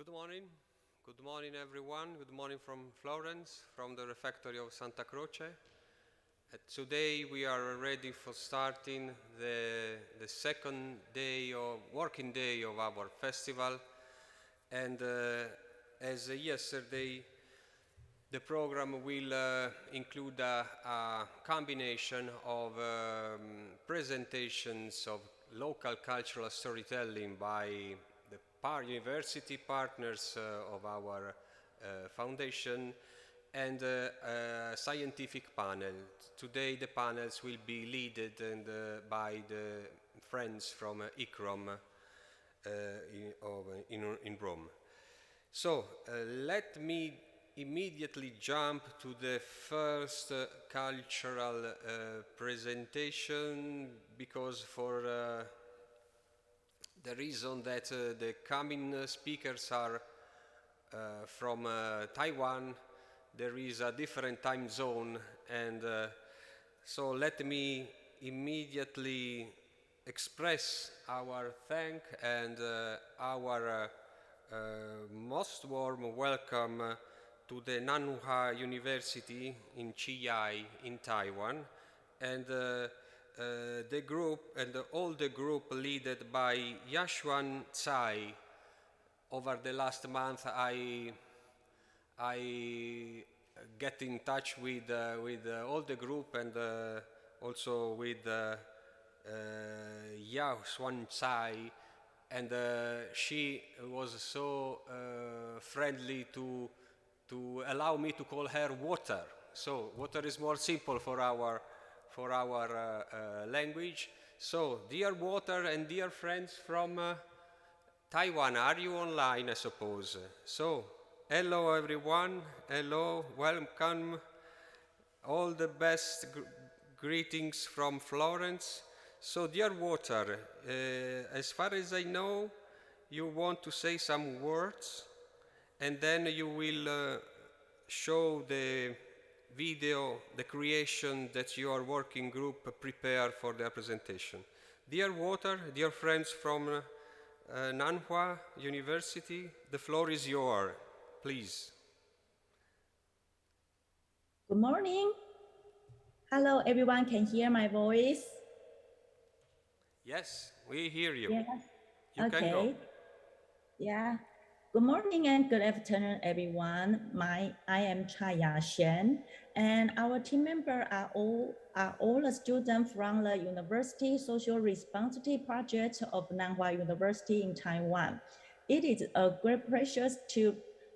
Good morning. Good morning, everyone. Good morning from Florence, from the refectory of Santa Croce. Today we are ready for starting the second day of working day of our festival. And as yesterday, the program will include a combination of presentations of local cultural storytelling by the university partners of our foundation and a scientific panel. Today the panels will be led by the friends from ICROM in Rome. So let me immediately jump to the first cultural presentation, because for the reason that the coming speakers are from Taiwan, there is a different time zone, and so let me immediately express our thanks and our most warm welcome to the Nanhua University in Chiayi in Taiwan, and the group and all the group led by Yashuan Tsai. Over the last month, I get in touch with all the group and also with Yashuan Tsai, and she was so friendly to allow me to call her Water. So water is more simple for our language. So dear Water and dear friends from Taiwan, are you online, I suppose? So hello everyone, hello, welcome, all the best greetings from Florence. So dear Water, as far as I know, you want to say some words, and then you will show the video, the creation that your working group prepared for their presentation. Dear Water, dear friends from Nanhua University, the floor is yours, please. Good morning. Hello, everyone can hear my voice? Yes, we hear you. Yes. You Okay. can go. Yeah. Good morning and good afternoon, everyone. I am Chaya Shen, and our team members are all the students from the University Social Responsibility Project of Nanhua University in Taiwan. It is a great pleasure to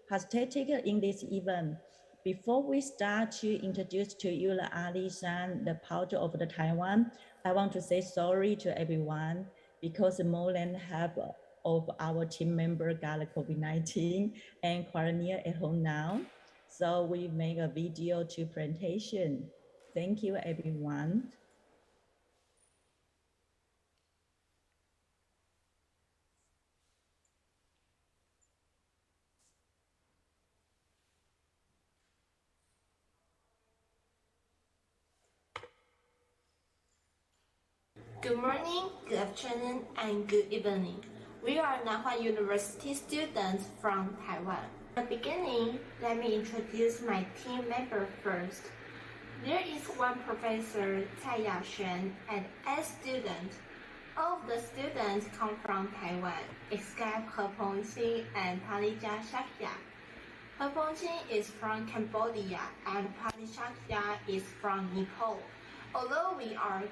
participate in this event. Before we start to introduce to you the Alishan, the part of the Taiwan, I want to say sorry to everyone because more than half of our team members got COVID-19 and quarantine at home now. So we make a video to presentation. Thank you, everyone. Good morning, good afternoon, and good evening. We are Nanhua University students from Taiwan. At the beginning, let me introduce my team member first. There is one professor, Cai Yaxuan, and 8 students. All of the students come from Taiwan, except He Pengqing and Palija Shakya. He Pengqing is from Cambodia, and Palija Shakya is from Nepal. Although we are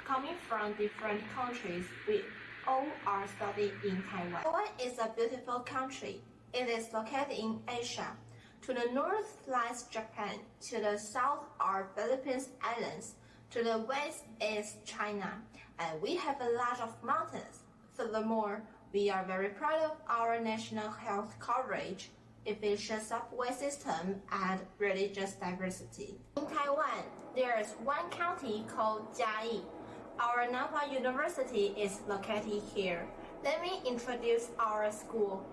coming from different countries, we all are studying in Taiwan. Taiwan is a beautiful country. It is located in Asia. To the north lies Japan. To the south are Philippines Islands. To the west is China. And we have a lot of mountains. Furthermore, we are very proud of our national health coverage, efficient subway system, and religious diversity. In Taiwan, there is one county called Jiayi. Our Nanhua University is located here. Let me introduce our school.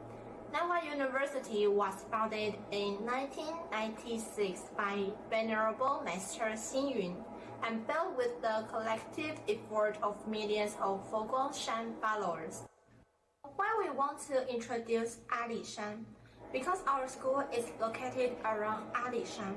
Nanhua University was founded in 1996 by Venerable Master Xing Yun and built with the collective effort of millions of Foguangshan followers. Why we want to introduce Alishan? Because our school is located around Alishan.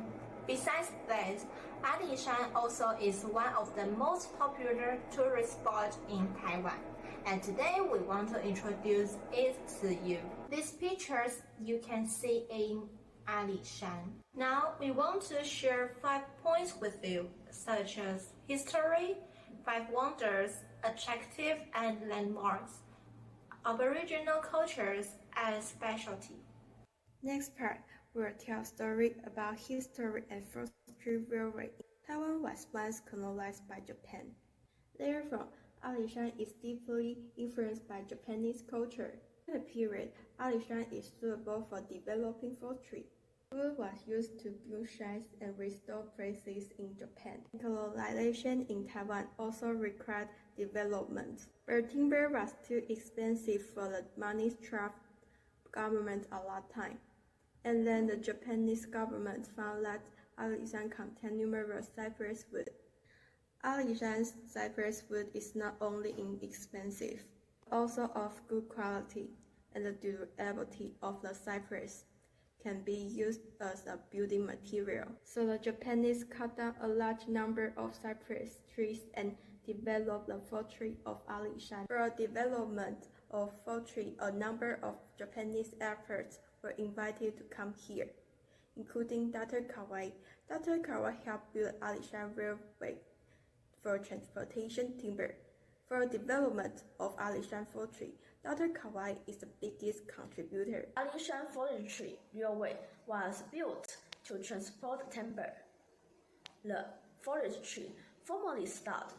Besides that, Alishan also is one of the most popular tourist spots in Taiwan. And today we want to introduce it to you. These pictures you can see in Alishan. Now we want to share 5 points with you, such as history, 5 wonders, attractive and landmarks, Aboriginal cultures and specialty. Next part will tell a story about history and forestry railway. Taiwan was once colonized by Japan. Therefore, Alishan is deeply influenced by Japanese culture. In the period, Alishan is suitable for developing forestry. Wood was used to build shrines and restore places in Japan. Colonization in Taiwan also required development, but timber was too expensive for the money-starved government at that time. And then the Japanese government found that Alishan contained numerous cypress wood. Alishan's cypress wood is not only inexpensive, but also of good quality, and the durability of the cypress can be used as a building material. So the Japanese cut down a large number of cypress trees and developed the forestry of Alishan. For the development of forestry, a number of Japanese experts were invited to come here, including Dr. Kawai. Dr. Kawai helped build Alishan Railway for transportation timber. For the development of Alishan forestry, Dr. Kawai is the biggest contributor. Alishan Forestry Railway was built to transport timber. The forestry formally started.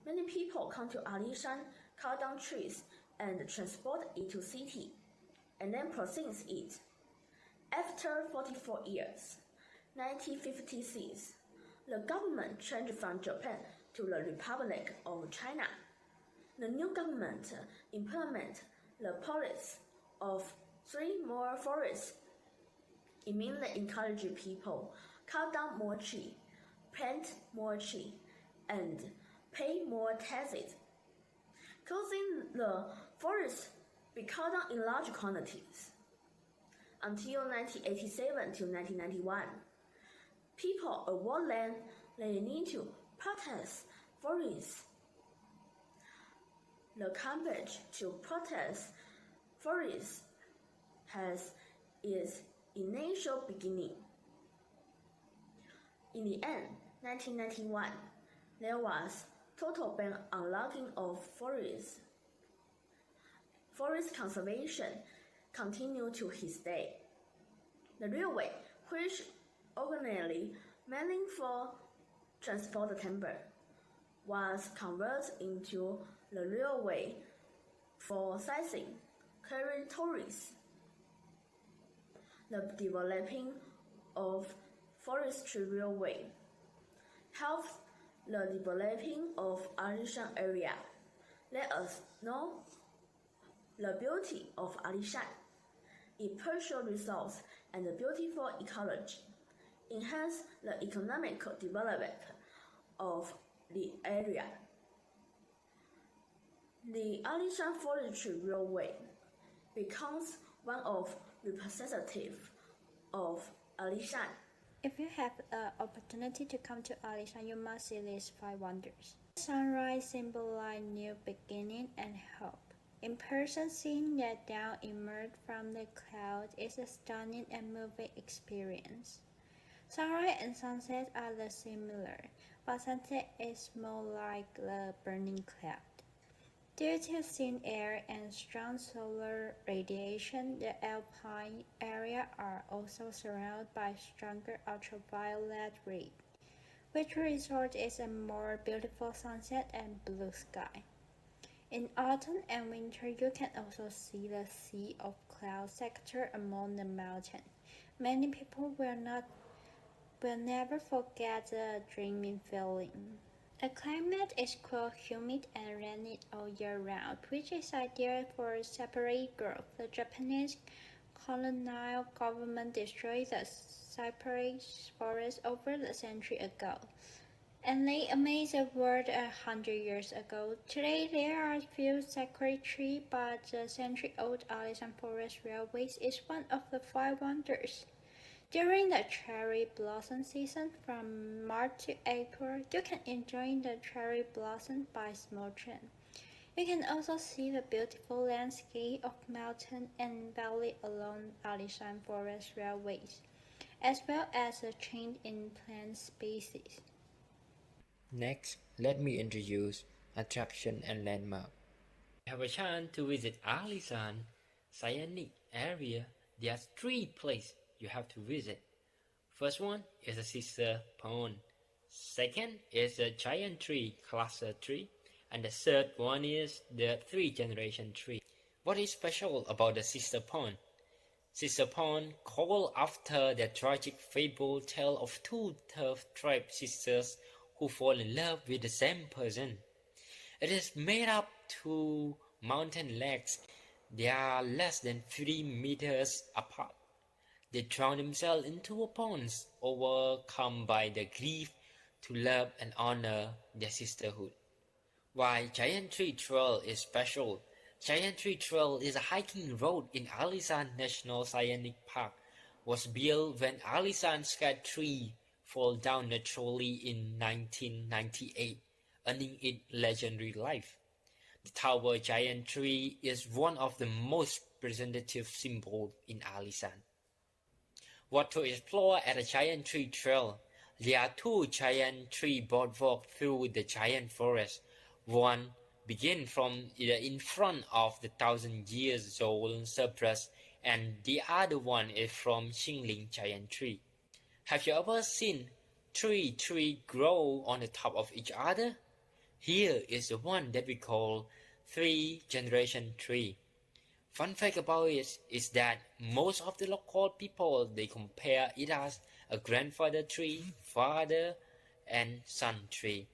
Many people come to Alishan, cut down trees, and transport it to city, and then process it. After 44 years, 1956, the government changed from Japan to the Republic of China. The new government implemented the policy of 3 more forests. It mainly encouraged people cut down more tree, plant more tree, and pay more taxes, causing the forest be cut down in large quantities. Until 1987 to 1991, people award land they need to protest forests. The campaign to protest forests has its initial beginning. In the end, 1991, there was total ban on logging of forests. Forest conservation continued to his day. The railway, which originally mainly for transport timber, was converted into the railway for sightseeing, carrying tourists. The developing of forestry railway helped the developing of Alishan area. Let us know the beauty of Alishan, its precious resource and the beautiful ecology, enhance the economic development of the area. The Alishan Forestry Railway becomes one of representative of Alishan. If you have the opportunity to come to Alishan, you must see these 5 wonders. Sunrise symbolizes new beginning and hope. In person, seeing that dawn emerge from the clouds is a stunning and moving experience. Sunrise and sunset are the similar, but sunset is more like the burning cloud. Due to thin air and strong solar radiation, the alpine area are also surrounded by stronger ultraviolet rays, which result in a more beautiful sunset and blue sky. In autumn and winter, you can also see the sea of clouds sector among the mountains. Many people will never forget the dreamy feeling. The climate is cool, humid, and rainy all year round, which is ideal for separate growth. The Japanese colonial government destroyed the cypress forest over a century ago. and they amazed the world 100 years ago. Today, there are few sacred trees, but the century-old Alishan Forest Railway is one of the five wonders. During the cherry blossom season, from March to April, you can enjoy the cherry blossom by small train. You can also see the beautiful landscape of mountain and valley along Alishan Forest Railways, as well as a change in plant species. Next, let me introduce attraction and landmark. Have a chance to visit Alishan Scenic Area. There are three places you have to visit. First one is the Sister Pond. Second is the Giant Tree Cluster Tree. And the third one is the Three Generation Tree. What is special about the Sister Pond? Sister Pond, called after the tragic fable tale of two tough-tribe sisters who fall in love with the same person. It is made up two mountain lakes. They are less than 3 meters apart. They drown themselves into a pond, overcome by the grief to love and honor their sisterhood. Why Giant Tree Trail is special? Giant Tree Trail is a hiking road in Alishan National Scenic Park. Was built when Alishan sky tree fell down naturally in 1998, earning it legendary life. The Tower Giant Tree is one of the most representative symbols in Alishan. What to explore at a Giant Tree Trail? There are two giant tree boardwalks through the giant forest. One begins from in front of the 1,000-year-old cypress, and the other one is from Xingling Giant Tree. Have you ever seen three trees grow on the top of each other? Here is the one that we call Three Generation Tree. Fun fact about it is that most of the local people they compare it as a grandfather tree, father, and son tree.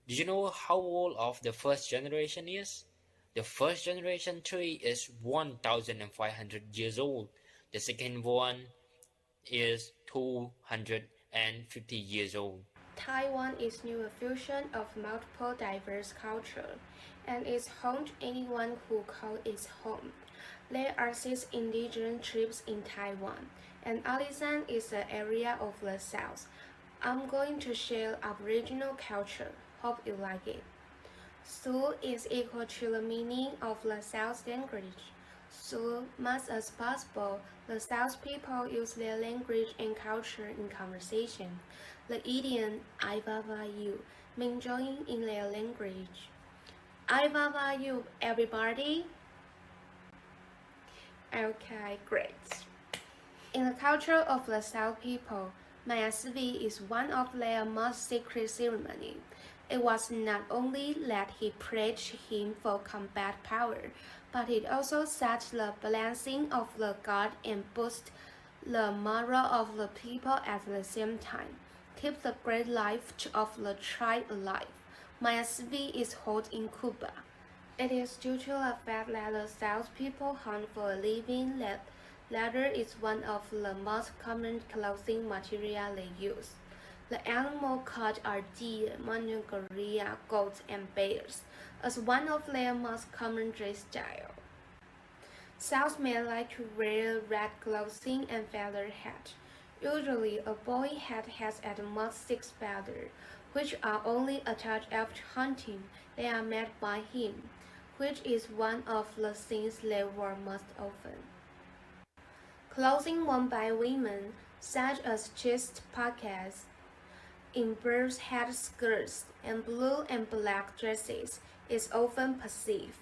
Do you know how old of the first generation is? The first generation tree is 1,500 years old. The second one is 250 years old. Taiwan is new a fusion of multiple diverse cultures and is home to anyone who calls it home. There are 6 indigenous tribes in Taiwan, and Alishan is the area of the south. I'm going to share Aboriginal culture. Hope you like it. Sul is equal to the meaning of the South language. So much as possible, the South people use their language and culture in conversation. The idiom "I vava you" means join in their language. I vava you, everybody. Okay, great. In the culture of the South people, Mayasvi is one of their most secret ceremonies. It was not only that he prayed him for combat power, but it also set the balancing of the god and boosted the morale of the people at the same time. Keep the great life of the tribe alive. Mayasvi is held in Cuba. It is due to the fact that the South people hunt for a living that leather is one of the most common clothing material they use. The animals caught are deer, mountain gorilla, goats, and bears, as one of their most common dress style. South men like to wear red clothing and feather hat. Usually, a boy hat has at most 6 feathers, which are only attached after hunting. They are made by him, which is one of the things they wear most often. Clothing worn by women, such as chest pockets, in birds' head skirts, and blue and black dresses, is often perceived.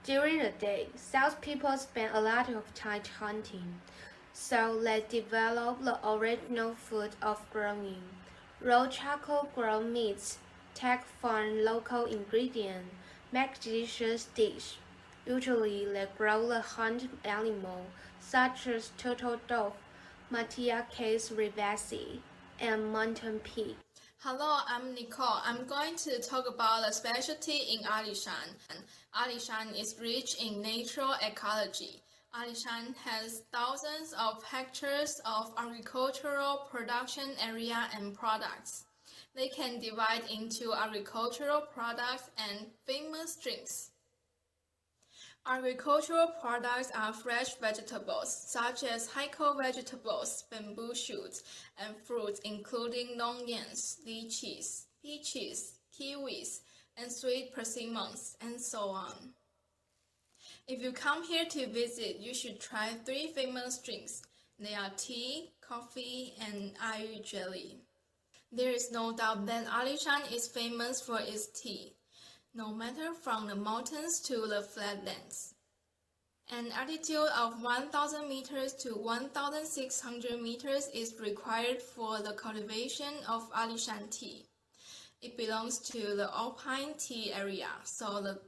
During the day, South people spend a lot of time hunting, so they develop the original food of growing. Raw charcoal grown meats, take from local ingredients, make delicious dish. Usually they grow the hunt animal, such as turtle dove, Matiacus rivasi, and mountain pig. Hello, I'm Nicole. I'm going to talk about the specialty in Alishan. Alishan is rich in natural ecology. Alishan has thousands of hectares of agricultural production area and products. They can divide into agricultural products and famous drinks. Agricultural products are fresh vegetables, such as haikou vegetables, bamboo shoots, and fruits including longyans, lychees, peaches, kiwis, and sweet persimmons, and so on. If you come here to visit, you should try 3 famous drinks. They are tea, coffee, and ayu jelly. There is no doubt that Alishan is famous for its tea, no matter from the mountains to the flatlands. An altitude of 1,000 meters to 1,600 meters is required for the cultivation of Alishan tea. It belongs to the alpine tea area, so the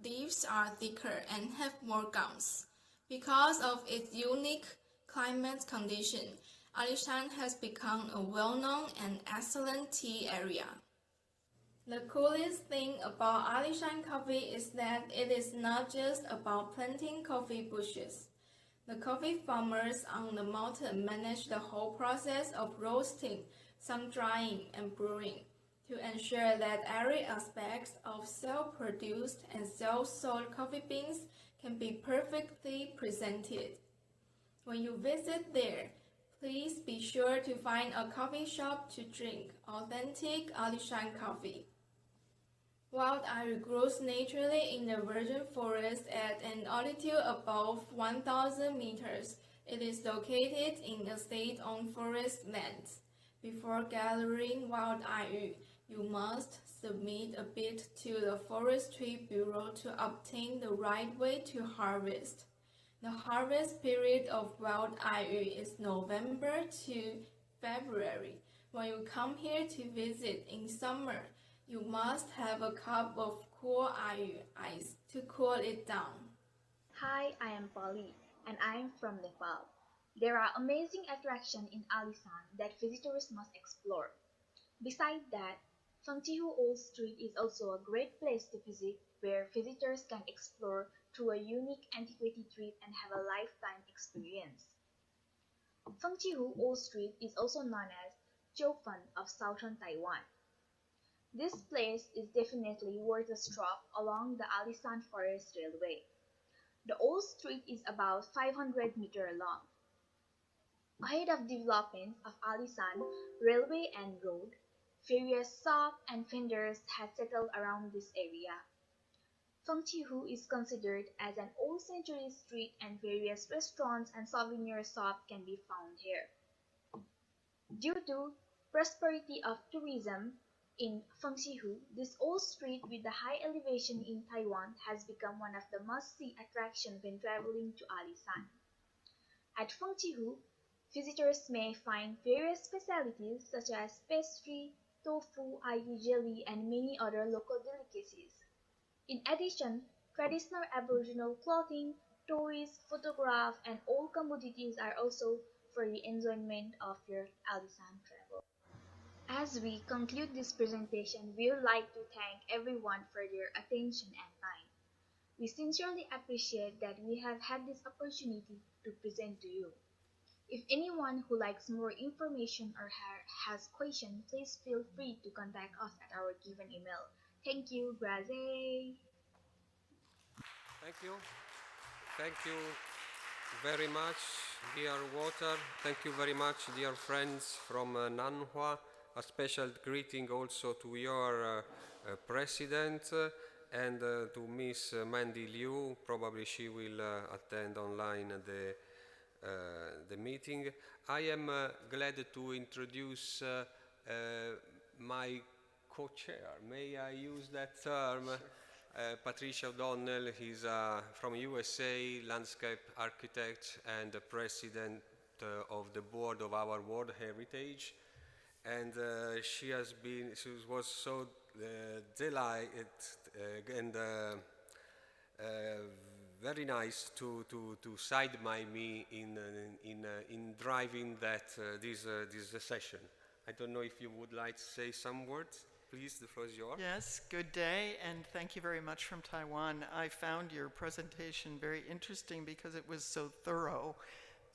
leaves are thicker and have more gums. Because of its unique climate condition, Alishan has become a well-known and excellent tea area. The coolest thing about Alishan coffee is that it is not just about planting coffee bushes. The coffee farmers on the mountain manage the whole process of roasting, sun-drying, and brewing to ensure that every aspect of self-produced and self-sold coffee beans can be perfectly presented. When you visit there, please be sure to find a coffee shop to drink authentic Alishan coffee. Wild ayu grows naturally in the virgin forest at an altitude above 1,000 meters. It is located in the state-owned forest lands. Before gathering wild ayu, you must submit a bid to the Forestry Bureau to obtain the right way to harvest. The harvest period of wild ayu is November to February. When you come here to visit in summer, you must have a cup of cool ayu ice to cool it down. Hi, I am Polly, and I am from Nepal. There are amazing attractions in Alishan that visitors must explore. Besides that, Fangchihu Old Street is also a great place to visit where visitors can explore through a unique antiquity trip and have a lifetime experience. Fangchihu Old Street is also known as Choufen of southern Taiwan. This place is definitely worth a stop along the Alishan Forest Railway. The old street is about 500 meters long. Ahead of development of Alishan Railway and road, various shops and vendors had settled around this area. Fangchihu is considered as an old century street and various restaurants and souvenir shops can be found here. Due to prosperity of tourism in Fangchihu, this old street with the high elevation in Taiwan has become one of the must-see attractions when traveling to Alishan. At Fangchihu, visitors may find various specialties such as pastry, tofu, ayu jelly, and many other local delicacies. In addition, traditional Aboriginal clothing, toys, photographs, and old commodities are also for the enjoyment of your Alishan travel. As we conclude this presentation, we would like to thank everyone for their attention and time. We sincerely appreciate that we have had this opportunity to present to you. If anyone who likes more information or has questions, please feel free to contact us at our given email. Thank you, Grazie. Thank you. Thank you very much, dear Water. Thank you very much, dear friends from Nanhua. A special greeting also to your president and to Miss Mandy Liu. Probably she will attend online the meeting. I am glad to introduce my co-chair. May I use that term? Patricia O'Donnell, he's from USA, landscape architect and the president of the board of our World Heritage. And she was so delighted and very nice to side by me in driving this session. I don't know if you would like to say some words. please, the floor is yours. Yes, good day, and thank you very much from Taiwan. I found your presentation very interesting because it was so thorough.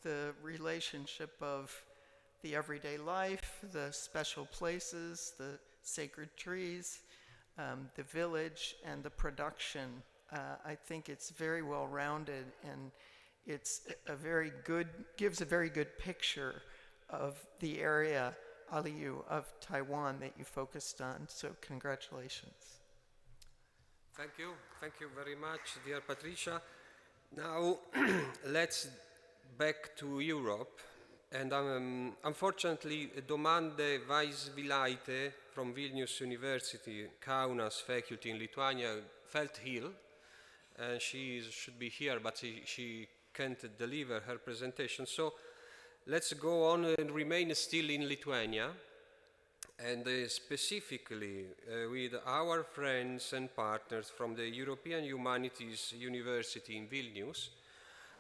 The relationship of the everyday life, the special places, the sacred trees, the village, and the production. I think it's very well rounded, and it's gives a very good picture of the area, Aliyu, of Taiwan that you focused on. So congratulations. Thank you very much, dear Patricia. Now, let's back to Europe. And unfortunately, Domande Vaisvilaite from Vilnius University, Kaunas faculty in Lithuania, felt ill. And she should be here, but she can't deliver her presentation. So let's go on and remain still in Lithuania. And specifically with our friends and partners from the European Humanities University in Vilnius,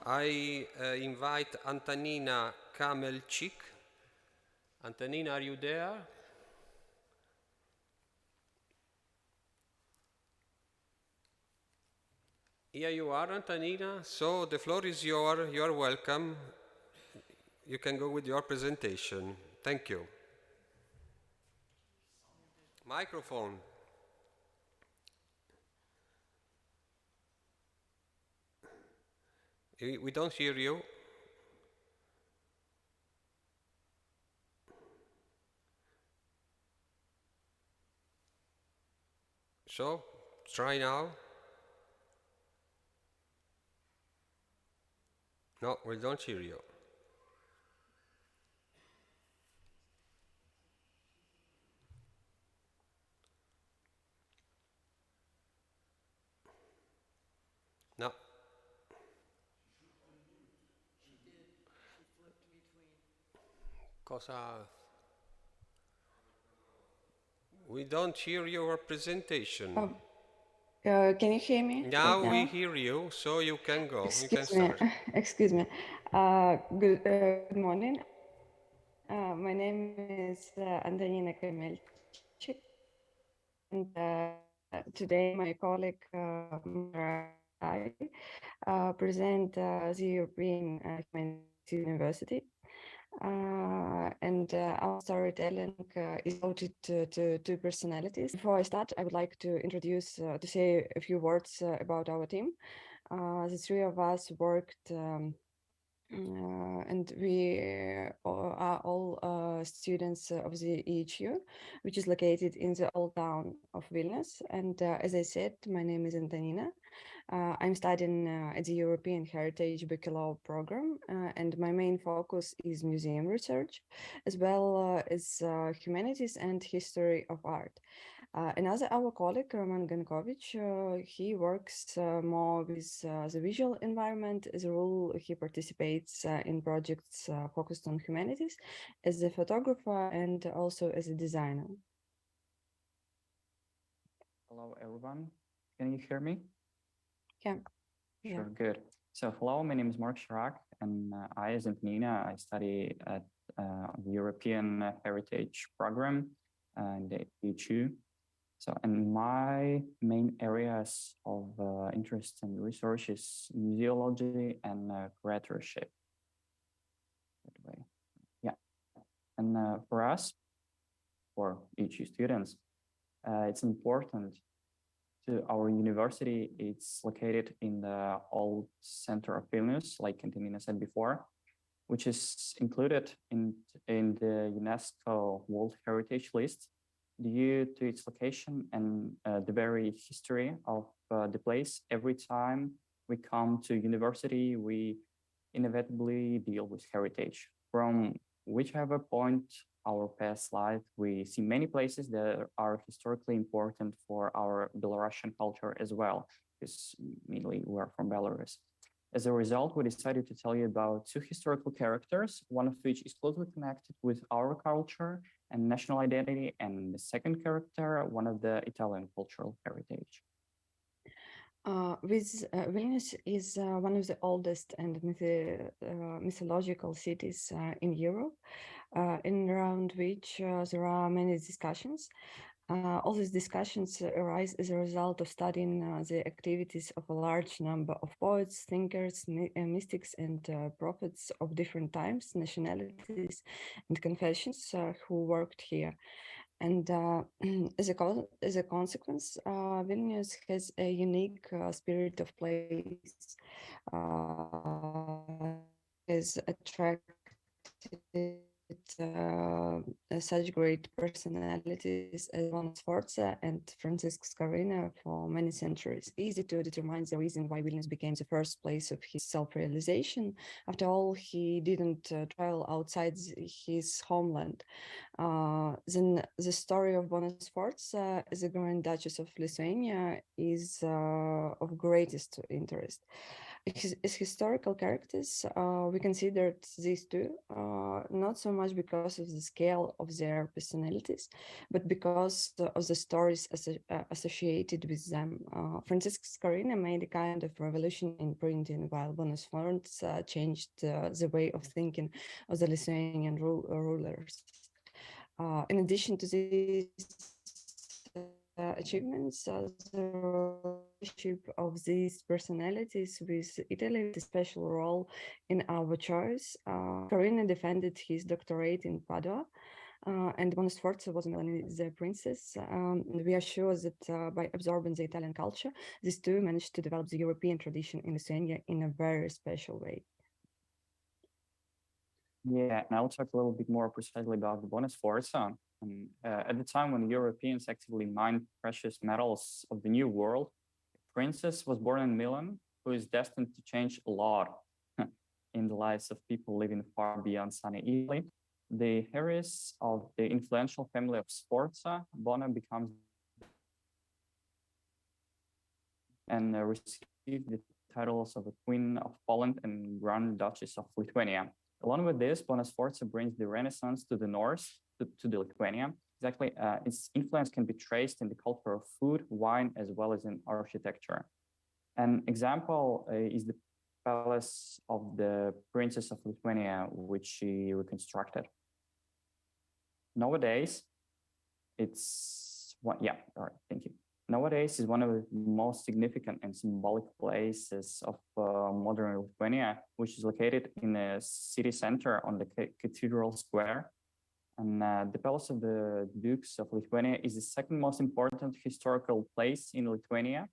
I invite Antonina Kamelchik. Antonina, are you there? Here you are, Antonina. So the floor is yours. You are welcome. You can go with your presentation. Thank you. Microphone. We don't hear you. So, try now. No, we don't hear you. No. Cosa? We don't hear your presentation. Can you hear me? Now right we now? hear you, so you can go. You can Excuse me. start. Excuse me. Good morning. My name is Antonina Kamelchik, and today my colleague Mara and I present the European Humanities University. And our storytelling is devoted to two personalities. Before I start, I would like to introduce, to say a few words about our team. The three of us worked, and we are all students of the EHU, which is located in the old town of Vilnius. And as I said, my name is Antonina. I'm studying at the European Heritage Bachelor program, and my main focus is museum research, as well as humanities and history of art. Another our colleague, Roman Gankovich, he works more with the visual environment. As a rule, he participates in projects focused on humanities as a photographer and also as a designer. Hello, everyone. Can you hear me? Yeah. Sure, good. So hello, my name is Mark Chirac, and I, as Antonina, I study at the European Heritage Program in the EHU. So, and my main areas of interest and research is museology and curatorship. Yeah, and for us, for EHU students, it's important to our university. It's located in the old center of Vilnius, like Antonina said before, which is included in the UNESCO World Heritage List due to its location and the very history of the place. Every time we come to university, we inevitably deal with heritage. From whichever point our past life, we see many places that are historically important for our Belarusian culture as well, because mainly we're from Belarus. As a result, we decided to tell you about two historical characters, one of which is closely connected with our culture and national identity, and the second character, one of the Italian cultural heritage. Vilnius is one of the oldest and mythological cities in Europe, in around which there are many discussions. All these discussions arise as a result of studying the activities of a large number of poets, thinkers, mystics, and prophets of different times, nationalities, and confessions who worked here. And as a consequence, Vilnius has a unique spirit of place, has attracted such great personalities as Von Sforza and Francisco Scarina for many centuries. Easy to determine the reason why Vilnius became the first place of his self-realization. After all, he didn't travel outside his homeland. Then the story of Bona Sforza as a Grand Duchess of Lithuania is of greatest interest. As historical characters, we considered these two not so much because of the scale of their personalities, but because of the stories associated with them. Francisco Scarina made a kind of revolution in printing, while Bonus Florence changed the way of thinking of the Lithuanian rulers. In addition to these achievements, the relationship of these personalities with Italy played a special role in our choice. Carina defended his doctorate in Padua, and Bona Sforza was Melanie the princess. We are sure that by absorbing the Italian culture, these two managed to develop the European tradition in Lithuania in a very special way. Yeah, and I'll talk a little bit more precisely about the bonus Sforza. At the time when Europeans actively mined precious metals of the New World, a princess was born in Milan who is destined to change a lot in the lives of people living far beyond sunny Italy. The heiress of the influential family of Sforza, Bona becomes and received the titles of a Queen of Poland and Grand Duchess of Lithuania. Along with this, Bona Sforza brings the Renaissance to the north, to the Lithuania. Exactly, its influence can be traced in the culture of food, wine, as well as in architecture. An example is the palace of the Princess of Lithuania, which she reconstructed. Nowadays, thank you. Nowadays is one of the most significant and symbolic places of modern Lithuania, which is located in a city center on the Cathedral Square. And the Palace of the Dukes of Lithuania is the second most important historical place in Lithuania,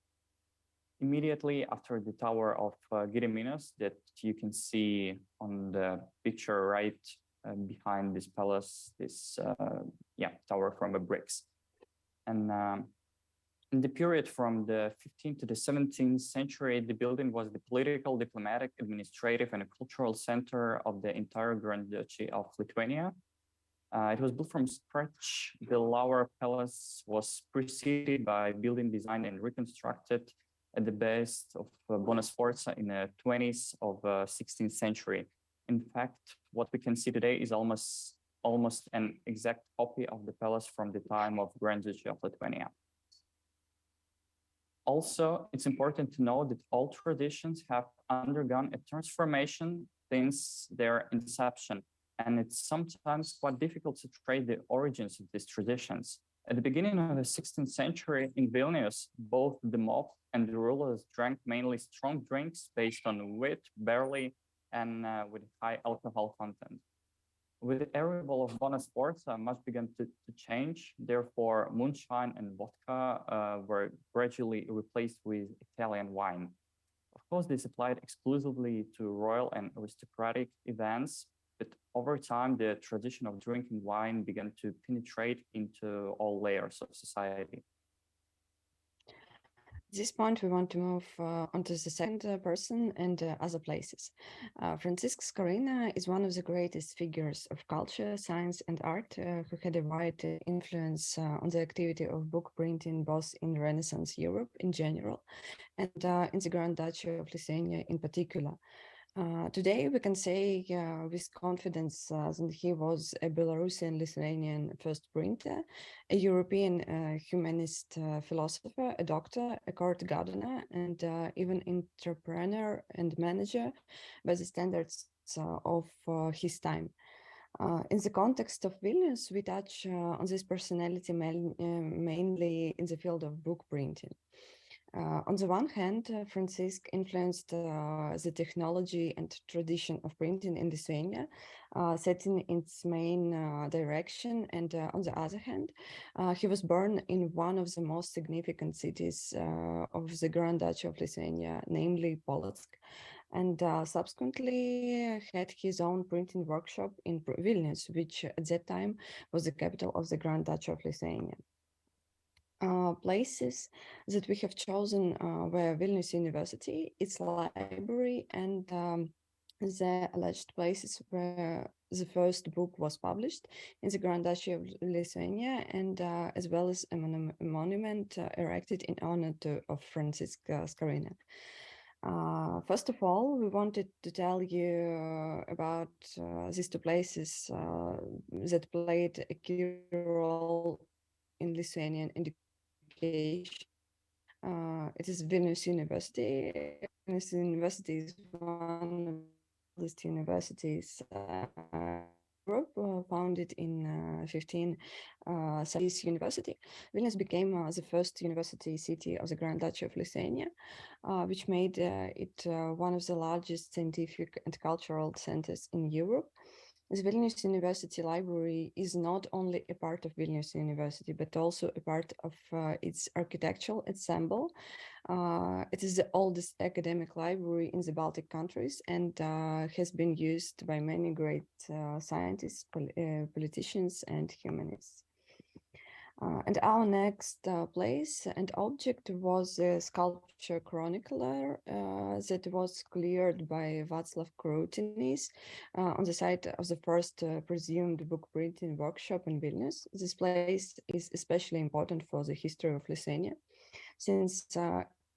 immediately after the Tower of Gediminas that you can see on the picture right behind this palace, this tower from the bricks. And in the period from the 15th to the 17th century, the building was the political, diplomatic, administrative, and cultural center of the entire Grand Duchy of Lithuania. It was built from scratch. The lower palace was preceded by building design and reconstructed at the base of Bona Sforza in the 20s of 16th century. In fact, what we can see today is almost an exact copy of the palace from the time of Grand Duchy of Lithuania. Also, it's important to know that all traditions have undergone a transformation since their inception, and it's sometimes quite difficult to trace the origins of these traditions. At the beginning of the 16th century in Vilnius, both the mob and the rulers drank mainly strong drinks based on wheat, barley, and with high alcohol content. With the arrival of Bona Sforza, much began to change. Therefore, moonshine and vodka were gradually replaced with Italian wine. Of course, this applied exclusively to royal and aristocratic events, but over time, the tradition of drinking wine began to penetrate into all layers of society. At this point, we want to move onto the second person and other places. Francisco Scarina is one of the greatest figures of culture, science, and art who had a wide influence on the activity of book printing, both in Renaissance Europe in general and in the Grand Duchy of Lithuania in particular. Today, we can say with confidence that he was a Belarusian Lithuanian first printer, a European humanist philosopher, a doctor, a court gardener, and even entrepreneur and manager by the standards of his time. In the context of Vilnius, we touch on this personality mainly in the field of book printing. On the one hand, Francisc influenced the technology and tradition of printing in Lithuania, setting its main direction. And on the other hand, he was born in one of the most significant cities of the Grand Duchy of Lithuania, namely Polotsk, and subsequently had his own printing workshop in Vilnius, which at that time was the capital of the Grand Duchy of Lithuania. Places that we have chosen were Vilnius University, its library, and the alleged places where the first book was published in the Grand Duchy of Lithuania, and as well as a monument erected in honor of Francisc Scarina. First of all, we wanted to tell you about these two places that played a key role in Lithuanian education. It is Vilnius University. Vilnius University is one of the oldest universities Europe, founded in 1570s university. Vilnius became the first university city of the Grand Duchy of Lithuania, which made it one of the largest scientific and cultural centers in Europe. The Vilnius University Library is not only a part of Vilnius University, but also a part of its architectural ensemble. It is the oldest academic library in the Baltic countries and has been used by many great scientists, politicians, and humanists. And our next place and object was a sculpture chronicler that was cleared by Václav Krutinis on the site of the first presumed book printing workshop in Vilnius. This place is especially important for the history of Lithuania, since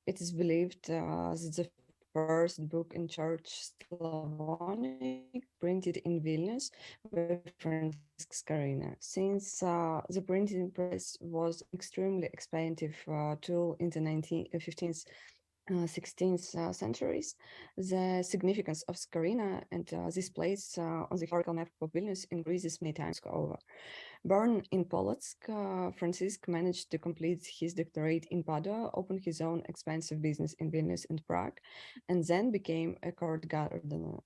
it is believed that the first book in Church Slavonic printed in Vilnius by Francisc Scarina. Since the printing press was extremely expensive tool in the 15th 16th centuries, the significance of Scarina and this place on the historical map of Vilnius increases many times over. Born in Polotsk, Francisc managed to complete his doctorate in Padua, open his own expensive business in Vilnius and Prague, and then became a court gardener.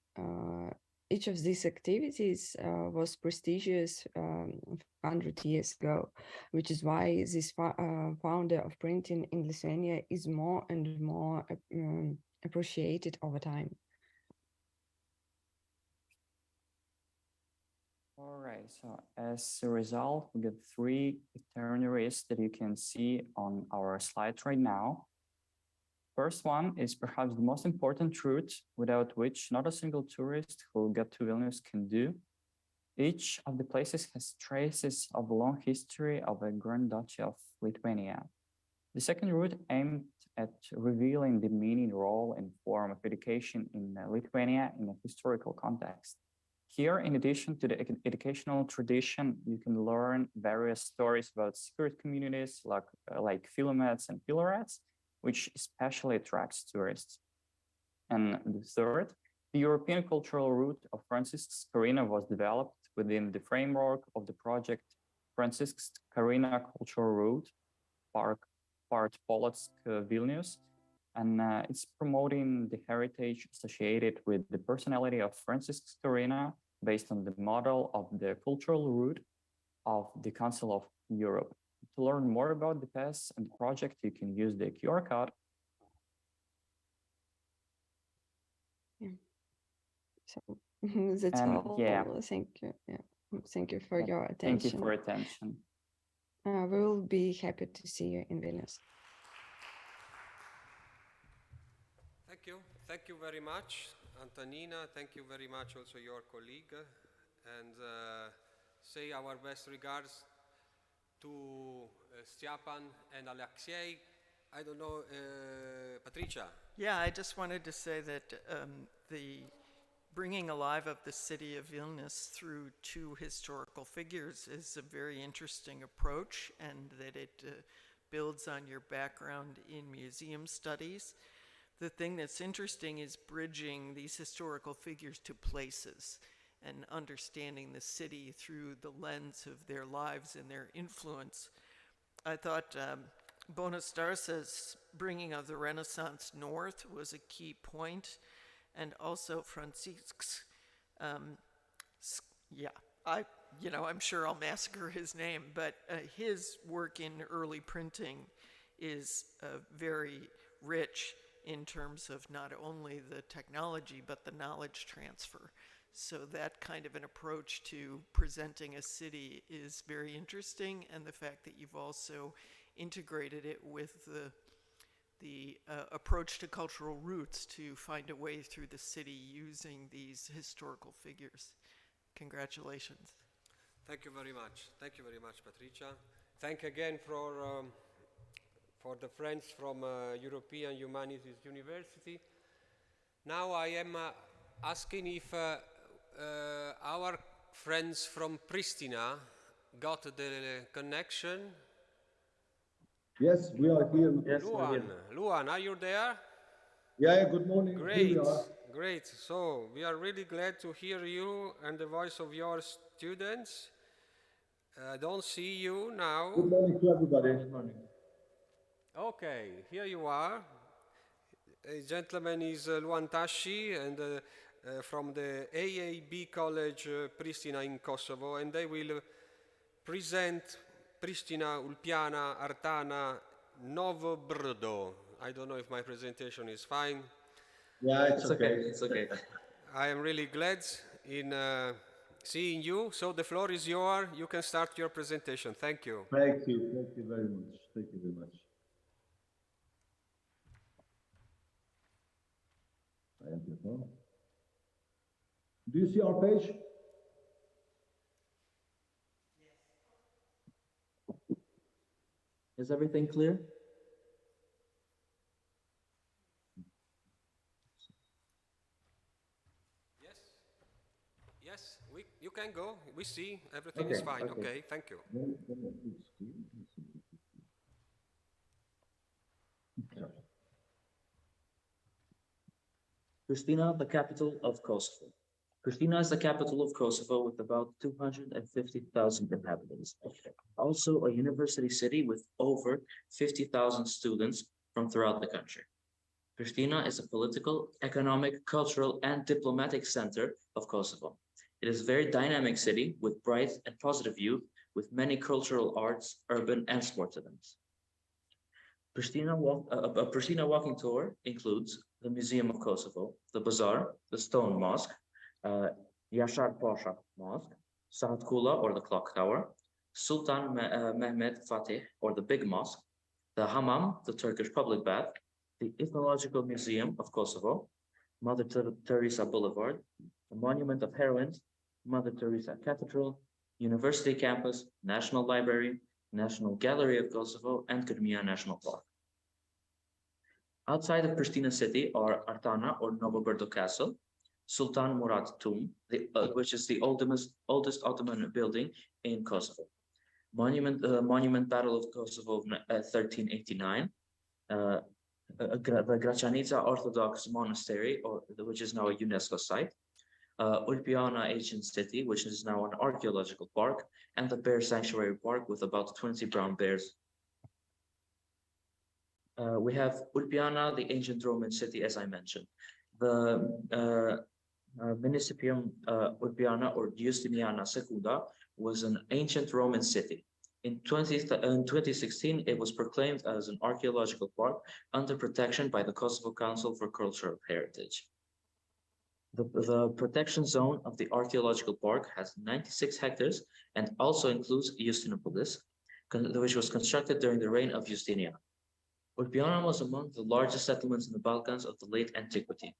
Each of these activities was prestigious 100 years ago, which is why this founder of printing in Lithuania is more and more appreciated over time. All right, so as a result, we get three itineraries that you can see on our slides right now. First one is perhaps the most important route, without which not a single tourist who will get to Vilnius can do. Each of the places has traces of a long history of a Grand Duchy of Lithuania. The second route aimed at revealing the meaning, role, and form of education in Lithuania in a historical context. Here, in addition to the educational tradition, you can learn various stories about secret communities like philomets and philorets, which especially attracts tourists. And the third, the European cultural route of Francisc Scarina was developed within the framework of the project Francisc Scarina Cultural Route, part Polotsk Vilnius, and it's promoting the heritage associated with the personality of Francisc Scarina based on the model of the cultural route of the Council of Europe. To learn more about the PES and the project, you can use the QR code. Yeah. So that's And all. yeah. Thank you. Yeah. Thank you for your attention. Thank you for attention. We will be happy to see you in Vilnius. Thank you. Thank you very much, Antonina. Thank you very much also your colleague. And say our best regards to Styapan and Alexei. I don't know, Patricia. Yeah, I just wanted to say that the bringing alive of the city of Vilnius through two historical figures is a very interesting approach, and that it builds on your background in museum studies. The thing that's interesting is bridging these historical figures to places. and understanding the city through the lens of their lives and their influence. I thought Bonus Darsa's bringing of the Renaissance north was a key point, and also Francisque's, I'm sure I'll massacre his name, but his work in early printing is very rich in terms of not only the technology, but the knowledge transfer. So that kind of an approach to presenting a city is very interesting, and the fact that you've also integrated it with the approach to cultural roots to find a way through the city using these historical figures. Congratulations. Thank you very much. Thank you very much, Patricia. Thank again for the friends from European Humanities University. Now I am asking if our friends from Pristina got the connection. Yes, we are here. Yes, Luan, are you there? Yeah, good morning. Great, here we are. great. So we are really glad to hear you and the voice of your students. I don't see you now. Good morning to everybody. Good morning. Okay, here you are. A gentleman is Luan Tashi and from the AAB College Pristina in Kosovo, and they will present Pristina, Ulpiana, Artana, Novo Brdo. I don't know if my presentation is fine. Yeah, it's okay. It's okay. I am really glad in seeing you. So the floor is yours. You can start your presentation. Thank you. Thank you. Thank you very much. Thank you very much. Do you see our page? Is everything clear? Yes. Yes, you can go. We see everything is fine. Okay, thank you. Pristina, the capital of Kosovo. Pristina is the capital of Kosovo with about 250,000 inhabitants. Also a university city with over 50,000 students from throughout the country. Pristina is a political, economic, cultural, and diplomatic center of Kosovo. It is a very dynamic city with bright and positive youth, with many cultural arts, urban, and sports events. A Pristina walking tour includes the Museum of Kosovo, the Bazaar, the Stone Mosque, Yashar Pasha Mosque, Saad Kula or the Clock Tower, Sultan Mehmed Fatih or the Big Mosque, the Hammam, the Turkish public bath, the Ethnological Museum of Kosovo, Mother Teresa Boulevard, the Monument of Heroines, Mother Teresa Cathedral, University Campus, National Library, National Gallery of Kosovo, and Kërmia National Park. Outside of Pristina city are Artana or Novo Brdo Castle, Sultan Murad Tomb, which is the oldest Ottoman building in Kosovo, Monument Battle of Kosovo of 1389, the Gračanica Orthodox Monastery, which is now a UNESCO site, Ulpiana Ancient City, which is now an archaeological park, and the Bear Sanctuary Park with about 20 brown bears. We have Ulpiana, the ancient Roman city, as I mentioned. The Municipium Ulpiana or Justiniana Secunda was an ancient Roman city. In 2016, it was proclaimed as an archaeological park under protection by the Kosovo Council for Cultural Heritage. The protection zone of the archaeological park has 96 hectares and also includes Justinopolis, which was constructed during the reign of Justinian. Ulpiana was among the largest settlements in the Balkans of the late antiquity.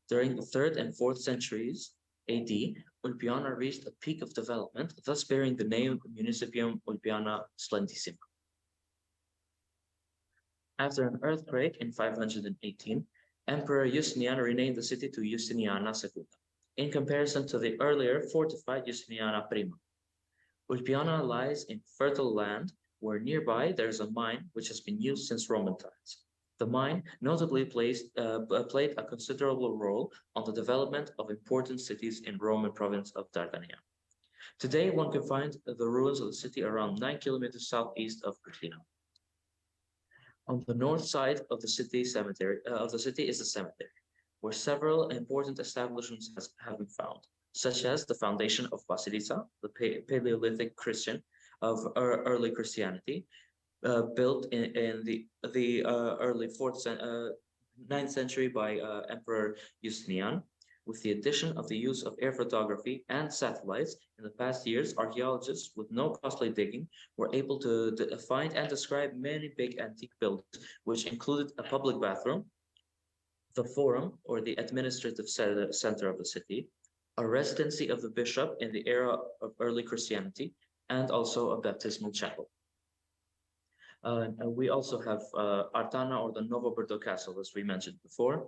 During the 3rd and 4th centuries AD, Ulpiana reached a peak of development, thus bearing the name Municipium Ulpiana Splendissima. After an earthquake in 518, Emperor Justinian renamed the city to Justiniana Secunda, in comparison to the earlier fortified Justiniana Prima. Ulpiana lies in fertile land, where nearby there is a mine which has been used since Roman times. The mine notably played a considerable role on the development of important cities in Roman province of Dardania. Today, one can find the ruins of the city around 9 kilometers southeast of Pristina. On the north side of the city is a cemetery, where several important establishments have been found, such as the foundation of Basilica, the Paleolithic Christian of early Christianity, built in the early 9th century by Emperor Justinian. With the addition of the use of air photography and satellites in the past years, archaeologists, with no costly digging, were able to find and describe many big antique buildings, which included a public bathroom, the forum, or the administrative center of the city, a residency of the bishop in the era of early Christianity, and also a baptismal chapel. And we also have Artana, or the Novoberto Castle, as we mentioned before.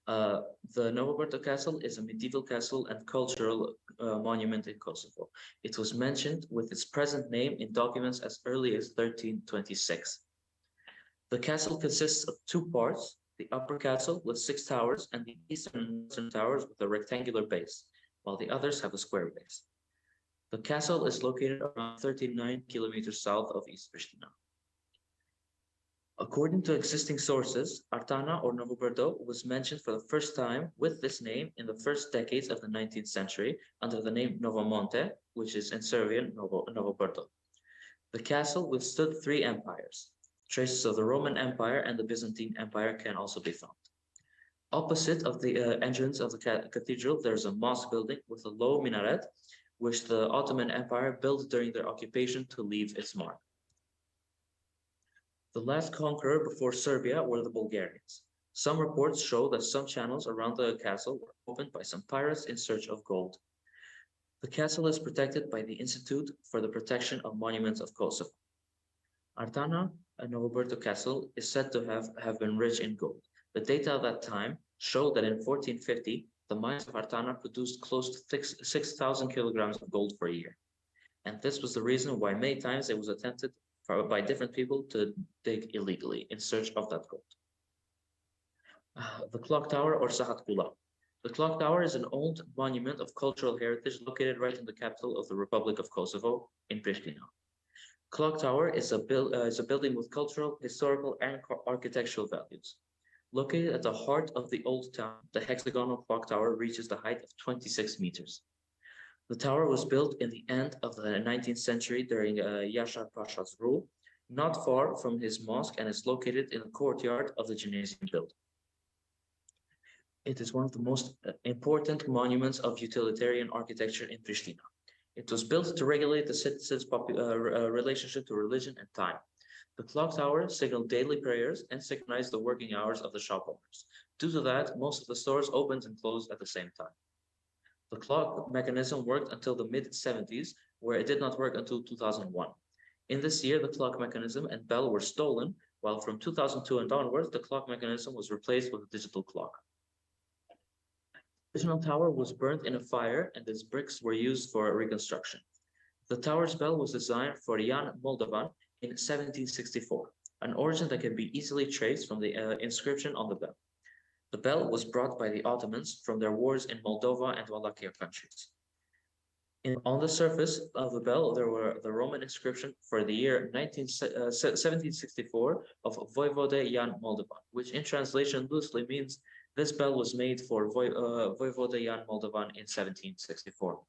The Novoberto Castle is a medieval castle and cultural monument in Kosovo. It was mentioned with its present name in documents as early as 1326. The castle consists of two parts, the upper castle with 6 towers and the eastern and western towers with a rectangular base, while the others have a square base. The castle is located around 39 kilometers south of East Pristina. According to existing sources, Artana or Novoberto was mentioned for the first time with this name in the first decades of the 19th century under the name Novomonte, which is in Serbian Novoberto. The castle withstood 3 empires. Traces of the Roman Empire and the Byzantine Empire can also be found. Opposite of the entrance of the cathedral, there's a mosque building with a low minaret, which the Ottoman Empire built during their occupation to leave its mark. The last conqueror before Serbia were the Bulgarians. Some reports show that some channels around the castle were opened by some pirates in search of gold. The castle is protected by the Institute for the Protection of Monuments of Kosovo. Artana, a Novoberto castle, is said to have been rich in gold. The data at that time showed that in 1450, the mines of Artana produced close to 6,000 kilograms of gold per year. And this was the reason why many times it was attempted by different people to dig illegally in search of that gold. The clock tower, or Sahat Kula. The clock tower is an old monument of cultural heritage located right in the capital of the Republic of Kosovo, in Pristina. Clock tower is a building with cultural, historical, and architectural values. Located at the heart of the old town, the hexagonal clock tower reaches the height of 26 meters. The tower was built in the end of the 19th century during Yashar Pasha's rule, not far from his mosque, and is located in the courtyard of the gymnasium building. It is one of the most important monuments of utilitarian architecture in Pristina. It was built to regulate the citizens' relationship to religion and time. The clock tower signaled daily prayers and synchronized the working hours of the shop owners. Due to that, most of the stores opened and closed at the same time. The clock mechanism worked until the mid-70s, where it did not work until 2001. In this year, the clock mechanism and bell were stolen, while from 2002 and onwards, the clock mechanism was replaced with a digital clock. The original tower was burnt in a fire, and its bricks were used for reconstruction. The tower's bell was designed for Jan Moldovan in 1764, an origin that can be easily traced from the inscription on the bell. The bell was brought by the Ottomans from their wars in Moldova and Wallachia countries. On the surface of the bell, there were the Roman inscription for the year 1764 of Voivode Jan Moldovan, which in translation loosely means this bell was made for Voivode Jan Moldovan in 1764.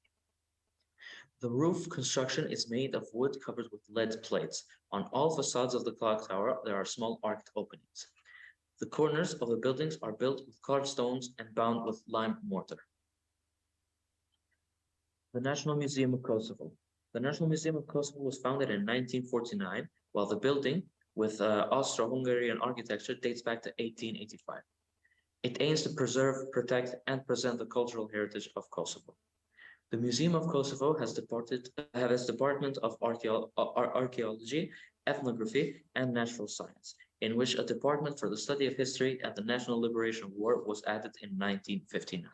The roof construction is made of wood covered with lead plates. On all facades of the clock tower, there are small arched openings. The corners of the buildings are built with carved stones and bound with lime mortar. The National Museum of Kosovo. The National Museum of Kosovo was founded in 1949, while the building, with Austro-Hungarian architecture, dates back to 1885. It aims to preserve, protect, and present the cultural heritage of Kosovo. The Museum of Kosovo has Department of Archaeology, Ethnography, and Natural Science, in which a department for the study of history and the National Liberation War was added in 1959.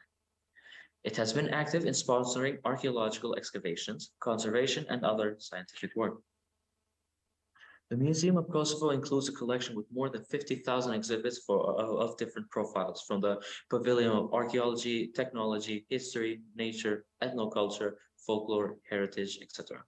It has been active in sponsoring archaeological excavations, conservation, and other scientific work. The Museum of Kosovo includes a collection with more than 50,000 exhibits of different profiles, from the pavilion of archaeology, technology, history, nature, ethnoculture, folklore, heritage, etc.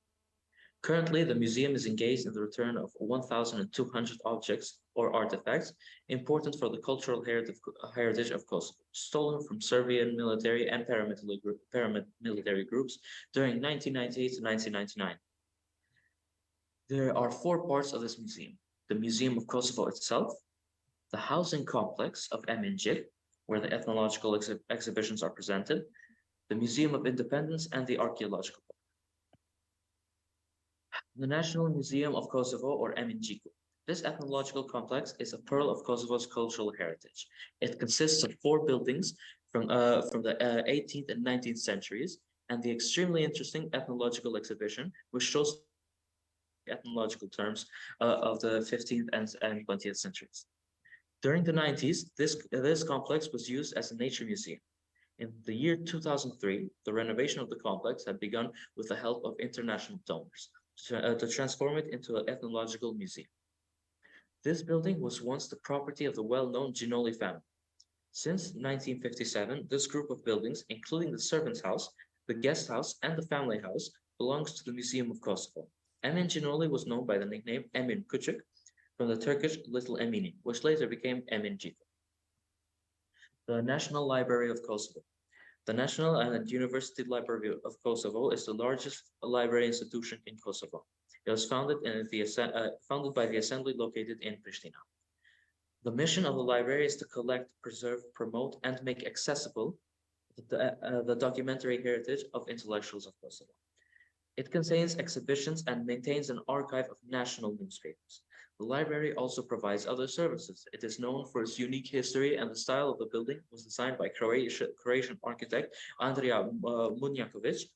Currently, the museum is engaged in the return of 1,200 objects or artifacts important for the cultural heritage of Kosovo, stolen from Serbian military and paramilitary groups during 1998 to 1999. There are four parts of this museum: the Museum of Kosovo itself, the housing complex of Eminjik, where the ethnological exhibitions are presented, the Museum of Independence, and the Archaeological Park. The National Museum of Kosovo, or Eminjiku. This ethnological complex is a pearl of Kosovo's cultural heritage. It consists of four buildings from the 18th and 19th centuries, and the extremely interesting ethnological exhibition, which shows ethnological terms of the 15th and 20th centuries. During the 90s, this complex was used as a nature museum. In the year 2003, the renovation of the complex had begun with the help of international donors to transform it into an ethnological museum. This building was once the property of the well-known Ginoli family. Since 1957, this group of buildings, including the servants' house, the guest house, and the family house, belongs to the Museum of Kosovo. Emin Ginoli was known by the nickname Emin Küçük, from the Turkish Little Emini, which later became Emin Jiku. The National Library of Kosovo. The National and University Library of Kosovo is the largest library institution in Kosovo. It was founded by the Assembly located in Pristina. The mission of the library is to collect, preserve, promote, and make accessible the documentary heritage of intellectuals of Kosovo. It contains exhibitions and maintains an archive of national newspapers. The library also provides other services. It is known for its unique history, and the style of the building was designed by Croatian architect Andrija Munjakovic,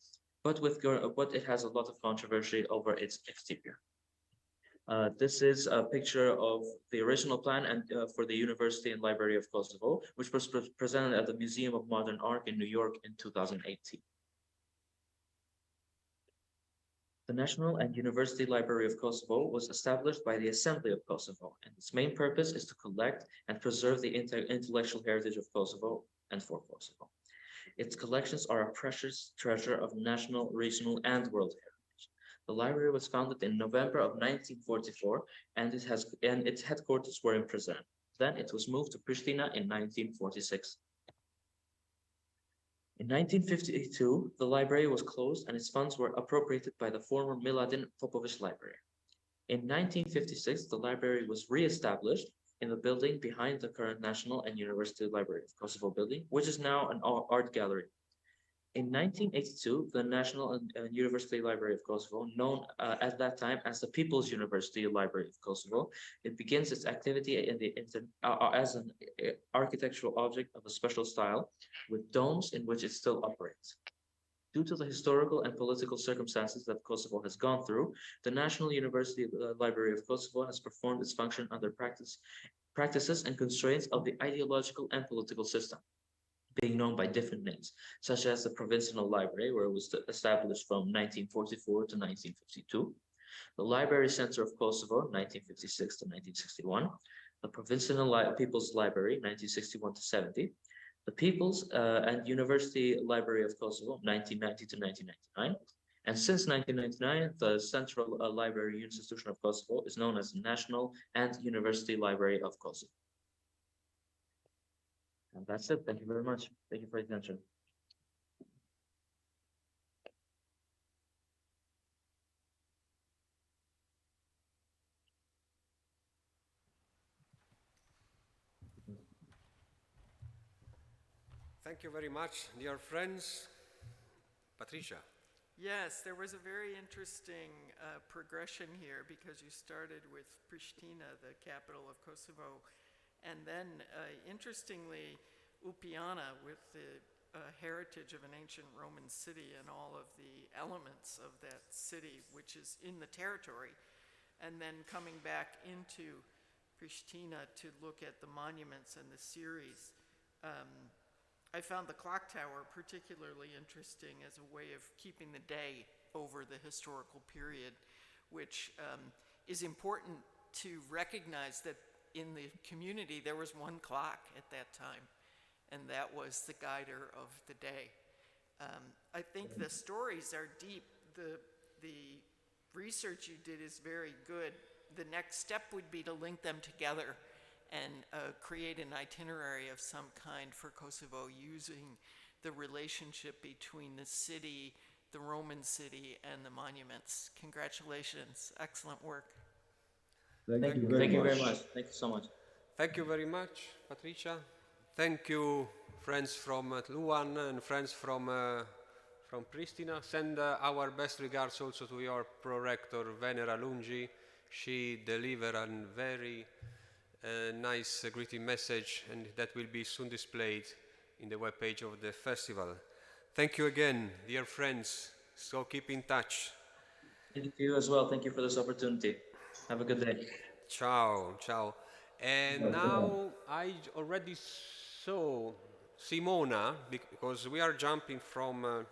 but it has a lot of controversy over its exterior. This is a picture of the original plan and for the University and Library of Kosovo, which was presented at the Museum of Modern Art in New York in 2018. The National and University Library of Kosovo was established by the Assembly of Kosovo, and its main purpose is to collect and preserve the intellectual heritage of Kosovo and for Kosovo. Its collections are a precious treasure of national, regional, and world heritage. The library was founded in November of 1944, and its headquarters were in Prizren. Then it was moved to Pristina in 1946. In 1952, the library was closed and its funds were appropriated by the former Miladin Popovic Library. In 1956, the library was re-established in the building behind the current National and University Library of Kosovo building, which is now an art gallery. In 1982, the National and University Library of Kosovo, known at that time as the People's University Library of Kosovo, it begins its activity as an architectural object of a special style, with domes in which it still operates. Due to the historical and political circumstances that Kosovo has gone through, the National University Library of Kosovo has performed its function under practices and constraints of the ideological and political system, being known by different names, such as the Provincial Library, where it was established from 1944 to 1952, the Library Center of Kosovo, 1956 to 1961, the Provincial People's Library, 1961 to 70, the People's and University Library of Kosovo, 1990 to 1999, and since 1999, the Central Library Institution of Kosovo is known as the National and University Library of Kosovo. And that's it. Thank you very much. Thank you for your attention. Thank you very much, dear friends. Patricia. Yes, there was a very interesting progression here because you started with Pristina, the capital of Kosovo, and then interestingly, Upiana with the heritage of an ancient Roman city and all of the elements of that city, which is in the territory, and then coming back into Pristina to look at the monuments and the series. I found the clock tower particularly interesting as a way of keeping the day over the historical period, which is important to recognize that in the community there was one clock at that time, and that was the guider of the day. I think the stories are deep. The research you did is very good. The next step would be to link them together and create an itinerary of some kind for Kosovo using the relationship between the city, the Roman city, and the monuments. Congratulations. Excellent work. Thank you Thank you very very much. much. Thank you so much. Thank you very much, Patricia. Thank you, friends from Luan and friends from Pristina. Send our best regards also to your pro-rector, Venera Lungi. She delivered a very nice greeting message, and that will be soon displayed in the webpage of the festival. Thank you again, dear friends. So keep in touch. Thank you as well. Thank you for this opportunity. Have a good day. Ciao, ciao. And now I already saw Simona, because we are jumping from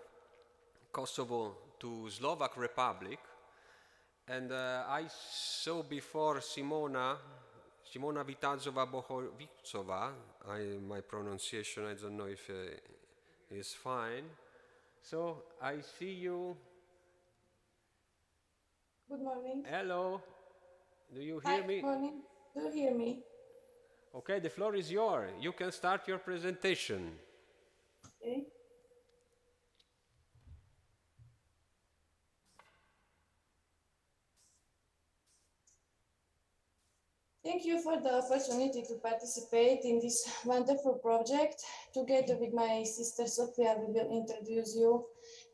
Kosovo to Slovak Republic. And I saw before Simona Vitazova-Bohovicova. My pronunciation, I don't know if is fine. So I see you. Good morning. Hello. Do you hear me? Good morning. Do you hear me? Okay, the floor is yours. You can start your presentation. Okay. Thank you for the opportunity to participate in this wonderful project. Together with my sister Sofia, we will introduce you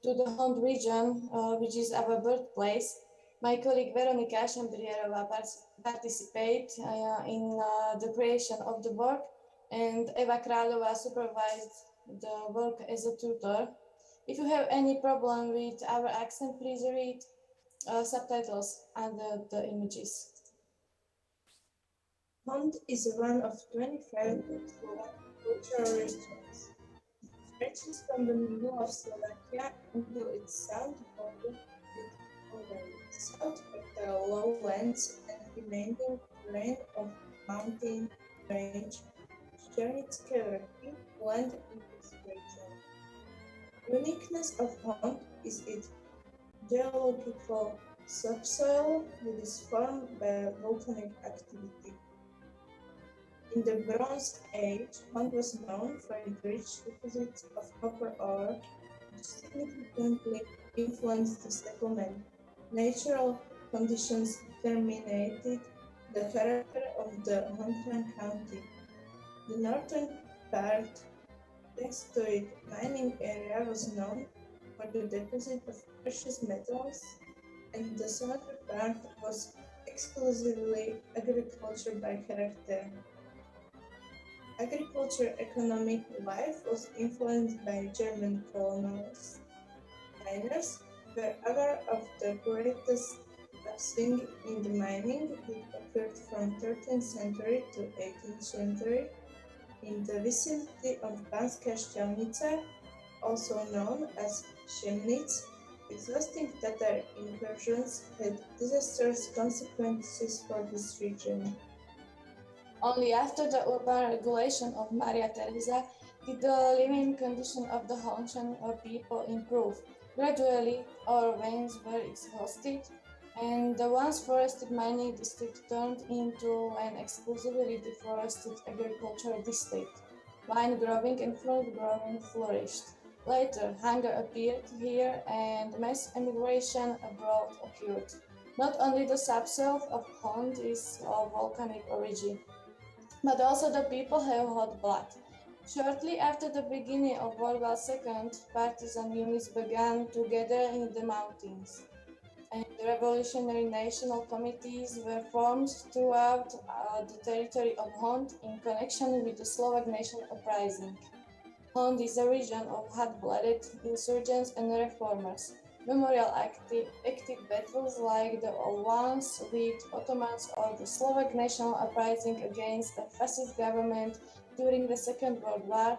to the Hond region, which is our birthplace. My colleague Veronika Šambrierova participate in the creation of the work, and Eva Králova supervised the work as a tutor. If you have any problem with our accent, please read subtitles under the images. Hond is one of 25 Slovak cultural restaurants. It stretches from the middle of Slovakia until its south border with Hungary, south of the lowlands and remaining terrain of mountain range, share its character blend in this region. Uniqueness of Hond is its geological subsoil that is formed by volcanic activity. In the Bronze Age, Hond was known for its rich deposits of copper ore, which significantly influenced the settlement. Natural conditions determined the character of the Montran County. The northern part, next to it, mining area was known for the deposit of precious metals, and the southern part was exclusively agriculture by character. Agriculture economic life was influenced by German colonists. Miners were aware of the greatest upswing in the mining that occurred from 13th century to 18th century in the vicinity of Banska Štiavnica, also known as Šemnic. Exhausting Tatar incursions had disastrous consequences for this region. Only after the urban regulation of Maria Theresa did the living condition of the Hongtian people improve. Gradually, our veins were exhausted, and the once forested mining district turned into an exclusively deforested agricultural district. Wine growing and fruit growing flourished. Later, hunger appeared here, and mass emigration abroad occurred. Not only the subsoil of Hond is of volcanic origin, but also the people have hot blood. Shortly after the beginning of World War II, partisan units began to gather in the mountains, and revolutionary national committees were formed throughout the territory of Hond in connection with the Slovak Nation uprising. Hond is a region of hot-blooded insurgents and reformers. Memorial active battles like the ones with Ottomans or the Slovak national uprising against the fascist government during the Second World War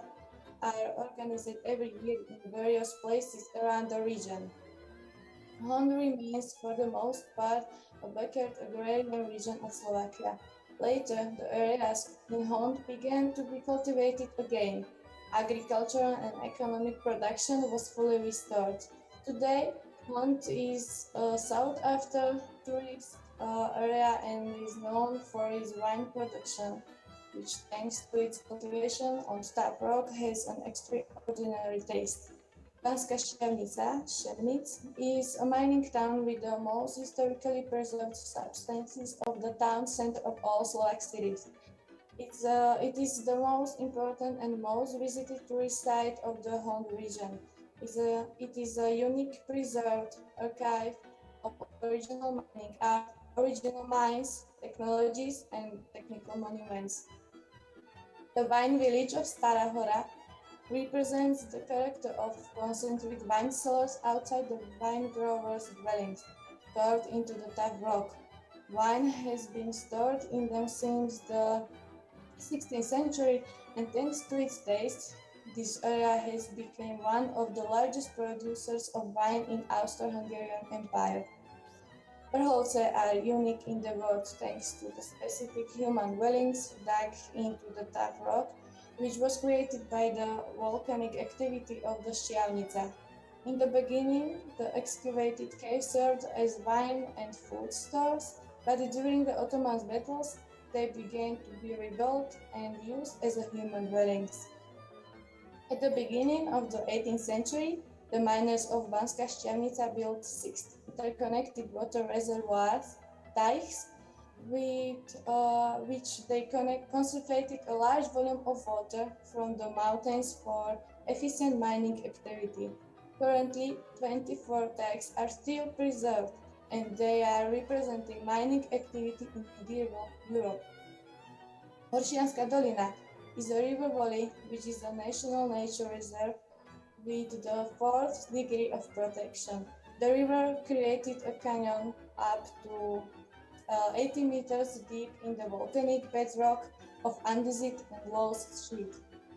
are organized every year in various places around the region. Hond remains for the most part a backward agrarian region of Slovakia. Later, the areas in Hond began to be cultivated again. Agricultural and economic production was fully restored. Today, Hond is a sought-after tourist area and is known for its wine production, which, thanks to its cultivation on tap rock, has an extraordinary taste. Banská Štiavnica, Ševnic, is a mining town with the most historically preserved substances of the town center of all Slovak cities. It is the most important and most visited tourist site of the Hond region. It is a unique preserved archive of original mining art, original mines, technologies, and technical monuments. The wine village of Stará Hora represents the character of concentric wine cellars outside the wine growers' dwellings, carved into the tough rock. Wine has been stored in them since the 16th century, and thanks to its taste, this area has become one of the largest producers of wine in Austro-Hungarian Empire. Berholze are unique in the world thanks to the specific human dwellings dug into the tough rock, which was created by the volcanic activity of the Štiavnica. In the beginning, the excavated cave served as wine and food stores, but during the Ottoman battles, they began to be rebuilt and used as human dwellings. At the beginning of the 18th century, the miners of Banská Štiavnica built 6 interconnected water reservoirs, dikes, with which they concentrated a large volume of water from the mountains for efficient mining activity. Currently, 24 dikes are still preserved, and they are representing mining activity in medieval Europe. Horšianská dolina is a river valley which is a national nature reserve with the 4th degree of protection. The river created a canyon up to 80 meters deep in the volcanic bedrock of andesite and loess sheet.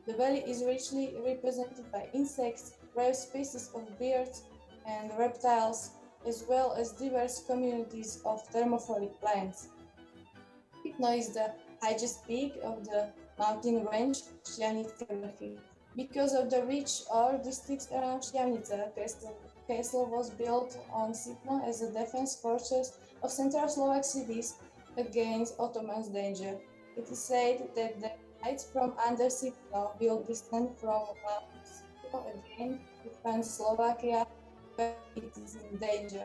The valley is richly represented by insects, rare species of birds and reptiles, as well as diverse communities of thermophilic plants. Pitno is the highest peak of the mountain range Štiavnické vrchy. Because of the rich ore districts around Štiavnica, castle was built on Sitno as a defense fortress of central Slovak cities against Ottoman danger. It is said that the knights from under Sitno will descend from Mount Sitno again to defend Slovakia when it is in danger.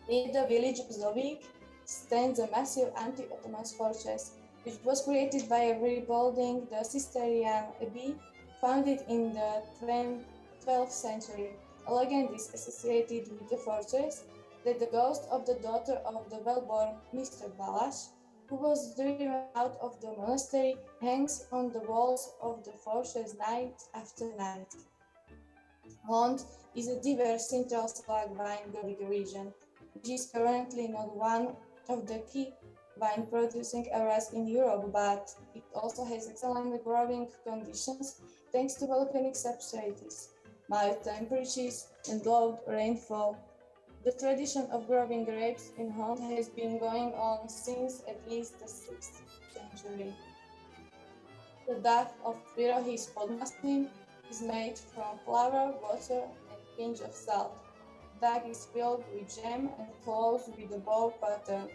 Near the village of Zovík stands a massive anti-Ottoman fortress, which was created by rebuilding the Cistercian abbey founded in the 12th century. A legend is associated with the fortress that the ghost of the daughter of the well-born Mr. Balázs, who was driven out of the monastery, hangs on the walls of the fortress night after night. Hond is a diverse Central Slovak wine growing region, which is currently not one of the key wine producing areas in Europe, but it also has excellent growing conditions thanks to volcanic substrates, mild temperatures, and low rainfall. The tradition of growing grapes in Hond has been going on since at least the 6th century. The duck of Pirohys Podmaslim is made from flour, water, and a pinch of salt. The duck is filled with jam and closed with a bow pattern.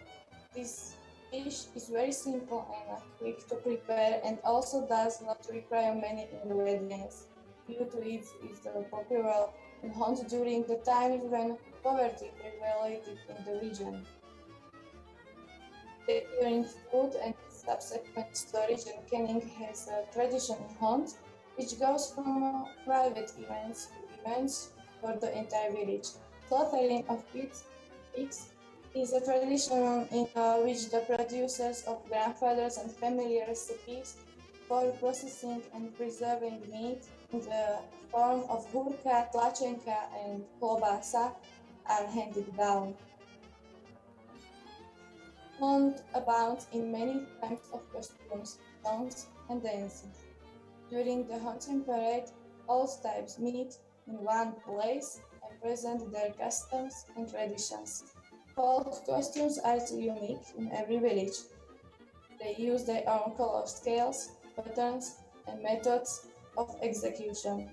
This dish is very simple and quick to prepare and also does not require many ingredients. Due to it is popular in Hond during the times when poverty prevailed in the region. Securing food and subsequent storage and canning has a tradition in Hond, which goes from private events to events for the entire village. Slaughtering of pigs is a tradition in which the producers of grandfathers and family recipes for processing and preserving meat in the form of hurka, tlačenka, and klobasa are handed down. Hond abounds in many types of costumes, songs, and dances. During the hunting parade, all types meet in one place and present their customs and traditions. Folk costumes are unique in every village. They use their own color scales, patterns, and methods of execution.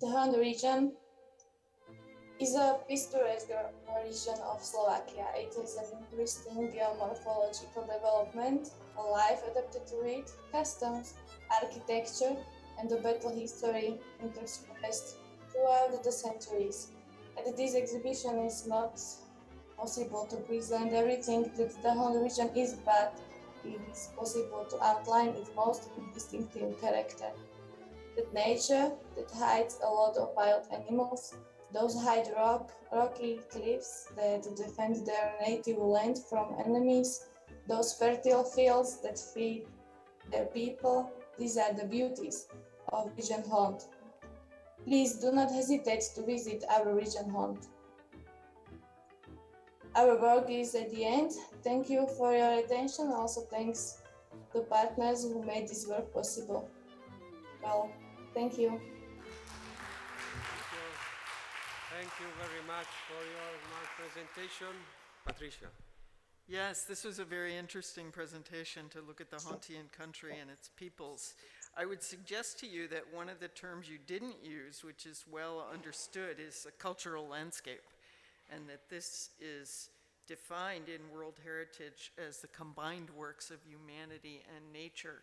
The Hun region is a picturesque region of Slovakia. It is an interesting geomorphological development, a life adapted to it, customs, architecture, and the battle history interspersed throughout the centuries. And this exhibition is not possible to present everything that the Hun region is, but it is possible to outline its most distinctive character. That nature that hides a lot of wild animals, those high rocky cliffs that defend their native land from enemies, those fertile fields that feed their people, these are the beauties of Region Hond. Please do not hesitate to visit our Region Hond. Our work is at the end. Thank you for your attention. Also thanks to partners who made this work possible. Well, thank you. Thank you very much for your presentation. Patricia. Yes, this was a very interesting presentation to look at the Hontian country and its peoples. I would suggest to you that one of the terms you didn't use, which is well understood, is a cultural landscape, and that this is defined in World Heritage as the combined works of humanity and nature.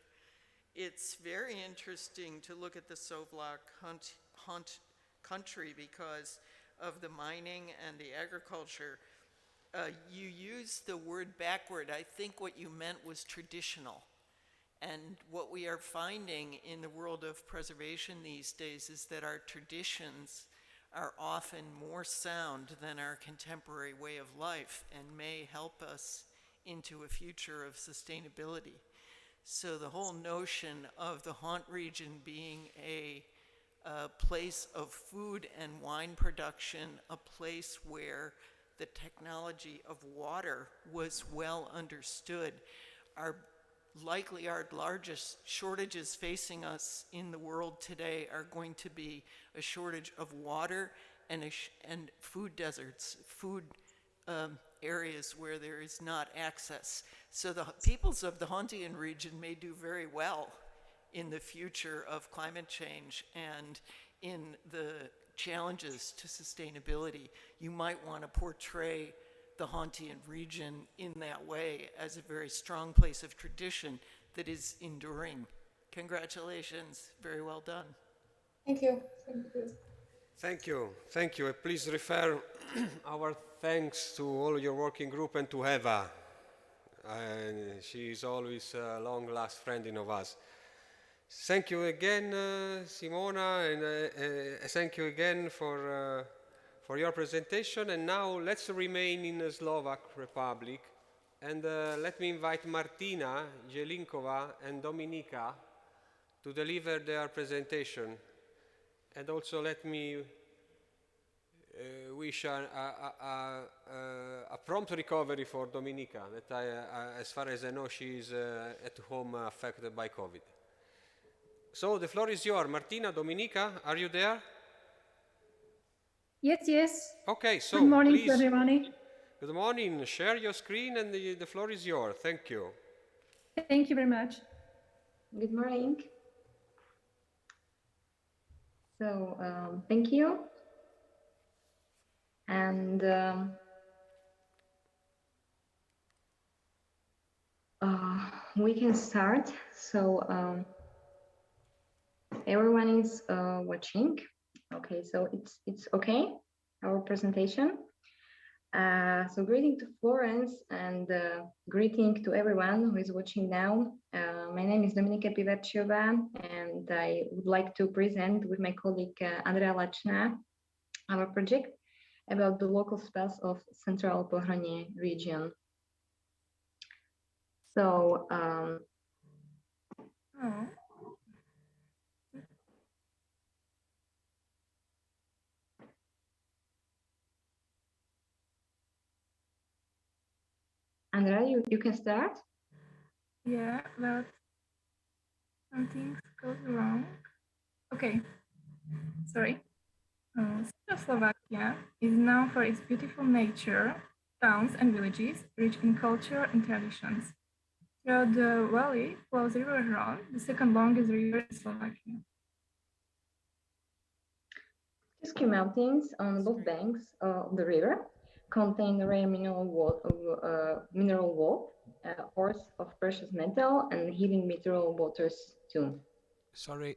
It's very interesting to look at the Sovlak Hunt country because of the mining and the agriculture. You used the word backward. I think what you meant was traditional. And what we are finding in the world of preservation these days is that our traditions are often more sound than our contemporary way of life and may help us into a future of sustainability. So the whole notion of the Haunt region being a place of food and wine production, a place where the technology of water was well understood, are likely our largest shortages facing us in the world today are going to be a shortage of water and food deserts, food areas where there is not access. So the peoples of the Hontian region may do very well in the future of climate change and in the challenges to sustainability. You might want to portray the Hontian region in that way as a very strong place of tradition that is enduring. Congratulations, very well done. Thank you. Thank you. Thank you. Thank you. Please refer our thanks to all your working group and to Eva. She is always a long-last friend of us. Thank you again, Simona, and thank you again for your presentation. And now let's remain in the Slovak Republic. And let me invite Martina, Jelinkova, and Dominika to deliver their presentation. And also let me wish a prompt recovery for Dominika, that as far as I know, she is at home affected by COVID. So the floor is yours. Martina, Dominika, are you there? Yes, yes. Okay, so good morning please, to everybody. Good morning. Share your screen and the floor is yours. Thank you. Thank you very much. Good morning. So, thank you. And we can start. So, everyone is watching. Okay, so it's okay, our presentation. So greeting to Florence and greeting to everyone who is watching now. My name is Dominika Pivarčová and I would like to present with my colleague Andrea Lachna our project about the local spells of Central Pohronie region. So, Andrea, you can start. Yeah, but something goes wrong. Okay, sorry. Czechoslovakia is known for its beautiful nature, towns and villages, rich in culture and traditions. Throughout the valley flows River Hron, the second longest river in Slovakia. Tusky mountains on both banks of the river contain rare mineral wool, ores of precious metal, and healing mineral waters too. Sorry,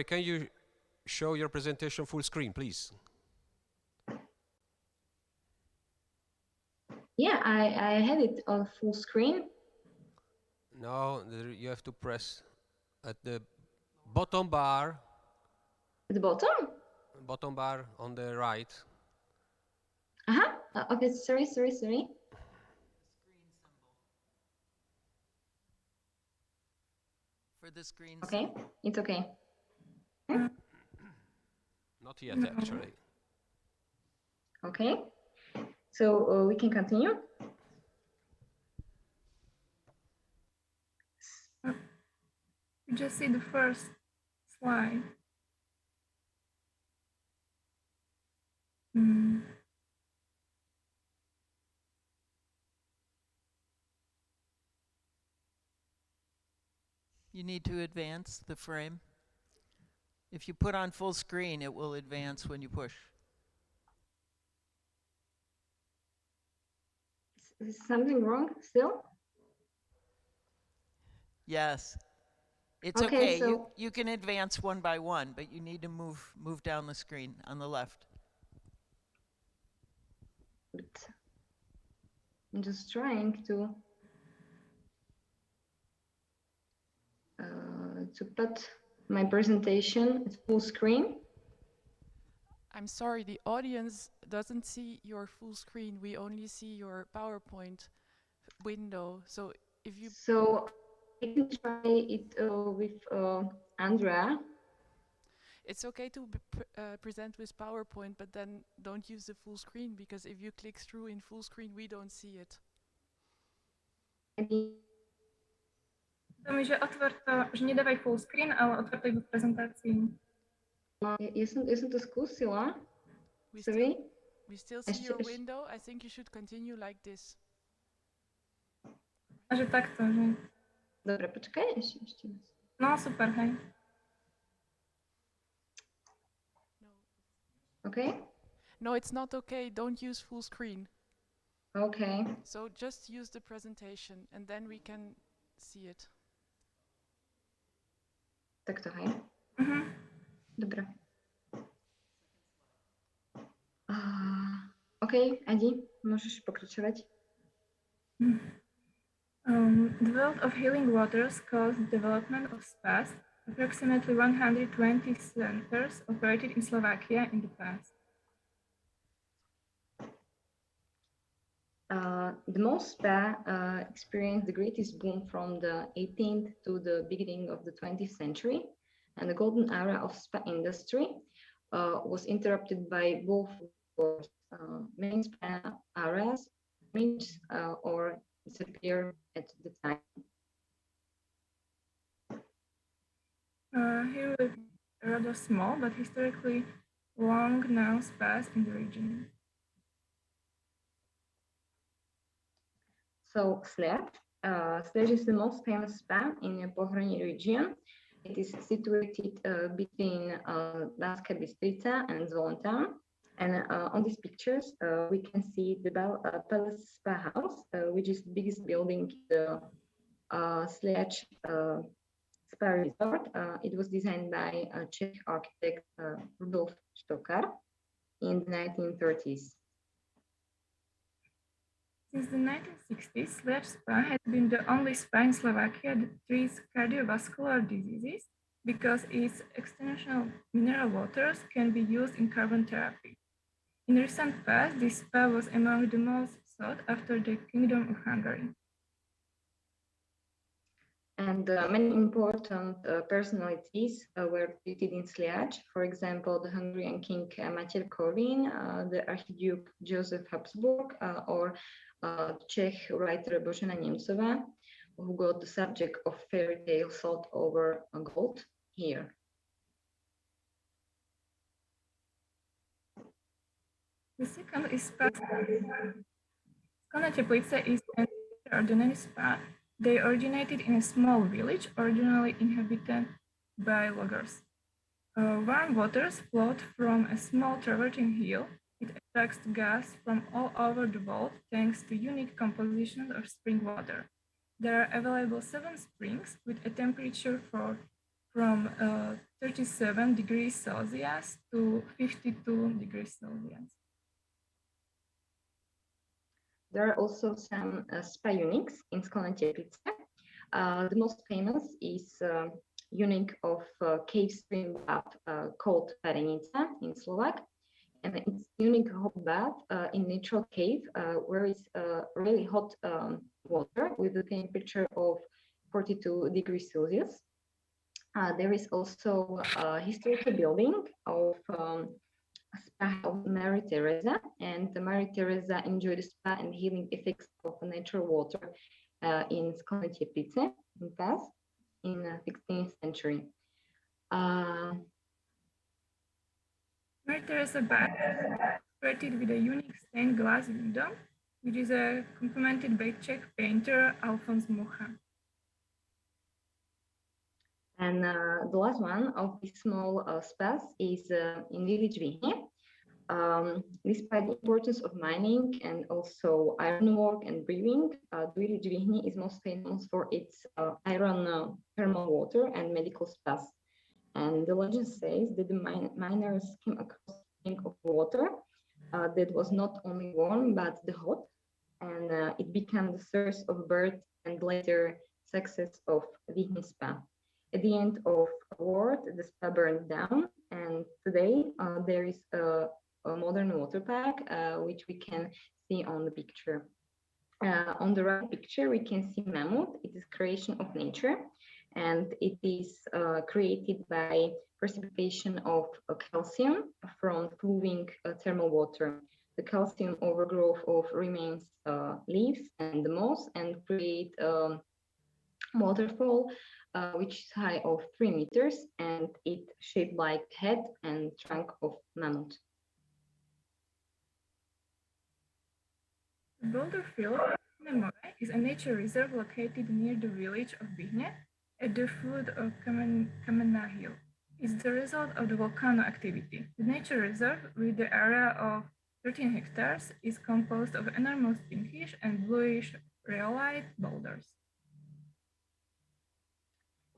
can you show your presentation full screen, please? Yeah, I had it on full screen. No, you have to press at the bottom bar. At the bottom? Bottom bar on the right. Okay, sorry. For the screen. Okay, it's okay. Not yet, actually. Okay, so we can continue. You just see the first slide. You need to advance the frame. If you put on full screen, it will advance when you push. Is something wrong still? Yes. It's Okay, okay. so You can advance one by one, but you need to move down the screen on the left. but I'm just trying to put my presentation at full screen. I'm sorry, the audience doesn't see your full screen. We only see your PowerPoint window. So if you... So I can try it with Andrea. It's okay to present with PowerPoint, but then don't use the full screen, because if you click through in full screen, we don't see it. To mi, že otvor to, že nedávaj full screen, ale otvor to iba v prezentácii. Ja som to skúsila. We still see your window. I think you should continue like this. A že takto, že? Dobre, počkaj, ešte. No, super, hej. Okay? No, it's not okay. Don't use full screen. Okay. So just use the presentation and then we can see it. Takto, hej? Dobre. OK, Adi, môžeš pokračovať. The wealth of healing waters caused the development of spas. Approximately 120 centers operated in Slovakia in the past. The most spa experienced the greatest boom from the 18th to the beginning of the 20th century, and the golden era of spa industry was interrupted by both wars. Many spa areas or disappeared at the time. Here we rather small but historically long now spas in the region. So Sledge is the most famous spa in the Pohrani region. It is situated between Banská Bystrica and Zvolentown. And on these pictures, we can see the Palace Spa House, which is the biggest building in the Sledge Spa Resort. It was designed by Czech architect Rudolf Stockar in the 1930s. Since the 1960s, Sledge Spa has been the only spa in Slovakia that treats cardiovascular diseases because its extensional mineral waters can be used in carbon therapy. In recent past, this spa was among the most sought after the Kingdom of Hungary. And many important personalities were treated in Sliač. For example, the Hungarian King Matyar Korvin, the Archduke Joseph Habsburg, or Czech writer Božena Němcová, who got the subject of fairy tale salt over gold here. The second is spa. Skalné Teplice is an ordinary spa. They originated in a small village, originally inhabited by loggers. Warm waters float from a small travertine hill. It attracts gas from all over the world thanks to unique composition of spring water. There are available 7 springs with a temperature from 37 degrees Celsius to 52 degrees Celsius. There are also some spa uniques in Skalné Teplice. The most famous is unique of cave stream bath called Parenica in Slovak. And it's unique hot bath in natural cave where it's really hot water with a temperature of 42 degrees Celsius. There is also a historical building of spa of Mary Teresa, and Mary Teresa enjoyed the spa and healing effects of natural water in Skalné Teplice in past in the 16th century. Mary Teresa bath created with a unique stained glass window, which is complemented by Czech painter Alfons Mucha. And the last one of this small space is in village Vihne. Despite the importance of mining and also ironwork and brewing, the village Vihni is most famous for its iron thermal water and medical spas. And the legend says that the miners came across a spring of water that was not only warm but the hot, and it became the source of birth and later success of Vihni spa. At the end of the war, the spa burned down, and today there is a modern water park, which we can see on the picture. On the right picture, we can see mammoth. It is creation of nature, and it is created by precipitation of calcium from flowing thermal water. The calcium overgrowth of remains leaves and the moss and create waterfall, which is high of 3 meters, and it shaped like head and trunk of mammoth. The Boulder Field Memorial is a nature reserve located near the village of Bihne at the foot of Kamena Hill. It's the result of the volcano activity. The nature reserve, with the area of 13 hectares, is composed of enormous pinkish and bluish rhyolite boulders.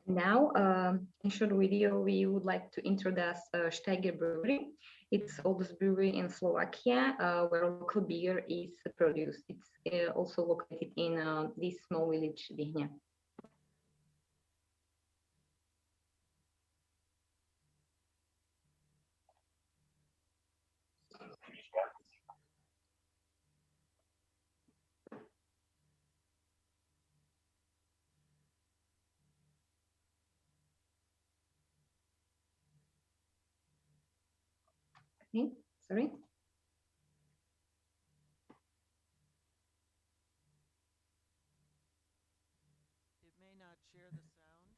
Now, in short video, we would like to introduce Steiger Brewery. It's the oldest brewery in Slovakia, where local beer is produced. It's also located in this small village, Vihne. Okay, sorry. It may not share the sound.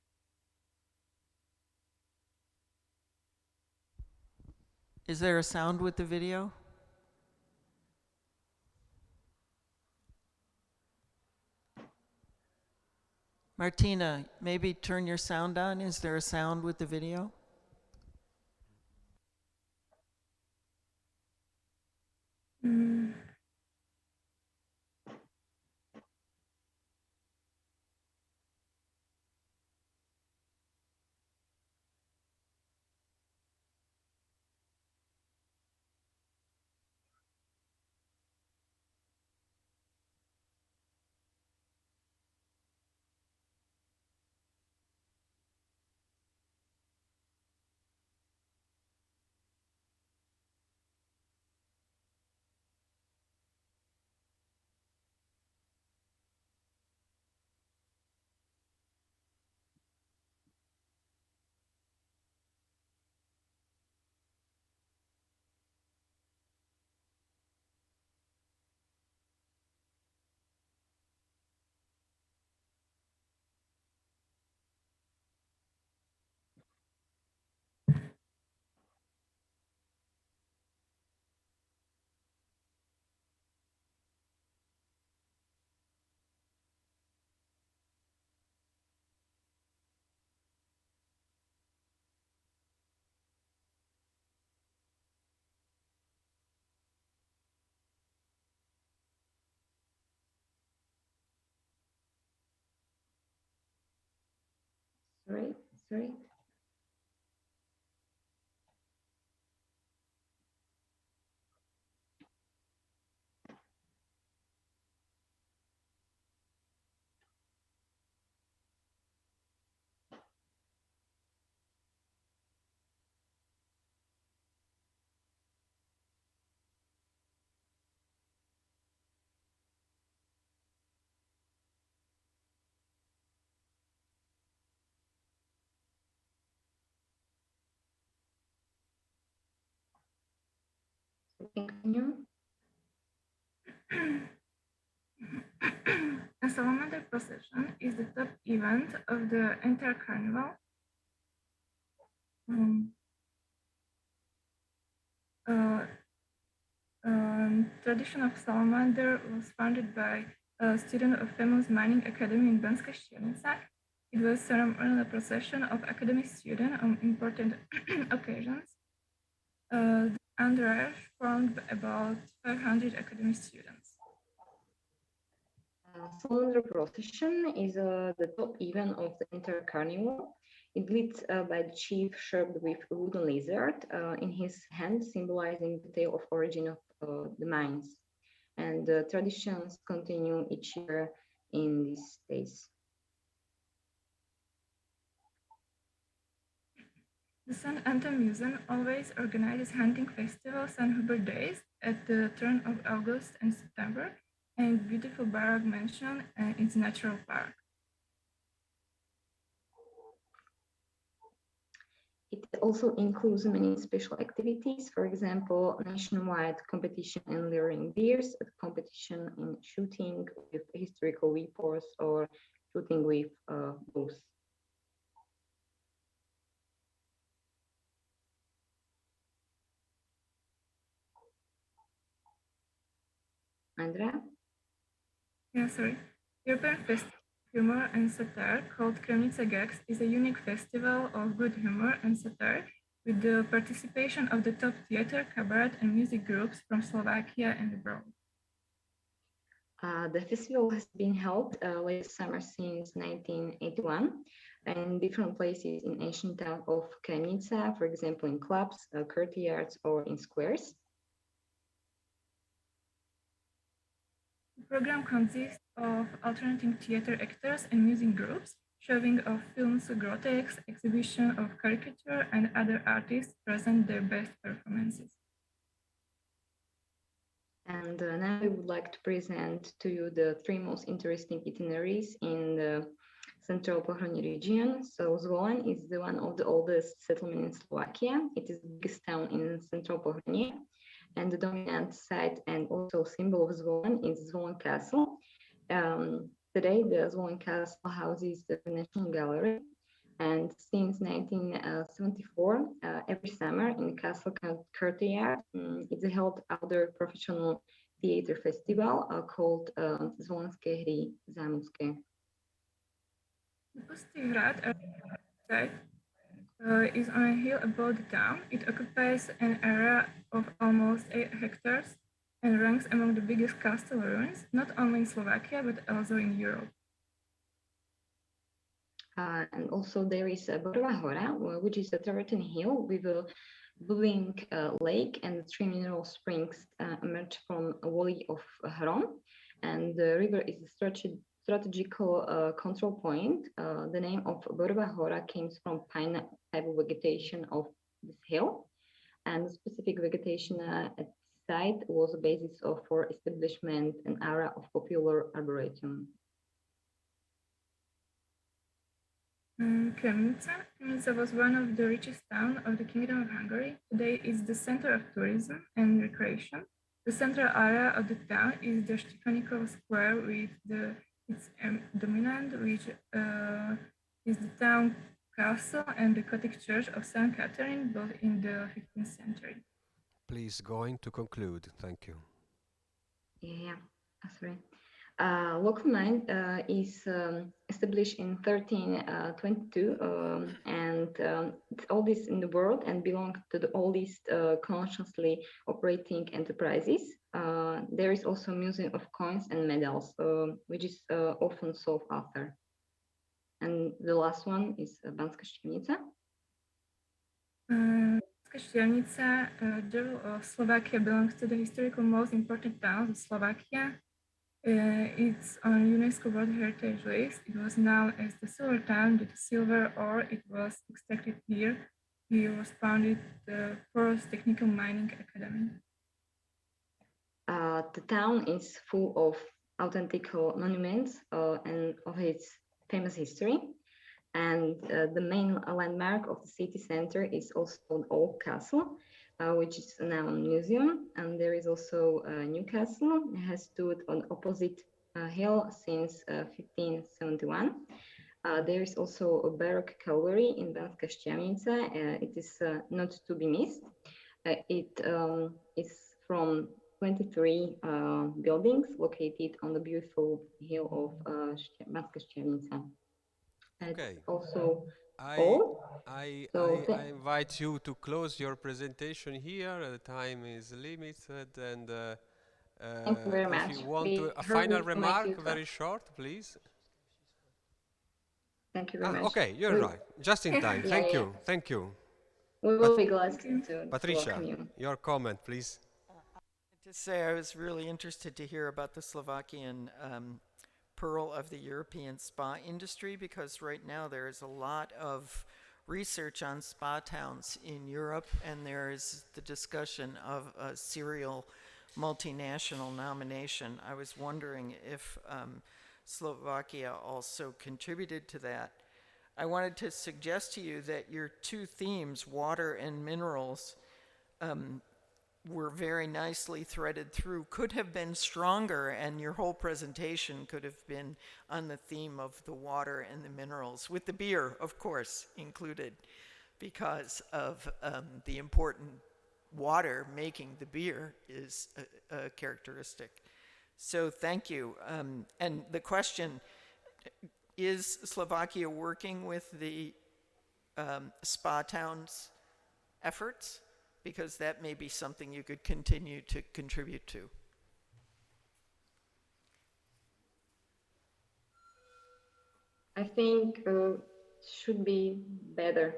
Is there a sound with the video? Martina, maybe turn your sound on. Is there a sound with the video? Mm. Sorry. Continue. A salamander procession is the top event of the entire carnival. Tradition of salamander was founded by a student of famous mining academy in Banska Štiavnica It was a ceremonial procession of academic students on important occasions. The entourage formed about 500 academic students. Cylinder procession is the top event of the entire carnival. It leads by the chief served with a wooden lizard in his hand, symbolizing the tale of origin of the mines. And the traditions continue each year in these days. The St. Anton Museum always organizes hunting festivals and Hubert Days at the turn of August and September, and beautiful Barak Mansion and its natural park. It also includes many special activities, for example, nationwide competition in luring deers, a competition in shooting with historical weapons, or shooting with bows. Andrea? Yeah, sorry. European Festival of Humor and Satire, called Kremnica Gags, is a unique festival of good humor and satire with the participation of the top theater, cabaret, and music groups from Slovakia and abroad. The festival has been held late summer since 1981 in different places in ancient town of Kremnica, for example, in clubs, courtyards, or in squares. The program consists of alternating theater actors and music groups, showing of films, grotesque, exhibition of caricature, and other artists present their best performances. And now I would like to present to you the three most interesting itineraries in the Central Pohronie region. So Zvolen is the one of the oldest settlements in Slovakia. It is the biggest town in Central Pohronie. And the dominant site and also symbol of Zvolen is Zvolen Castle. Today, the Zvolen Castle houses the National Gallery. And since 1974, every summer in Castle Courtyard, it's held outdoor professional theater festival called Zvolenské hry zámořské. The Pustý hrad is on a hill above the town. It occupies an area of almost 8 hectares and ranks among the biggest castle ruins, not only in Slovakia, but also in Europe. And also there is Borova Hora, which is a Tibetan hill with a bubbling lake, and 3 mineral springs emerge from a valley of Hron. And the river is a strategical control point. The name of Borova Hora comes from pine type of vegetation of this hill. And the specific vegetation at the site was a basis for establishment an area of popular arboretum. Kremnica was one of the richest towns of the Kingdom of Hungary. Today it's the center of tourism and recreation. The central area of the town is the Štiklanikov Square with its dominant, which is the town castle and the Gothic church of St. Catherine, built in the 15th century. Please going to conclude. Thank you. Yeah, sorry. Local mine is established in 1322 and it's oldest in the world and belongs to the oldest consciously operating enterprises. There is also a museum of coins and medals, which is often sought after. And the last one is Banská Štiavnica. Banská Štiavnica, jewel of Slovakia, belongs to the historical most important towns of Slovakia. It's on UNESCO World Heritage List. It was known as the Silver Town due to silver ore it was extracted here. Here was founded the first technical mining academy. The town is full of authentic monuments and of its famous history. And the main landmark of the city center is also an old castle, which is now a museum. And there is also a new castle. It has stood on opposite hill since 1571. There is also a Baroque gallery in Banská Štiavnica. It is not to be missed. It is from 23 buildings located on the beautiful hill of Banská Štiavnica. It's Okay. also I, all. I, So I, I invite you to close your presentation here. The time is limited, and thank you very if much. you want We to, a heard final with my remark, tutor. very short, please. Thank you very much. Okay, you're We, right. Just in time. yeah, Thank yeah. you. Thank you. We will be glad to Patricia, welcome you. your comment, please. To say I was really interested to hear about the Slovakian pearl of the European spa industry, because right now there is a lot of research on spa towns in Europe, and there is the discussion of a serial multinational nomination. I was wondering if Slovakia also contributed to that. I wanted to suggest to you that your two themes, water and minerals, were very nicely threaded through, could have been stronger, and your whole presentation could have been on the theme of the water and the minerals, with the beer, of course, included, because of the important water making the beer is a characteristic. So thank you. And the question, is Slovakia working with the spa towns efforts? Because that may be something you could continue to contribute to. I think should be better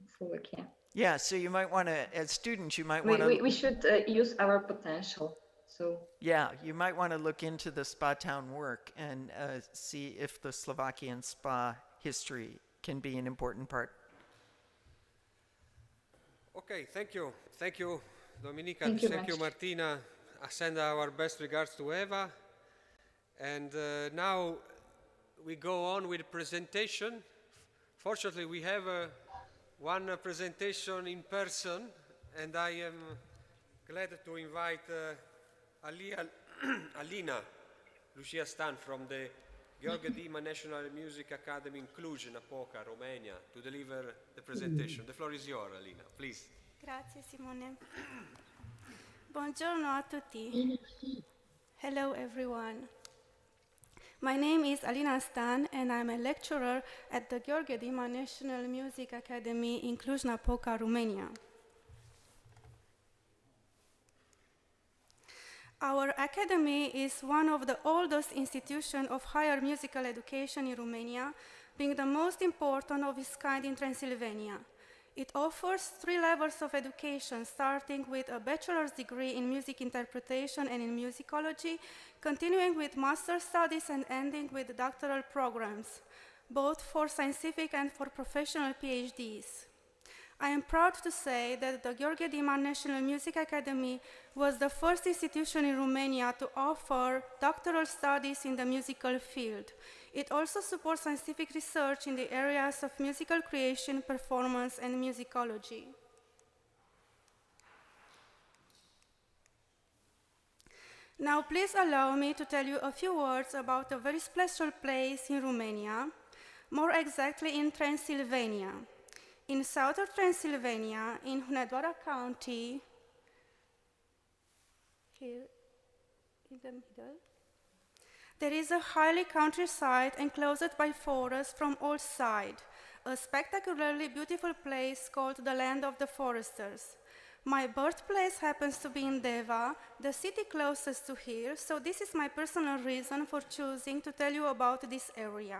in Slovakia. Yeah, so you might want to, as students, you might We, want we, to... we should use our potential. So Yeah, you might want to look into the spa town work and see if the Slovakian spa history can be an important part. Okay, thank you. Thank you, Dominica. Thank you Thank you, much. Martina. I send our best regards to Eva. And now we go on with the presentation. Fortunately, we have one presentation in person, and I am glad to invite Alina Lucia Stan from the Gheorghe Dima National Music Academy in Cluj-Napoca, Romania, to deliver the presentation. The floor is yours, Alina, please. Grazie Simone. Buongiorno a tutti. Hello everyone. My name is Alina Stan and I'm a lecturer at the Gheorghe Dima National Music Academy in Cluj-Napoca, Romania. Our academy is one of the oldest institutions of higher musical education in Romania, being the most important of its kind in Transylvania. It offers 3 levels of education, starting with a bachelor's degree in music interpretation and in musicology, continuing with master's studies and ending with doctoral programs, both for scientific and for professional PhDs. I am proud to say that the Gheorghe Dima National Music Academy was the first institution in Romania to offer doctoral studies in the musical field. It also supports scientific research in the areas of musical creation, performance, and musicology. Now, please allow me to tell you a few words about a very special place in Romania, more exactly in Transylvania. In southern Transylvania, in Hunedoara County, here in the middle, there is a highly countryside enclosed by forests from all sides, a spectacularly beautiful place called the Land of the Foresters. My birthplace happens to be in Deva, the city closest to here, so this is my personal reason for choosing to tell you about this area.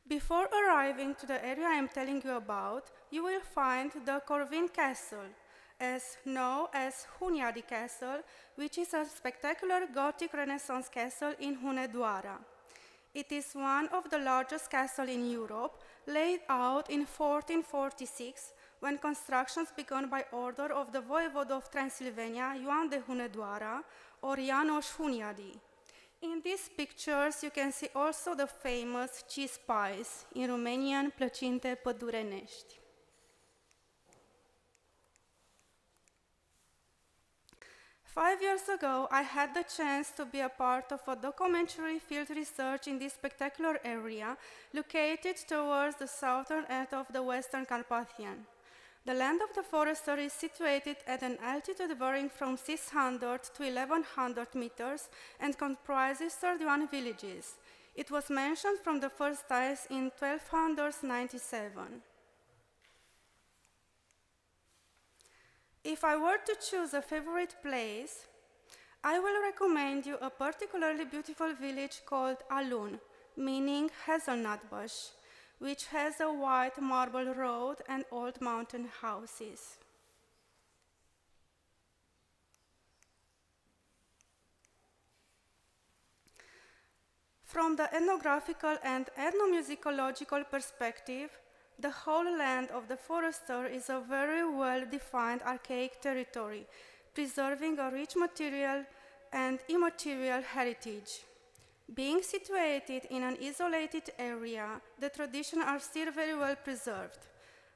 Before arriving to the area I am telling you about, you will find the Corvin Castle, as known as Hunyadi Castle, which is a spectacular Gothic Renaissance castle in Hunedoara. It is one of the largest castles in Europe, laid out in 1446, when constructions began by order of the voivode of Transylvania, Ioan de Hunedoara, or János Hunyadi. In these pictures, you can see also the famous cheese pies, in Romanian, plăcinte pădurenești. Five years ago, I had the chance to be a part of a documentary field research in this spectacular area, located towards the southern end of the Western Carpathian. The land of the forester is situated at an altitude varying from 600 to 1100 meters and comprises 31 villages. It was mentioned from the first times in 1297. If I were to choose a favorite place, I will recommend you a particularly beautiful village called Alun, meaning hazelnut bush, which has a white marble road and old mountain houses. From the ethnographical and ethnomusicological perspective, the whole land of the forester is a very well-defined archaic territory, preserving a rich material and immaterial heritage. Being situated in an isolated area, the traditions are still very well preserved.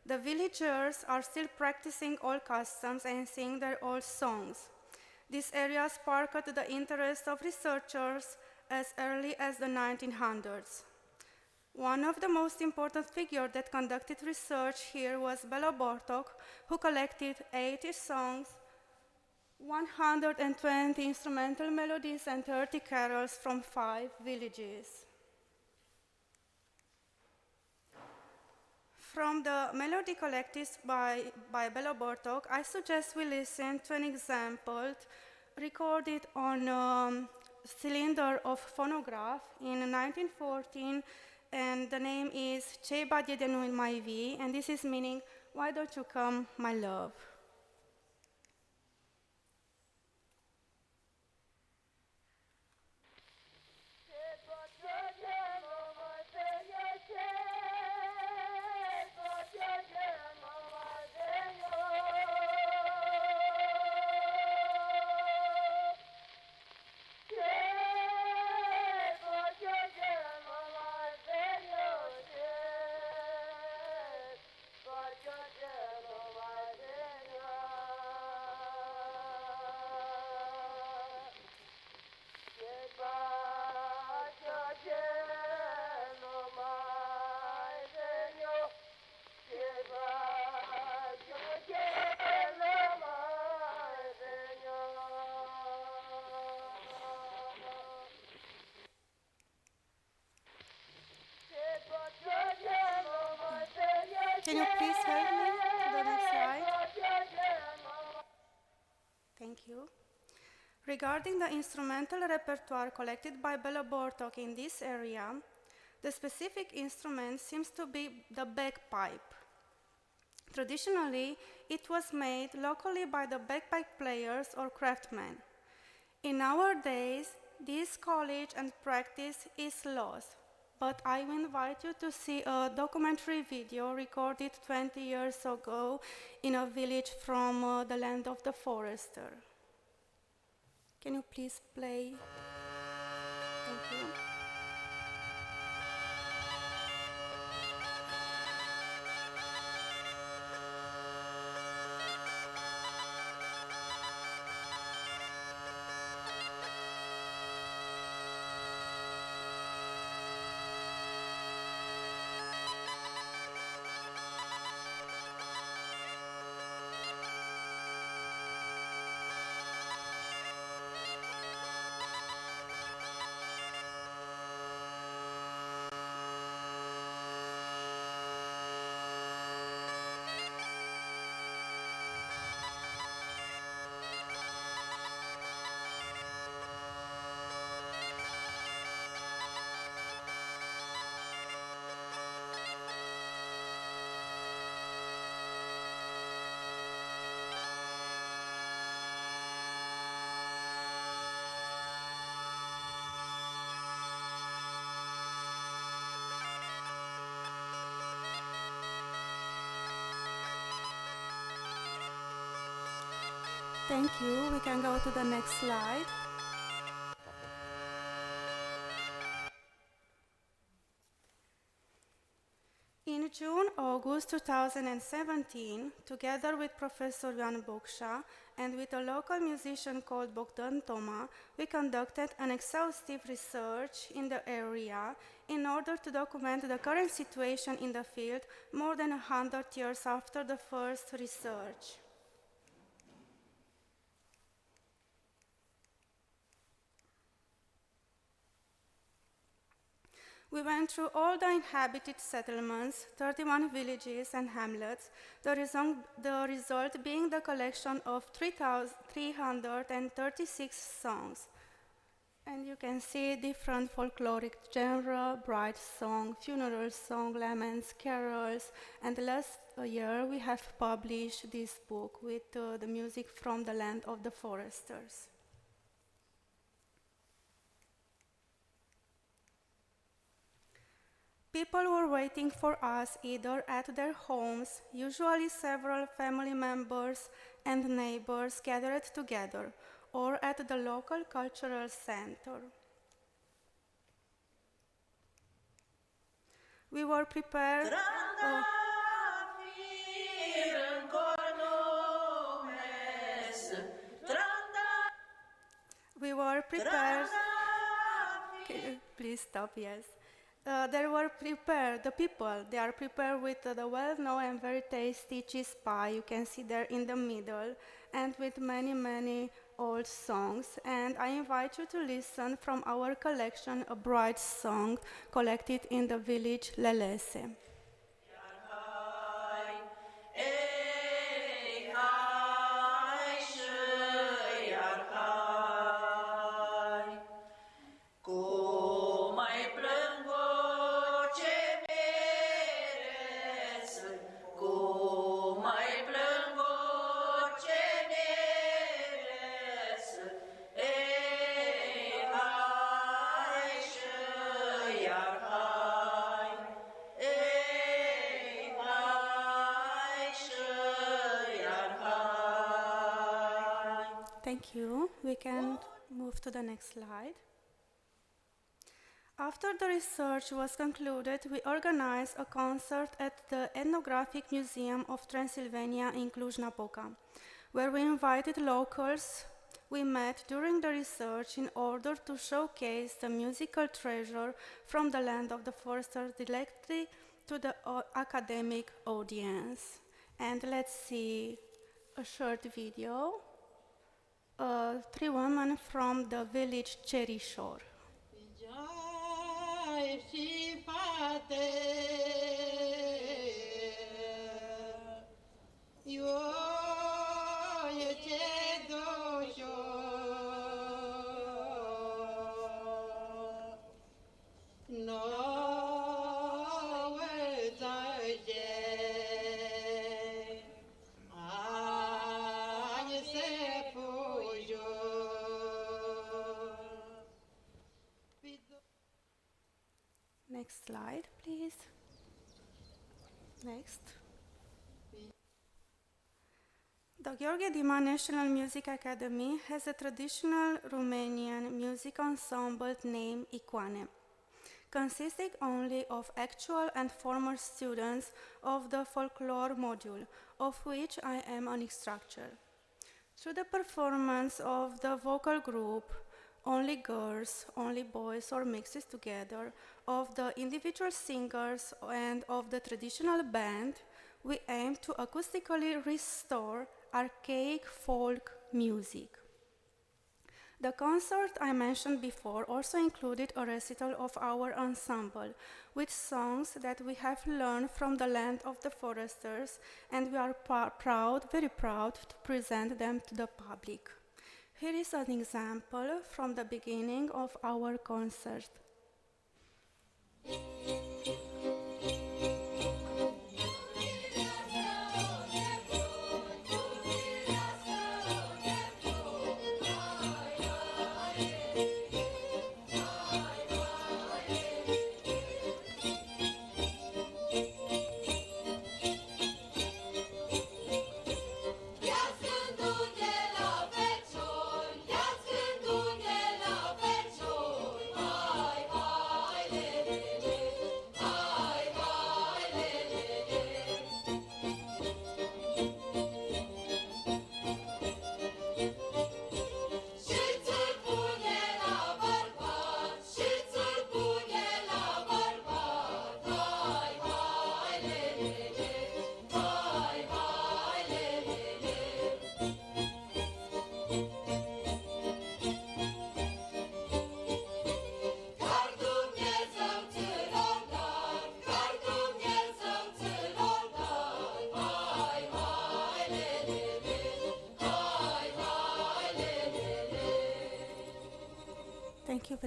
The villagers are still practicing old customs and sing their old songs. This area sparked the interest of researchers as early as the 1900s. One of the most important figures that conducted research here was Bela Bartok, who collected 80 songs, 120 instrumental melodies, and 30 carols from 5 villages. From the melody collected by Bela Bartok, I suggest we listen to an example recorded on a cylinder of phonograph in 1914, and the name is Ce badie de nu mai vii, and this is meaning, why don't you come, my love? Can you please help me to the next slide? Thank you. Regarding the instrumental repertoire collected by Bela Bartok in this area, the specific instrument seems to be the bagpipe. Traditionally, it was made locally by the bagpipe players or craftsmen. In our days, this knowledge and practice is lost, but I will invite you to see a documentary video recorded 20 years ago in a village from the land of the forester. Can you please play? Thank you. Thank you. We can go to the next slide. In June-August 2017, together with Professor Jan Boksha and with a local musician called Bogdan Toma, we conducted an exhaustive research in the area in order to document the current situation in the field more than 100 years after the first research. We went through all the inhabited settlements, 31 villages and hamlets, the result being the collection of 336 songs. And you can see different folkloric genre, bride song, funeral song, laments, carols. And last year we have published this book with the music from the land of the foresters. People were waiting for us either at their homes, usually several family members and neighbors gathered together, or at the local cultural center. We were prepared. We were prepared. Please stop, yes. They were prepared, the people, they are prepared with the well-known and very tasty cheese pie, you can see there in the middle, and with many, many old songs. And I invite you to listen from our collection, a bride song collected in the village Lelese. Thank you. We can move to the next slide. After the research was concluded, we organized a concert at the Ethnographic Museum of Transylvania in Cluj-Napoca, where we invited locals we met during the research in order to showcase the musical treasure from the land of the foresters directly to the academic audience. And let's see a short video. 3 women from the village Cherishor. Next slide, please. Next. The Gheorghe Dima National Music Academy has a traditional Romanian music ensemble named Icoane, consisting only of actual and former students of the folklore module, of which I am an instructor. Through the performance of the vocal group, only girls, only boys or mixes together, of the individual singers and of the traditional band, we aim to acoustically restore archaic folk music. The concert I mentioned before also included a recital of our ensemble with songs that we have learned from the land of the foresters, and we are very proud to present them to the public. Here is an example from the beginning of our concert.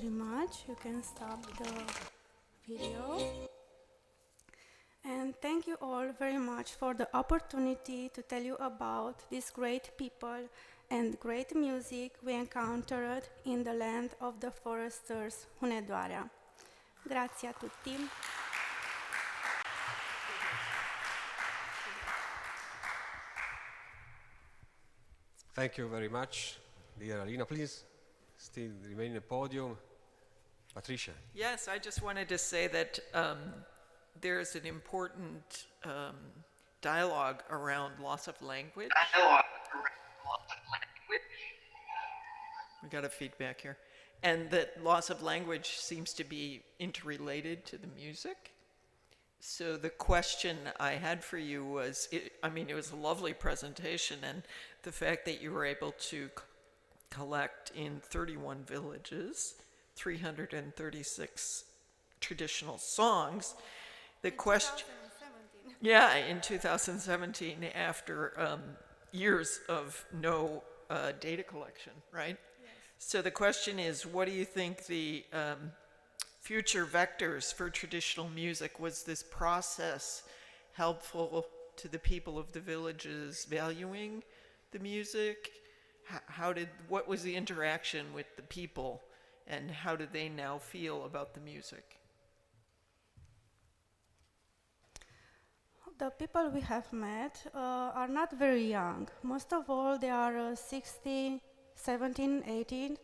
very much. You can stop the video. And thank you all very much for the opportunity to tell you about these great people and great music we encountered in the land of the foresters, Hunedoara. Grazie a tutti. Thank you very much, dear Alina. Please still remain in the podium. Patricia. Yes, I just wanted to say that there's an important dialogue around loss of language. We got a feedback here. And that loss of language seems to be interrelated to the music. So the question I had for you was, it was a lovely presentation, and the fact that you were able to collect in 31 villages 336 traditional songs. The question, yeah, in 2017, after years of no data collection, right? Yes. So the question is, what do you think the future vectors for traditional music? Was this process helpful to the people of the villages valuing the music? What was the interaction with the people, and how do they now feel about the music? The people we have met are not very young. Most of all, they are 16, 17, 18,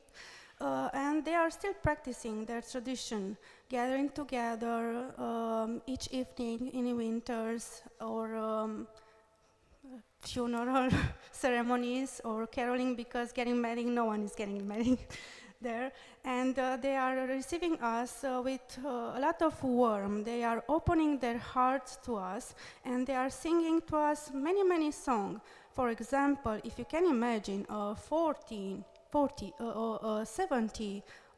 and they are still practicing their tradition, gathering together each evening in winters or funeral ceremonies or caroling, because getting married, no one is getting married there. And they are receiving us with a lot of warmth. They are opening their hearts to us, and they are singing to us many, many songs. For example, if you can imagine 70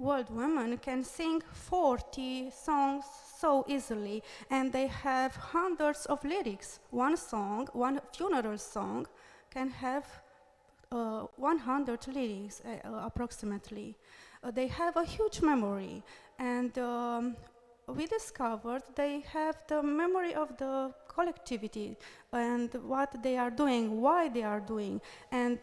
old women can sing 40 songs so easily, and they have hundreds of lyrics. One song, one funeral song, can have 100 lyrics approximately. They have a huge memory, and we discovered they have the memory of the collectivity and what they are doing, why they are doing, and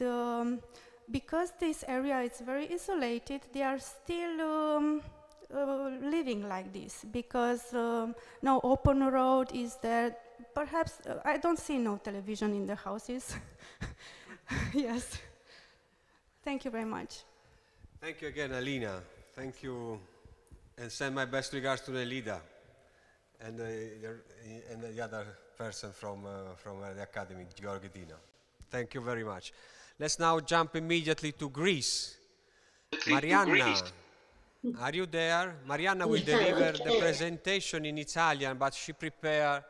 because this area is very isolated, they are still living like this, because no open road is there. Perhaps I don't see no television in the houses. Yes. Thank you very much. Thank you again, Alina. Thank you, and send my best regards to Nelida and the other person from the academy, Georgina. Thank you very much. Let's now jump immediately to Greece. Marianna, are you there? Marianna will deliver the presentation in Italian, but she prepared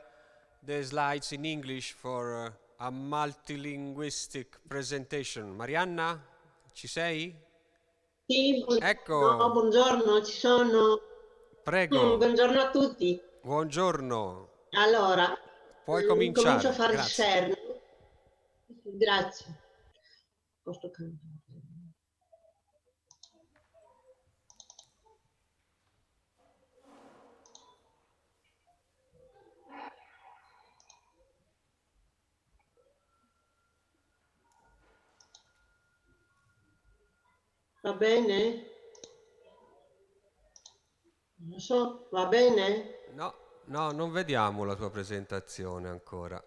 the slides in English for a multilinguistic presentation. Marianna, ci sei? Sì, Ecco. no, buongiorno, ci sono. Prego. Buongiorno a tutti. Buongiorno. Allora, Puoi cominciare. comincio a fare il Grazie. share. Grazie. Posso cantare? Va bene? Non so, va bene? No, non vediamo la tua presentazione ancora.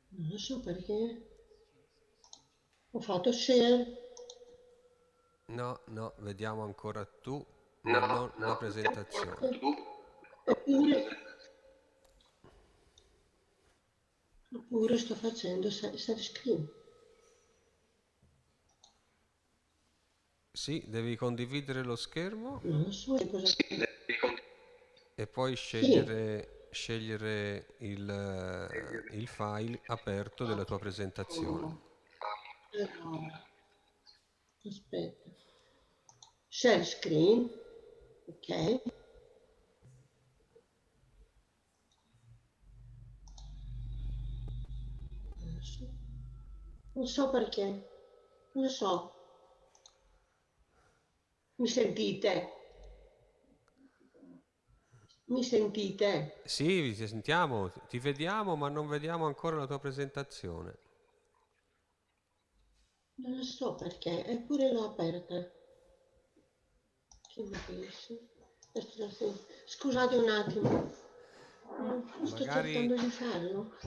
Non so perché. Ho fatto share. No, vediamo ancora tu, ma non la presentazione. Oppure sto facendo share screen. Sì, devi condividere lo schermo. Non so cosa. E poi scegliere il file aperto della tua presentazione. Allora, aspetta. Share screen. Ok. Non so perché. Non so. Mi sentite? Mi sentite? Sì, ti sentiamo, ti vediamo, ma non vediamo ancora la tua presentazione. Non lo so perché, eppure l'ho aperta. Che capisci? Scusate un attimo. Sto Magari cercando di farlo.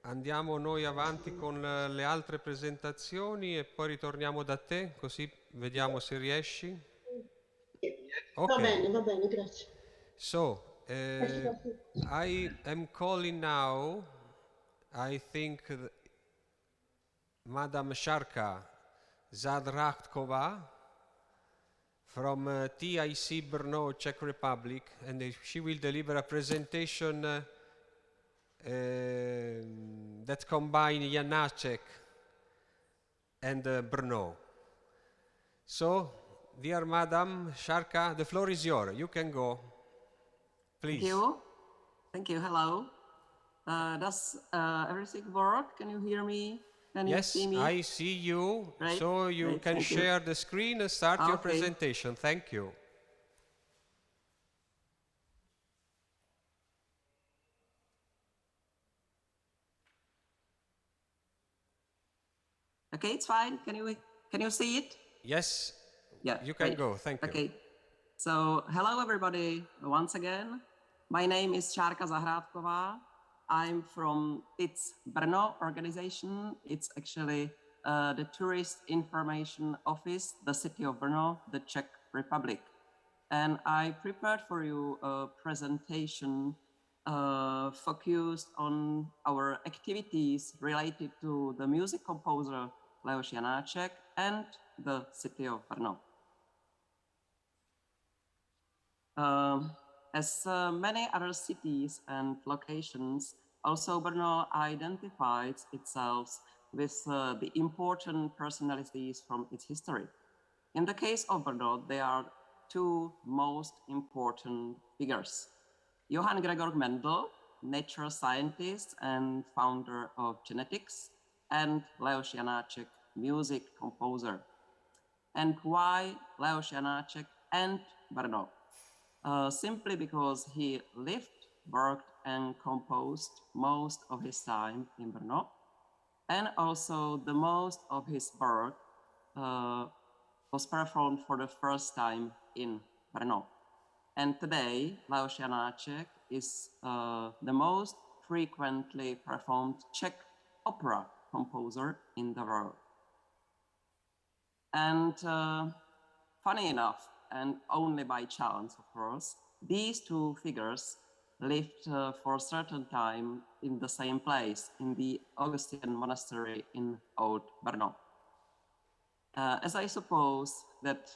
andiamo noi avanti con le altre presentazioni e poi ritorniamo da te, così vediamo se riesci. Okay. Va bene, grazie. So, Aspetta. I am calling now, I think, Madam Sharka Zadratkova from TIC Brno, Czech Republic, and she will deliver a presentation that combine Janacek and Brno. So, dear Madam Sharka, the floor is yours. You can go. Please. Thank you. Thank you. Hello. Does everything work? Can you hear me? Can you see Yes, me? I see you. Great. So you Great. can Thank you. share the screen and start your Okay. presentation. Thank you. Okay, it's fine. Can you see it? Yes, Yeah. you can great. go. Thank you. Okay. So hello everybody once again. My name is Šárka Zahrádková. I'm from its Brno organization. It's actually the Tourist Information Office, the city of Brno, the Czech Republic. And I prepared for you a presentation focused on our activities related to the music composer Leoš Janáček and the city of Brno. As many other cities and locations, also Brno identifies itself with the important personalities from its history. In the case of Brno, there are two most important figures. Johann Gregor Mendel, nature scientist and founder of genetics, and Leoš Janáček, music composer. And why Leoš Janáček and Brno? Simply because he lived, worked, and composed most of his time in Brno, and also the most of his work was performed for the first time in Brno. And today, Leoš Janáček is the most frequently performed Czech opera composer in the world. And funny enough, and only by chance, of course, these two figures lived for a certain time in the same place, in the Augustine monastery in Old Brno. As I suppose that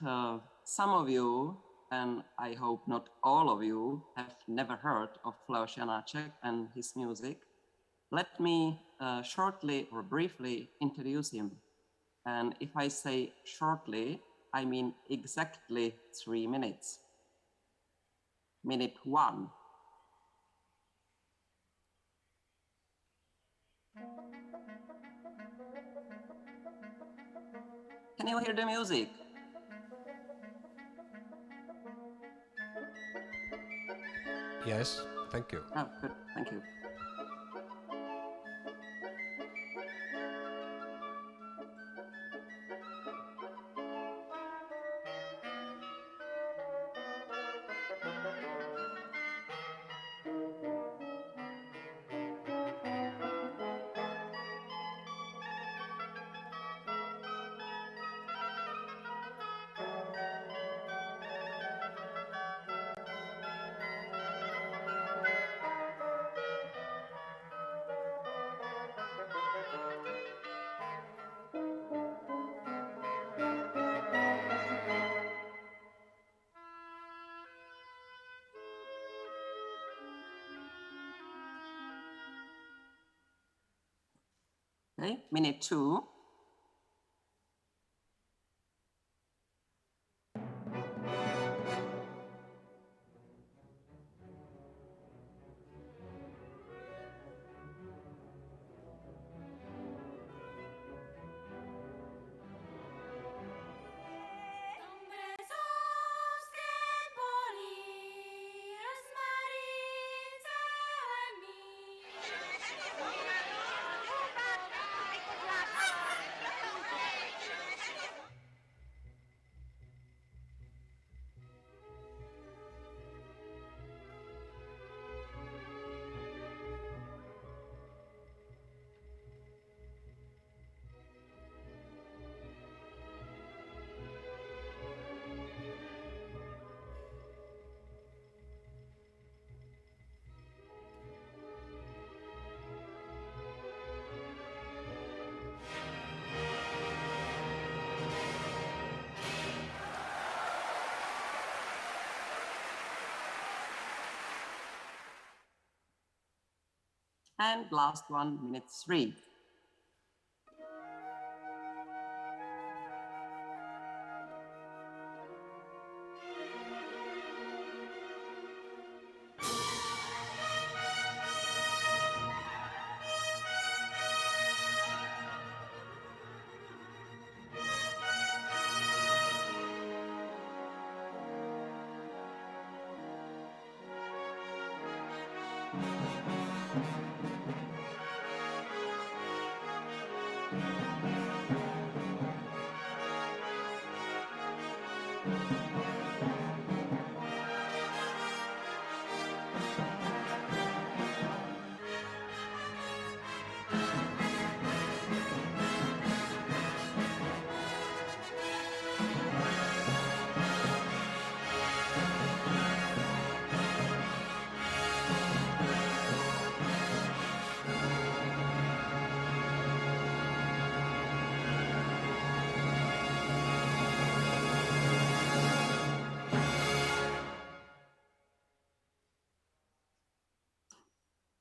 some of you, and I hope not all of you, have never heard of Leoš Janáček and his music, let me shortly or briefly introduce him. And if I say shortly, I mean exactly 3 minutes. Minute 1. Can you hear the music? Yes, thank you. Oh, good, thank you. Okay, minute 2. And last one, minute 3.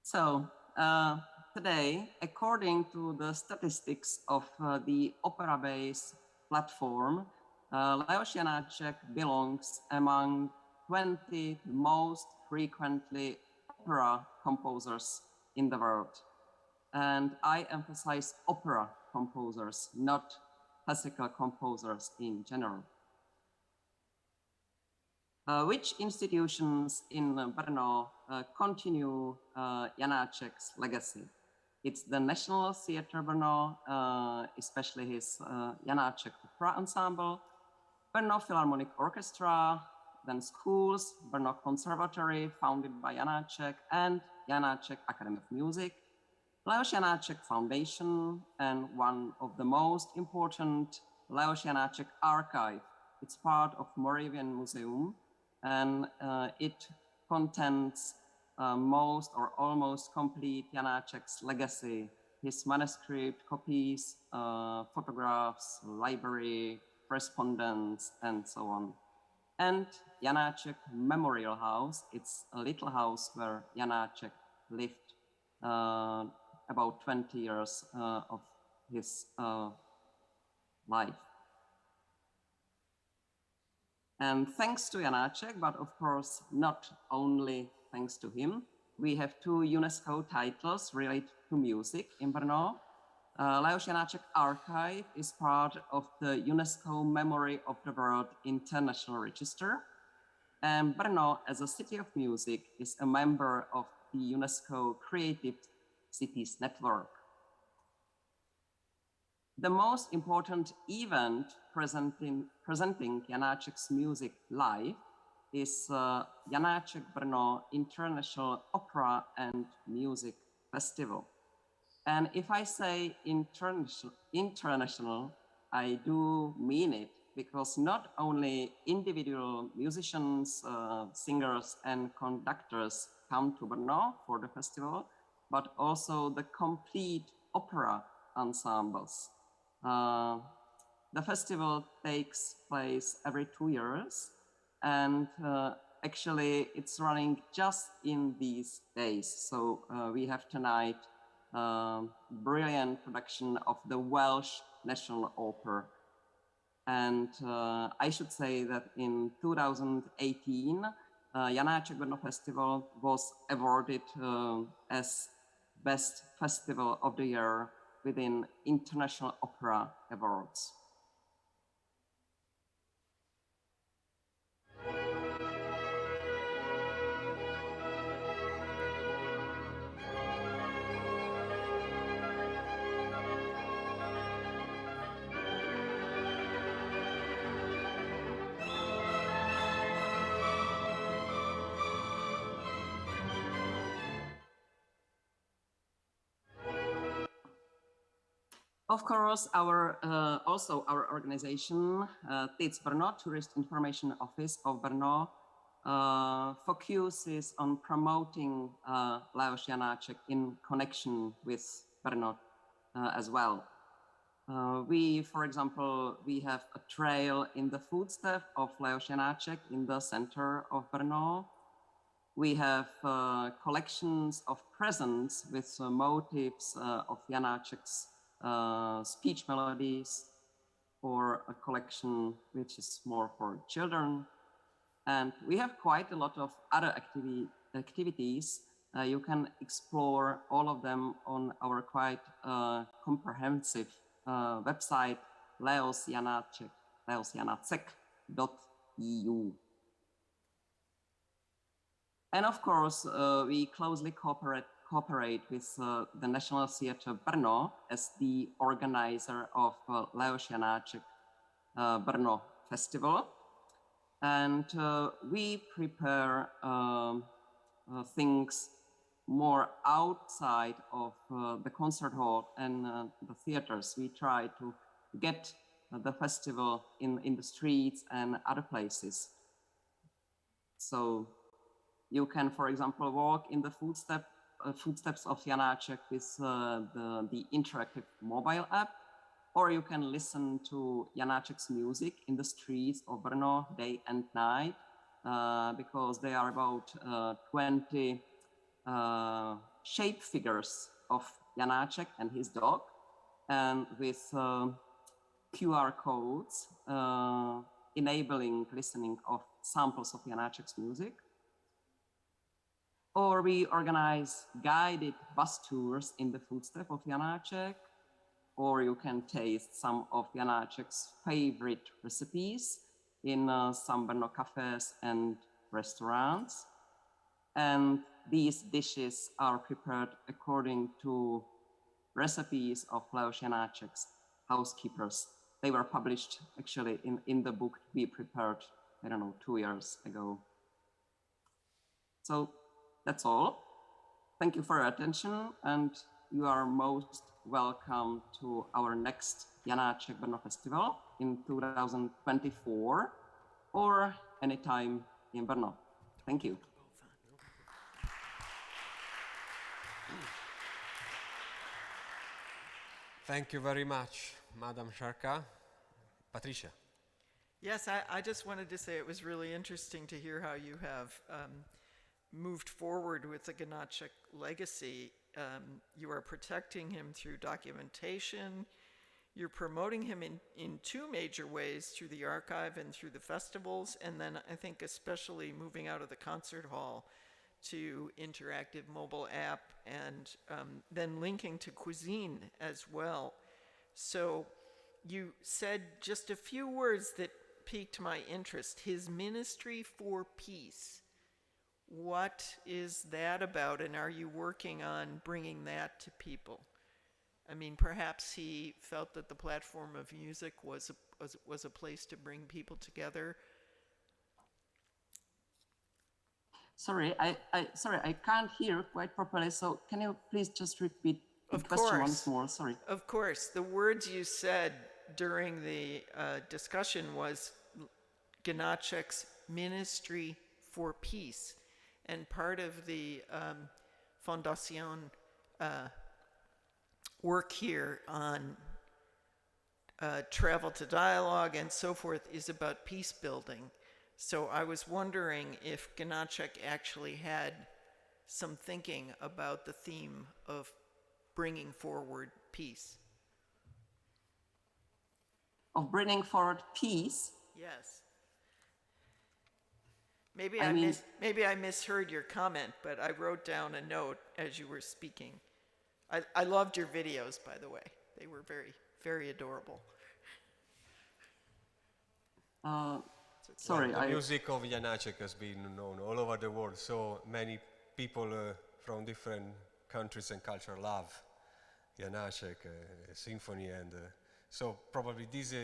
So today, according to the statistics of the Opera-based platform, Leos Janáček belongs among 20 most frequently opera composers in the world. And I emphasize opera composers, not classical composers in general. Which institutions in Brno continue Janáček's legacy? It's the National Theatre Brno, especially his Janáček Opera Ensemble, Brno Philharmonic Orchestra, then schools, Brno Conservatory, founded by Janáček, and Janáček Academy of Music, Leos Janáček Foundation, and one of the most important, Leos Janáček Archive. It's part of Moravian Museum, and it contains most or almost complete Janáček's legacy, his manuscript copies, photographs, library, correspondence, and so on. And Janáček Memorial House, it's a little house where Janáček lived about 20 years of his life. And thanks to Janáček, but of course not only thanks to him, we have 2 UNESCO titles related to music in Brno. Leos Janáček Archive is part of the UNESCO Memory of the World International Register. And Brno, as a city of music, is a member of the UNESCO Creative Cities Network. The most important event presenting Janáček's music live is Janáček Brno International Opera and Music Festival. And if I say international, I do mean it, because not only individual musicians, singers, and conductors come to Brno for the festival, but also the complete opera ensembles. The festival takes place every 2 years, and actually it's running just in these days. So we have tonight brilliant production of the Welsh National Opera. And I should say that in 2018, Janáček Brno Festival was awarded as Best Festival of the Year within International Opera Awards. Of course, also our organization, TIC Brno, Tourist Information Office of Brno, focuses on promoting Leos Janáček in connection with Brno as well. For example, we have a trail in the footsteps of Leos Janáček in the center of Brno. We have collections of presents with motifs of Janacek's speech melodies, or a collection which is more for children. And we have quite a lot of other activities. You can explore all of them on our quite comprehensive website, leosjanacek.eu. And of course, we closely cooperate with the National Theatre Brno as the organizer of Leos Janáček Brno Festival. And we prepare things more outside of the concert hall and the theaters. We try to get the festival in the streets and other places. So you can, for example, walk in the footsteps of Janáček with the interactive mobile app, or you can listen to Janáček's music in the streets of Brno day and night, because there are about 20 shape figures of Janáček and his dog, and with QR codes enabling listening of samples of Janáček's music. Or we organize guided bus tours in the footsteps of Janáček, or you can taste some of Janáček's favorite recipes in some Brno cafes and restaurants. And these dishes are prepared according to recipes of Leos Janáček's housekeepers. They were published actually in the book we prepared, 2 years ago. So that's all. Thank you for your attention, and you are most welcome to our next Janáček Brno Festival in 2024 or anytime in Brno. Thank you. Thank you very much, Madam Sharka. Patricia. Yes, I just wanted to say it was really interesting to hear how you have moved forward with the Janáček legacy. You are protecting him through documentation. You're promoting him in two major ways, through the archive and through the festivals, and then I think especially moving out of the concert hall to interactive mobile app, and then linking to cuisine as well. So you said just a few words that piqued my interest. His Ministry for Peace. What is that about, and are you working on bringing that to people? I mean, perhaps he felt that the platform of music was a place to bring people together. Sorry, I can't hear quite properly, so can you please just repeat the question once more? Sorry. Of course. The words you said during the discussion was Janáček's Ministry for Peace. And part of the Fondation work here on travel to dialogue and so forth is about peace building. So I was wondering if Janáček actually had some thinking about the theme of bringing forward peace. Of bringing forward peace? Yes. Maybe I misheard your comment, but I wrote down a note as you were speaking. I loved your videos, by the way. They were very, very adorable. Sorry, the music of Janáček has been known all over the world, so many people from different countries and culture love Janáček symphony, and so probably this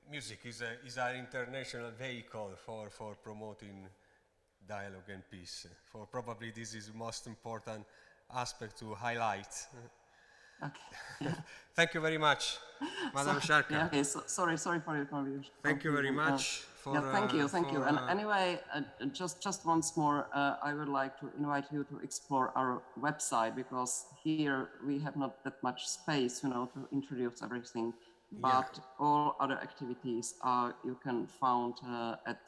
music is an international vehicle for promoting dialogue and peace. For probably this is the most important aspect to highlight. Okay. Thank you very much, Madam Sharka. Yeah, okay, sorry for your confusion. Thank you very much. Thank you. And anyway, just once more, I would like to invite you to explore our website, because here we have not that much space, to introduce everything. But all other activities you can find at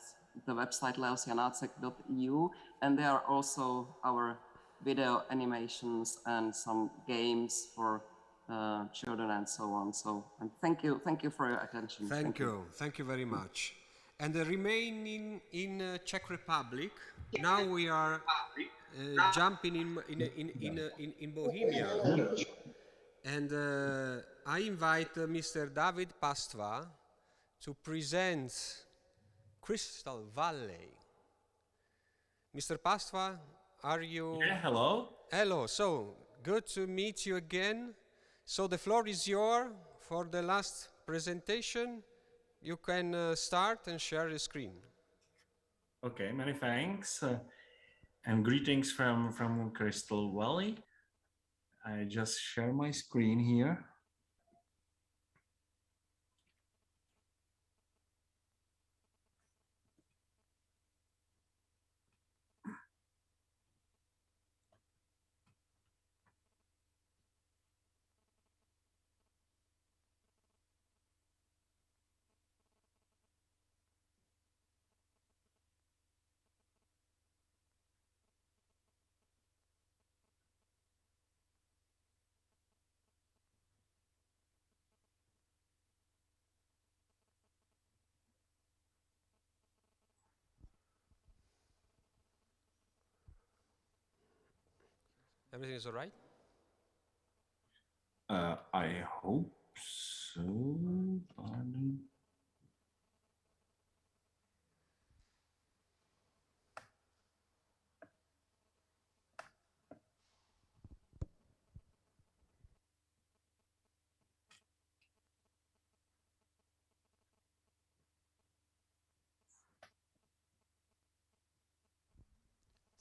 the website leosjanacek.eu. And there are also our video animations and some games for children and so on. So, and thank you for your attention. Thank you very much. And remaining in Czech Republic, now we are jumping in Bohemia. And I invite Mr. David Pastva to present Crystal Valley. Mr. Pastva, are you? Yeah, hello. Hello, so good to meet you again. So the floor is yours for the last presentation. You can start and share the screen. Okay, many thanks. And greetings from Crystal Valley. I just share my screen here. Everything is all right? I hope so. Pardon.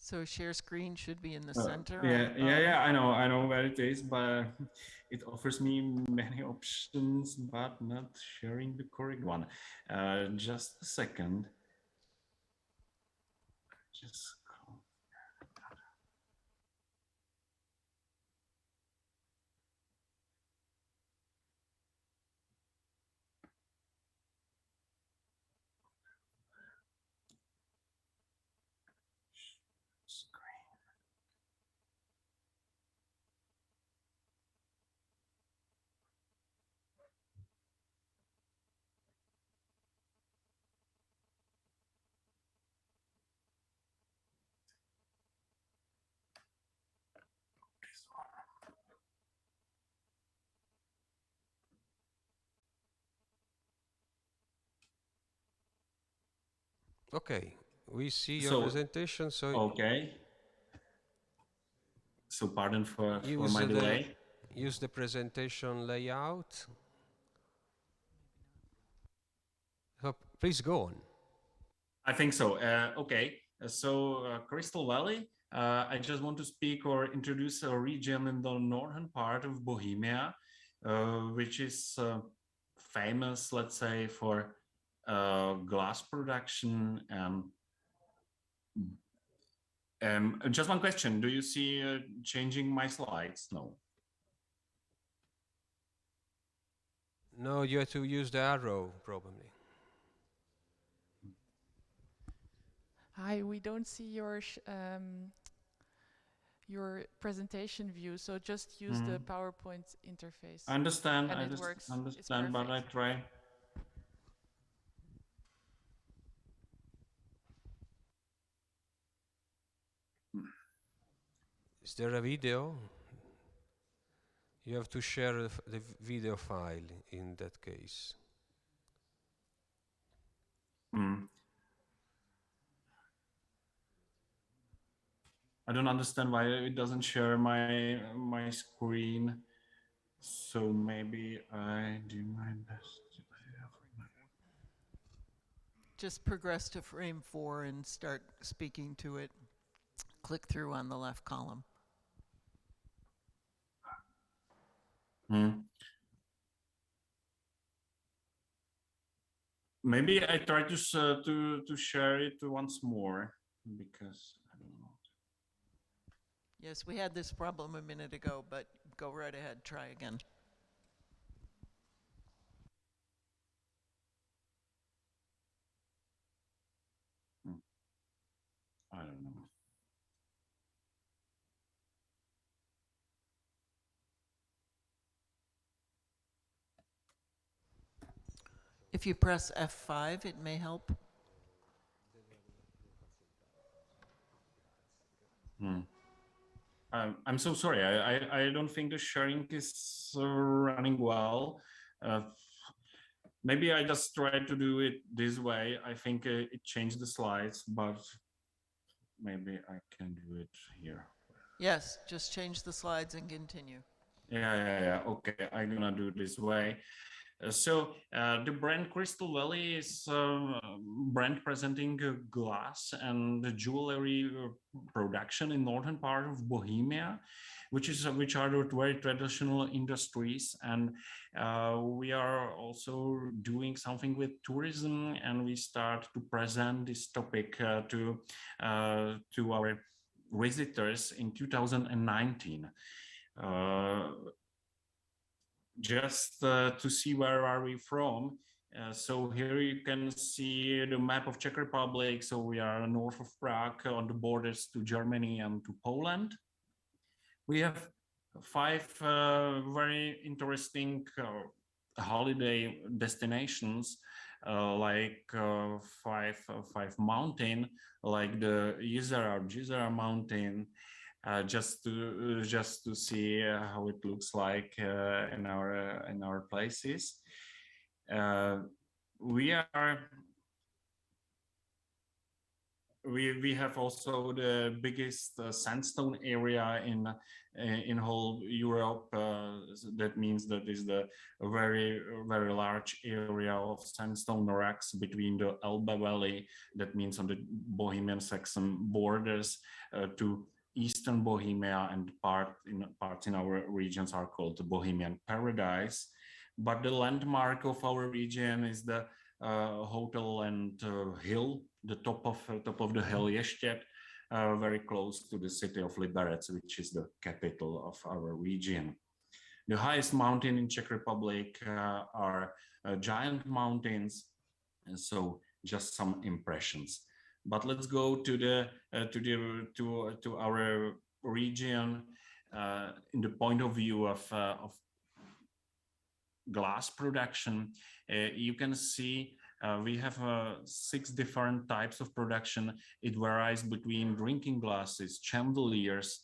So share screen should be in the center. Yeah, I know where it is, but it offers me many options, but not sharing the correct one. Just a second. Just Okay, we see your presentation. So okay. So pardon for my the, delay. Use the presentation layout. So please go on. I think so. Okay. Crystal Valley, I just want to speak or introduce a region in the northern part of Bohemia, which is famous, let's say, for glass production. Just one question. Do you see changing my slides? No. No, you have to use the arrow, probably. Hi, we don't see your presentation view, so just use the PowerPoint interface. I understand. And I it just works. understand, but I try. Is there a video? You have to share the video file in that case. I don't understand why it doesn't share my screen. So maybe I do my best. Just progress to frame 4 and start speaking to it. Click through on the left column. Maybe I try to share it once more because I don't know. Yes, we had this problem a minute ago, but go right ahead, try again. I don't know. If you press F5, it may help. I'm so sorry. I don't think the sharing is running well. Maybe I just tried to do it this way. I think it changed the slides, but maybe I can do it here. Yes, just change the slides and continue. Yeah. Okay, I'm gonna do it this way. The brand Crystal Valley is a brand presenting glass and jewelry production in northern part of Bohemia, which are the very traditional industries, and we are also doing something with tourism, and we start to present this topic to our visitors in 2019. Just to see where are we from. So here you can see the map of Czech Republic. So we are north of Prague on the borders to Germany and to Poland. We have 5 very interesting holiday destinations, like 5 mountain, like the Jizera mountain, just to see how it looks like in our places. We have also the biggest sandstone area in whole Europe. That means that is the very large area of sandstone rocks between the Elbe Valley. That means on the Bohemian Saxon borders to Eastern Bohemia, and parts in our regions are called the Bohemian Paradise. But the landmark of our region is the hotel and hill, the top of the hill Ještěd, very close to the city of Liberec, which is the capital of our region. The highest mountain in Czech Republic are giant mountains, and so just some impressions. But let's go to our region in the point of view of glass production. You can see we have 6 different types of production. It varies between drinking glasses, chandeliers,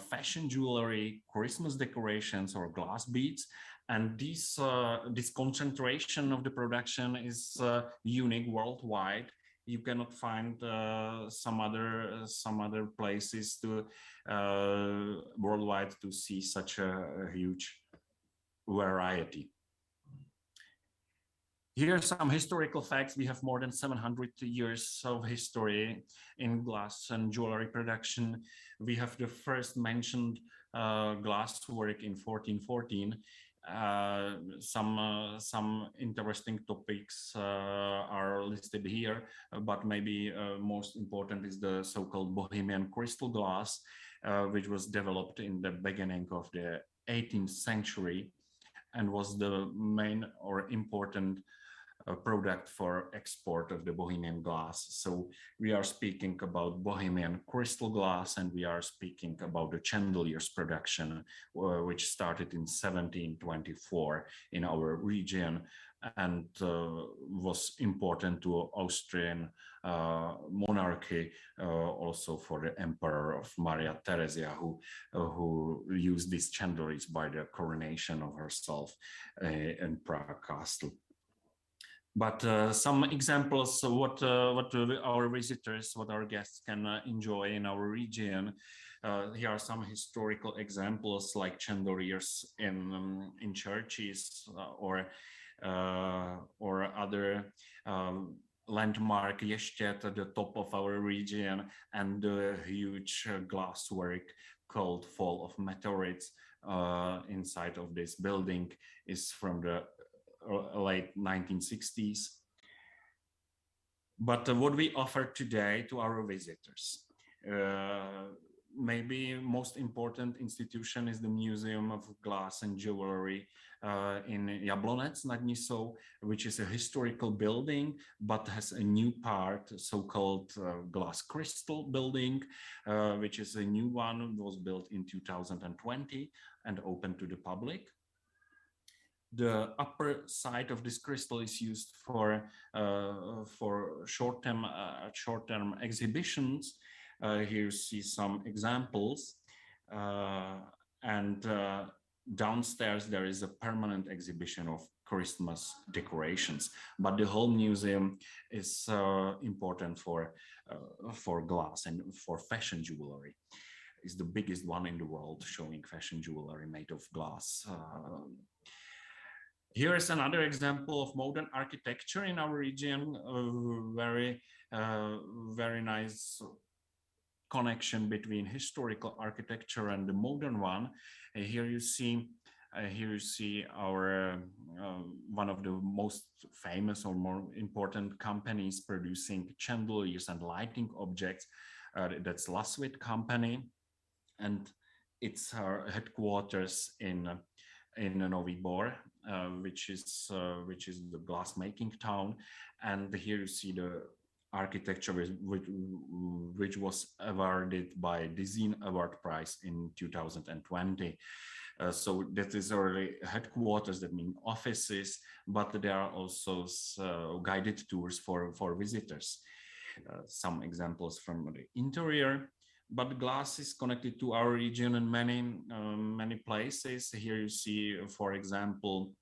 fashion jewelry, Christmas decorations, or glass beads. And this concentration of the production is unique worldwide. You cannot find some other places to worldwide to see such a huge variety. Here are some historical facts. We have more than 700 years of history in glass and jewelry production. We have the first mentioned glass work in 1414. Some interesting topics are listed here, but maybe most important is the so-called Bohemian crystal glass, which was developed in the beginning of the 18th century and was the main or important product for export of the Bohemian glass. So we are speaking about Bohemian crystal glass, and we are speaking about the chandeliers production, which started in 1724 in our region and was important to Austrian monarchy, also for the Emperor of Maria Theresia, who used these chandeliers by the coronation of herself in Prague Castle. But some examples of what our visitors, what our guests can enjoy in our region. Here are some historical examples, like chandeliers in churches or other landmark Ještěd at the top of our region, and the huge glasswork called Fall of Meteorites inside of this building is from the late 1960s. But what we offer today to our visitors, maybe most important institution is the Museum of Glass and Jewelry in Jablonec nad Nisou, which is a historical building, but has a new part, so-called glass crystal building, which is a new one, was built in 2020 and open to the public. The upper side of this crystal is used for short-term exhibitions. Here you see some examples, and downstairs there is a permanent exhibition of Christmas decorations. But the whole museum is important for glass and for fashion jewelry. It's the biggest one in the world, showing fashion jewelry made of glass. Here is another example of modern architecture in our region. Very nice connection between historical architecture and the modern one. Here you see our one of the most famous or more important companies producing chandeliers and lighting objects. That's Laswit company, and its headquarters in Novi Bor, which is the glass making town. And here you see the architecture which was awarded by Design Award Prize in 2020. So that is already headquarters, that means offices, but there are also guided tours for visitors. Some examples from the interior. But glass is connected to our region in many places. Here you see, for example,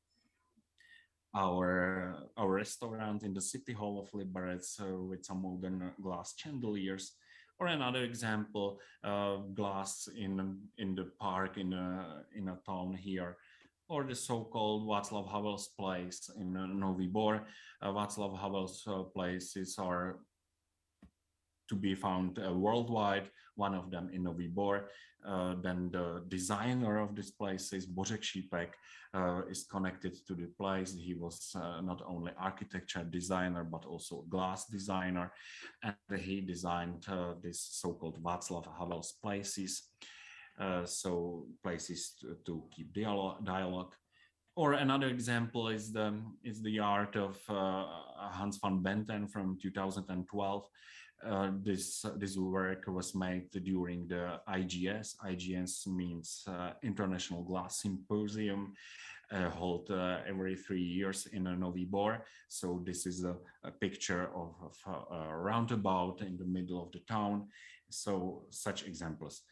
our restaurant in the city hall of Liberec with some modern glass chandeliers, or another example, glass in the park in a town here, or the so-called Václav Havel's place in Novi Bor. Václav Havel's places are to be found worldwide, one of them in Novi Bor. Then the designer of this place is Bořek Šípek, is connected to the place. He was not only architecture designer, but also glass designer. And he designed this so-called Václav Havel's places. So places to keep dialogue. Or another example is the art of Hans van Benten from 2012. This work was made during the IGS. IGS means International Glass Symposium, held every 3 years in Novi Bor. So this is a picture of a roundabout in the middle of the town. So such examples.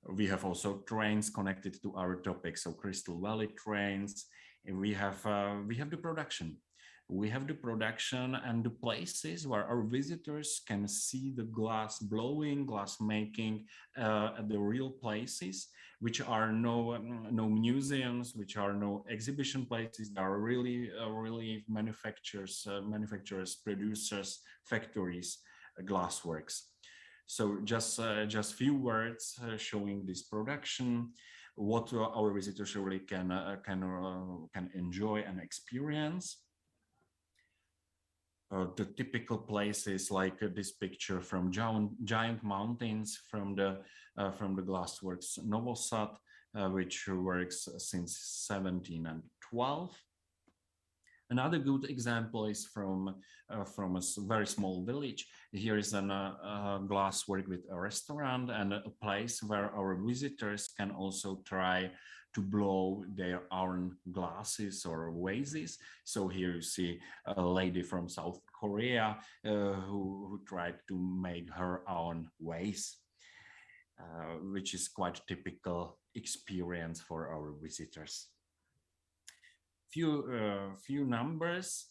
We have also trains connected to our topic, so Crystal Valley trains. We have the production. We have the production and the places where our visitors can see the glass blowing, glass making at the real places, which are no museums, which are no exhibition places. They are really manufacturers, producers, factories, glassworks. So just few words showing this production, what our visitors really can enjoy and experience. The typical places like this picture from giant mountains from the glassworks Novosad, which works since 1712. Another good example is from a very small village. Here is a glasswork with a restaurant and a place where our visitors can also try to blow their own glasses or vases. So here you see a lady from South Korea who tried to make her own vase, which is quite typical experience for our visitors. Few numbers.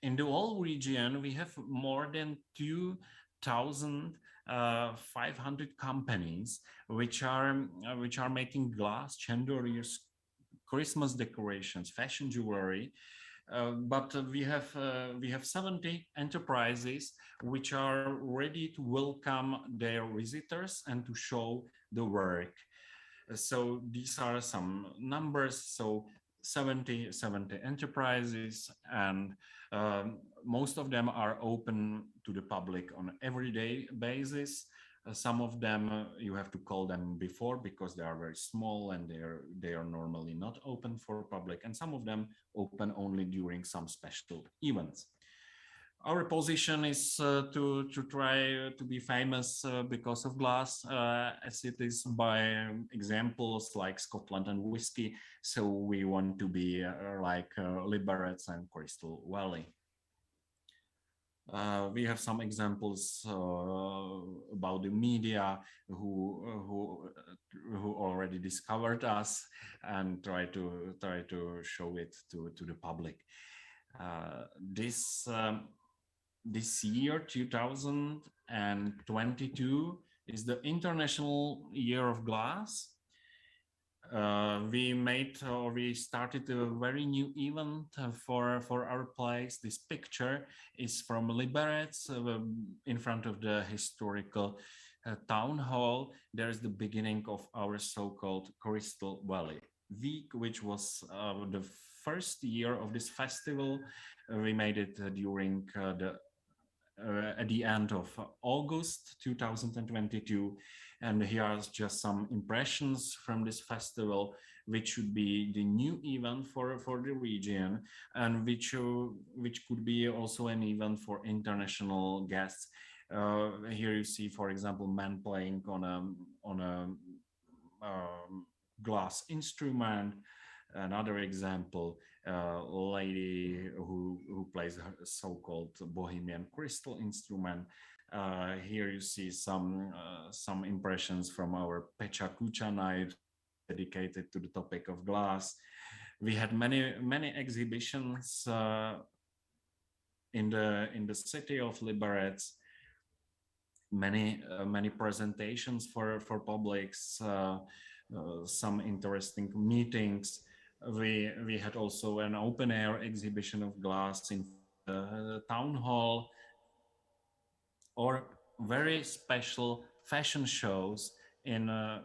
In the whole region, we have more than 2,500 companies which are making glass chandeliers, Christmas decorations, fashion jewelry. But we have 70 enterprises which are ready to welcome their visitors and to show the work. So these are some numbers. So 70 enterprises, and most of them are open to the public on an everyday basis. Some of them you have to call them before because they are very small and they are normally not open for public, and some of them open only during some special events. Our position is to try to be famous because of glass, as it is by examples like Scotland and whiskey. So we want to be like Liberec and Crystal Valley. We have some examples about the media who already discovered us and try to show it to the public. This year, 2022, is the International Year of Glass. We started a very new event for our place. This picture is from Liberec in front of the historical town hall. There is the beginning of our so-called Crystal Valley Week, which was the first year of this festival. We made it during at the end of August 2022. And here are just some impressions from this festival, which should be the new event for the region, and which could be also an event for international guests. Here you see, for example, men playing on a glass instrument. Another example, a lady who plays a so-called Bohemian crystal instrument. Here you see some impressions from our Pecha Kucha night dedicated to the topic of glass. We had many exhibitions in the city of Liberec. Many presentations for publics. Some interesting meetings. We had also an open air exhibition of glass in the town hall, or very special fashion shows in a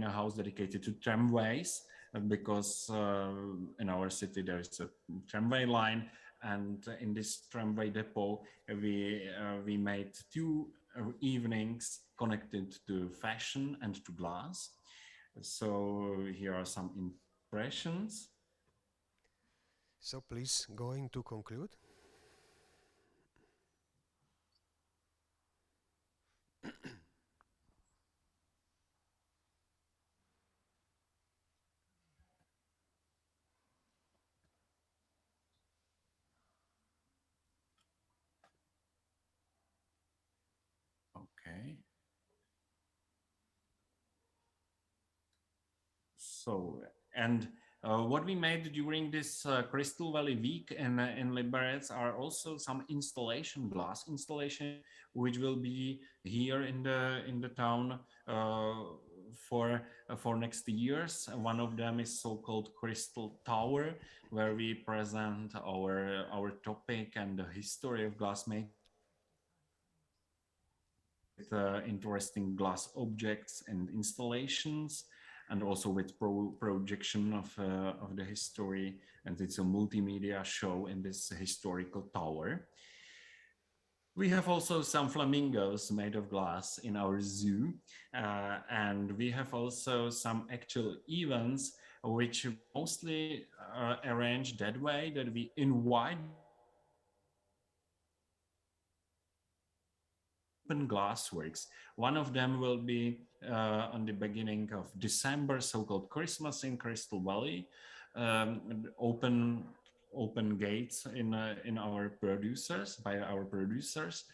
house dedicated to tramways, because in our city there is a tramway line, and in this tramway depot we made two evenings connected to fashion and to glass. So here are some impressions. So please, going to conclude. Okay. So, and what we made during this Crystal Valley week in Liberec are also some glass installation, which will be here in the town for next years. One of them is so-called Crystal Tower, where we present our topic and the history of glassmaking. With interesting glass objects and installations, and also with projection of the history, and it's a multimedia show in this historical tower. We have also some flamingos made of glass in our zoo, and we have also some actual events which mostly arrange that way, that we invite open glassworks. One of them will be on the beginning of December, so-called Christmas in Crystal Valley. Open gates in our producers, by our producers.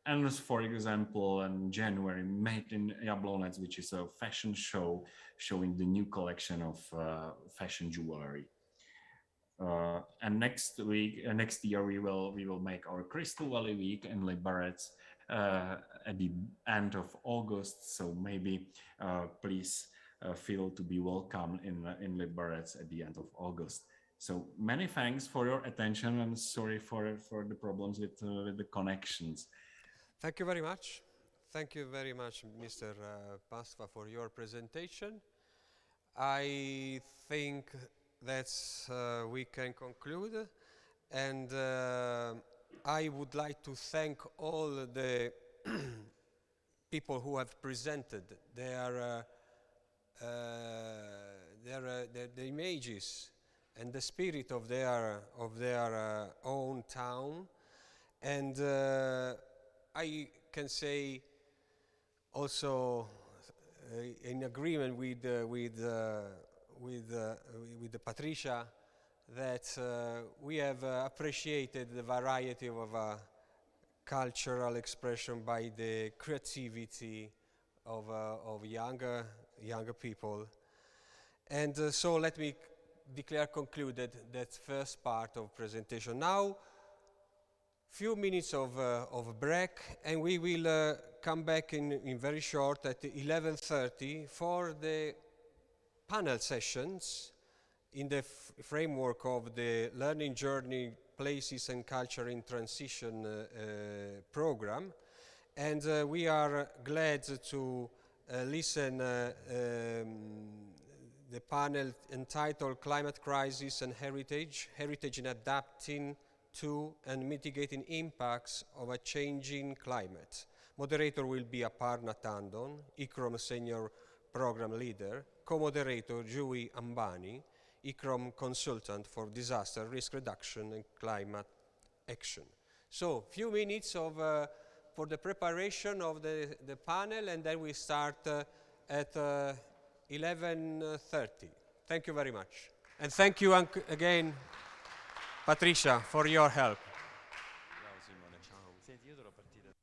And for example, in January, Made in Jablonec, which is a fashion show showing the new collection of fashion jewelry. And next year we will make our Crystal Valley Week in Liberec at the end of August. So maybe please feel to be welcome in Liberec at the end of August. So many thanks for your attention, and sorry for the problems with the connections. Thank you very much. Thank you very much, Mr. Pasva, for your presentation. I think that we can conclude, and I would like to thank all the people who have presented their images and the spirit of their own town. And I can say also in agreement with Patricia that we have appreciated the variety of cultural expression by the creativity of younger people. And so let me declare concluded that first part of presentation. Now, few minutes of break, and we will come back in very short at 11:30 for the panel sessions in the framework of the Learning Journey Places and Culture in Transition program. And we are glad to listen the panel entitled Climate Crisis and Heritage in Adapting to and Mitigating Impacts of a Changing Climate. Moderator will be Aparna Tandon, ICROM Senior Program Leader, co-moderator Jui Ambani, ICROM Consultant for Disaster Risk Reduction and Climate Action. So, few minutes for the preparation of the panel, and then we start at 11:30. Thank you very much. And thank you again, Patricia, for your help. Ciao Simone. Ciao. Senti, io dovrò partire.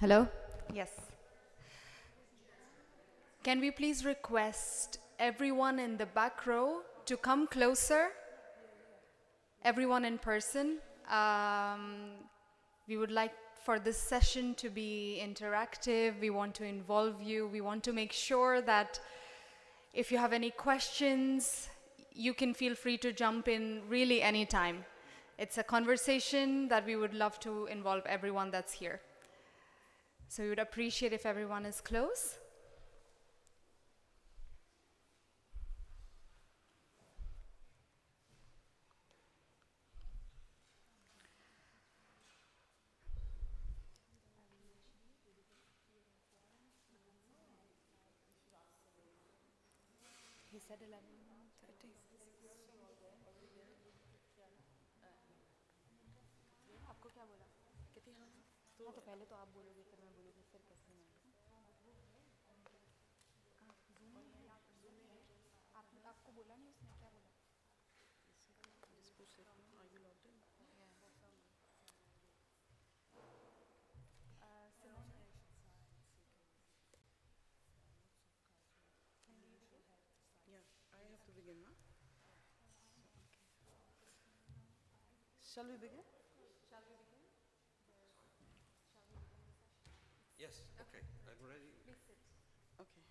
Hello? Yes. Can we please request everyone in the back row to come closer? Everyone in person. We would like for this session to be interactive. We want to involve you. We want to make sure that if you have any questions, you can feel free to jump in really anytime. It's a conversation that we would love to involve everyone that's here. So we would appreciate if everyone is close. He said 11:30. आपको क्या बोला? कहती हाँ हाँ तो पहले तो आप बोलोगे फिर मैं बोलूँगी फिर कैसे मैं आपको बोला नहीं उसने क्या बोला? I have to begin now. Shall we begin? Shall we begin? Yes, okay, I'm ready. Please sit. Okay.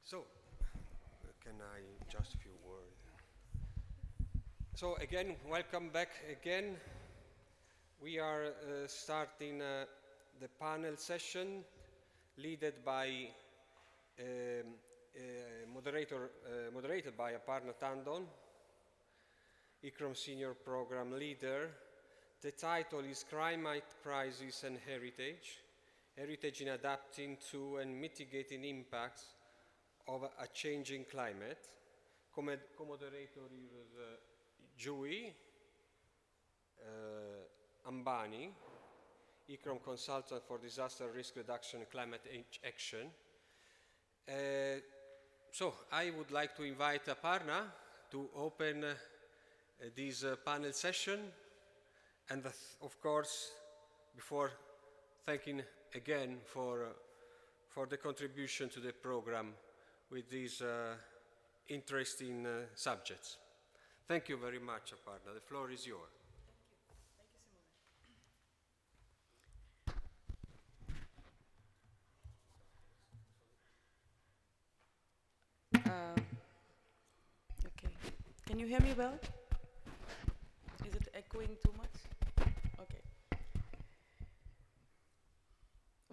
So, can I just a few words? So again, welcome back again. We are starting the panel session led by moderated by Aparna Tandon, ICROM Senior Program Leader. The title is Climate Crisis and Heritage, Heritage in Adapting to and Mitigating Impacts of a Changing Climate. Co-moderator is Jui Ambani, ICROM Consultant for Disaster Risk Reduction and Climate Action. So I would like to invite Aparna to open this panel session, and of course, before thanking again for the contribution to the program with these interesting subjects. Thank you very much, Aparna. The floor is yours. Okay. Can you hear me well? Is it echoing too much? Okay.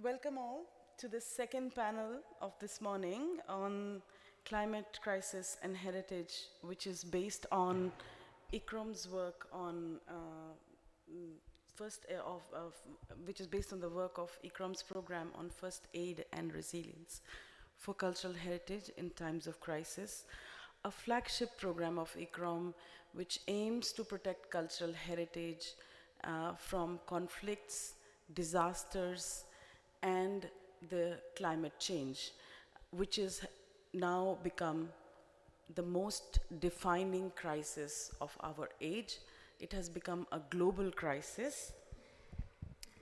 Welcome all to the second panel of this morning on climate crisis and heritage, which is based on ICROM's work on which is based on the work of ICROM's program on first aid and resilience for cultural heritage in times of crisis, a flagship program of ICROM which aims to protect cultural heritage from conflicts, disasters, and the climate change, which is now become the most defining crisis of our age. It has become a global crisis,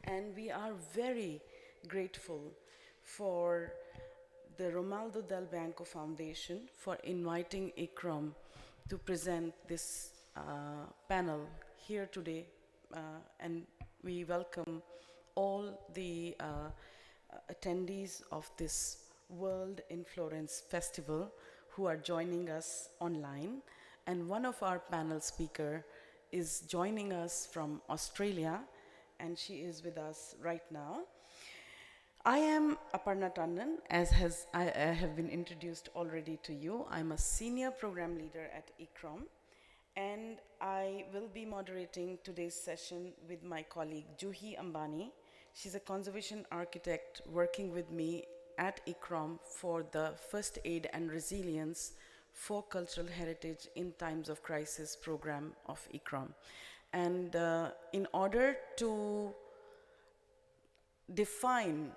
and we are very grateful for the Romualdo Del Bianco Foundation for inviting ICROM to present this panel here today, and we welcome all the attendees of this World in Florence Festival who are joining us online, and one of our panel speaker is joining us from Australia, and she is with us right now. I am Aparna Tandon, as I have been introduced already to you. I'm a senior program leader at ICROM, and I will be moderating today's session with my colleague Juhi Ambani. She's a conservation architect working with me at ICROM for the First Aid and Resilience for Cultural Heritage in Times of Crisis program of ICROM. And in order to define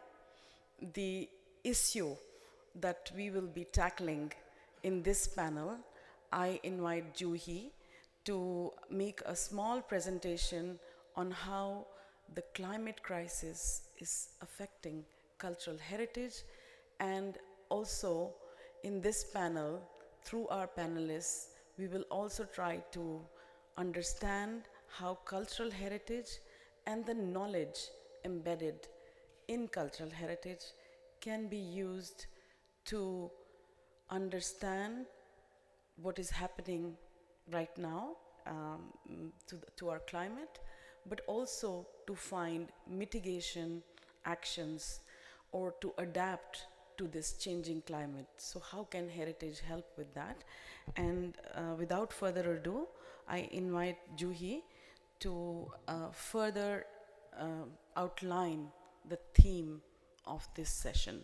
the issue that we will be tackling in this panel, I invite Juhi to make a small presentation on how the climate crisis is affecting cultural heritage, and also in this panel, through our panelists, we will also try to understand how cultural heritage and the knowledge embedded in cultural heritage can be used to understand what is happening right now to our climate, but also to find mitigation actions or to adapt to this changing climate. So how can heritage help with that? And without further ado, I invite Juhi to further outline the theme of this session.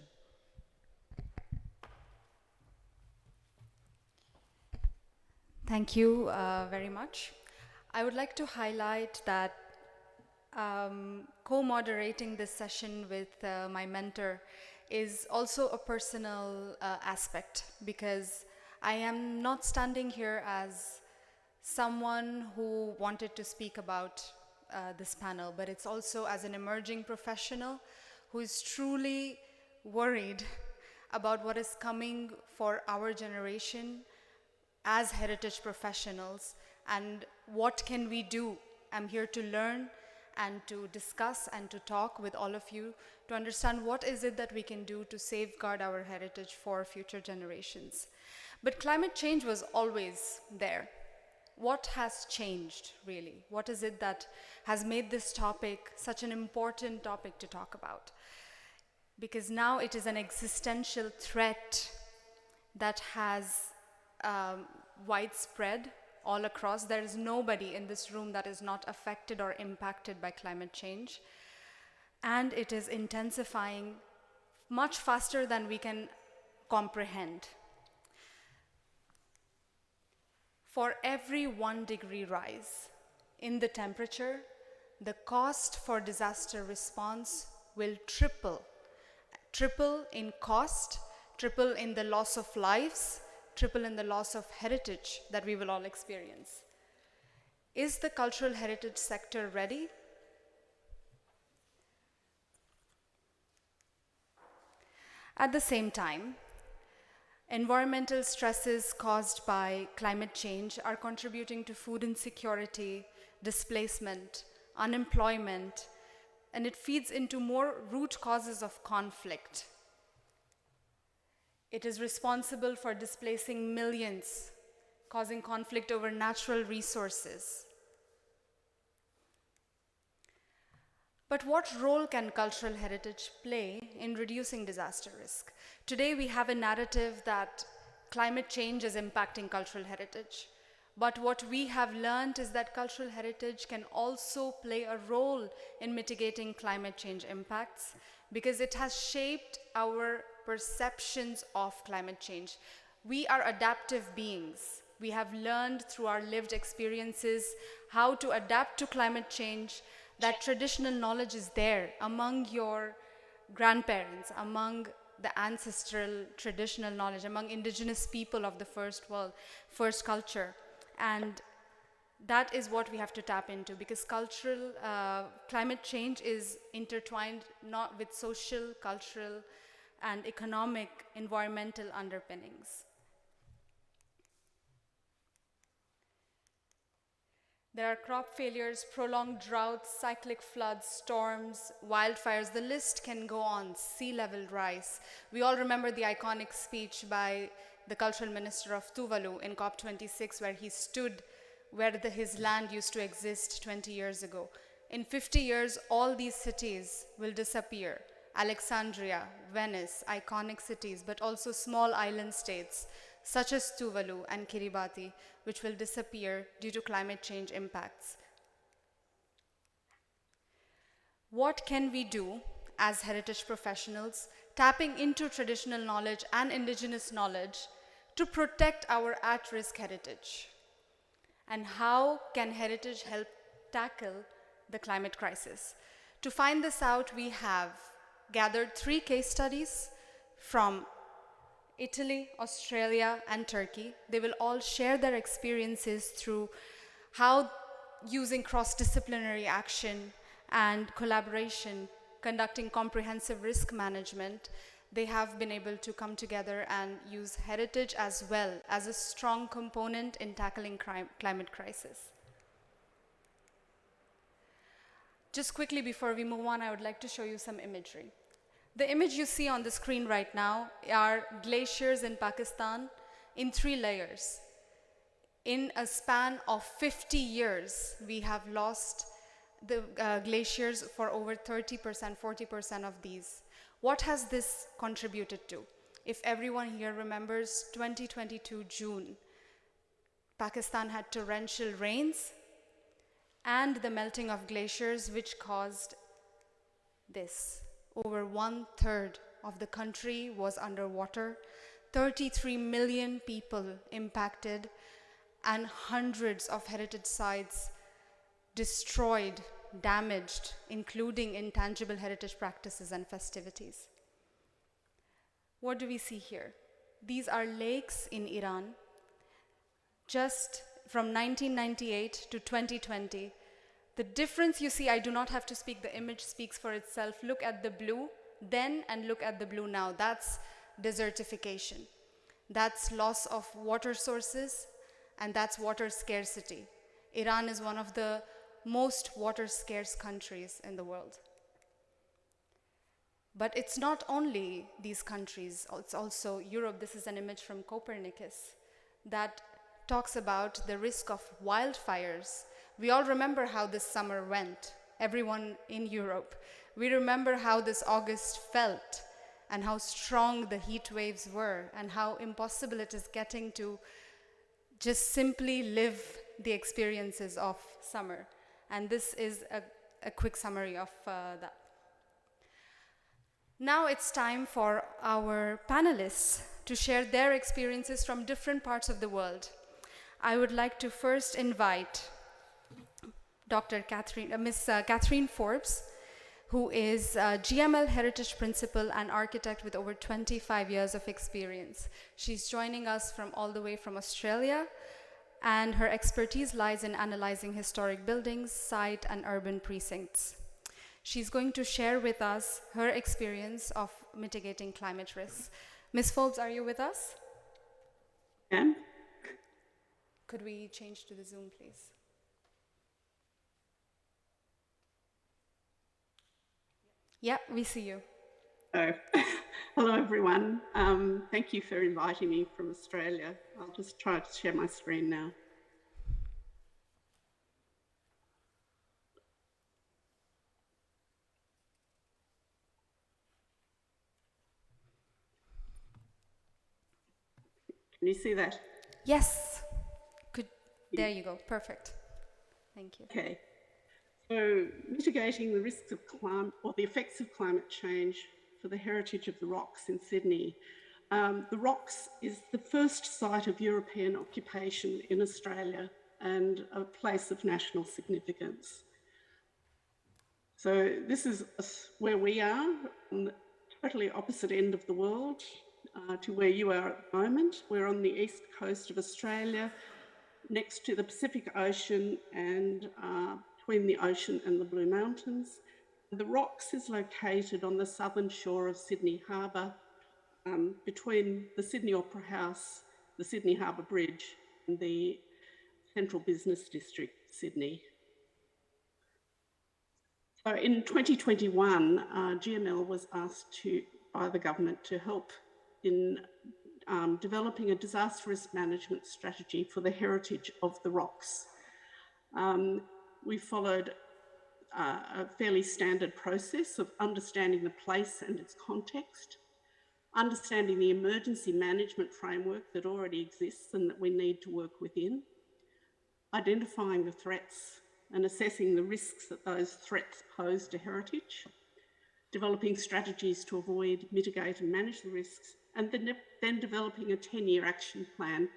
Thank you very much. I would like to highlight that co-moderating this session with my mentor is also a personal aspect, because I am not standing here as someone who wanted to speak about this panel, but it's also as an emerging professional who is truly worried about what is coming for our generation as heritage professionals and what can we do. I'm here to learn and to discuss and to talk with all of you to understand what is it that we can do to safeguard our heritage for future generations. But climate change was always there. What has changed, really? What is it that has made this topic such an important topic to talk about? Because now it is an existential threat that has widespread all across. There is nobody in this room that is not affected or impacted by climate change. And it is intensifying much faster than we can comprehend. For every 1 degree rise in the temperature, the cost for disaster response will triple. Triple in cost, triple in the loss of lives, triple in the loss of heritage that we will all experience. Is the cultural heritage sector ready? At the same time, environmental stresses caused by climate change are contributing to food insecurity, displacement, unemployment, and it feeds into more root causes of conflict. It is responsible for displacing millions, causing conflict over natural resources. But what role can cultural heritage play in reducing disaster risk? Today we have a narrative that climate change is impacting cultural heritage. But what we have learned is that cultural heritage can also play a role in mitigating climate change impacts, because it has shaped our perceptions of climate change. We are adaptive beings. We have learned through our lived experiences how to adapt to climate change. That traditional knowledge is there among your grandparents, among the ancestral traditional knowledge, among indigenous people of the first world, first culture. And that is what we have to tap into, because cultural climate change is intertwined not with social, cultural, and economic, environmental underpinnings. There are crop failures, prolonged droughts, cyclic floods, storms, wildfires. The list can go on. Sea level rise. We all remember the iconic speech by the cultural minister of Tuvalu in COP26, where he stood where his land used to exist 20 years ago. In 50 years, all these cities will disappear. Alexandria, Venice, iconic cities, but also small island states such as Tuvalu and Kiribati, which will disappear due to climate change impacts. What can we do as heritage professionals, tapping into traditional knowledge and indigenous knowledge to protect our at-risk heritage? And how can heritage help tackle the climate crisis? To find this out, we have gathered 3 case studies from Italy, Australia, and Turkey. They will all share their experiences through how using cross-disciplinary action and collaboration, conducting comprehensive risk management, they have been able to come together and use heritage as well as a strong component in tackling climate crisis. Just quickly before we move on, I would like to show you some imagery. The image you see on the screen right now are glaciers in Pakistan in 3 layers. In a span of 50 years, we have lost the glaciers for over 30%, 40% of these. What has this contributed to? If everyone here remembers 2022 June, Pakistan had torrential rains and the melting of glaciers, which caused this. Over 1/3 of the country was underwater, 33 million people impacted, and hundreds of heritage sites destroyed, damaged, including intangible heritage practices and festivities. What do we see here? These are lakes in Iran. Just from 1998 to 2020, the difference you see, I do not have to speak, the image speaks for itself. Look at the blue then and look at the blue now. That's desertification. That's loss of water sources, and that's water scarcity. Iran is one of the most water scarce countries in the world. But it's not only these countries, it's also Europe. This is an image from Copernicus that talks about the risk of wildfires. We all remember how this summer went, everyone in Europe. We remember how this August felt and how strong the heat waves were and how impossible it is getting to just simply live the experiences of summer. And this is a quick summary of that. Now it's time for our panelists to share their experiences from different parts of the world. I would like to first invite Miss Catherine Forbes, who is GML Heritage Principal and Architect with over 25 years of experience. She's joining us from all the way from Australia, and her expertise lies in analyzing historic buildings, site, and urban precincts. She's going to share with us her experience of mitigating climate risks. Ms. Forbes, are you with us? Yeah. Could we change to the Zoom, please? Yeah, we see you. Oh, hello everyone. Thank you for inviting me from Australia. I'll just try to share my screen now. Can you see that? Yes. There you go. Perfect. Thank you. Okay. So mitigating the risks of climate or the effects of climate change for the heritage of the rocks in Sydney. The rocks is the first site of European occupation in Australia and a place of national significance. So this is where we are, on the totally opposite end of the world to where you are at the moment. We're on the east coast of Australia, next to the Pacific Ocean and between the ocean and the Blue Mountains. The Rocks is located on the southern shore of Sydney Harbour, between the Sydney Opera House, the Sydney Harbour Bridge and the Central Business District, Sydney. So in 2021, GML was asked by the government to help in developing a disaster risk management strategy for the heritage of the rocks. We followed a fairly standard process of understanding the place and its context, understanding the emergency management framework that already exists and that we need to work within, identifying the threats and assessing the risks that those threats pose to heritage, developing strategies to avoid, mitigate and manage the risks, and then developing a 10-year action plan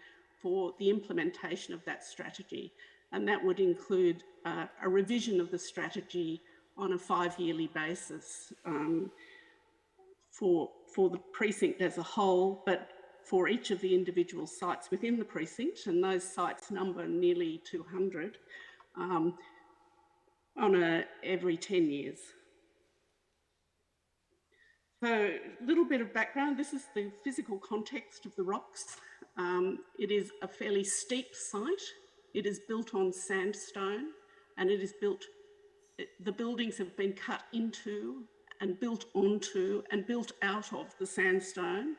for the implementation of that strategy. And that would include a revision of the strategy on a 5-yearly basis for the precinct as a whole, but for each of the individual sites within the precinct, and those sites number nearly 200. every 10 years. So a little bit of background. This is the physical context of the rocks. It is a fairly steep site. It is built on sandstone, and it is built, the buildings have been cut into and built onto and built out of the sandstone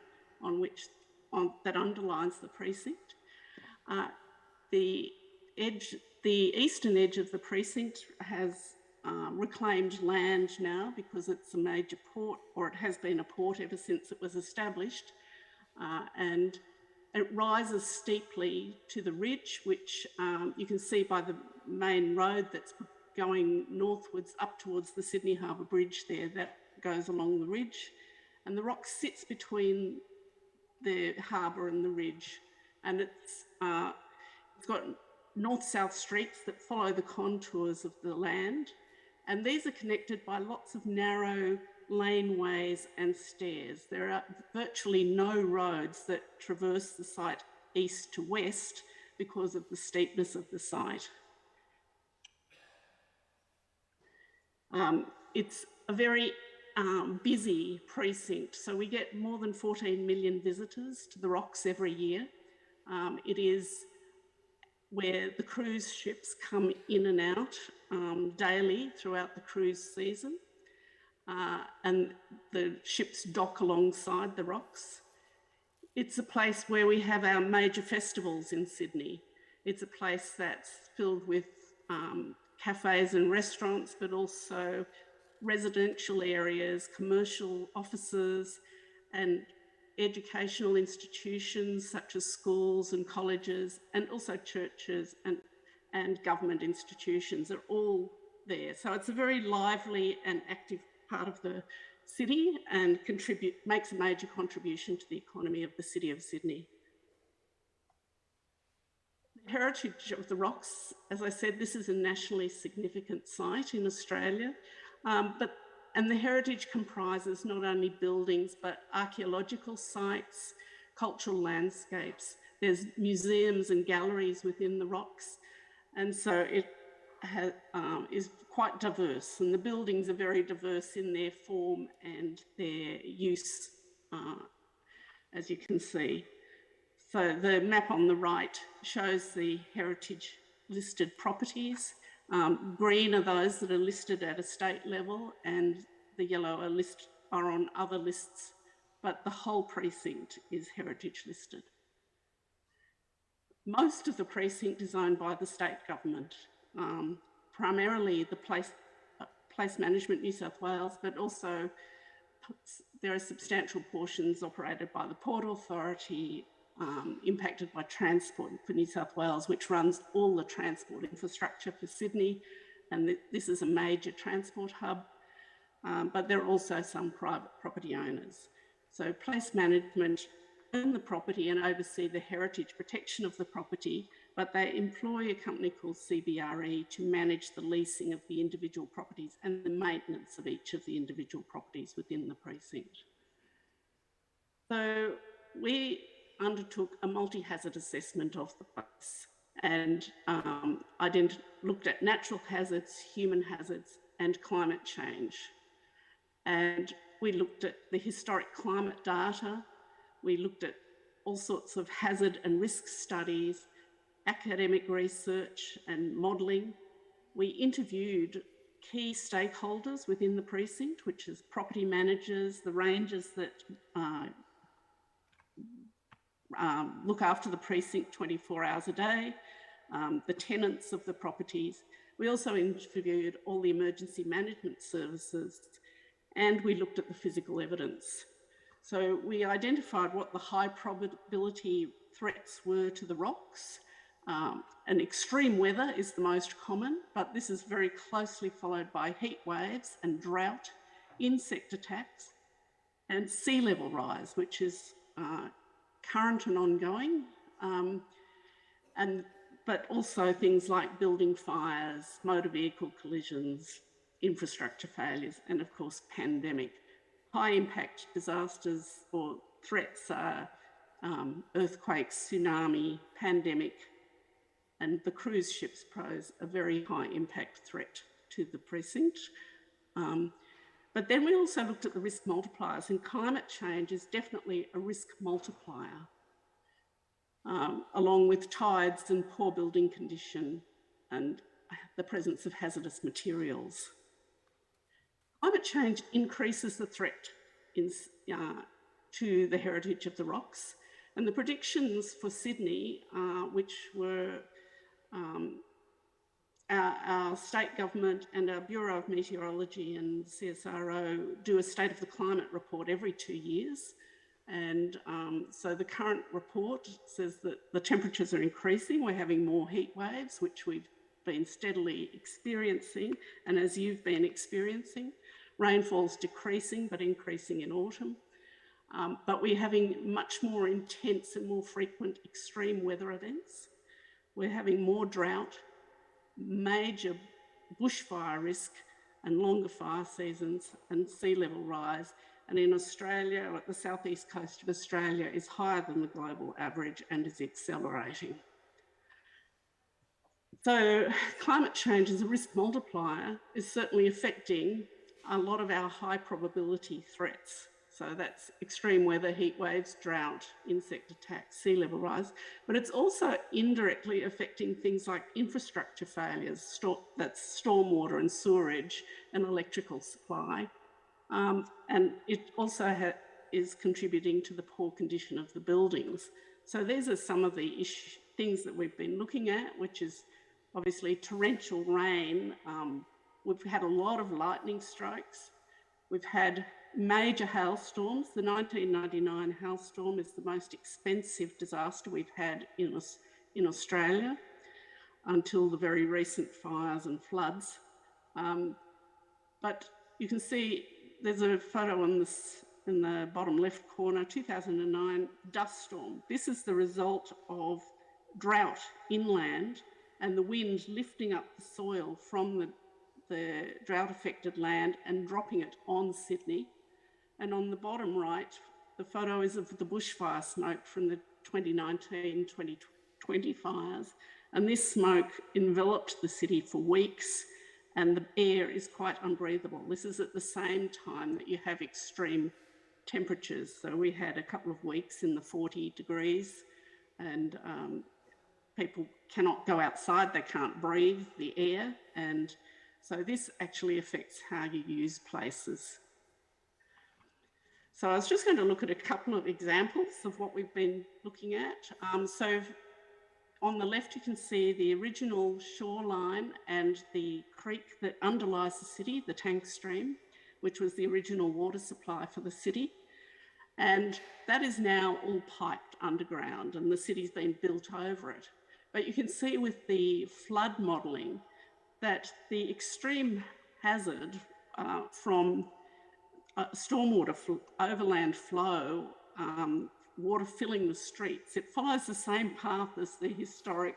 that underlines the precinct. The eastern edge of the precinct has reclaimed land now because it's a major port, or it has been a port ever since it was established, and it rises steeply to the ridge, which you can see by the main road that's going northwards up towards the Sydney Harbour Bridge there, that goes along the ridge. And the rock sits between the harbour and the ridge, and it's got north-south streets that follow the contours of the land, and these are connected by lots of narrow laneways and stairs. There are virtually no roads that traverse the site east to west because of the steepness of the site. It's a very busy precinct, so we get more than 14 million visitors to the rocks every year. It is where the cruise ships come in and out daily throughout the cruise season, and the ships dock alongside the rocks. It's a place where we have our major festivals in Sydney. It's a place that's filled with cafes and restaurants, but also residential areas, commercial offices, and educational institutions such as schools and colleges, and also churches and government institutions are all there. So it's a very lively and active part of the city and makes a major contribution to the economy of the City of Sydney. The heritage of the rocks, as I said, this is a nationally significant site in Australia, and the heritage comprises not only buildings, but archaeological sites, cultural landscapes. There's museums and galleries within the rocks. And so it is quite diverse, and the buildings are very diverse in their form and their use, as you can see. So the map on the right shows the heritage listed properties. Green are those that are listed at a state level, and the yellow are on other lists, but the whole precinct is heritage listed. Most of the precinct is owned by the state government, primarily the Place Management New South Wales, but also there are substantial portions operated by the Port Authority, impacted by Transport for New South Wales, which runs all the transport infrastructure for Sydney, and this is a major transport hub, but there are also some private property owners. So Place Management own the property and oversee the heritage protection of the property, but they employ a company called CBRE to manage the leasing of the individual properties and the maintenance of each of the individual properties within the precinct. So we undertook a multi-hazard assessment of the place and looked at natural hazards, human hazards, and climate change. And we looked at the historic climate data. We looked at all sorts of hazard and risk studies, academic research and modelling. We interviewed key stakeholders within the precinct, which is property managers, the rangers that look after the precinct 24 hours a day, the tenants of the properties. We also interviewed all the emergency management services, and we looked at the physical evidence. So we identified what the high probability threats were to the rocks. And extreme weather is the most common, but this is very closely followed by heat waves and drought, insect attacks, and sea level rise, which is current and ongoing, but also things like building fires, motor vehicle collisions, infrastructure failures, and of course, pandemic. High impact disasters or threats are earthquakes, tsunami, pandemic, and the cruise ships pose a very high impact threat to the precinct. But then we also looked at the risk multipliers, and climate change is definitely a risk multiplier, along with tides and poor building condition and the presence of hazardous materials. Climate change increases the threat to the heritage of the rocks, and the predictions for Sydney, which were our state government and our Bureau of Meteorology and CSIRO do a State of the Climate report every 2 years. And so the current report says that the temperatures are increasing. We're having more heat waves, which we've been steadily experiencing, and as you've been experiencing. Rainfall's decreasing, but increasing in autumn. But we're having much more intense and more frequent extreme weather events. We're having more drought, major bushfire risk and longer fire seasons and sea level rise. And in Australia, at the southeast coast of Australia, is higher than the global average and is accelerating. So climate change as a risk multiplier is certainly affecting a lot of our high probability threats. So that's extreme weather, heat waves, drought, insect attacks, sea level rise, but it's also indirectly affecting things like infrastructure failures, that's stormwater and sewerage and electrical supply. And it also is contributing to the poor condition of the buildings. So these are some of the things that we've been looking at, which is obviously torrential rain. We've had a lot of lightning strikes. We've had major hailstorms. The 1999 hailstorm is the most expensive disaster we've had in Australia until the very recent fires and floods. But you can see there's a photo on this in the bottom left corner, 2009 dust storm. This is the result of drought inland and the wind lifting up the soil from the drought-affected land and dropping it on Sydney. And on the bottom right, the photo is of the bushfire smoke from the 2019-2020 fires. And this smoke enveloped the city for weeks, and the air is quite unbreathable. This is at the same time that you have extreme temperatures. So we had a couple of weeks in the 40 degrees, and people cannot go outside, they can't breathe the air, and so this actually affects how you use places. So I was just going to look at a couple of examples of what we've been looking at. So on the left, you can see the original shoreline and the creek that underlies the city, the Tank Stream, which was the original water supply for the city. And that is now all piped underground, and the city's been built over it. But you can see with the flood modelling that the extreme hazard from stormwater overland flow, water filling the streets, it follows the same path as the historic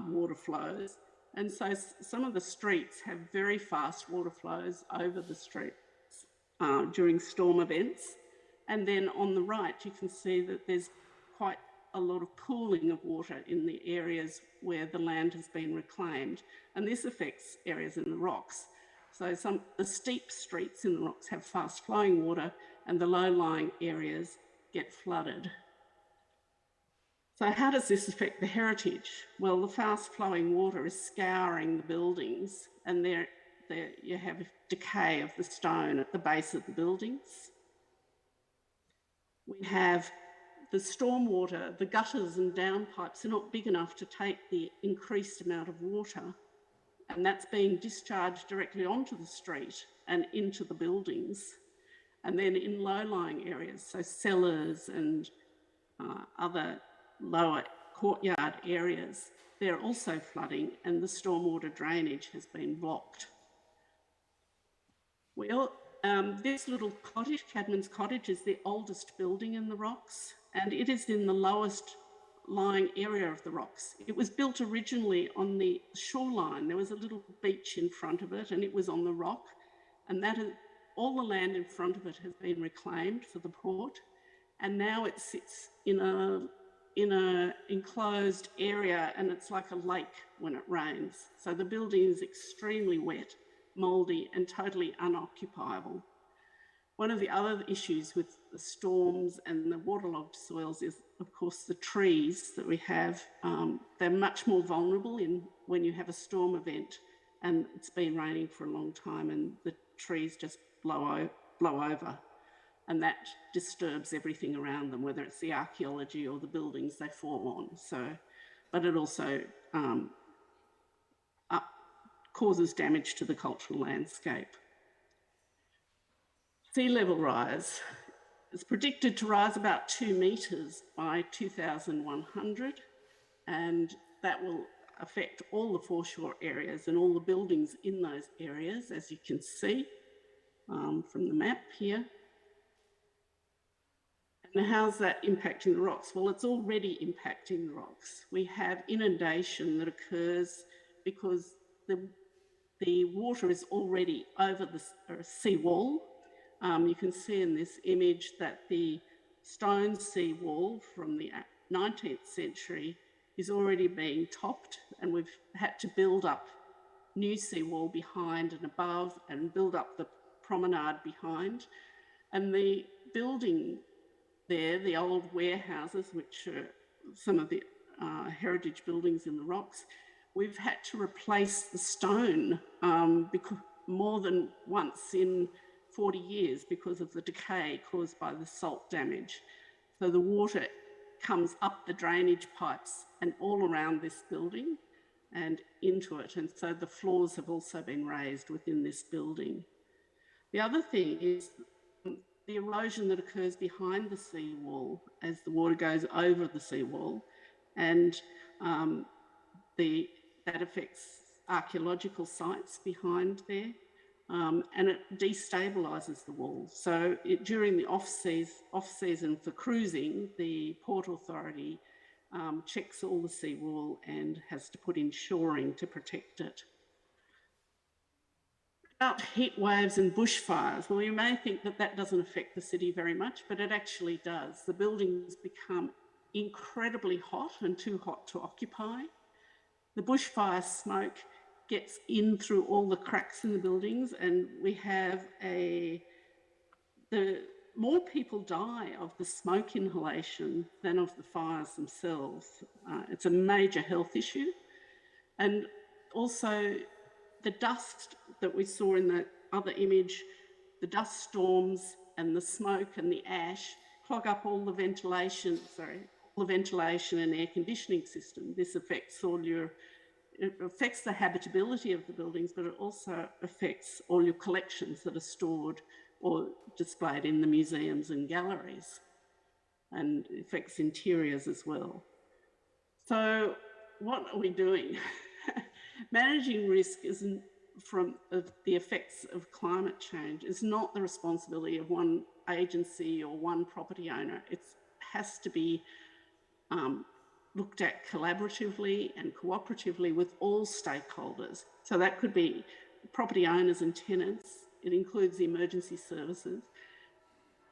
water flows. And so some of the streets have very fast water flows over the streets during storm events. And then on the right, you can see that there's quite a lot of pooling of water in the areas where the land has been reclaimed. And this affects areas in the rocks. So the steep streets in the rocks have fast flowing water and the low-lying areas get flooded. So how does this affect the heritage? Well, the fast flowing water is scouring the buildings, and there you have decay of the stone at the base of the buildings. We have the stormwater, the gutters and downpipes are not big enough to take the increased amount of water, and that's being discharged directly onto the street and into the buildings. And then in low-lying areas, so cellars and other lower courtyard areas, they're also flooding, and the stormwater drainage has been blocked. This little cottage, Cadman's Cottage, is the oldest building in the rocks, and it is in the lowest lying area of the rocks. It was built originally on the shoreline. There was a little beach in front of it, and it was on the rock, and all the land in front of it has been reclaimed for the port, and now it sits in in an enclosed area, and it's like a lake when it rains. So the building is extremely wet, mouldy, and totally unoccupiable. One of the other issues with the storms and the waterlogged soils is, of course, the trees that we have. They're much more vulnerable when you have a storm event and it's been raining for a long time and the trees just blow over. And that disturbs everything around them, whether it's the archaeology or the buildings they fall on. But it also causes damage to the cultural landscape. Sea level rise is predicted to rise about 2 metres by 2100, and that will affect all the foreshore areas and all the buildings in those areas, as you can see from the map here. And how's that impacting the rocks? Well, it's already impacting the rocks. We have inundation that occurs because the water is already over the seawall. You can see in this image that the stone seawall from the 19th century is already being topped, and we've had to build up new seawall behind and above and build up the promenade behind. And the building there, the old warehouses, which are some of the heritage buildings in the rocks, we've had to replace the stone because more than once in 40 years because of the decay caused by the salt damage. So the water comes up the drainage pipes and all around this building and into it. And so the floors have also been raised within this building. The other thing is the erosion that occurs behind the seawall as the water goes over the seawall, and that affects archaeological sites behind there, and it destabilises the wall. So during the off-season for cruising, the Port Authority checks all the seawall and has to put in shoring to protect it. About heat waves and bushfires, well, you may think that that doesn't affect the city very much, but it actually does. The buildings become incredibly hot and too hot to occupy. The bushfire smoke gets in through all the cracks in the buildings, and we have more people die of the smoke inhalation than of the fires themselves. It's a major health issue. And also the dust that we saw in the other image, the dust storms and the smoke and the ash clog up all the ventilation, and air conditioning system. This affects it affects the habitability of the buildings, but it also affects all your collections that are stored or displayed in the museums and galleries, and affects interiors as well. So what are we doing? Managing risk isn't from the effects of climate change is not the responsibility of one agency or one property owner. It has to be looked at collaboratively and cooperatively with all stakeholders. So that could be property owners and tenants. It includes the emergency services,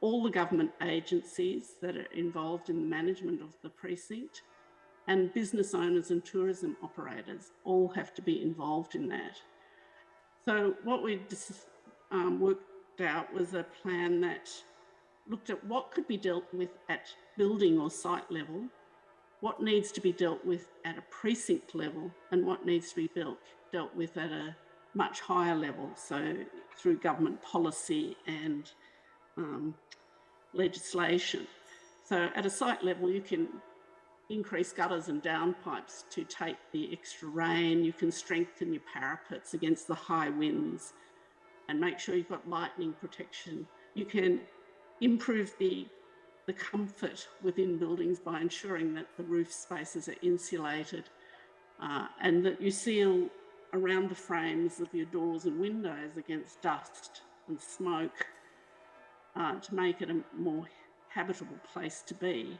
all the government agencies that are involved in the management of the precinct, and business owners and tourism operators all have to be involved in that. So what we worked out was a plan that looked at what could be dealt with at building or site level, what needs to be dealt with at a precinct level, and what needs to be dealt with at a much higher level, so through government policy and legislation. So at a site level, you can increase gutters and downpipes to take the extra rain. You can strengthen your parapets against the high winds and make sure you've got lightning protection. You can improve the comfort within buildings by ensuring that the roof spaces are insulated and that you seal around the frames of your doors and windows against dust and smoke to make it a more habitable place to be.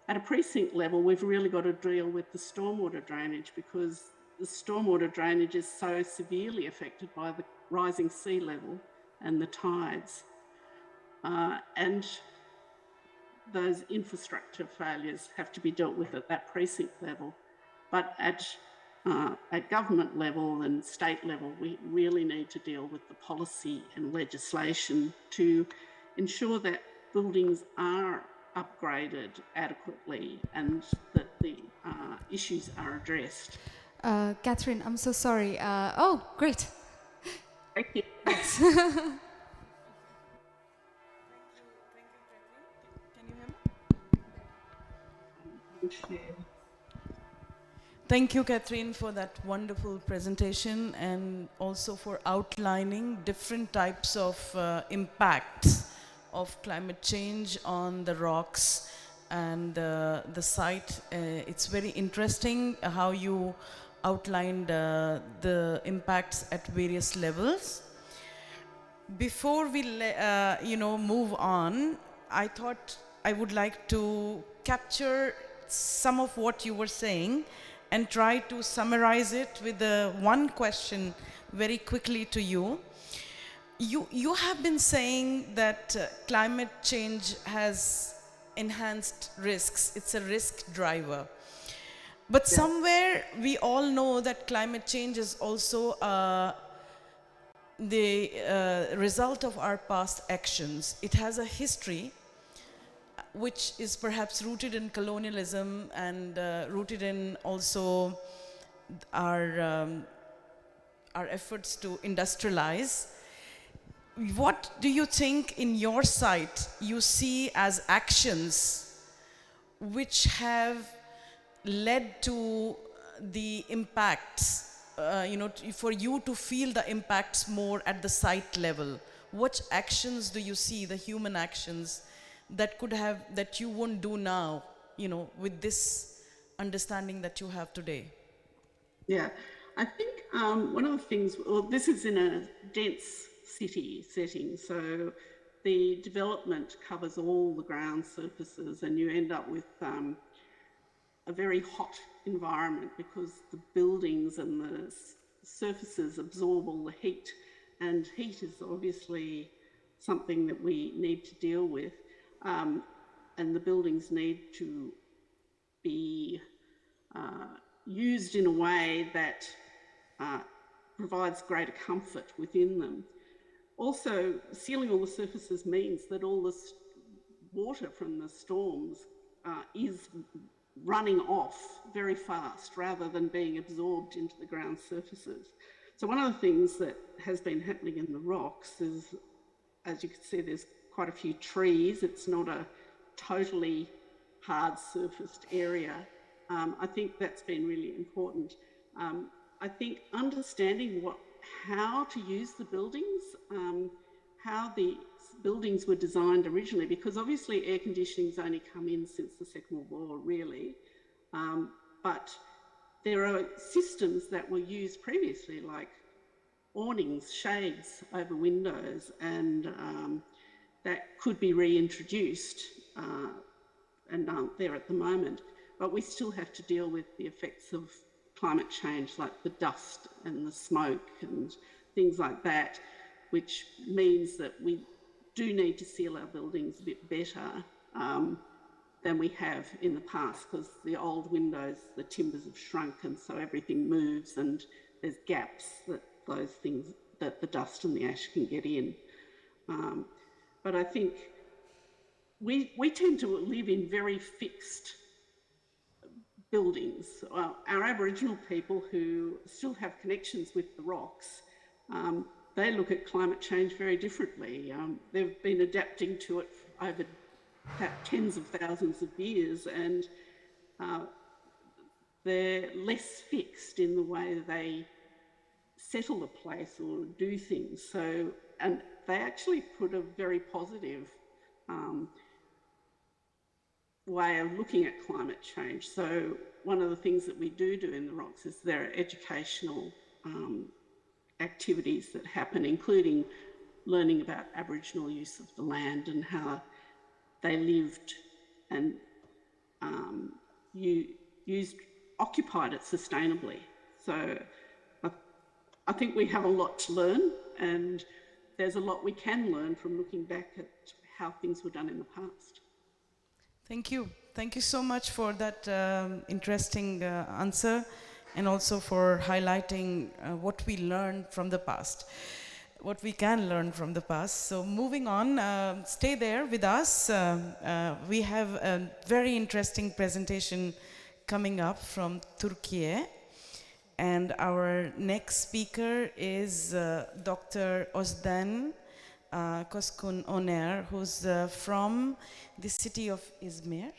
At a precinct level, we've really got to deal with the stormwater drainage because the stormwater drainage is so severely affected by the rising sea level and the tides. And those infrastructure failures have to be dealt with at that precinct level. But at government level and state level, we really need to deal with the policy and legislation to ensure that buildings are upgraded adequately and that the issues are addressed. Catherine, I'm so sorry. Oh, great. Thank you. Yes. Thank you, Catherine, for that wonderful presentation and also for outlining different types of impacts of climate change on the rocks and the site. It's very interesting how you outlined the impacts at various levels. Before we move on, I thought I would like to capture some of what you were saying and try to summarize it with one question very quickly to you. You have been saying that climate change has enhanced risks. It's a risk driver. But somewhere we all know that climate change is also the result of our past actions. It has a history which is perhaps rooted in colonialism and rooted in also our efforts to industrialize. What do you think in your site you see as actions which have led to the impacts, for you to feel the impacts more at the site level? What actions do you see, the human actions, that you won't do now, with this understanding that you have today? Yeah, I think one of the things, well, this is in a dense city setting, so the development covers all the ground surfaces and you end up with a very hot environment because the buildings and the surfaces absorb all the heat, and heat is obviously something that we need to deal with, and the buildings need to be used in a way that provides greater comfort within them. Also, sealing all the surfaces means that all this water from the storms is running off very fast rather than being absorbed into the ground surfaces. So one of the things that has been happening in the rocks is, as you can see, there's quite a few trees. It's not a totally hard surfaced area. I think that's been really important. I think understanding how to use the buildings, how the buildings were designed originally, because obviously air conditioning's only come in since the Second World War, really. But there are systems that were used previously, like awnings, shades over windows, and that could be reintroduced and aren't there at the moment. But we still have to deal with the effects of climate change, like the dust and the smoke and things like that, which means that we do need to seal our buildings a bit better than we have in the past, because the old windows, the timbers have shrunk, and so everything moves and there's gaps that those things, that the dust and the ash can get in. But I think we tend to live in very fixed buildings. Our Aboriginal people who still have connections with the rocks, they look at climate change very differently. They've been adapting to it over tens of thousands of years, and they're less fixed in the way they settle a place or do things. So, and they actually put a very positive way of looking at climate change. So one of the things that we do in the rocks is there are educational activities that happen, including learning about Aboriginal use of the land and how they lived and occupied it sustainably. So I think we have a lot to learn, and there's a lot we can learn from looking back at how things were done in the past. Thank you. Thank you so much for that interesting answer and also for highlighting what we learned from the past, what we can learn from the past. So moving on, stay there with us. We have a very interesting presentation coming up from Turkey. And our next speaker is Dr. Özden Koskun Oner, who's from the city of Izmir.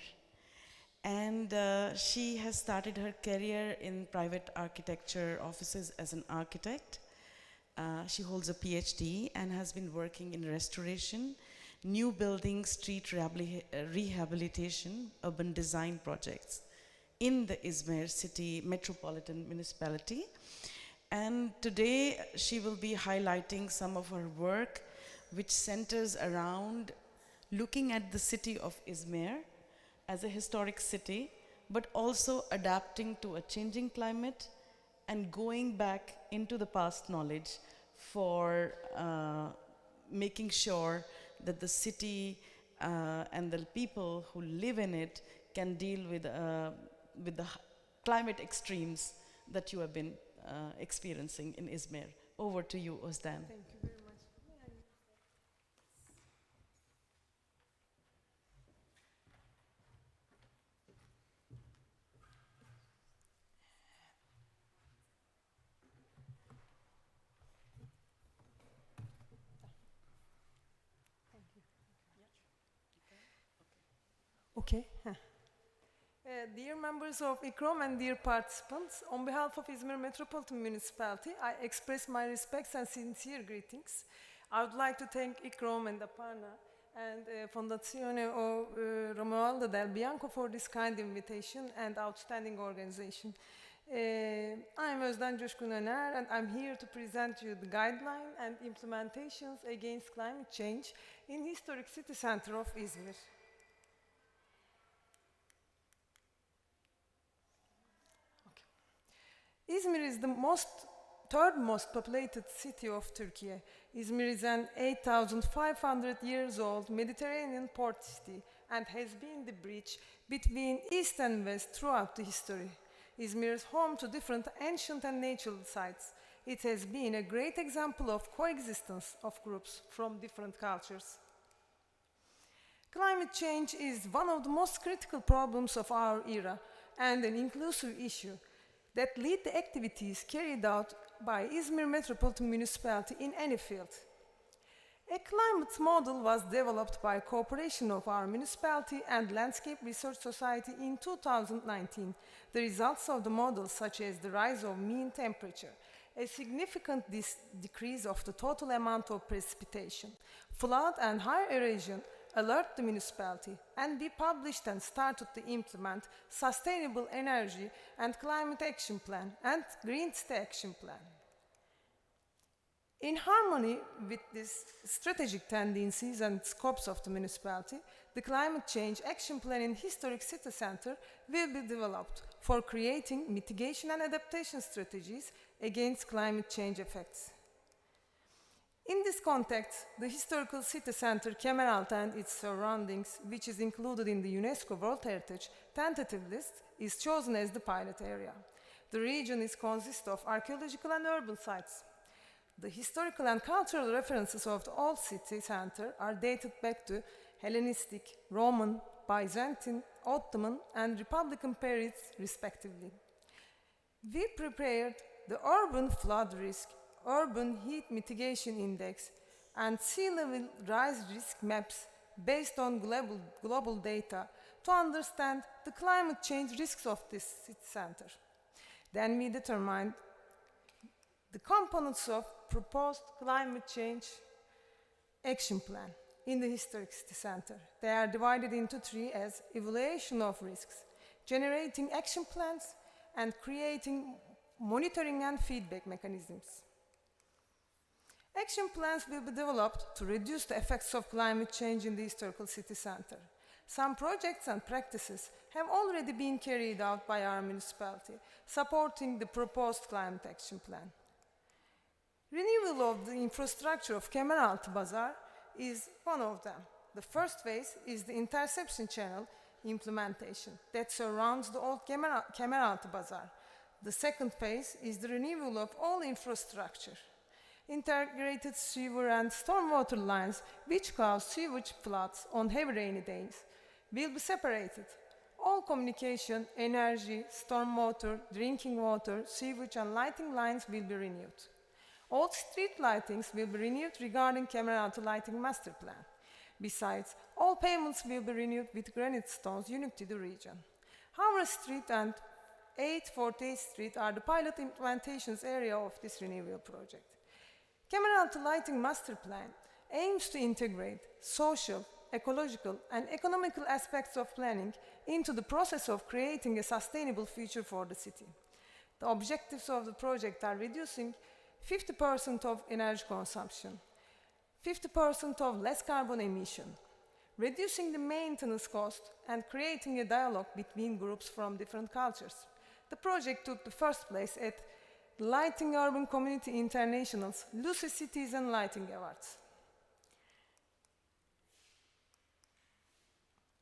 And she has started her career in private architecture offices as an architect. She holds a PhD and has been working in restoration, new building, street rehabilitation, urban design projects in the Izmir city metropolitan municipality. And today she will be highlighting some of her work which centers around looking at the city of Izmir as a historic city, but also adapting to a changing climate and going back into the past knowledge for making sure that the city and the people who live in it can deal with the climate extremes that you have been experiencing in Izmir. Over to you, Özden. Thank you very much. Okay. Dear members of ICROM and dear participants, on behalf of Izmir Metropolitan Municipality, I express my respects and sincere greetings. I would like to thank ICROM and Aparna and Fondazione Romualdo Del Bianco for this kind invitation and outstanding organization. I'm Özden Coşkun Öner, and I'm here to present you the guideline and implementations against climate change in historic city center of Izmir. Izmir is the third most populated city of Turkey. Izmir is an 8,500 years old Mediterranean port city and has been the bridge between East and West throughout the history. Izmir is home to different ancient and natural sites. It has been a great example of coexistence of groups from different cultures. Climate change is one of the most critical problems of our era and an inclusive issue that lead the activities carried out by Izmir Metropolitan Municipality in any field. A climate model was developed by cooperation of our municipality and Landscape Research Society in 2019. The results of the model, such as the rise of mean temperature, a significant decrease of the total amount of precipitation, flood and high erosion, alert the municipality, and we published and started to implement sustainable energy and climate action plan and green city action plan. In harmony with these strategic tendencies and scopes of the municipality, the climate change action plan in historic city center will be developed for creating mitigation and adaptation strategies against climate change effects. In this context, the historical city center Kemeraltı and its surroundings, which is included in the UNESCO World Heritage tentative list, is chosen as the pilot area. The region consists of archaeological and urban sites. The historical and cultural references of the old city center are dated back to Hellenistic, Roman, Byzantine, Ottoman, and Republican periods, respectively. We prepared the urban flood risk, urban heat mitigation index, and sea level rise risk maps based on global data to understand the climate change risks of this city center. Then we determined the components of proposed climate change action plan in the historic city center. They are divided into three as evaluation of risks, generating action plans, and creating monitoring and feedback mechanisms. Action plans will be developed to reduce the effects of climate change in the historical city center. Some projects and practices have already been carried out by our municipality, supporting the proposed climate action plan. Renewal of the infrastructure of Kemeraltı Bazaar is one of them. The first phase is the interception channel implementation that surrounds the old Kemeraltı Bazaar. The second phase is the renewal of all infrastructure. Integrated sewer and stormwater lines, which cause sewage floods on heavy rainy days, will be separated. All communication, energy, stormwater, drinking water, sewage and lighting lines will be renewed. All street lightings will be renewed regarding Kemeraltı Lighting Master Plan. Besides, all payments will be renewed with granite stones unique to the region. Havre Street and 848 Street are the pilot implementations area of this renewal project. Kemeraltı Lighting Master Plan aims to integrate social, ecological, and economical aspects of planning into the process of creating a sustainable future for the city. The objectives of the project are reducing 50% of energy consumption, 50% of less carbon emission, reducing the maintenance cost, and creating a dialogue between groups from different cultures. The project took the first place at Lighting Urban Community International's Lucy Citizen Lighting Awards.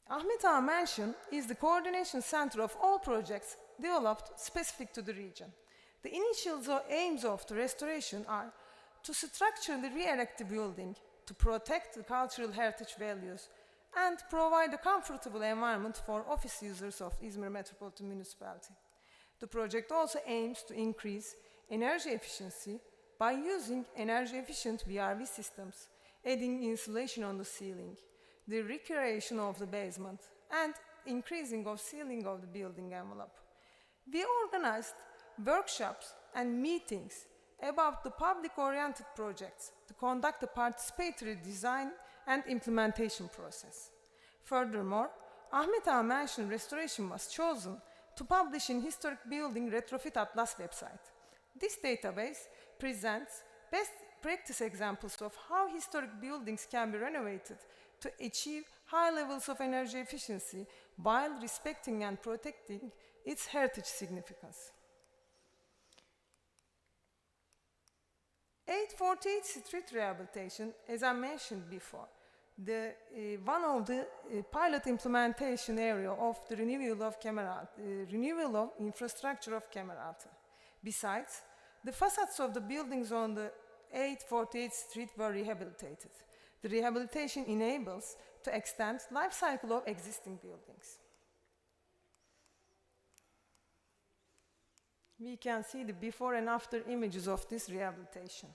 Ahmet Ağa Mansion is the coordination center of all projects developed specific to the region. The initial aims of the restoration are to structurally re-erect the building, to protect the cultural heritage values, and provide a comfortable environment for office users of Izmir Metropolitan Municipality. The project also aims to increase energy efficiency by using energy-efficient VRV systems, adding insulation on the ceiling, the recreation of the basement, and increasing of ceiling of the building envelope. We organized workshops and meetings about the public-oriented projects to conduct a participatory design and implementation process. Furthermore, Ahmet Ağa Mansion restoration was chosen to publish in Historic Building Retrofit Atlas website. This database presents best practice examples of how historic buildings can be renovated to achieve high levels of energy efficiency while respecting and protecting its heritage significance. 848 Street Rehabilitation, as I mentioned before, one of the pilot implementation area of the renewal of infrastructure of Kemeraltı. Besides, the facades of the buildings on the 848 Street were rehabilitated. The rehabilitation enables to extend life cycle of existing buildings. We can see the before and after images of this rehabilitation.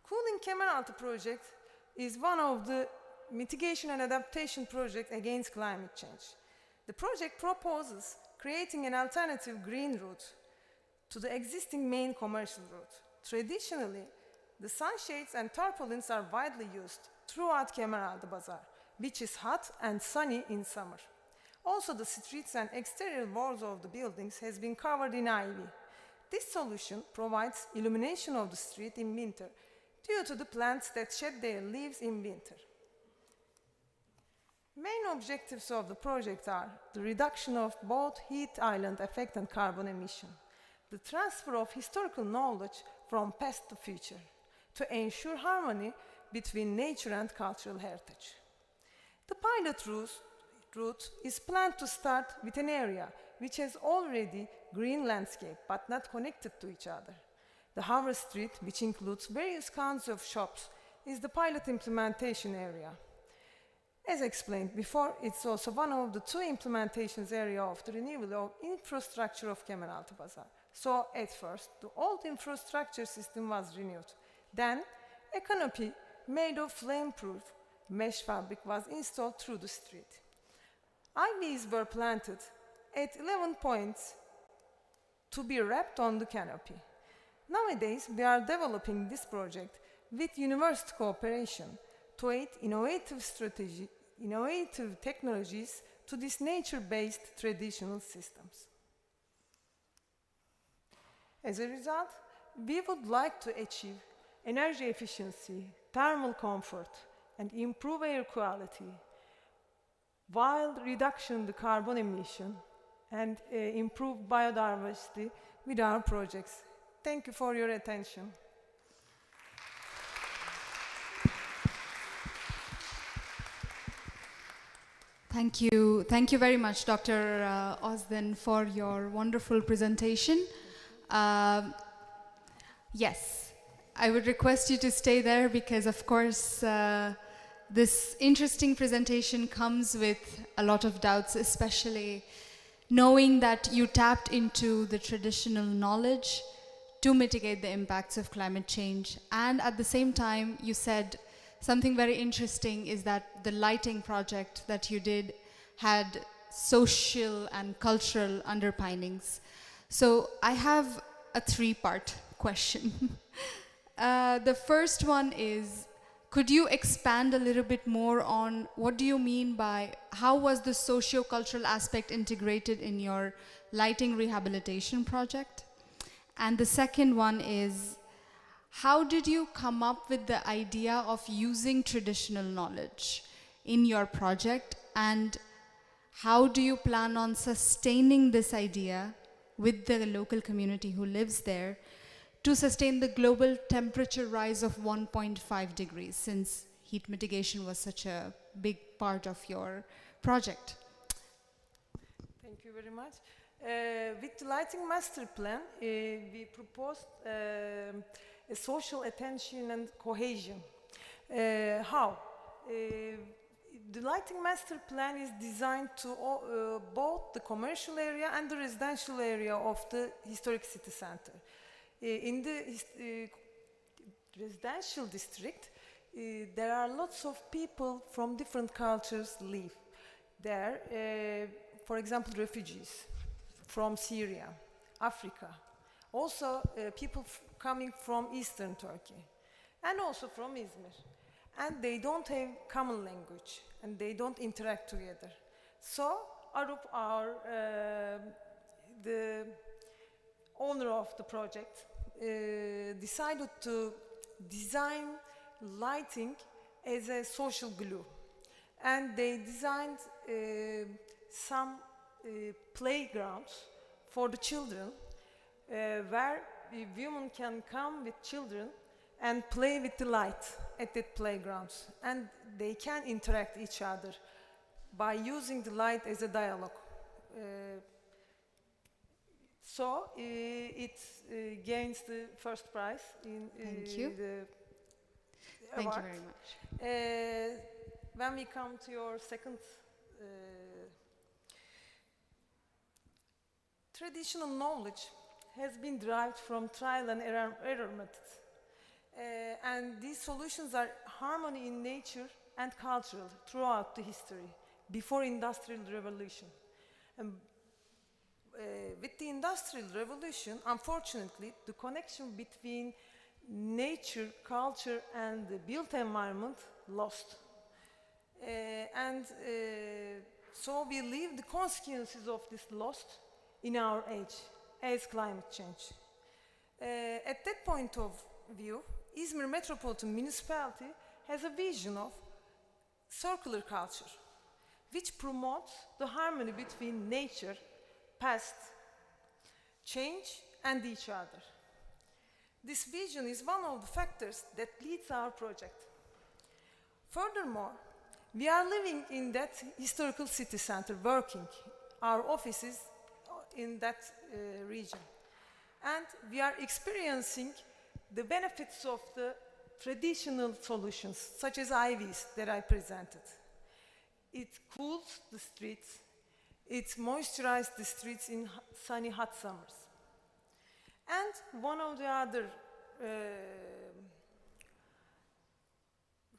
Cooling Kemeraltı project is one of the mitigation and adaptation projects against climate change. The project proposes creating an alternative green route to the existing main commercial route. Traditionally, the sunshades and tarpaulins are widely used throughout Kemeraltı Bazaar, which is hot and sunny in summer. Also, the streets and exterior walls of the buildings has been covered in ivy. This solution provides illumination of the street in winter due to the plants that shed their leaves in winter. Main objectives of the project are the reduction of both heat island effect and carbon emission, the transfer of historical knowledge from past to future, to ensure harmony between nature and cultural heritage. The pilot route is planned to start with an area which has already green landscape but not connected to each other. The Havre Street, which includes various kinds of shops, is the pilot implementation area. As explained before, it's also one of the two implementations area of the renewal of infrastructure of Kemeraltı Bazaar. So at first, the old infrastructure system was renewed. Then, a canopy made of flame-proof mesh fabric was installed through the street. Ivies were planted at 11 points to be wrapped on the canopy. Nowadays, we are developing this project with university cooperation to aid innovative technologies to these nature-based traditional systems. As a result, we would like to achieve energy efficiency, thermal comfort, and improve air quality, while reduction the carbon emission and improve biodiversity with our projects. Thank you for your attention. Thank you very much, Dr. Osden, for your wonderful presentation. Yes, I would request you to stay there because, of course, this interesting presentation comes with a lot of doubts, especially knowing that you tapped into the traditional knowledge to mitigate the impacts of climate change. And at the same time, you said something very interesting is that the lighting project that you did had social and cultural underpinnings. So I have a three-part question. The first one is, could you expand a little bit more on what do you mean by how was the socio-cultural aspect integrated in your lighting rehabilitation project? And the second one is, how did you come up with the idea of using traditional knowledge in your project, and how do you plan on sustaining this idea with the local community who lives there to sustain the global temperature rise of 1.5 degrees, since heat mitigation was such a big part of your project? Thank you very much. With the Lighting Master Plan, we proposed a social attention and cohesion. How? The Lighting Master Plan is designed to both the commercial area and the residential area of the historic city center. In the residential district, there are lots of people from different cultures live there. For example, refugees from Syria, Africa. Also, people coming from Eastern Turkey, and also from Izmir. And they don't have common language, and they don't interact together. So, the owner of the project decided to design lighting as a social glue. And they designed some playgrounds for the children where women can come with children and play with the light at that playgrounds, and they can interact each other by using the light as a dialogue. So it gains the first prize in Thank you. the Thank award. you very much. When we come to your second, traditional knowledge has been derived from trial and error methods. And these solutions are harmony in nature and cultural throughout the history, before Industrial Revolution. And with the Industrial Revolution, unfortunately, the connection between nature, culture, and the built environment lost. So we live the consequences of this loss in our age as climate change. At that point of view, Izmir Metropolitan Municipality has a vision of circular culture, which promotes the harmony between nature, past, change, and each other. This vision is one of the factors that leads our project. Furthermore, we are living in that historical city center, working our offices in that region. And we are experiencing the benefits of the traditional solutions, such as IVs that I presented. It cools the streets, it moisturizes the streets in sunny, hot summers. And one of the other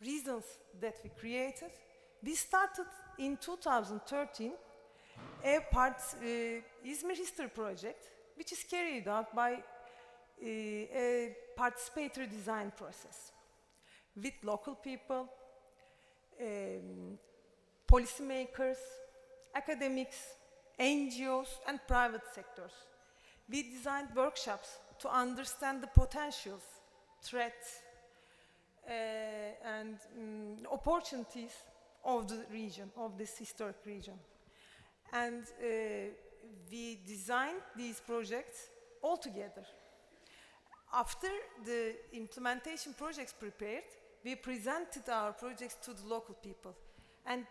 reasons that we created, we started in 2013 a Izmir History project, which is carried out by a participatory design process with local people, policymakers, academics, NGOs, and private sectors. We designed workshops to understand the potentials, threats, and opportunities of the region, of this historic region. And we designed these projects all together. After the implementation projects prepared, we presented our projects to the local people. and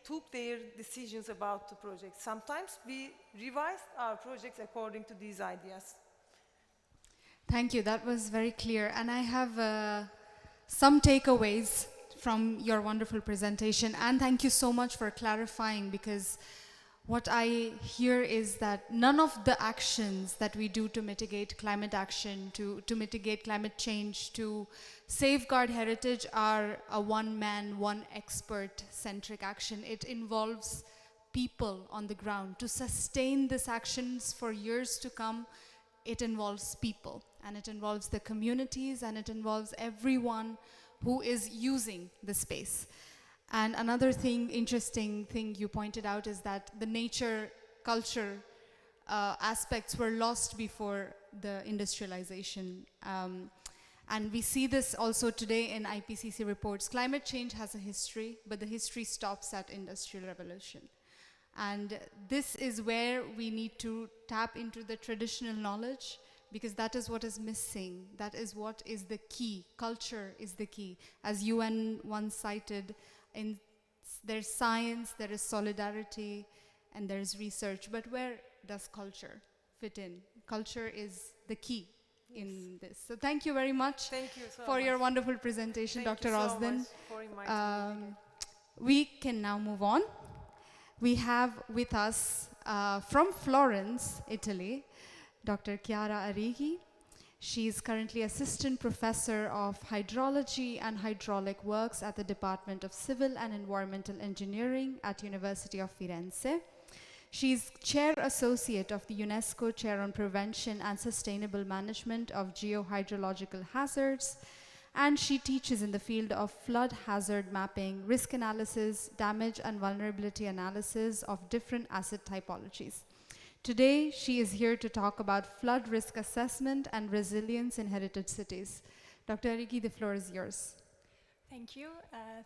took their decisions about the project. Sometimes we revised our projects according to these ideas. Thank you, that was very clear. And I have some takeaways from your wonderful presentation. And thank you so much for clarifying, because what I hear is that none of the actions that we do to mitigate climate action, to mitigate climate change, to safeguard heritage are a one-man, one expert-centric action. It involves people on the ground. To sustain these actions for years to come, it involves people, and it involves the communities, and it involves everyone who is using the space. And another thing, interesting thing you pointed out is that the nature, culture aspects were lost before the industrialization. And we see this also today in IPCC reports. Climate change has a history, but the history stops at industrial revolution. And this is where we need to tap into the traditional knowledge, because that is what is missing. That is what is the key. Culture is the key. As UN once cited, there's science, there is solidarity, and there's research. But where does culture fit in? Culture is the key in this. So thank you very much for your wonderful presentation, Dr. Osden. We can now move on. We have with us from Florence, Italy, Dr. Chiara Arrighi. She is currently Assistant Professor of Hydrology and Hydraulic Works at the Department of Civil and Environmental Engineering at University of Firenze. She is Chair Associate of the UNESCO Chair on Prevention and Sustainable Management of Geohydrological Hazards, and she teaches in the field of flood hazard mapping, risk analysis, damage and vulnerability analysis of different asset typologies. Today, she is here to talk about flood risk assessment and resilience in heritage cities. Dr. Arrighi, the floor is yours. Thank you.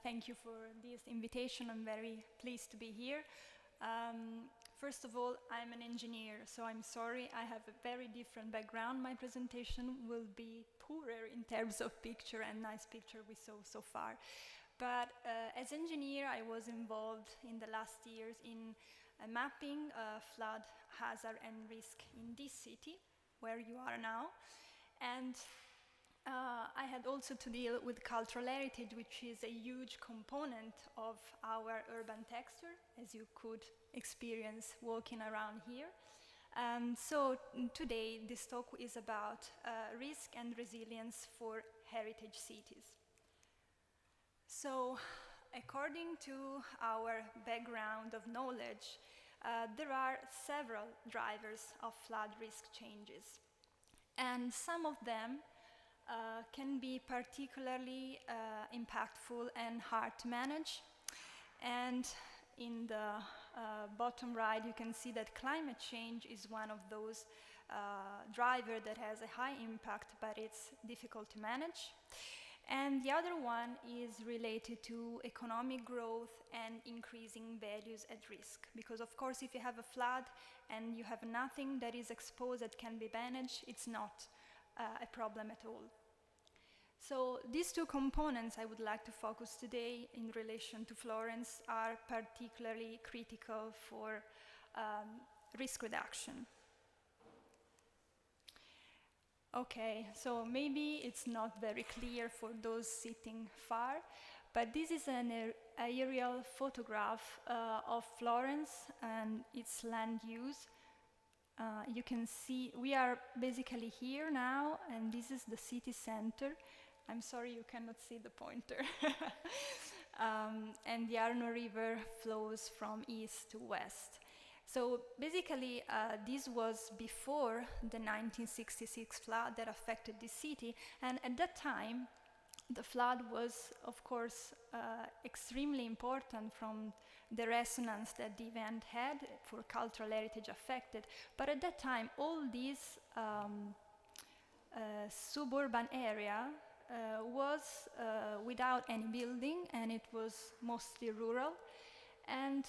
Thank you for this invitation. I'm very pleased to be here. First of all, I'm an engineer, so I'm sorry, I have a very different background. My presentation will be poorer in terms of picture and nice picture we saw so far. But as engineer, I was involved in the last years in mapping flood hazard and risk in this city, where you are now. And I had also to deal with cultural heritage, which is a huge component of our urban texture, as you could experience walking around here. And so today this talk is about risk and resilience for heritage cities. So according to our background of knowledge, there are several drivers of flood risk changes. And some of them can be particularly impactful and hard to manage. And in the bottom right, you can see that climate change is one of those drivers that has a high impact, but it's difficult to manage. And the other one is related to economic growth and increasing values at risk. Because of course, if you have a flood and you have nothing that is exposed that can be managed, it's not a problem at all. So these two components I would like to focus today in relation to Florence are particularly critical for risk reduction. Okay, so maybe it's not very clear for those sitting far, but this is an aerial photograph of Florence and its land use. You can see we are basically here now, and this is the city center. I'm sorry you cannot see the pointer. And the Arno River flows from east to west. So basically, this was before the 1966 flood that affected the city, and at that time, the flood was, of course, extremely important from the resonance that the event had for cultural heritage affected. But at that time, all this suburban area was without any building, and it was mostly rural. And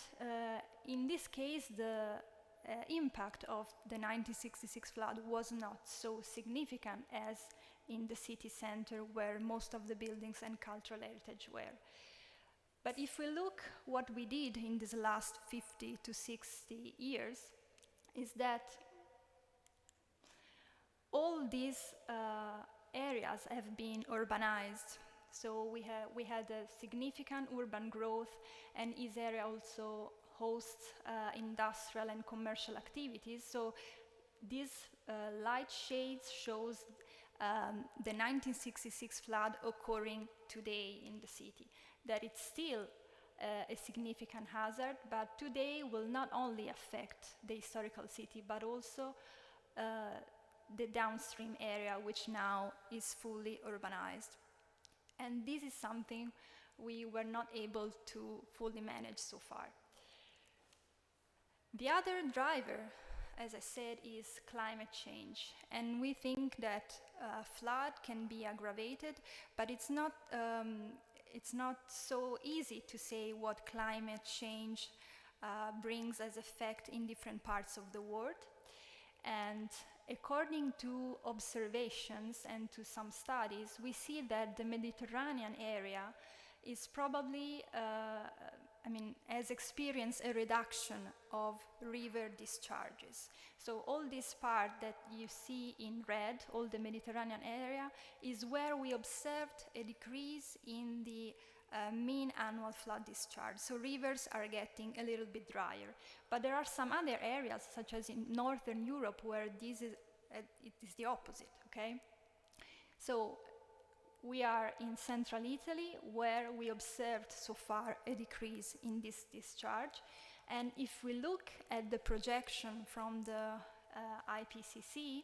in this case, the impact of the 1966 flood was not so significant as in the city center, where most of the buildings and cultural heritage were. But if we look what we did in these last 50 to 60 years, is that all these areas have been urbanized. So we had a significant urban growth, and this area also hosts industrial and commercial activities. So this light shades shows the 1966 flood occurring today in the city. That it's still a significant hazard, but today will not only affect the historical city, but also the downstream area, which now is fully urbanized. And this is something we were not able to fully manage so far. The other driver, as I said, is climate change. And we think that flood can be aggravated, but it's not so easy to say what climate change brings as effect in different parts of the world. And according to observations and to some studies, we see that the Mediterranean area is probably, has experienced a reduction of river discharges. So all this part that you see in red, all the Mediterranean area, is where we observed a decrease in the mean annual flood discharge. So rivers are getting a little bit drier. But there are some other areas, such as in Northern Europe, where this is, it is the opposite, okay? So we are in central Italy, where we observed so far a decrease in this discharge. And if we look at the projection from the IPCC,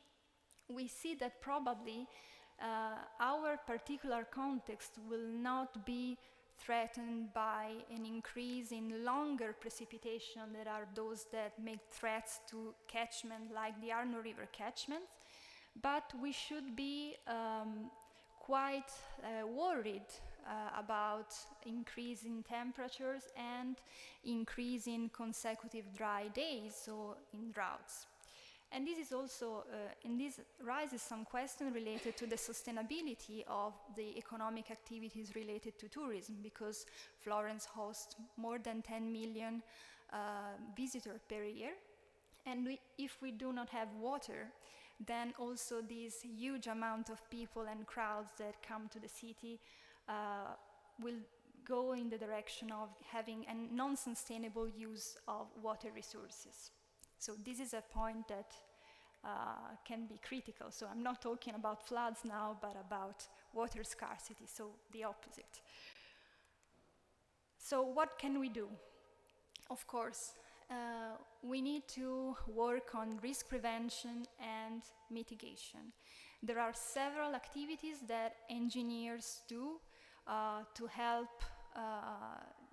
we see that probably our particular context will not be threatened by an increase in longer precipitation that are those that make threats to catchment, like the Arno River catchment, but we should be quite worried about increase in temperatures and increase in consecutive dry days, so in droughts. And this is also, and this raises some questions related to the sustainability of the economic activities related to tourism, because Florence hosts more than 10 million visitors per year. And if we do not have water, then also this huge amount of people and crowds that come to the city will go in the direction of having a non-sustainable use of water resources. So this is a point that can be critical. So I'm not talking about floods now, but about water scarcity, so the opposite. So what can we do? Of course, we need to work on risk prevention and mitigation. There are several activities that engineers do to help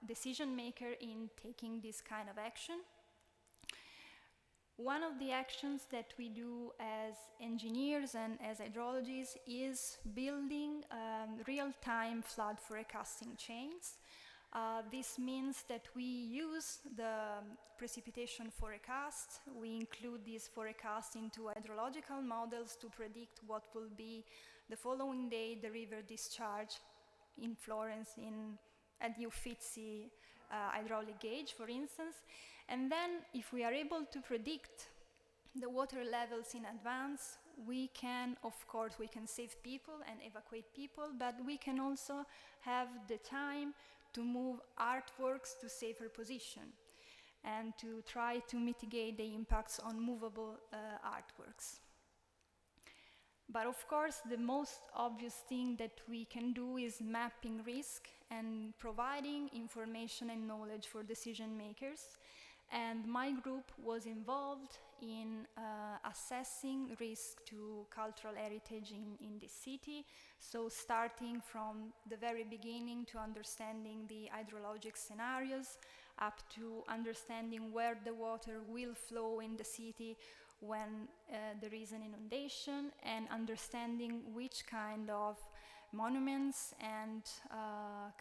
decision maker in taking this kind of action. One of the actions that we do as engineers and as hydrologists is building real-time flood forecasting chains. This means that we use the precipitation forecast. We include this forecast into hydrological models to predict what will be the following day the river discharge in Florence at the Uffizi hydraulic gauge, for instance. And then if we are able to predict the water levels in advance, we can save people and evacuate people, but we can also have the time to move artworks to safer position and to try to mitigate the impacts on movable artworks. But of course, the most obvious thing that we can do is mapping risk and providing information and knowledge for decision makers. And my group was involved in assessing risk to cultural heritage in this city. So starting from the very beginning to understanding the hydrologic scenarios, up to understanding where the water will flow in the city when there is an inundation, and understanding which kind of monuments and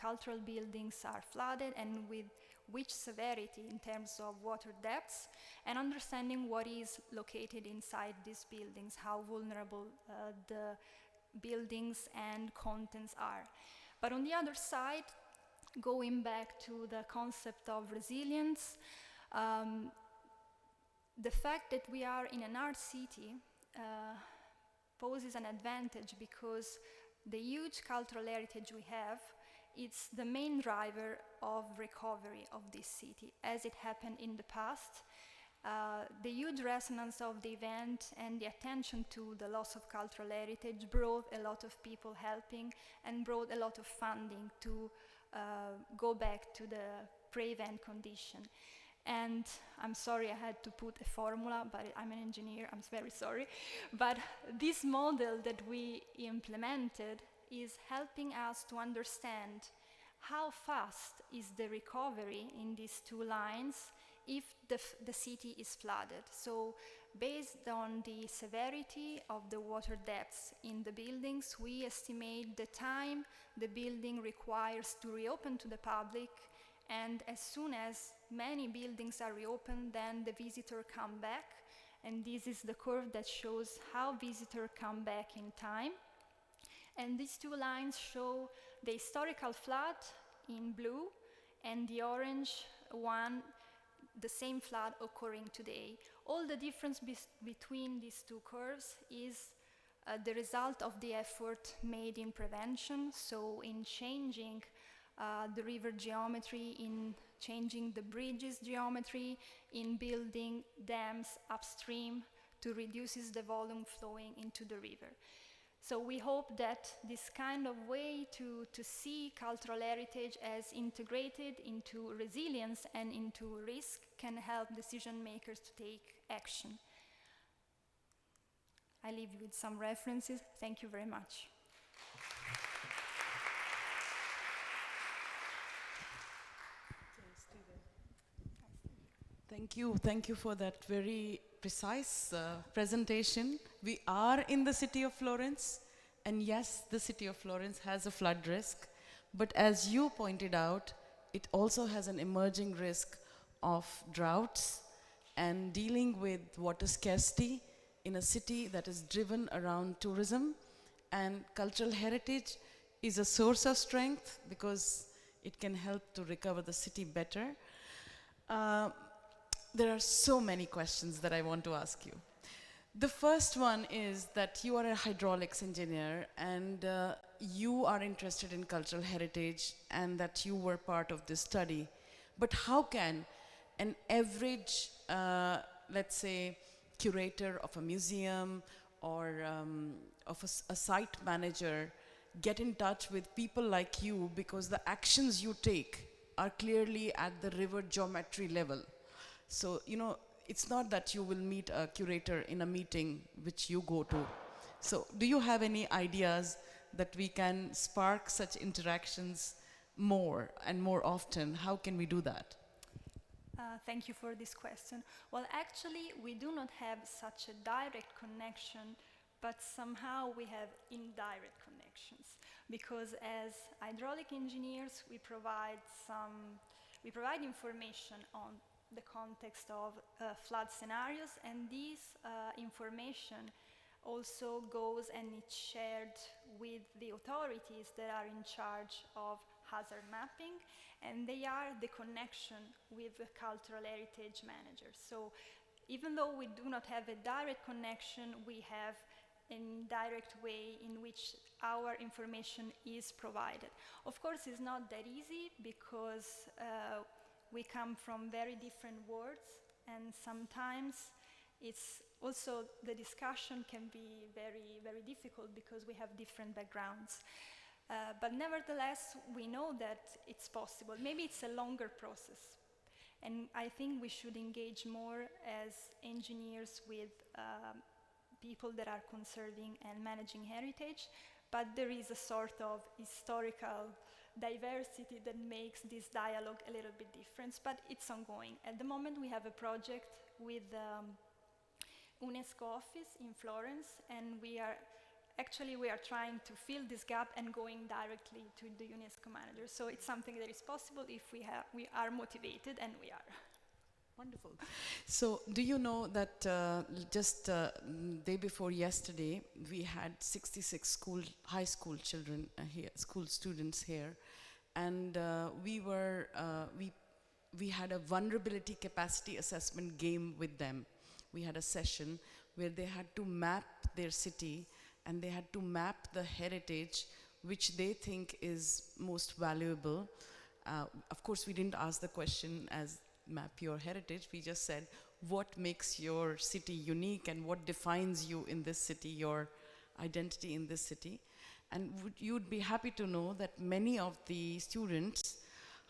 cultural buildings are flooded and with which severity in terms of water depths, and understanding what is located inside these buildings, how vulnerable the buildings and contents are. But on the other side, going back to the concept of resilience, um, the fact that we are in an art city poses an advantage because the huge cultural heritage we have, it's the main driver of recovery of this city, as it happened in the past. The huge resonance of the event and the attention to the loss of cultural heritage brought a lot of people helping and brought a lot of funding to go back to the pre-event condition. And I'm sorry I had to put a formula, but I'm an engineer, I'm very sorry. But this model that we implemented is helping us to understand how fast is the recovery in these two lines if the city is flooded. So based on the severity of the water depths in the buildings, we estimate the time the building requires to reopen to the public, and as soon as many buildings are reopened, then the visitor come back, and this is the curve that shows how visitors come back in time. And these two lines show the historical flood in blue and the orange one, the same flood occurring today. All the difference between these two curves is the result of the effort made in prevention, so in changing the river geometry, in changing the bridges geometry, in building dams upstream to reduce the volume flowing into the river. So we hope that this kind of way to see cultural heritage as integrated into resilience and into risk can help decision makers to take action. I leave you with some references. Thank you very much. Thank you for that very precise presentation. We are in the city of Florence, and yes, the city of Florence has a flood risk, but as you pointed out, it also has an emerging risk of droughts and dealing with water scarcity in a city that is driven around tourism, and cultural heritage is a source of strength because it can help to recover the city better. There are so many questions that I want to ask you. The first one is that you are a hydraulics engineer and you are interested in cultural heritage and that you were part of this study. But how can an average, let's say, curator of a museum or of a site manager get in touch with people like you, because the actions you take are clearly at the river geometry level? So, you know, it's not that you will meet a curator in a meeting which you go to. So, do you have any ideas that we can spark such interactions more and more often? How can we do that? Thank you for this question. Well, actually, we do not have such a direct connection, but somehow we have indirect connections. Because as hydraulic engineers, we provide information on the context of flood scenarios, and this information also goes and it's shared with the authorities that are in charge of hazard mapping, and they are the connection with the cultural heritage managers. So even though we do not have a direct connection, we have an indirect way in which our information is provided. Of course, it's not that easy because we come from very different worlds, and sometimes it's also the discussion can be very, very difficult because we have different backgrounds. But nevertheless, we know that it's possible. Maybe it's a longer process. And I think we should engage more as engineers with people that are conserving and managing heritage, but there is a sort of historical diversity that makes this dialogue a little bit different, but it's ongoing. At the moment, we have a project with UNESCO office in Florence, and we are trying to fill this gap and going directly to the UNESCO manager. So it's something that is possible if we are motivated, and we are. Wonderful. So do you know that just day before yesterday, we had 66 high school children here, school students here, And we had a vulnerability capacity assessment game with them. We had a session where they had to map their city and they had to map the heritage which they think is most valuable. Of course, we didn't ask the question as map your heritage. We just said, what makes your city unique and what defines you in this city, your identity in this city. And you'd be happy to know that many of the students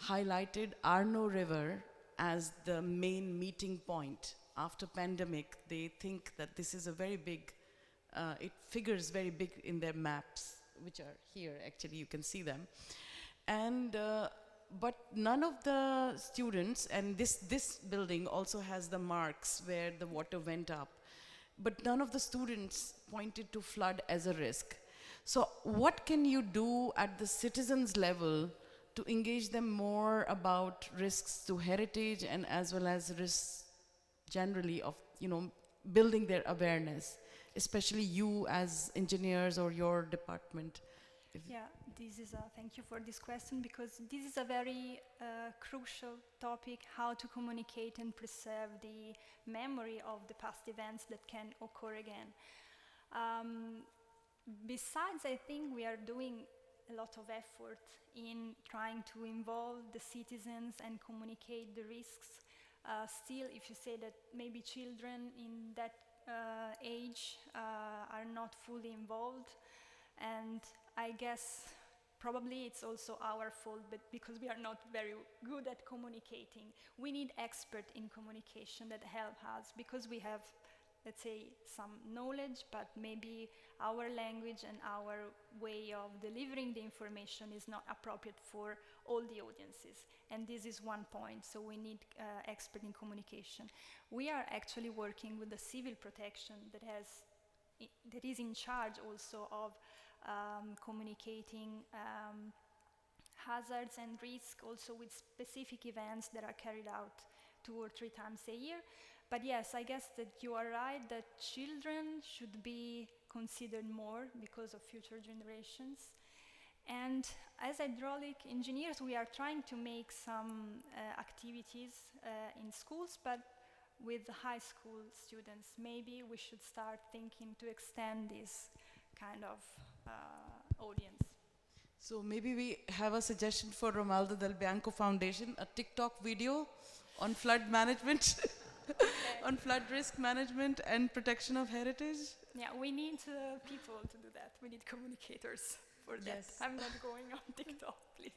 highlighted Arno River as the main meeting point. After pandemic, they think that this is a very big, it figures very big in their maps, which are here, actually, you can see them. And, but none of the students, and this building also has the marks where the water went up, but none of the students pointed to flood as a risk. So what can you do at the citizens level to engage them more about risks to heritage and as well as risks generally of, building their awareness, especially you as engineers or your department? Yeah, thank you for this question, because this is a very crucial topic, how to communicate and preserve the memory of the past events that can occur again. Besides, I think we are doing a lot of effort in trying to involve the citizens and communicate the risks. Still, if you say that maybe children in that age are not fully involved, and I guess probably it's also our fault, but because we are not very good at communicating. We need experts in communication that help us, because we have, let's say, some knowledge, but maybe our language and our way of delivering the information is not appropriate for all the audiences. And this is one point, so we need expert in communication. We are actually working with the civil protection that is in charge also of communicating hazards and risks, also with specific events that are carried out 2 or 3 times a year. But yes, I guess that you are right that children should be considered more because of future generations. And as hydraulic engineers, we are trying to make some activities in schools, but with high school students. Maybe we should start thinking to extend this kind of audience. So maybe we have a suggestion for Romaldo Del Bianco Foundation, a TikTok video on flood management, on flood risk management and protection of heritage. Yeah, we need people to do that. We need communicators for that. Yes. I'm not going on TikTok, please.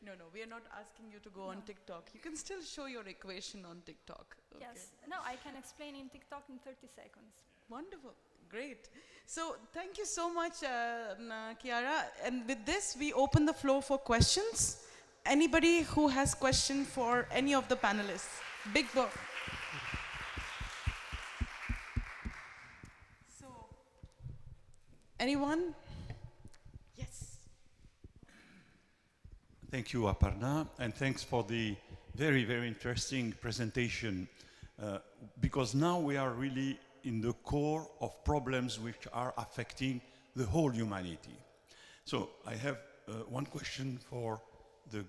No, we are not asking you to go on TikTok. You can still show your equation on TikTok. Okay. Yes. No, I can explain in TikTok in 30 seconds. Wonderful. Great. So thank you so much, Chiara. And with this, we open the floor for questions. Anybody who has question for any of the panelists? Big Bo. So, anyone? Yes. Thank you, Aparna, and thanks for the very, very interesting presentation, because now we are really in the core of problems which are affecting the whole humanity. So I have one question for the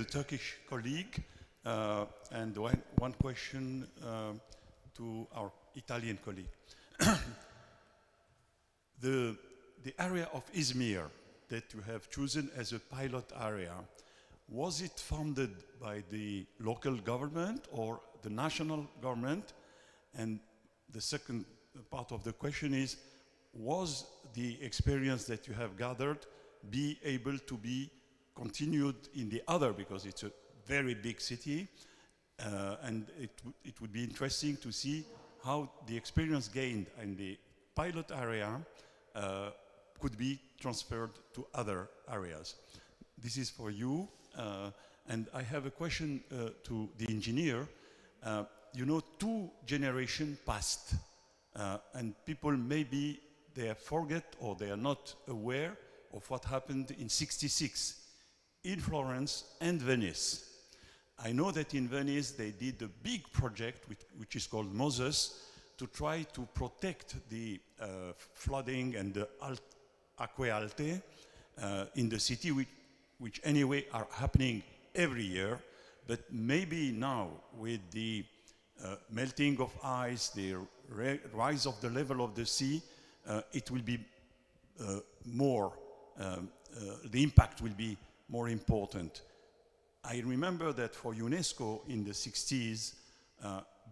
Turkish colleague, and one question to our Italian colleague. The area of Izmir that you have chosen as a pilot area, was it funded by the local government or the national government? And the second part of the question is, was the experience that you have gathered be able to be continued in the other, because it's a very big city, and it would be interesting to see how the experience gained in the pilot area could be transferred to other areas. This is for you, and I have a question to the engineer. 2 generations passed, and people maybe they forget or they are not aware of what happened in '66 in Florence and Venice. I know that in Venice they did a big project which is called Moses to try to protect the flooding and the acque alte in the city, which anyway are happening every year, but maybe now with the melting of ice, the rise of the level of the sea, it will be more, the impact will be more important. I remember that for UNESCO in the 60s,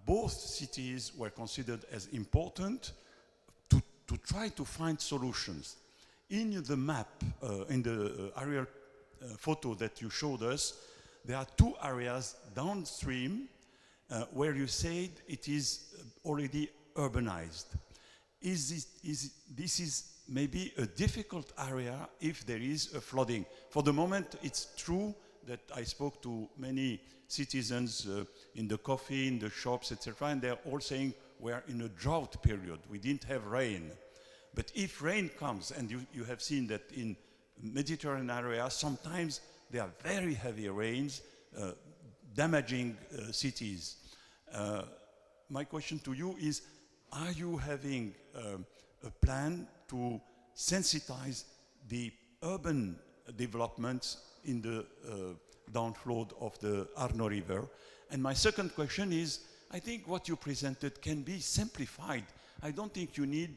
both cities were considered as important to try to find solutions. In the map, in the aerial photo that you showed us, there are two areas downstream where you said it is already urbanized. This is maybe a difficult area if there is a flooding. For the moment, it's true that I spoke to many citizens in the coffee, in the shops, etc., and they're all saying we're in a drought period. We didn't have rain. But if rain comes, and you have seen that in Mediterranean areas, sometimes there are very heavy rains, damaging cities. My question to you is, are you having a plan to sensitize the urban developments in the downflow of the Arno River? And my second question is, I think what you presented can be simplified. I don't think you need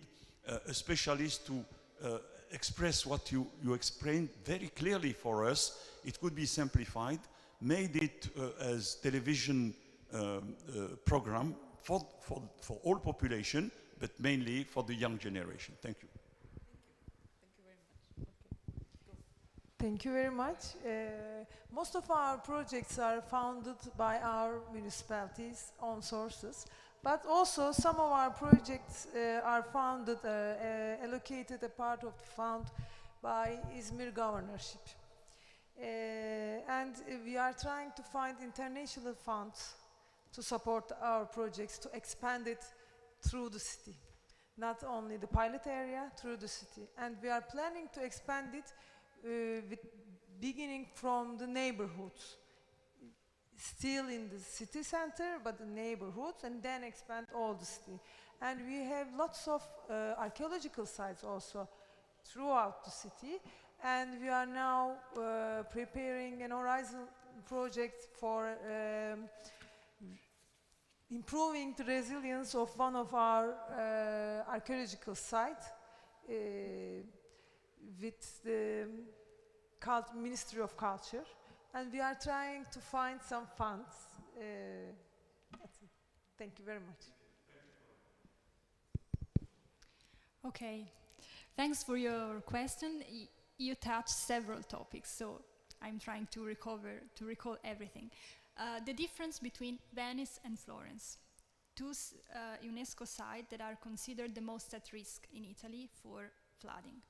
a specialist to express what you explained very clearly for us. It could be simplified, made it as television program for all population, but mainly for the young generation. Thank you. Thank you very much. Most of our projects are funded by our municipalities on sources, but also some of our projects are funded, allocated a part of the fund by Izmir governorship. And we are trying to find international funds to support our projects, to expand it through the city. Not only the pilot area, through the city. And we are planning to expand it with beginning from the neighborhoods. Still in the city center, but the neighborhoods, and then expand all the city. And we have lots of archaeological sites also throughout the city. And we are now preparing an horizon project for improving the resilience of one of our archaeological sites with the Ministry of Culture, and we are trying to find some funds. That's it. Thank you very much. Okay, thanks for your question. You touched several topics, so I'm trying to recall everything. The difference between Venice and Florence, two UNESCO sites that are considered the most at risk in Italy for flooding.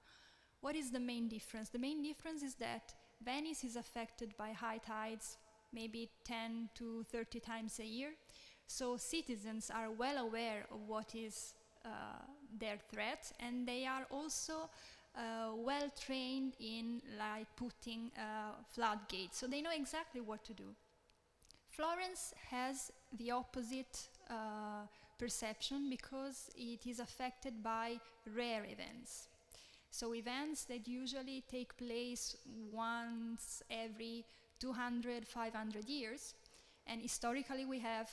What is the main difference? The main difference is that Venice is affected by high tides, maybe 10 to 30 times a year. So citizens are well aware of what is their threat, and they are also well trained in putting floodgates. So they know exactly what to do. Florence has the opposite perception because it is affected by rare events. So events that usually take place once every 200, 500 years. And historically we have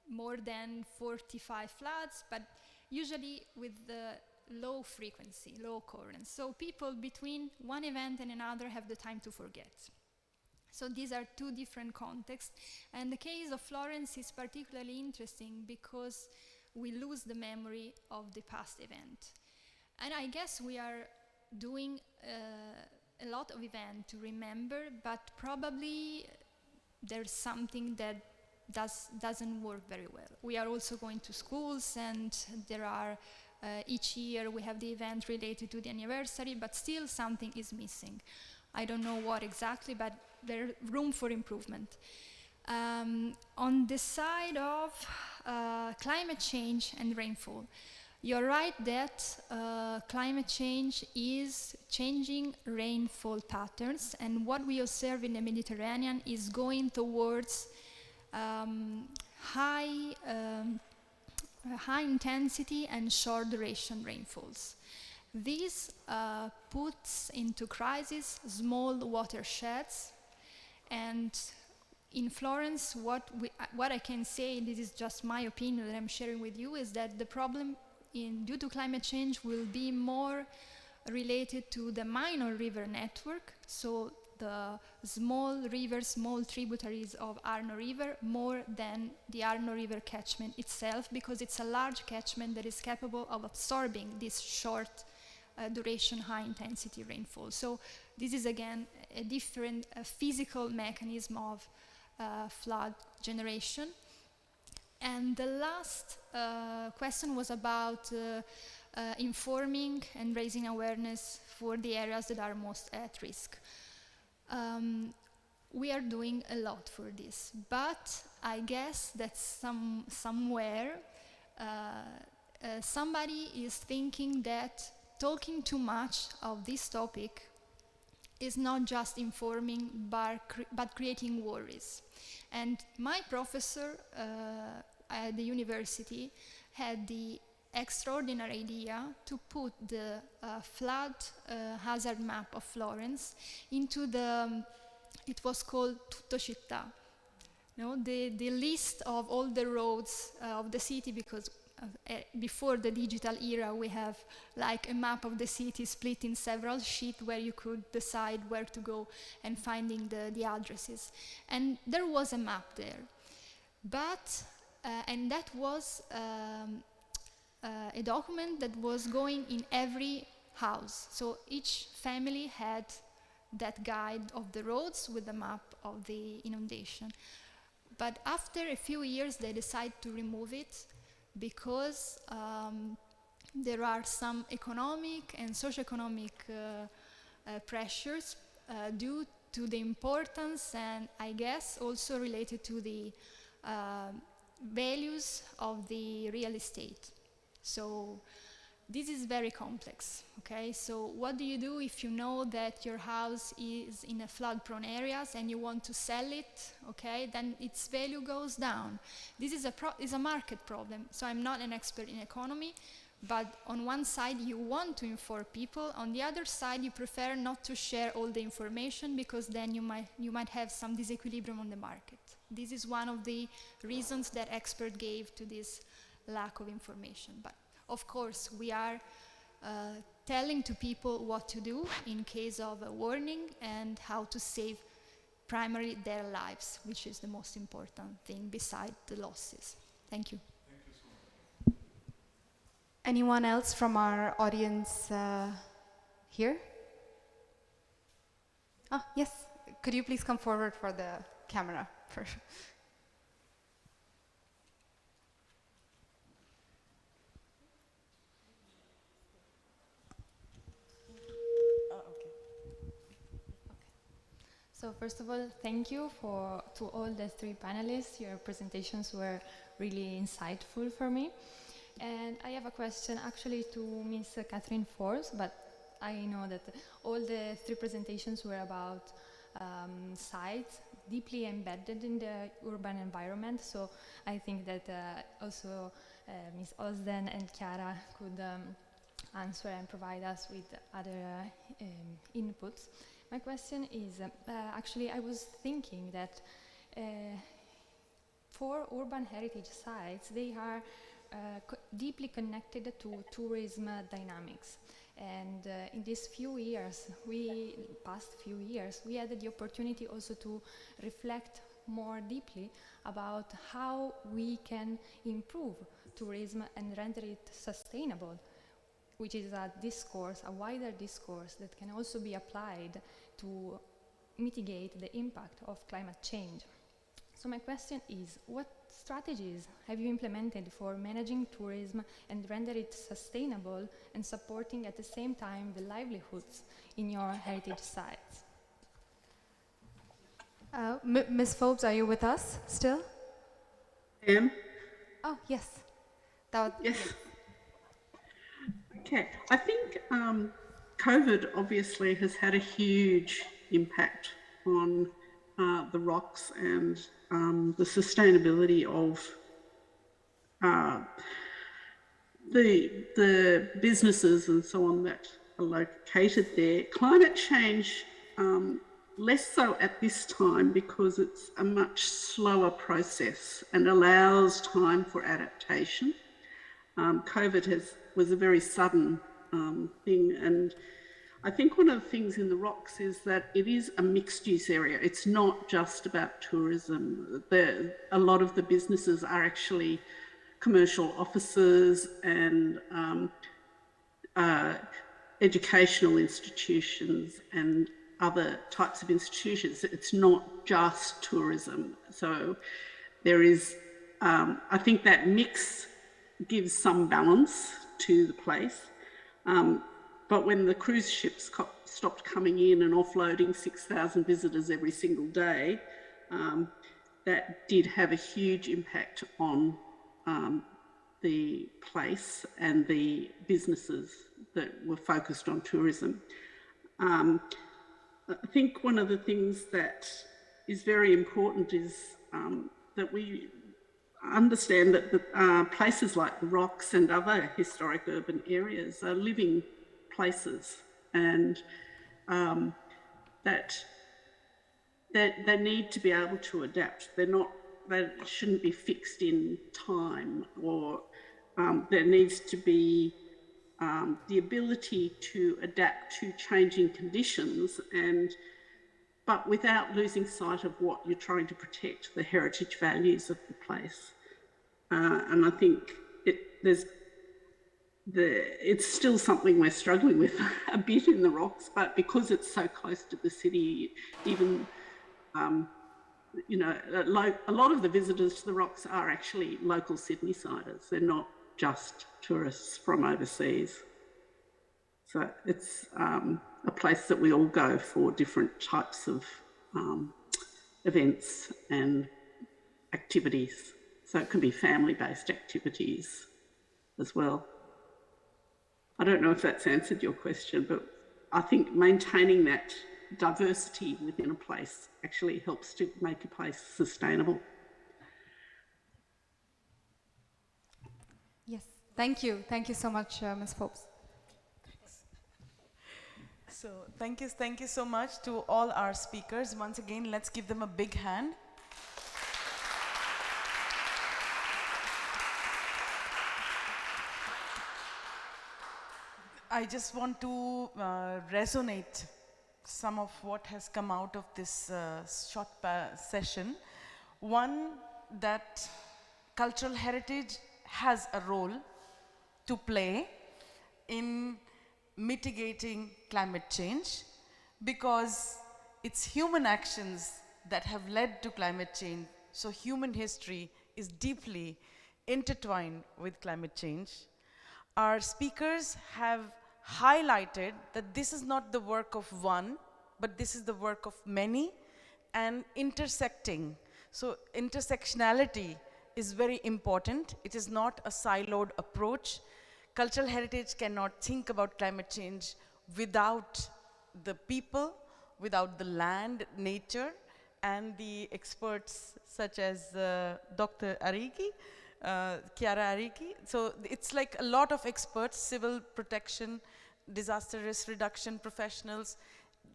more than 45 floods, but usually with the low frequency, low occurrence. So people between one event and another have the time to forget. So these are two different contexts. And the case of Florence is particularly interesting because we lose the memory of the past event. And I guess we are doing a lot of events to remember, but probably there's something that doesn't work very well. We are also going to schools, and there are each year we have the event related to the anniversary, but still something is missing. I don't know what exactly, but there's room for improvement. On the side of climate change and rainfall, you're right that climate change is changing rainfall patterns, and what we observe in the Mediterranean is going towards high intensity and short duration rainfalls. This puts into crisis small watersheds, and in Florence, what I can say, this is just my opinion that I'm sharing with you, is that the problem due to climate change will be more related to the minor river network, so the small rivers, small tributaries of Arno River, more than the Arno River catchment itself, because it's a large catchment that is capable of absorbing this short duration, high intensity rainfall. So this is again a different physical mechanism of flood generation. And the last question was about informing and raising awareness for the areas that are most at risk. We are doing a lot for this, but I guess that somewhere somebody is thinking that talking too much of this topic is not just informing, but creating worries. And my professor at the university had the extraordinary idea to put the flood hazard map of Florence into it was called Tutto Città, the list of all the roads of the city, because before the digital era we have like a map of the city split in several sheets where you could decide where to go and finding the addresses. And there was a map there, but and that was a document that was going in every house. So each family had that guide of the roads with the map of the inundation. But after a few years they decided to remove it because there are some economic and socioeconomic pressures due to the importance, and I guess also related to the values of the real estate. So this is very complex, okay? So what do you do if you know that your house is in a flood-prone areas and you want to sell it, okay? Then its value goes down. This is a market problem. So I'm not an expert in economy, but on one side you want to inform people, on the other side you prefer not to share all the information because then you might have some disequilibrium on the market. This is one of the reasons that experts gave to this lack of information. But of course, we are telling to people what to do in case of a warning and how to save primarily their lives, which is the most important thing beside the losses. Thank you. Thank you so much. Anyone else from our audience here? Oh, yes. Could you please come forward for the camera? So first of all, thank you to all the three panelists. Your presentations were really insightful for me. And I have a question actually to Ms. Catherine Forbes, but I know that all the three presentations were about sites deeply embedded in the urban environment. So I think that also Ms. Osden and Chiara could answer and provide us with other inputs. My question is, actually I was thinking that for urban heritage sites, they are deeply connected to tourism dynamics. And in these past few years, we had the opportunity also to reflect more deeply about how we can improve tourism and render it sustainable, which is a wider discourse that can also be applied to mitigate the impact of climate change. So my question is, what strategies have you implemented for managing tourism and render it sustainable and supporting at the same time the livelihoods in your heritage sites? Ms. Forbes, are you with us still? I am. Oh, yes. Yes. Okay, I think COVID obviously has had a huge impact on the rocks and the sustainability of the businesses and so on that are located there. Climate change, less so at this time because it's a much slower process and allows time for adaptation. COVID was a very sudden thing, and I think one of the things in the rocks is that it is a mixed-use area. It's not just about tourism. A lot of the businesses are actually commercial offices and educational institutions and other types of institutions. It's not just tourism. So there is, I think that mix gives some balance to the place. But when the cruise ships stopped coming in and offloading 6,000 visitors every single day, that did have a huge impact on the place and the businesses that were focused on tourism. I think one of the things that is very important is that we understand that the, places like the Rocks and other historic urban areas are living places, and that they need to be able to adapt. They shouldn't be fixed in time, or there needs to be the ability to adapt to changing conditions, but without losing sight of what you're trying to protect, the heritage values of the place. And I think it's still something we're struggling with a bit in the Rocks, but because it's so close to the city, even, you know, a lot of the visitors to the Rocks are actually local Sydney-siders. They're not just tourists from overseas. So it's a place that we all go for different types of events and activities. So it can be family-based activities as well. I don't know if that's answered your question, but I think maintaining that diversity within a place actually helps to make a place sustainable. Yes, thank you. Thank you so much, Ms. Forbes. So thank you so much to all our speakers. Once again, let's give them a big hand. I just want to resonate some of what has come out of this short session. One, that cultural heritage has a role to play in mitigating climate change, because it's human actions that have led to climate change. So human history is deeply intertwined with climate change. Our speakers have highlighted that this is not the work of one, but this is the work of many and intersecting. So intersectionality is very important. It is not a siloed approach. Cultural heritage cannot think about climate change without the people, without the land, nature, and the experts such as Dr. Ariki, Chiara Ariki. So it's like a lot of experts, civil protection, disaster risk reduction professionals,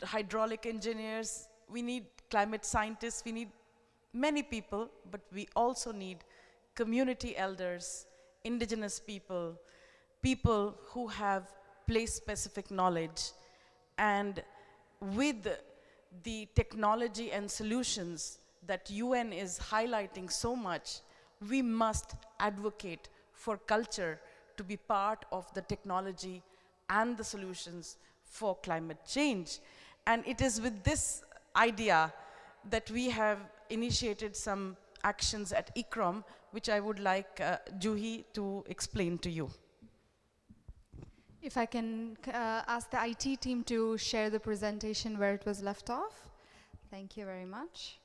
hydraulic engineers. We need climate scientists, we need many people, but we also need community elders, indigenous people, people who have place-specific knowledge. And with the technology and solutions that UN is highlighting so much, we must advocate for culture to be part of the technology and the solutions for climate change. And it is with this idea that we have initiated some actions at ICROM, which I would like Juhi to explain to you. If I can ask the IT team to share the presentation where it was left off. Thank you very much.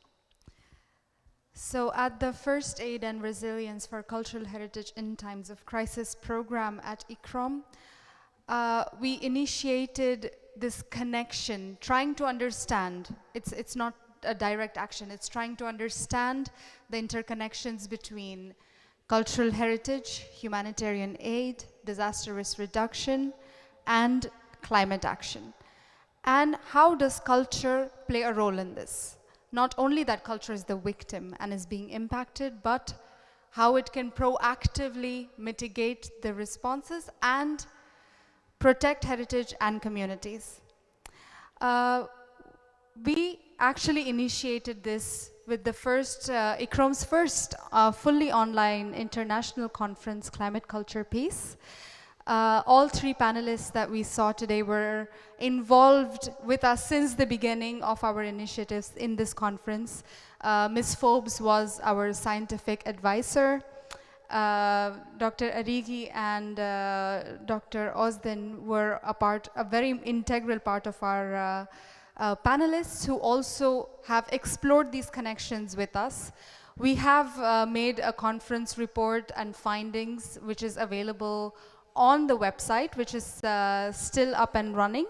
So at the First Aid and Resilience for Cultural Heritage in Times of Crisis program at ICROM, we initiated this connection, trying to understand. It's not a direct action, it's trying to understand the interconnections between cultural heritage, humanitarian aid, disaster risk reduction, and climate action. And how does culture play a role in this? Not only that culture is the victim and is being impacted, but how it can proactively mitigate the responses and protect heritage and communities. We actually initiated this with the first, ICROM's first fully online international conference, Climate Culture Peace. All three panelists that we saw today were involved with us since the beginning of our initiatives in this conference. Ms. Forbes was our scientific advisor. Dr. Arigi and Dr. Osden were a very integral part of our panelists who also have explored these connections with us. We have made a conference report and findings which is available on the website, which is still up and running.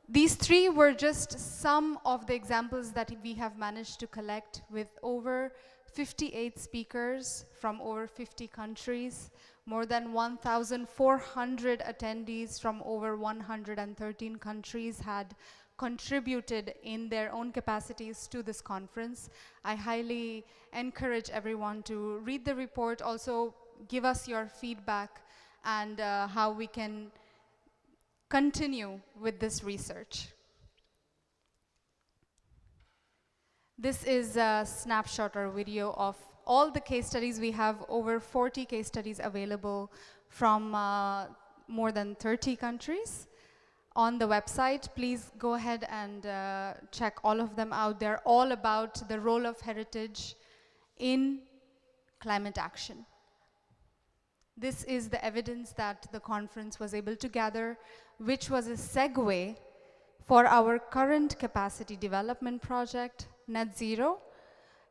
These three were just some of the examples that we have managed to collect with over 58 speakers from over 50 countries, more than 1,400 attendees from over 113 countries had contributed in their own capacities to this conference. I highly encourage everyone to read the report, also give us your feedback and how we can continue with this research. This is a snapshot or video of all the case studies. We have over 40 case studies available from more than 30 countries on the website. Please go ahead and check all of them out. They're all about the role of heritage in climate action. This is the evidence that the conference was able to gather, which was a segue for our current capacity development project, Net Zero.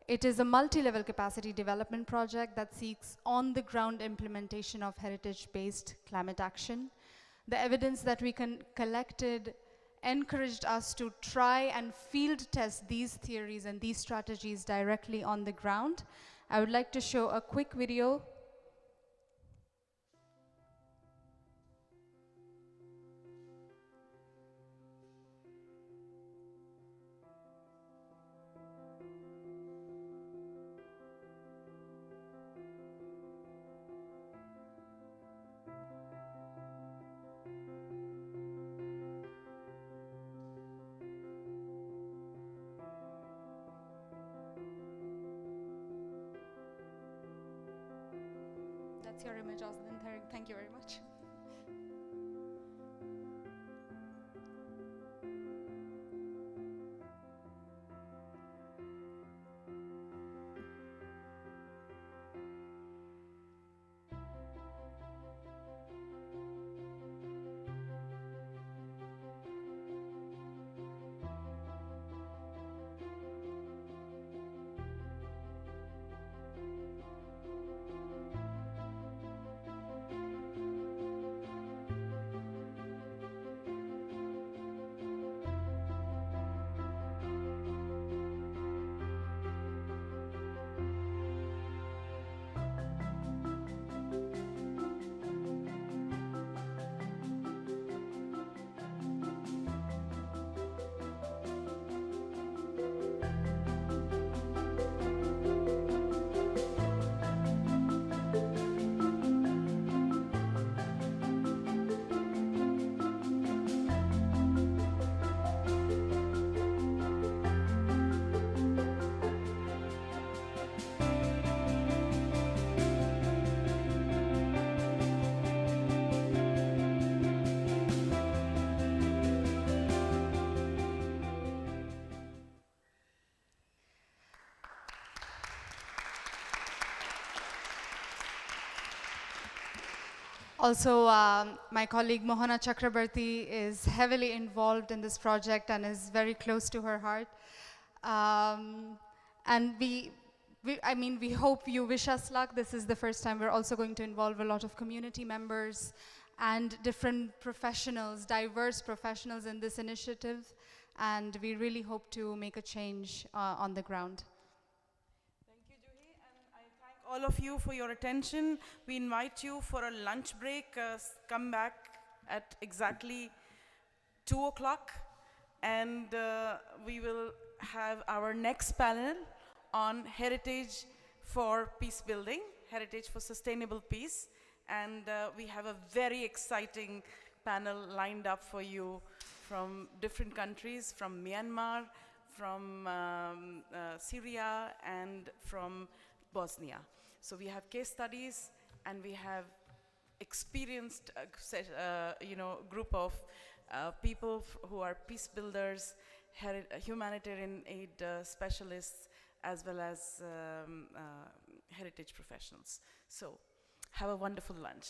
It is a multi-level capacity development project that seeks on-the-ground implementation of heritage-based climate action. The evidence that we collected encouraged us to try and field test these theories and these strategies directly on the ground. I would like to show a quick video. That's your image, Osden. Thank you very much. Also, my colleague Mohana Chakrabarti is heavily involved in this project and is very close to her heart. And we hope you wish us luck. This is the first time we're also going to involve a lot of community members and different professionals, diverse professionals in this initiative. And we really hope to make a change on the ground. all of you for your attention. We invite you for a lunch break. Come back at exactly 2 o'clock, and we will have our next panel on heritage for peace building, heritage for sustainable peace. And we have a very exciting panel lined up for you from different countries, from Myanmar, from Syria, and from Bosnia. So we have case studies, and we have experienced group of people who are peace builders, humanitarian aid specialists, as well as heritage professionals. So have a wonderful lunch.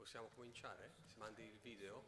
Possiamo cominciare? Se mandi il video?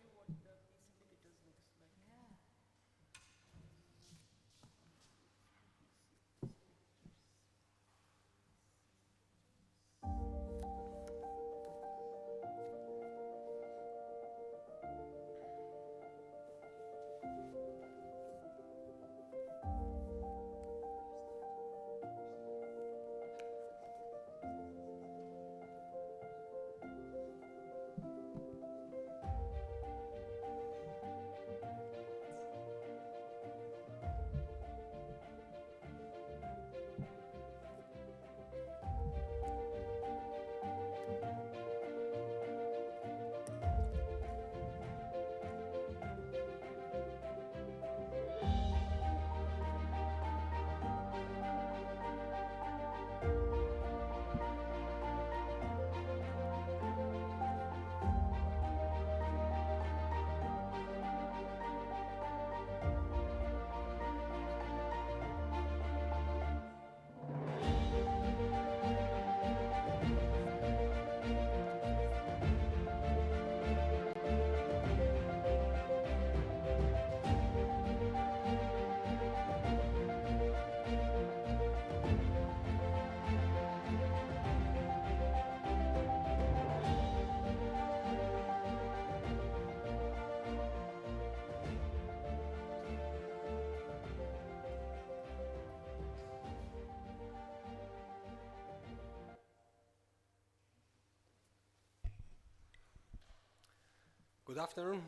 Good afternoon.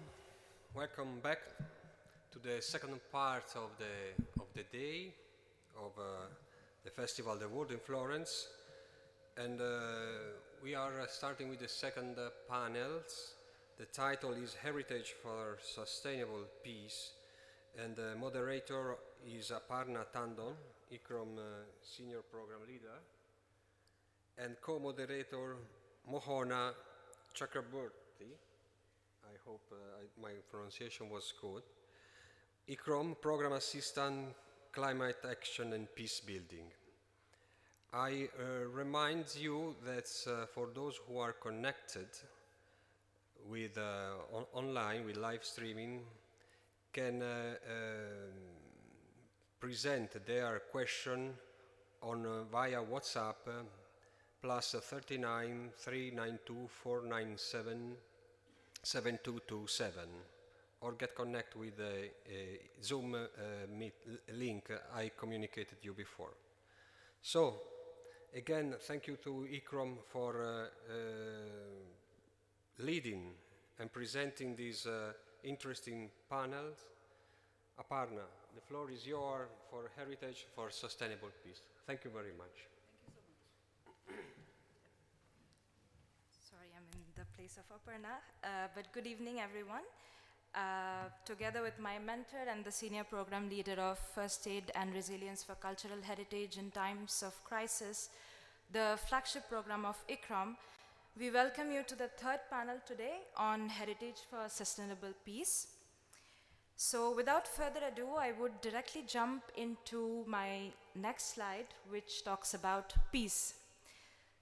Welcome back to the second part of the day of the festival, The World in Florence, and we are starting with the second panels. The title is Heritage for Sustainable Peace, and the moderator is Aparna Tandon, ICROM Senior Program Leader, and co-moderator Mohana Chakraborty. I hope my pronunciation was good. ICROM, Program Assistant, Climate Action and Peace Building. I remind you that for those who are connected with online, with live streaming, can present their question on via WhatsApp plus 39 392 497 7227, or get connect with the Zoom meet link I communicated you before. So, again, thank you to ICROM for leading and presenting these interesting panels. Aparna, the floor is yours for Heritage for Sustainable Peace. Thank you very much. Sorry, I'm in the place of Aparna, but good evening, everyone. Together with my mentor and the senior program leader of First Aid and Resilience for Cultural Heritage in Times of Crisis, the flagship program of ICROM, we welcome you to the third panel today on Heritage for Sustainable Peace. So without further ado, I would directly jump into my next slide, which talks about peace.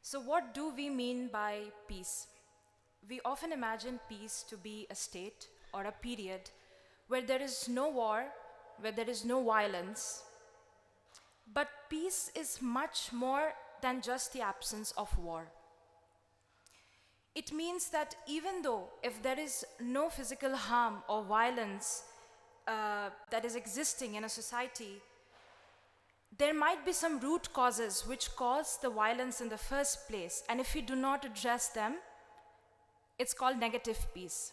So what do we mean by peace? We often imagine peace to be a state or a period where there is no war, where there is no violence. But peace is much more than just the absence of war. It means that even though if there is no physical harm or violence that is existing in a society, there might be some root causes which cause the violence in the first place, and if we do not address them, it's called negative peace.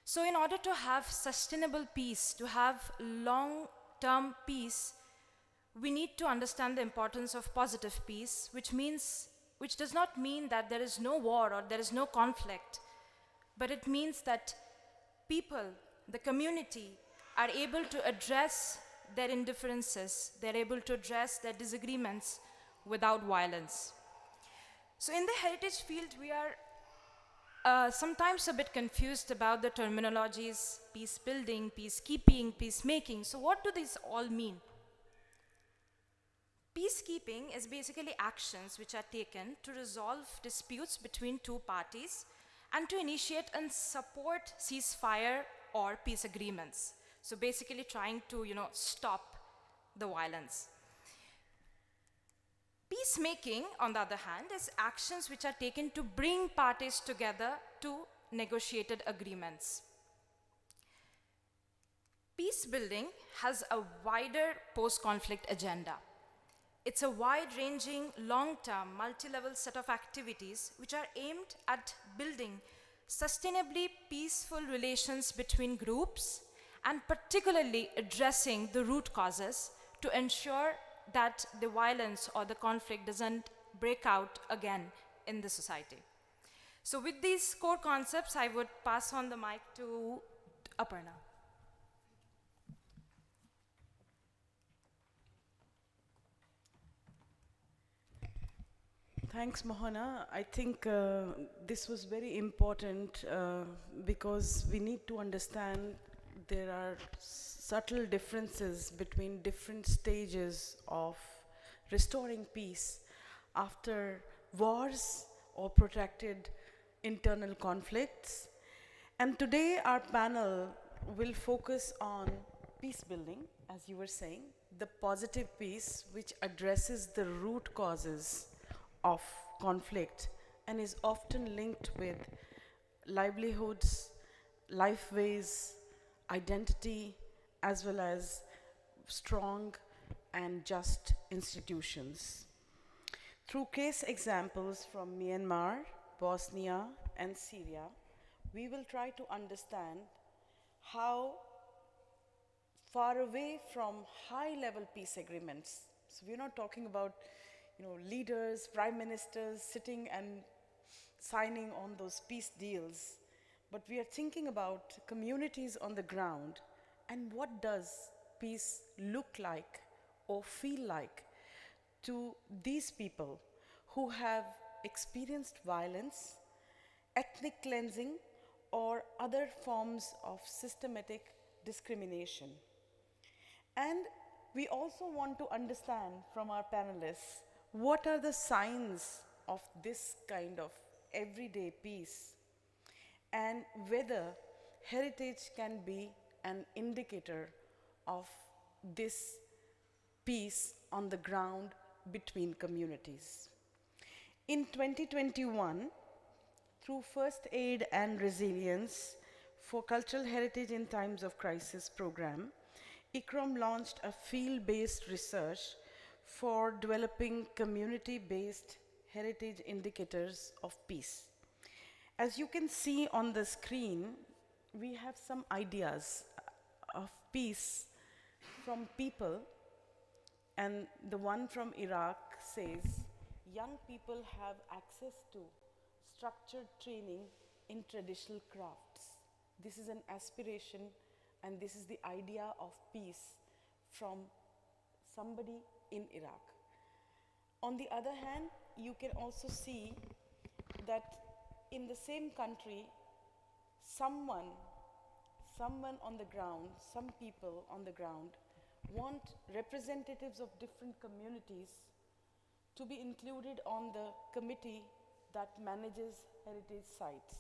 So in order to have sustainable peace, to have long-term peace, we need to understand the importance of positive peace, which does not mean that there is no war or there is no conflict, but it means that people, the community, are able to address their indifferences, they're able to address their disagreements without violence. So in the heritage field, we are sometimes a bit confused about the terminologies peace building, peacekeeping, peacemaking. So what do these all mean? Peacekeeping is basically actions which are taken to resolve disputes between two parties and to initiate and support ceasefire or peace agreements. So basically trying to, stop the violence. Peacemaking, on the other hand, is actions which are taken to bring parties together to negotiated agreements. Peace building has a wider post-conflict agenda. It's a wide-ranging, long-term, multi-level set of activities which are aimed at building sustainably peaceful relations between groups and particularly addressing the root causes to ensure that the violence or the conflict doesn't break out again in the society. So with these core concepts, I would pass on the mic to Aparna. Thanks, Mohana. I think this was very important because we need to understand there are subtle differences between different stages of restoring peace after wars or protracted internal conflicts. And today our panel will focus on peace building, as you were saying, the positive peace which addresses the root causes of conflict and is often linked with livelihoods, lifeways, identity, as well as strong and just institutions. Through case examples from Myanmar, Bosnia, and Syria, we will try to understand how far away from high-level peace agreements. So we're not talking about leaders, prime ministers sitting and signing on those peace deals, but we are thinking about communities on the ground and what does peace look like or feel like to these people who have experienced violence, ethnic cleansing, or other forms of systematic discrimination. And we also want to understand from our panelists what are the signs of this kind of everyday peace and whether heritage can be an indicator of this peace on the ground between communities. In 2021, through First Aid and Resilience for Cultural Heritage in Times of Crisis program, ICROM launched a field-based research for developing community-based heritage indicators of peace. As you can see on the screen, we have some ideas of peace from people, and the one from Iraq says, young people have access to structured training in traditional crafts. This is an aspiration, and this is the idea of peace from somebody in Iraq. On the other hand, you can also see that in the same country, someone on the ground, some people on the ground want representatives of different communities to be included on the committee that manages heritage sites.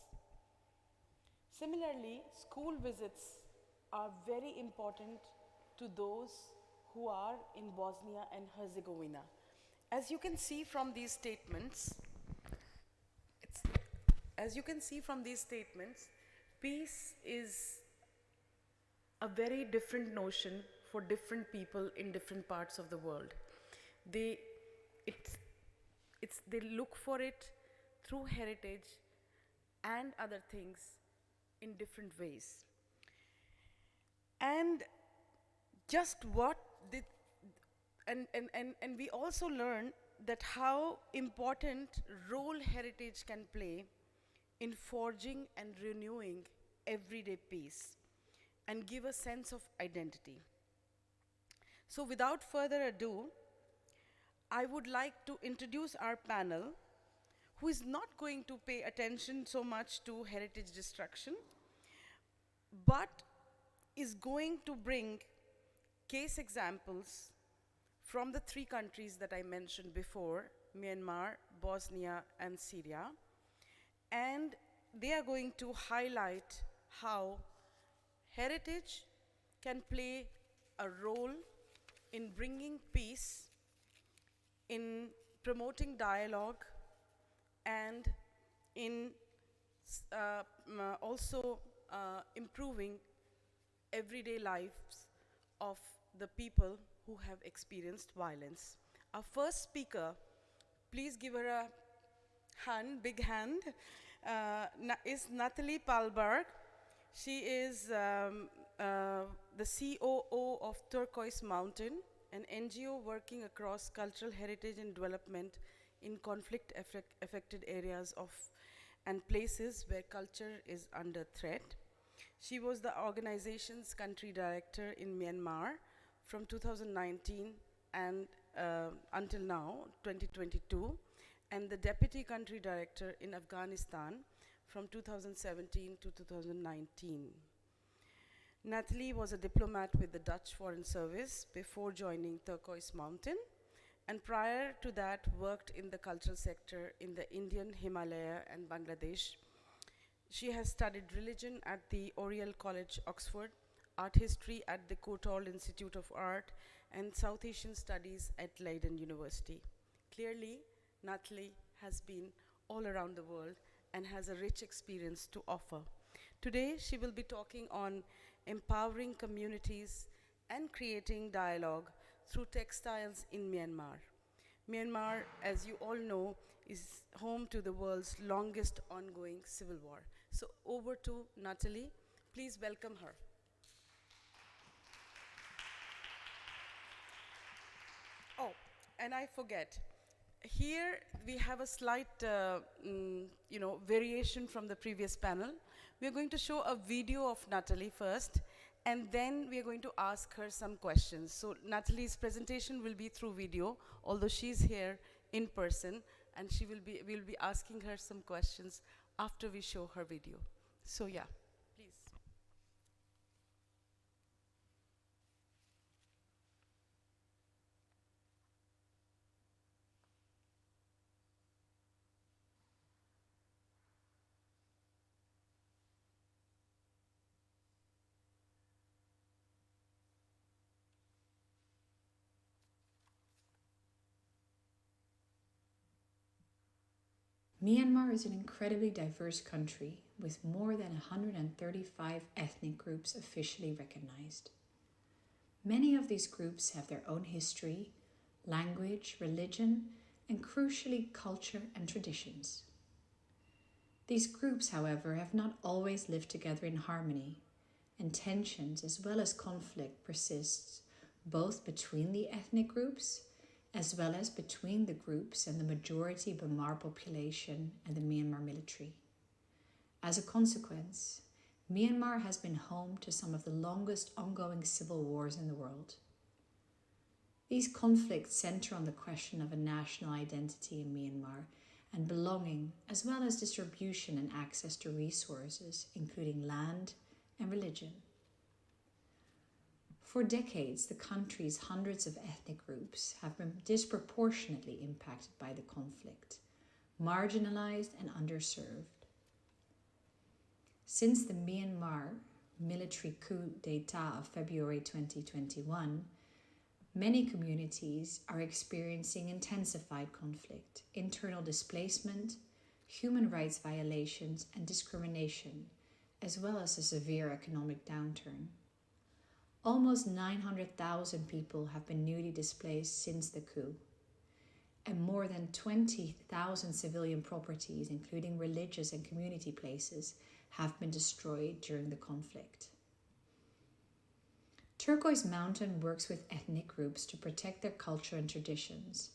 Similarly, school visits are very important to those who are in Bosnia and Herzegovina. As you can see from these statements, peace is a very different notion for different people in different parts of the world. They look for it through heritage and other things in different ways. And just what did, and we also learn that how important role heritage can play in forging and renewing everyday peace and give a sense of identity. So without further ado, I would like to introduce our panel, who is not going to pay attention so much to heritage destruction, but is going to bring case examples from the three countries that I mentioned before, Myanmar, Bosnia, and Syria, and they are going to highlight how heritage can play a role in bringing peace, in promoting dialogue, and in also improving everyday lives of the people who have experienced violence. Our first speaker, please give her a hand, big hand, is Natalie Palberg. She is the COO of Turquoise Mountain, an NGO working across cultural heritage and development in conflict-affected areas and places where culture is under threat. She was the organization's country director in Myanmar from 2019 and until now, 2022, and the deputy country director in Afghanistan from 2017 to 2019. Natalie was a diplomat with the Dutch Foreign Service before joining Turquoise Mountain, and prior to that worked in the cultural sector in the Indian Himalaya and Bangladesh. She has studied religion at the Oriel College, Oxford, art history at the Courtauld Institute of Art, and South Asian Studies at Leiden University. Clearly, Natalie has been all around the world and has a rich experience to offer. Today, she will be talking on empowering communities and creating dialogue through textiles in Myanmar. Myanmar, as you all know, is home to the world's longest ongoing civil war. So over to Natalie. Please welcome her. Oh, and I forget. Here we have a slight, variation from the previous panel. We are going to show a video of Natalie first, and then we are going to ask her some questions. So Natalie's presentation will be through video, although she's here in person, and we'll be asking her some questions after we show her video. So yeah, please. Myanmar is an incredibly diverse country with more than 135 ethnic groups officially recognized. Many of these groups have their own history, language, religion, and crucially, culture and traditions. These groups, however, have not always lived together in harmony, and tensions as well as conflict persists both between the ethnic groups as well as between the groups and the majority Bamar population and the Myanmar military. As a consequence, Myanmar has been home to some of the longest ongoing civil wars in the world. These conflicts center on the question of a national identity in Myanmar and belonging, as well as distribution and access to resources, including land and religion. For decades, the country's hundreds of ethnic groups have been disproportionately impacted by the conflict, marginalized and underserved. Since the Myanmar military coup d'etat of February 2021, many communities are experiencing intensified conflict, internal displacement, human rights violations, and discrimination, as well as a severe economic downturn. Almost 900,000 people have been newly displaced since the coup, and more than 20,000 civilian properties, including religious and community places, have been destroyed during the conflict. Turquoise Mountain works with ethnic groups to protect their culture and traditions,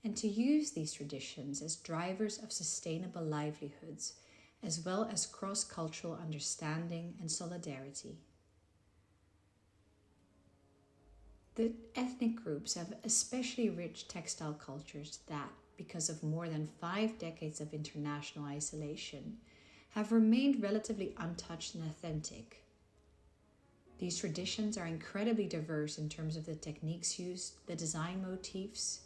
and to use these traditions as drivers of sustainable livelihoods, as well as cross-cultural understanding and solidarity. The ethnic groups have especially rich textile cultures that, because of more than 5 decades of international isolation, have remained relatively untouched and authentic. These traditions are incredibly diverse in terms of the techniques used, the design motifs,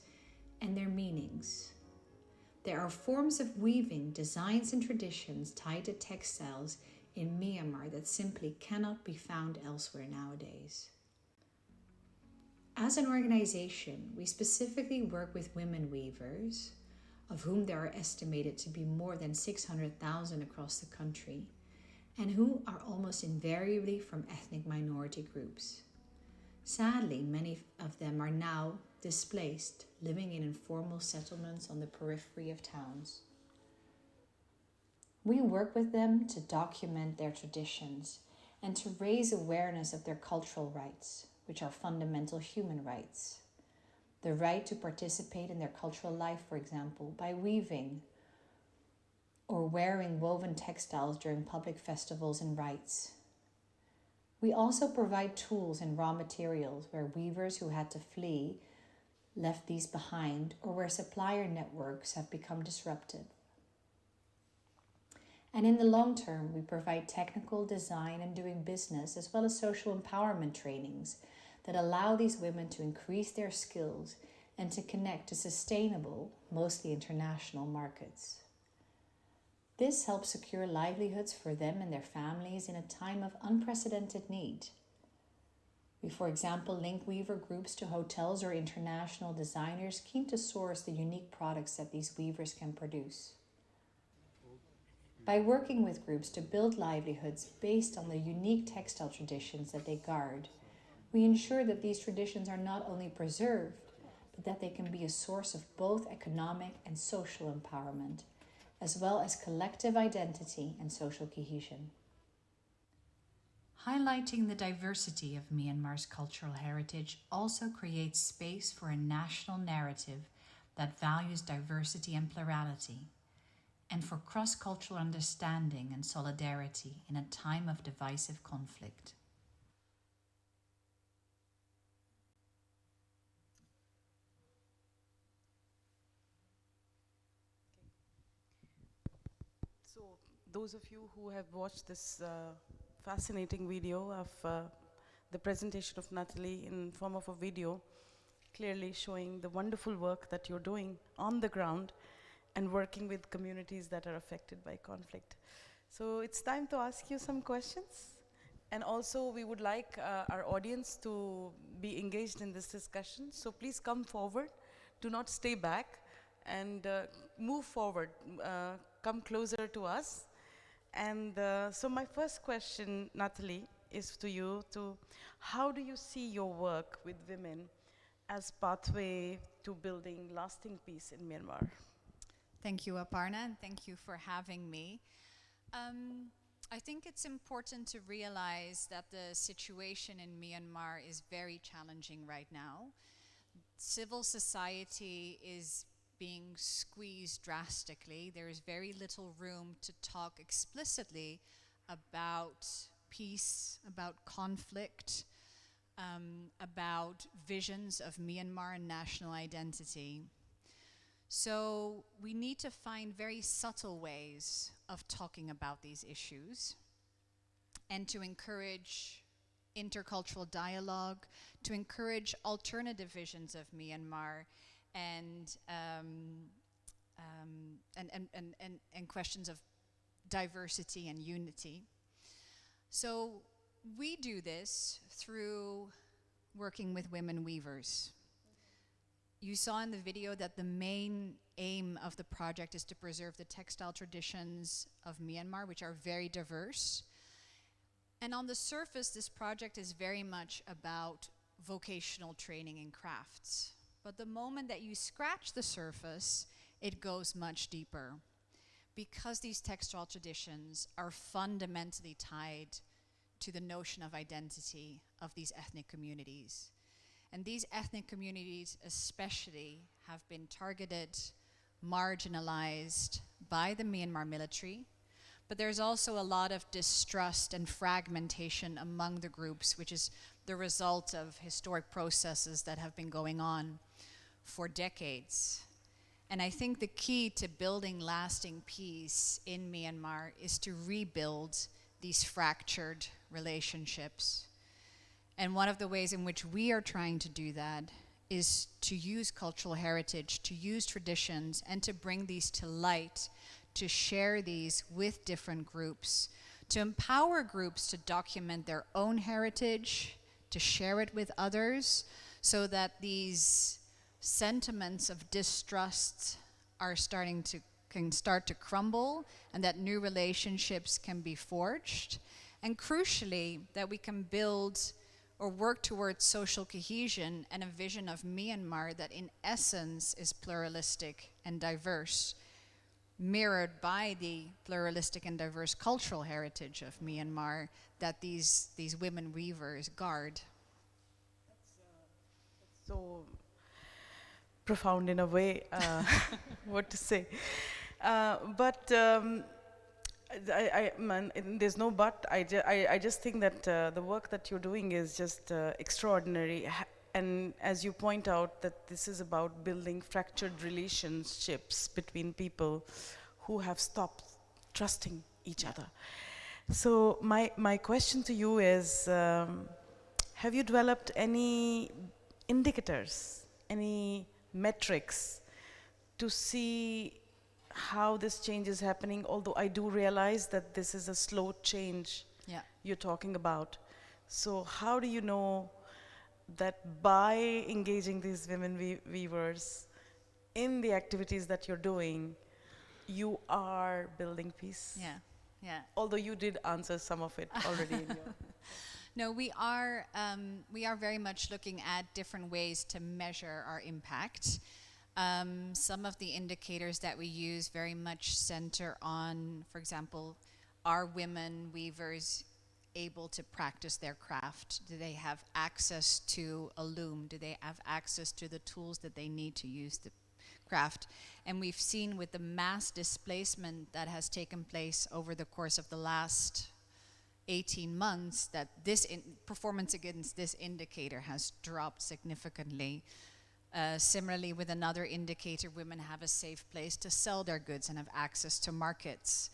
and their meanings. There are forms of weaving, designs, and traditions tied to textiles in Myanmar that simply cannot be found elsewhere nowadays. As an organization, we specifically work with women weavers, of whom there are estimated to be more than 600,000 across the country, and who are almost invariably from ethnic minority groups. Sadly, many of them are now displaced, living in informal settlements on the periphery of towns. We work with them to document their traditions and to raise awareness of their cultural rights, which are fundamental human rights. The right to participate in their cultural life, for example, by weaving or wearing woven textiles during public festivals and rites. We also provide tools and raw materials where weavers who had to flee left these behind, or where supplier networks have become disrupted. And in the long term, we provide technical, design, and doing business, as well as social empowerment trainings that allow these women to increase their skills and to connect to sustainable, mostly international markets. This helps secure livelihoods for them and their families in a time of unprecedented need. We, for example, link weaver groups to hotels or international designers keen to source the unique products that these weavers can produce. By working with groups to build livelihoods based on the unique textile traditions that they guard, we ensure that these traditions are not only preserved, but that they can be a source of both economic and social empowerment, as well as collective identity and social cohesion. Highlighting the diversity of Myanmar's cultural heritage also creates space for a national narrative that values diversity and plurality, and for cross-cultural understanding and solidarity in a time of divisive conflict. So, those of you who have watched this fascinating video of the presentation of Natalie in form of a video, clearly showing the wonderful work that you're doing on the ground and working with communities that are affected by conflict. So it's time to ask you some questions. And also we would like our audience to be engaged in this discussion. So please come forward, do not stay back, and move forward, come closer to us. And so my first question, Natalie, is to you, how do you see your work with women as pathway to building lasting peace in Myanmar? Thank you, Aparna, and thank you for having me. I think it's important to realize that the situation in Myanmar is very challenging right now. Civil society is being squeezed drastically. There is very little room to talk explicitly about peace, about conflict, about visions of Myanmar and national identity. So we need to find very subtle ways of talking about these issues and to encourage intercultural dialogue, to encourage alternative visions of Myanmar and questions of diversity and unity. So we do this through working with women weavers. You saw in the video that the main aim of the project is to preserve the textile traditions of Myanmar, which are very diverse. And on the surface, this project is very much about vocational training in crafts. But the moment that you scratch the surface, it goes much deeper, because these textile traditions are fundamentally tied to the notion of identity of these ethnic communities. And these ethnic communities especially have been targeted, marginalized by the Myanmar military, but there's also a lot of distrust and fragmentation among the groups, which is the result of historic processes that have been going on for decades. And I think the key to building lasting peace in Myanmar is to rebuild these fractured relationships. And one of the ways in which we are trying to do that is to use cultural heritage, to use traditions, and to bring these to light, to share these with different groups, to empower groups to document their own heritage, to share it with others, so that these sentiments of distrust are can start to crumble, and that new relationships can be forged. And crucially, that we can build or work towards social cohesion and a vision of Myanmar that in essence is pluralistic and diverse, mirrored by the pluralistic and diverse cultural heritage of Myanmar that these women weavers guard. So profound in a way, what to say. There's no but. I just think that the work that you're doing is just extraordinary. And as you point out, that this is about building fractured relationships between people who have stopped trusting each other. So my question to you is, have you developed any indicators, any metrics to see how this change is happening? Although I do realize that this is a slow change you're talking about. So how do you know that by engaging these women weavers in the activities that you're doing, you are building peace? Yeah. Although you did answer some of it already in your... No, we are very much looking at different ways to measure our impact. Some of the indicators that we use very much center on, for example, are women weavers able to practice their craft? Do they have access to a loom? Do they have access to the tools that they need to use the craft? And we've seen with the mass displacement that has taken place over the course of the last 18 months that this performance against this indicator has dropped significantly. Similarly, with another indicator, women have a safe place to sell their goods and have access to markets.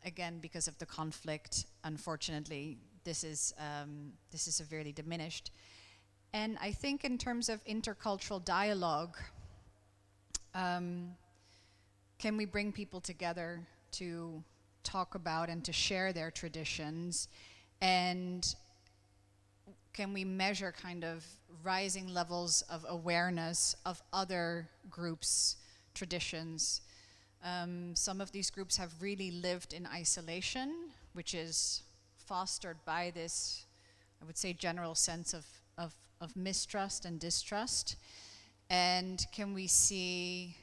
Again, because of the conflict, unfortunately, this is severely diminished. And I think in terms of intercultural dialogue, can we bring people together to talk about and to share their traditions? And can we measure kind of rising levels of awareness of other groups' traditions? Some of these groups have really lived in isolation, which is fostered by this, I would say, general sense of mistrust and distrust. And can we see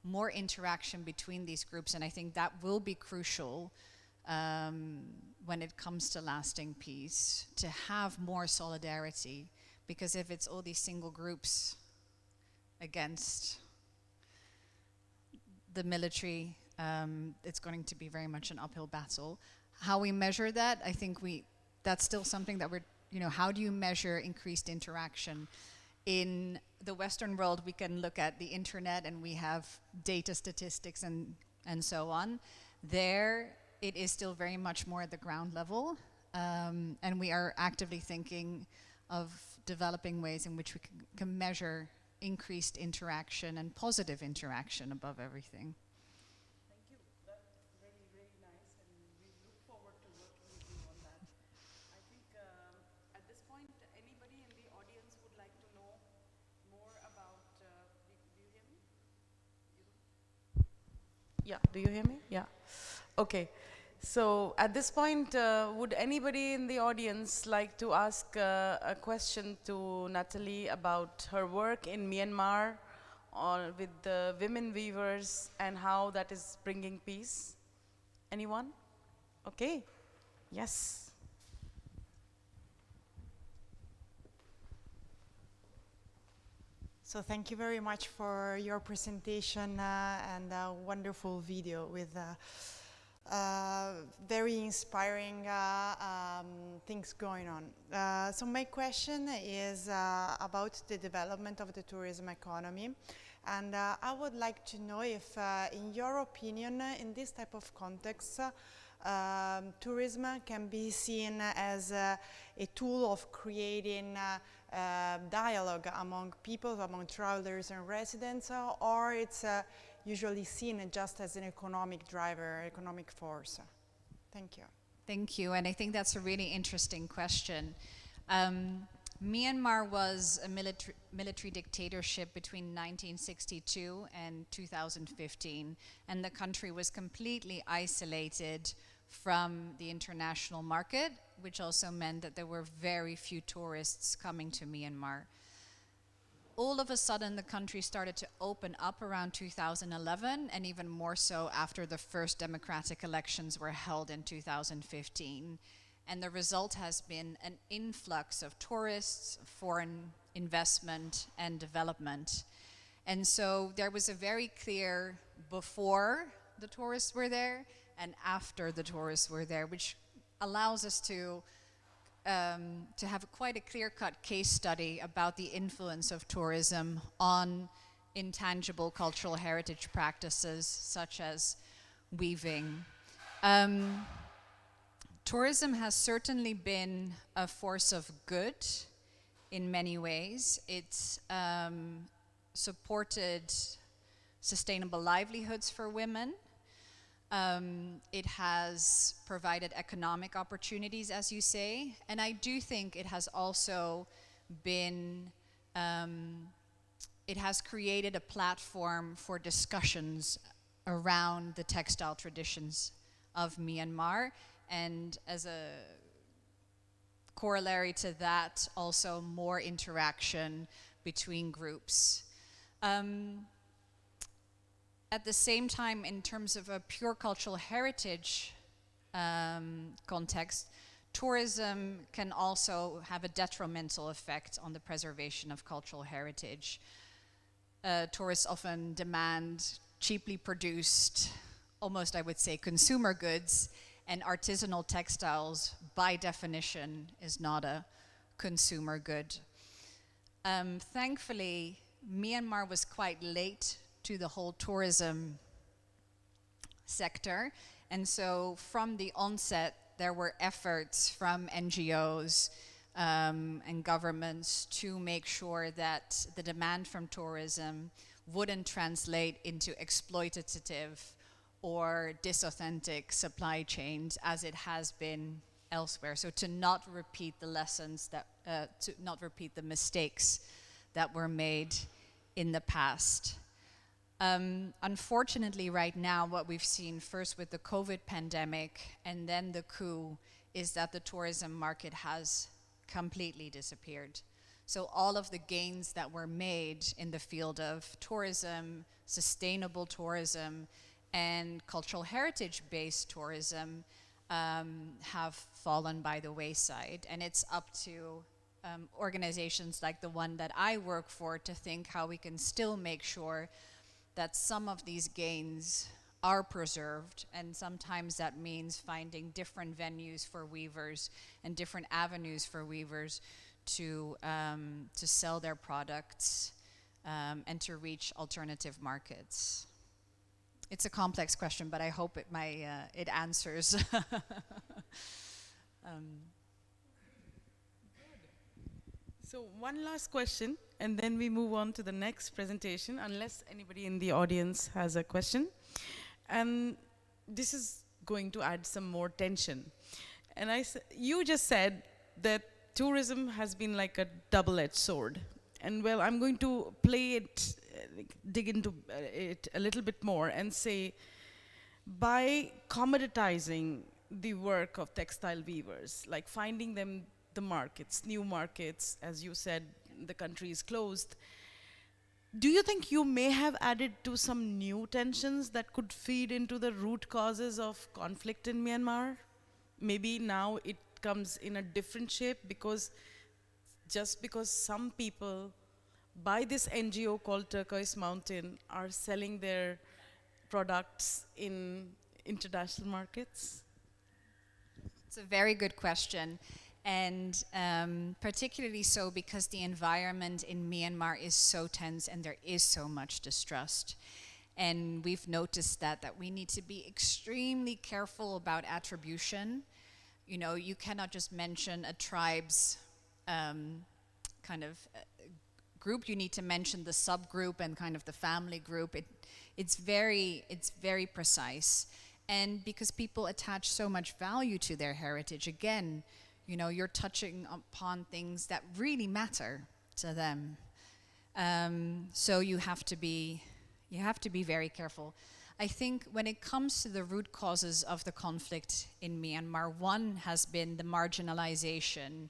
more interaction between these groups? And I think that will be crucial when it comes to lasting peace, to have more solidarity. Because if it's all these single groups against the military, it's going to be very much an uphill battle. How we measure that, I think that's still something that we're, how do you measure increased interaction? In the Western world, we can look at the internet and we have data statistics and so on. There, it is still very much more at the ground level. And we are actively thinking of developing ways in which we can measure increased interaction and positive interaction above everything. Thank you. That's really, really nice, and we look forward to working with you on that. I think at this point, anybody in the audience would like to know more about, do you hear me? Yeah, do you hear me? Yeah. Okay. So at this point, would anybody in the audience like to ask a question to Natalie about her work in Myanmar with the women weavers and how that is bringing peace? Anyone? Okay. Yes. So thank you very much for your presentation and a wonderful video with very inspiring things going on. So my question is about the development of the tourism economy. And I would like to know if, in your opinion, in this type of context, tourism can be seen as a tool of creating dialogue among people, among travelers and residents, or it's usually seen just as an economic driver, economic force? Thank you. Thank you, and I think that's a really interesting question. Myanmar was a military dictatorship between 1962 and 2015, and the country was completely isolated from the international market, which also meant that there were very few tourists coming to Myanmar. All of a sudden, the country started to open up around 2011, and even more so after the first democratic elections were held in 2015. And the result has been an influx of tourists, foreign investment, and development. And so there was a very clear before the tourists were there and after the tourists were there, which allows us to have quite a clear-cut case study about the influence of tourism on intangible cultural heritage practices such as weaving. Tourism has certainly been a force of good in many ways. It's supported sustainable livelihoods for women. It has provided economic opportunities, as you say, and I do think it has also been, it has created a platform for discussions around the textile traditions of Myanmar, and as a corollary to that, also more interaction between groups. At the same time, in terms of a pure cultural heritage context, tourism can also have a detrimental effect on the preservation of cultural heritage. Tourists often demand cheaply produced, almost I would say, consumer goods, and artisanal textiles, by definition, is not a consumer good. Thankfully, Myanmar was quite late to the whole tourism sector. And so from the onset, there were efforts from NGOs and governments to make sure that the demand from tourism wouldn't translate into exploitative or disauthentic supply chains as it has been elsewhere. So to not repeat the lessons that, to not repeat the mistakes that were made in the past. Unfortunately, right now, what we've seen first with the COVID pandemic and then the coup is that the tourism market has completely disappeared. So all of the gains that were made in the field of tourism, sustainable tourism, and cultural heritage-based tourism have fallen by the wayside. And it's up to organizations like the one that I work for to think how we can still make sure that some of these gains are preserved, and sometimes that means finding different venues for weavers and different avenues for weavers to sell their products and to reach alternative markets. It's a complex question, but I hope it answers. So one last question, and then we move on to the next presentation, unless anybody in the audience has a question. And this is going to add some more tension. And you just said that tourism has been like a double-edged sword. And well, I'm going to play it, dig into it a little bit more and say, by commoditizing the work of textile weavers, like finding them the markets, new markets, as you said, the country is closed, do you think you may have added to some new tensions that could feed into the root causes of conflict in Myanmar? Maybe now it comes in a different shape because just because some people by this NGO called Turquoise Mountain are selling their products in international markets? It's a very good question, and particularly so because the environment in Myanmar is so tense and there is so much distrust. And we've noticed that we need to be extremely careful about attribution. You know, you cannot just mention a tribe's kind of group, you need to mention the subgroup and kind of the family group. It's very precise. And because people attach so much value to their heritage, again, you know, you're touching upon things that really matter to them. So you have to be very careful. I think when it comes to the root causes of the conflict in Myanmar, one has been the marginalization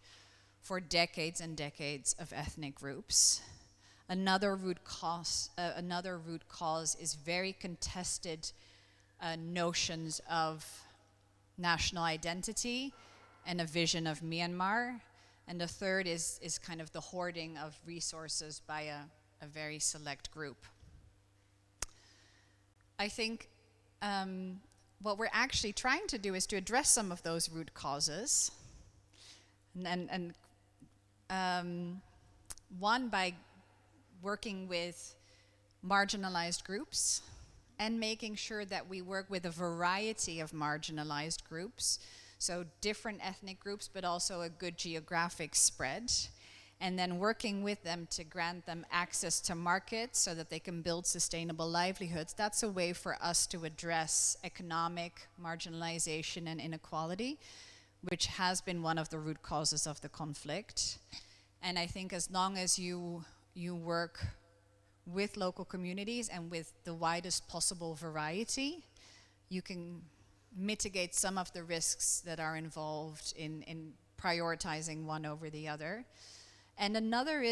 for decades and decades of ethnic groups. Another root cause is very contested notions of national identity and a vision of Myanmar. And the third is kind of the hoarding of resources by a very select group. I think what we're actually trying to do is to address some of those root causes. And one, by working with marginalized groups and making sure that we work with a variety of marginalized groups, so different ethnic groups, but also a good geographic spread, and then working with them to grant them access to markets so that they can build sustainable livelihoods. That's a way for us to address economic marginalization and inequality, which has been one of the root causes of the conflict. And I think as long as you work with local communities and with the widest possible variety, you can mitigate some of the risks that are involved in prioritizing one over the other. And another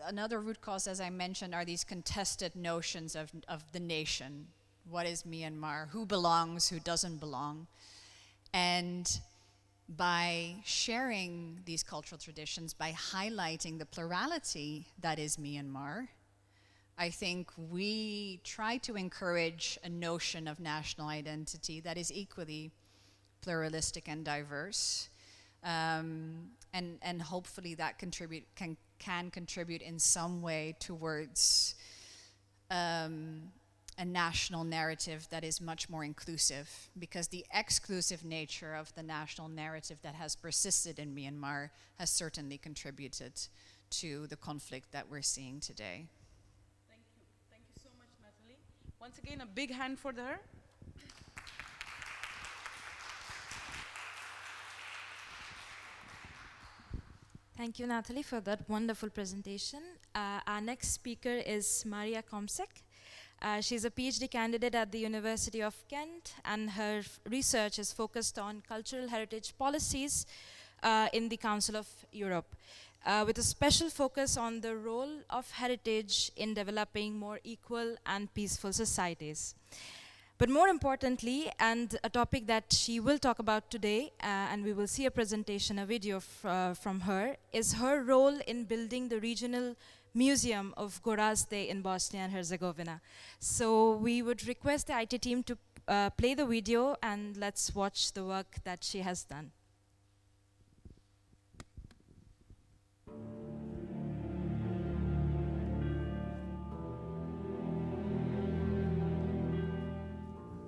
another root cause, as I mentioned, are these contested notions of the nation. What is Myanmar? Who belongs? Who doesn't belong? And by sharing these cultural traditions, by highlighting the plurality that is Myanmar, I think we try to encourage a notion of national identity that is equally pluralistic and diverse. And hopefully that can contribute in some way towards a national narrative that is much more inclusive, because the exclusive nature of the national narrative that has persisted in Myanmar has certainly contributed to the conflict that we're seeing today. Thank you so much, Natalie. Once again, a big hand for her. Thank you, Natalie, for that wonderful presentation. Our next speaker is Maria Komsek. She's a PhD candidate at the University of Kent, and her research is focused on cultural heritage policies in the Council of Europe, with a special focus on the role of heritage in developing more equal and peaceful societies. But more importantly, and a topic that she will talk about today, and we will see a presentation, a video from her, is her role in building the regional museum of Gorazde in Bosnia and Herzegovina. So we would request the IT team to play the video, and let's watch the work that she has done.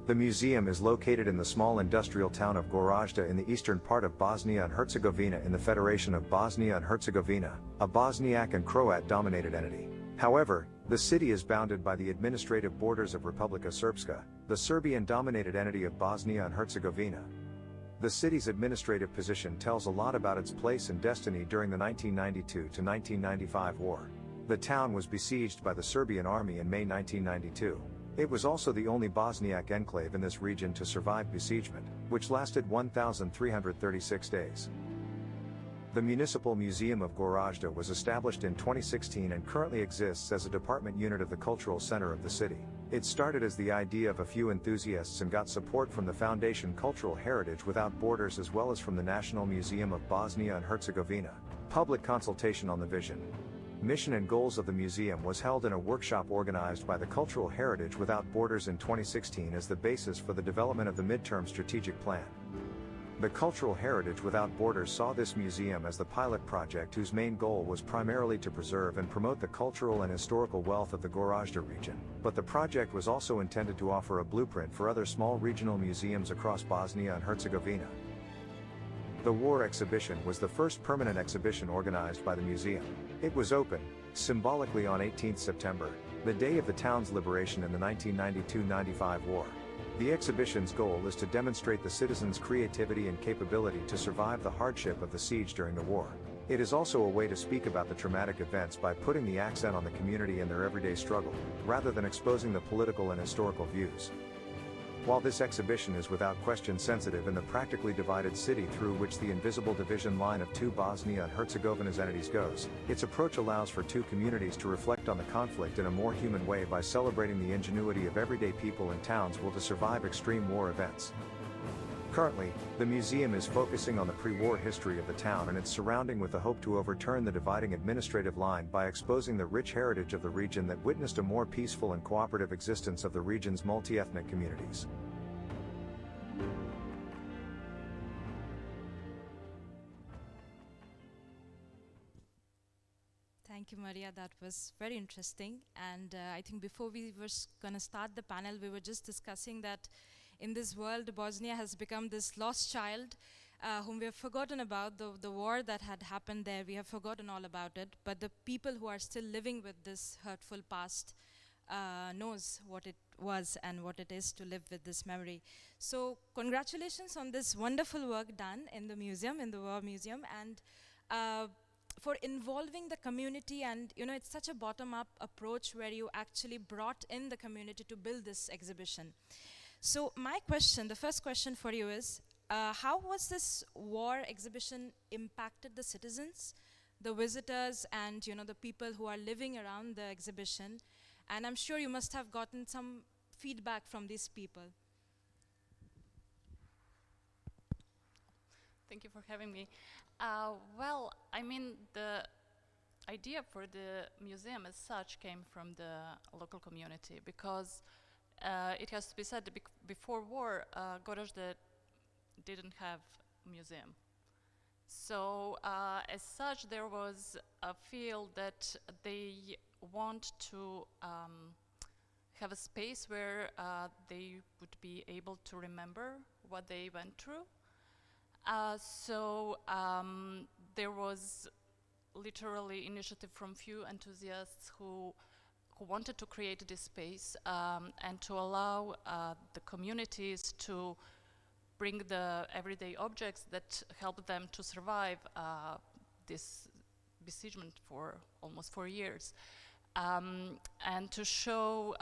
The museum is located in the small industrial town of Gorazde in the eastern part of Bosnia and Herzegovina in the Federation of Bosnia and Herzegovina, a Bosniak and Croat-dominated entity. However, the city is bounded by the administrative borders of Republika Srpska, the Serbian-dominated entity of Bosnia and Herzegovina. The city's administrative position tells a lot about its place and destiny during the 1992 to 1995 war. The town was besieged by the Serbian army in May 1992. It was also the only Bosniak enclave in this region to survive besiegement, which lasted 1,336 days. The Municipal Museum of Gorazde was established in 2016 and currently exists as a department unit of the cultural center of the city. It started as the idea of a few enthusiasts and got support from the Foundation Cultural Heritage Without Borders as well as from the National Museum of Bosnia and Herzegovina. Public consultation on the vision, mission and goals of the museum was held in a workshop organized by the Cultural Heritage Without Borders in 2016 as the basis for the development of the midterm strategic plan. The Cultural Heritage Without Borders saw this museum as the pilot project whose main goal was primarily to preserve and promote the cultural and historical wealth of the Gorazde region, but the project was also intended to offer a blueprint for other small regional museums across Bosnia and Herzegovina. The war exhibition was the first permanent exhibition organized by the museum. It was open, symbolically on 18th September, the day of the town's liberation in the 1992-95 war. The exhibition's goal is to demonstrate the citizens' creativity and capability to survive the hardship of the siege during the war. It is also a way to speak about the traumatic events by putting the accent on the community and their everyday struggle, rather than exposing the political and historical views. While this exhibition is without question sensitive in the practically divided city through which the invisible division line of two Bosnia and Herzegovina's entities goes, its approach allows for two communities to reflect on the conflict in a more human way by celebrating the ingenuity of everyday people in towns will to survive extreme war events. Currently, the museum is focusing on the pre-war history of the town and its surrounding with the hope to overturn the dividing administrative line by exposing the rich heritage of the region that witnessed a more peaceful and cooperative existence of the region's multi-ethnic communities. Thank you, Maria. That was very interesting. And I think before we were going to start the panel, we were just discussing that in this world, Bosnia has become this lost child whom we have forgotten about. The war that had happened there, we have forgotten all about it. But the people who are still living with this hurtful past knows what it was and what it is to live with this memory. So congratulations on this wonderful work done in the museum, in the War Museum, and for involving the community. And you know, it's such a bottom-up approach where you actually brought in the community to build this exhibition. So my question, the first question for you is, how was this war exhibition impacted the citizens, the visitors, and you know, the people who are living around the exhibition? And I'm sure you must have gotten some feedback from these people. Thank you for having me. Well, I mean, the idea for the museum as such came from the local community, because it has to be said that before war, Gorazde didn't have a museum. So as such, there was a feel that they want to have a space where they would be able to remember what they went through. So there was literally initiative from few enthusiasts who wanted to create this space and to allow the communities to bring the everyday objects that help them to survive this besiegement for almost 4 years, and to show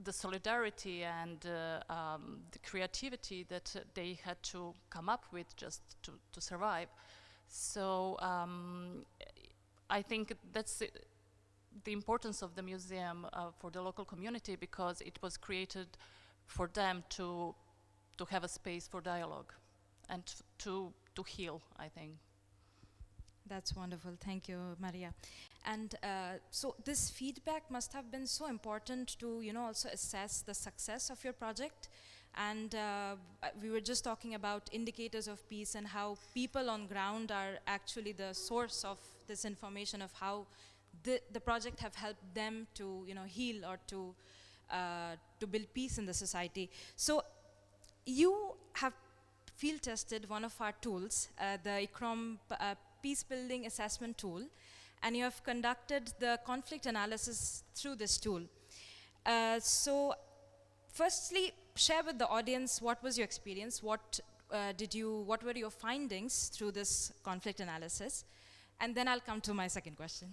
the solidarity and the creativity that they had to come up with just to survive. So I think that's the importance of the museum for the local community, because it was created for them to have a space for dialogue and to heal, I think. That's wonderful. Thank you, Maria. And so this feedback must have been so important to, you know, also assess the success of your project. And we were just talking about indicators of peace and how people on ground are actually the source of this information of how the project have helped them to, you know, heal or to build peace in the society. So you have field tested one of our tools, the ICROM Peace Building Assessment Tool, and you have conducted the conflict analysis through this tool. So firstly, share with the audience what was your experience, what were your findings through this conflict analysis, and then I'll come to my second question.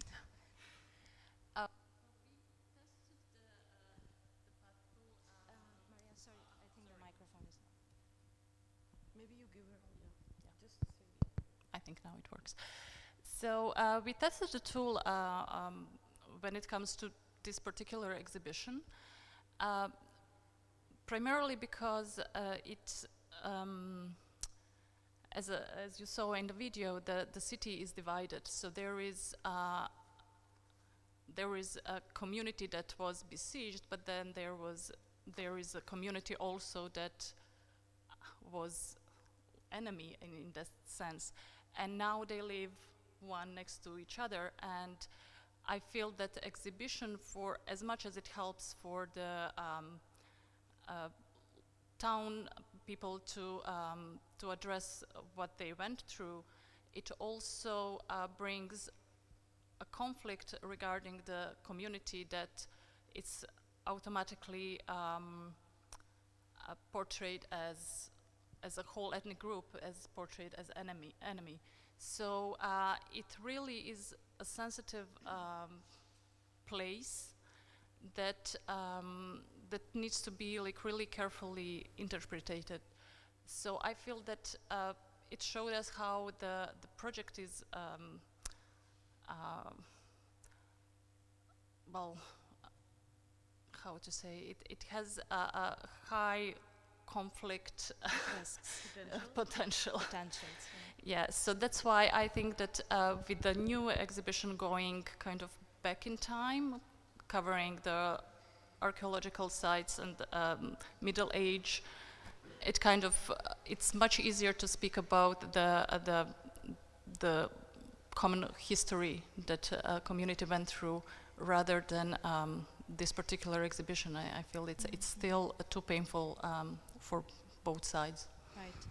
Maria, sorry, I think the microphone is not. Maybe you give her, just I think now it works. So we tested the tool when it comes to this particular exhibition, primarily because as you saw in the video, the city is divided. So there is a community that was besieged, but then there is a community also that was enemy in that sense, and now they live one next to each other. And I feel that the exhibition, for as much as it helps for the town people to address what they went through, it also brings a conflict regarding the community that it's automatically portrayed as a whole ethnic group, as portrayed as enemy. So it really is a sensitive place that that needs to be like really carefully interpreted. So I feel that it showed us how the project is well, how to say it? It has a high conflict potential. Yeah, so that's why I think that with the new exhibition going kind of back in time, covering the archaeological sites and Middle Age, it kind of it's much easier to speak about the common history that a community went through rather than this particular exhibition. I feel it's still too painful for both sides. Right.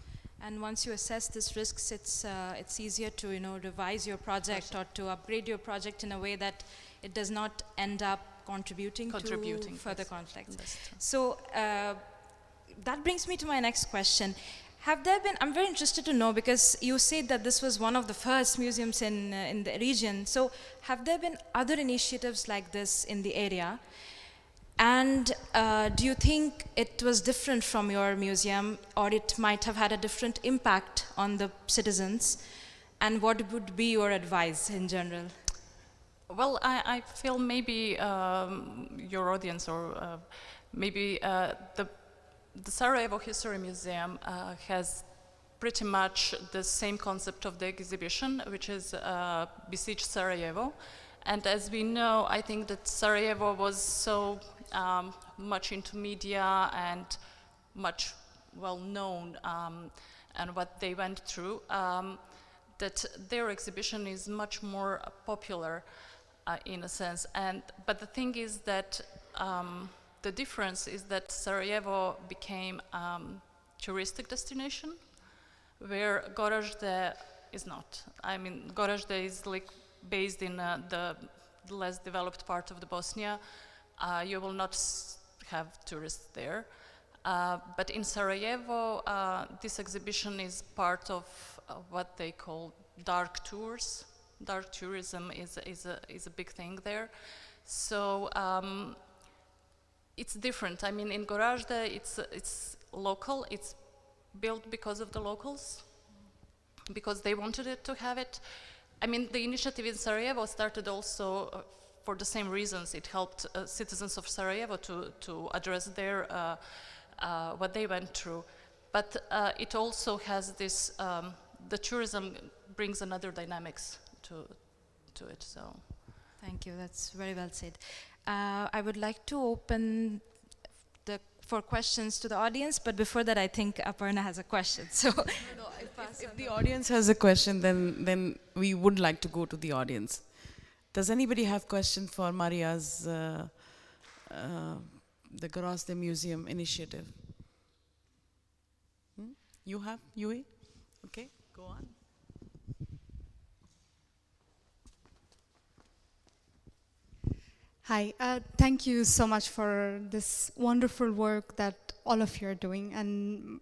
And once you assess these risks, it's easier to revise your project or to upgrade your project in a way that it does not end up contributing to further conflicts. So that brings me to my next question. Have there been, I'm very interested to know, because you said that this was one of the first museums in the region, so have there been other initiatives like this in the area? And do you think it was different from your museum, or it might have had a different impact on the citizens? And what would be your advice in general? Well, I feel maybe your audience or maybe the Sarajevo History Museum has pretty much the same concept of the exhibition, which is Besiege Sarajevo. And as we know, I think that Sarajevo was so much into media and much well known and what they went through, that their exhibition is much more popular in a sense. But the thing is that the difference is that Sarajevo became a touristic destination, where Gorazde is not. I mean, Gorazde is like based in the less developed part of the Bosnia. You will not have tourists there. But in Sarajevo, this exhibition is part of what they call dark tours. Dark tourism is a big thing there. So it's different. I mean, in Gorazde, it's local. It's built because of the locals, because they wanted it to have it. I mean, the initiative in Sarajevo started also for the same reasons. It helped citizens of Sarajevo to address their what they went through. But it also has this. The tourism brings another dynamics to it. So, thank you. That's very well said. I would like to open for questions to the audience, but before that, I think Aparna has a question. So, if the audience has a question, then we would like to go to the audience. Does anybody have question for Maria's the Gorazde Museum initiative? You have, Yui? Okay, go on. Hi, thank you so much for this wonderful work that all of you are doing, and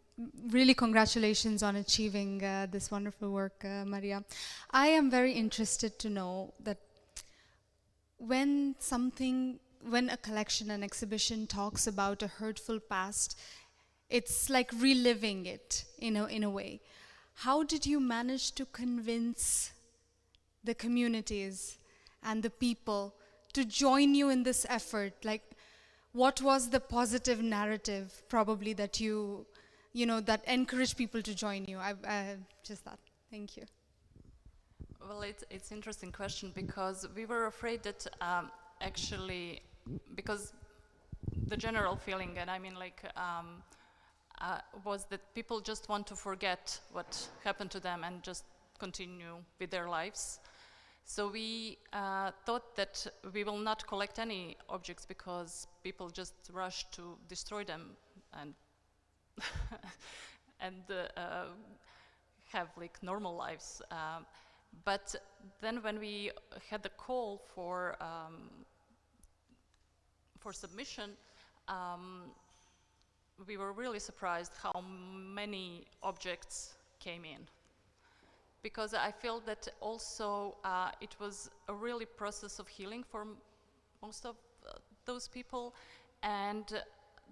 really congratulations on achieving this wonderful work, Maria. I am very interested to know that when a collection, an exhibition talks about a hurtful past, it's like reliving it in a way. How did you manage to convince the communities and the people to join you in this effort? Like, what was the positive narrative probably that that encouraged people to join you? Just that. Thank you. Well, it's an interesting question, because we were afraid that actually, because the general feeling, and I mean like, was that people just want to forget what happened to them and just continue with their lives. So we thought that we will not collect any objects because people just rush to destroy them and and have like normal lives. But then when we had the call for submission, we were really surprised how many objects came in. Because I feel that also it was a really process of healing for most of those people, and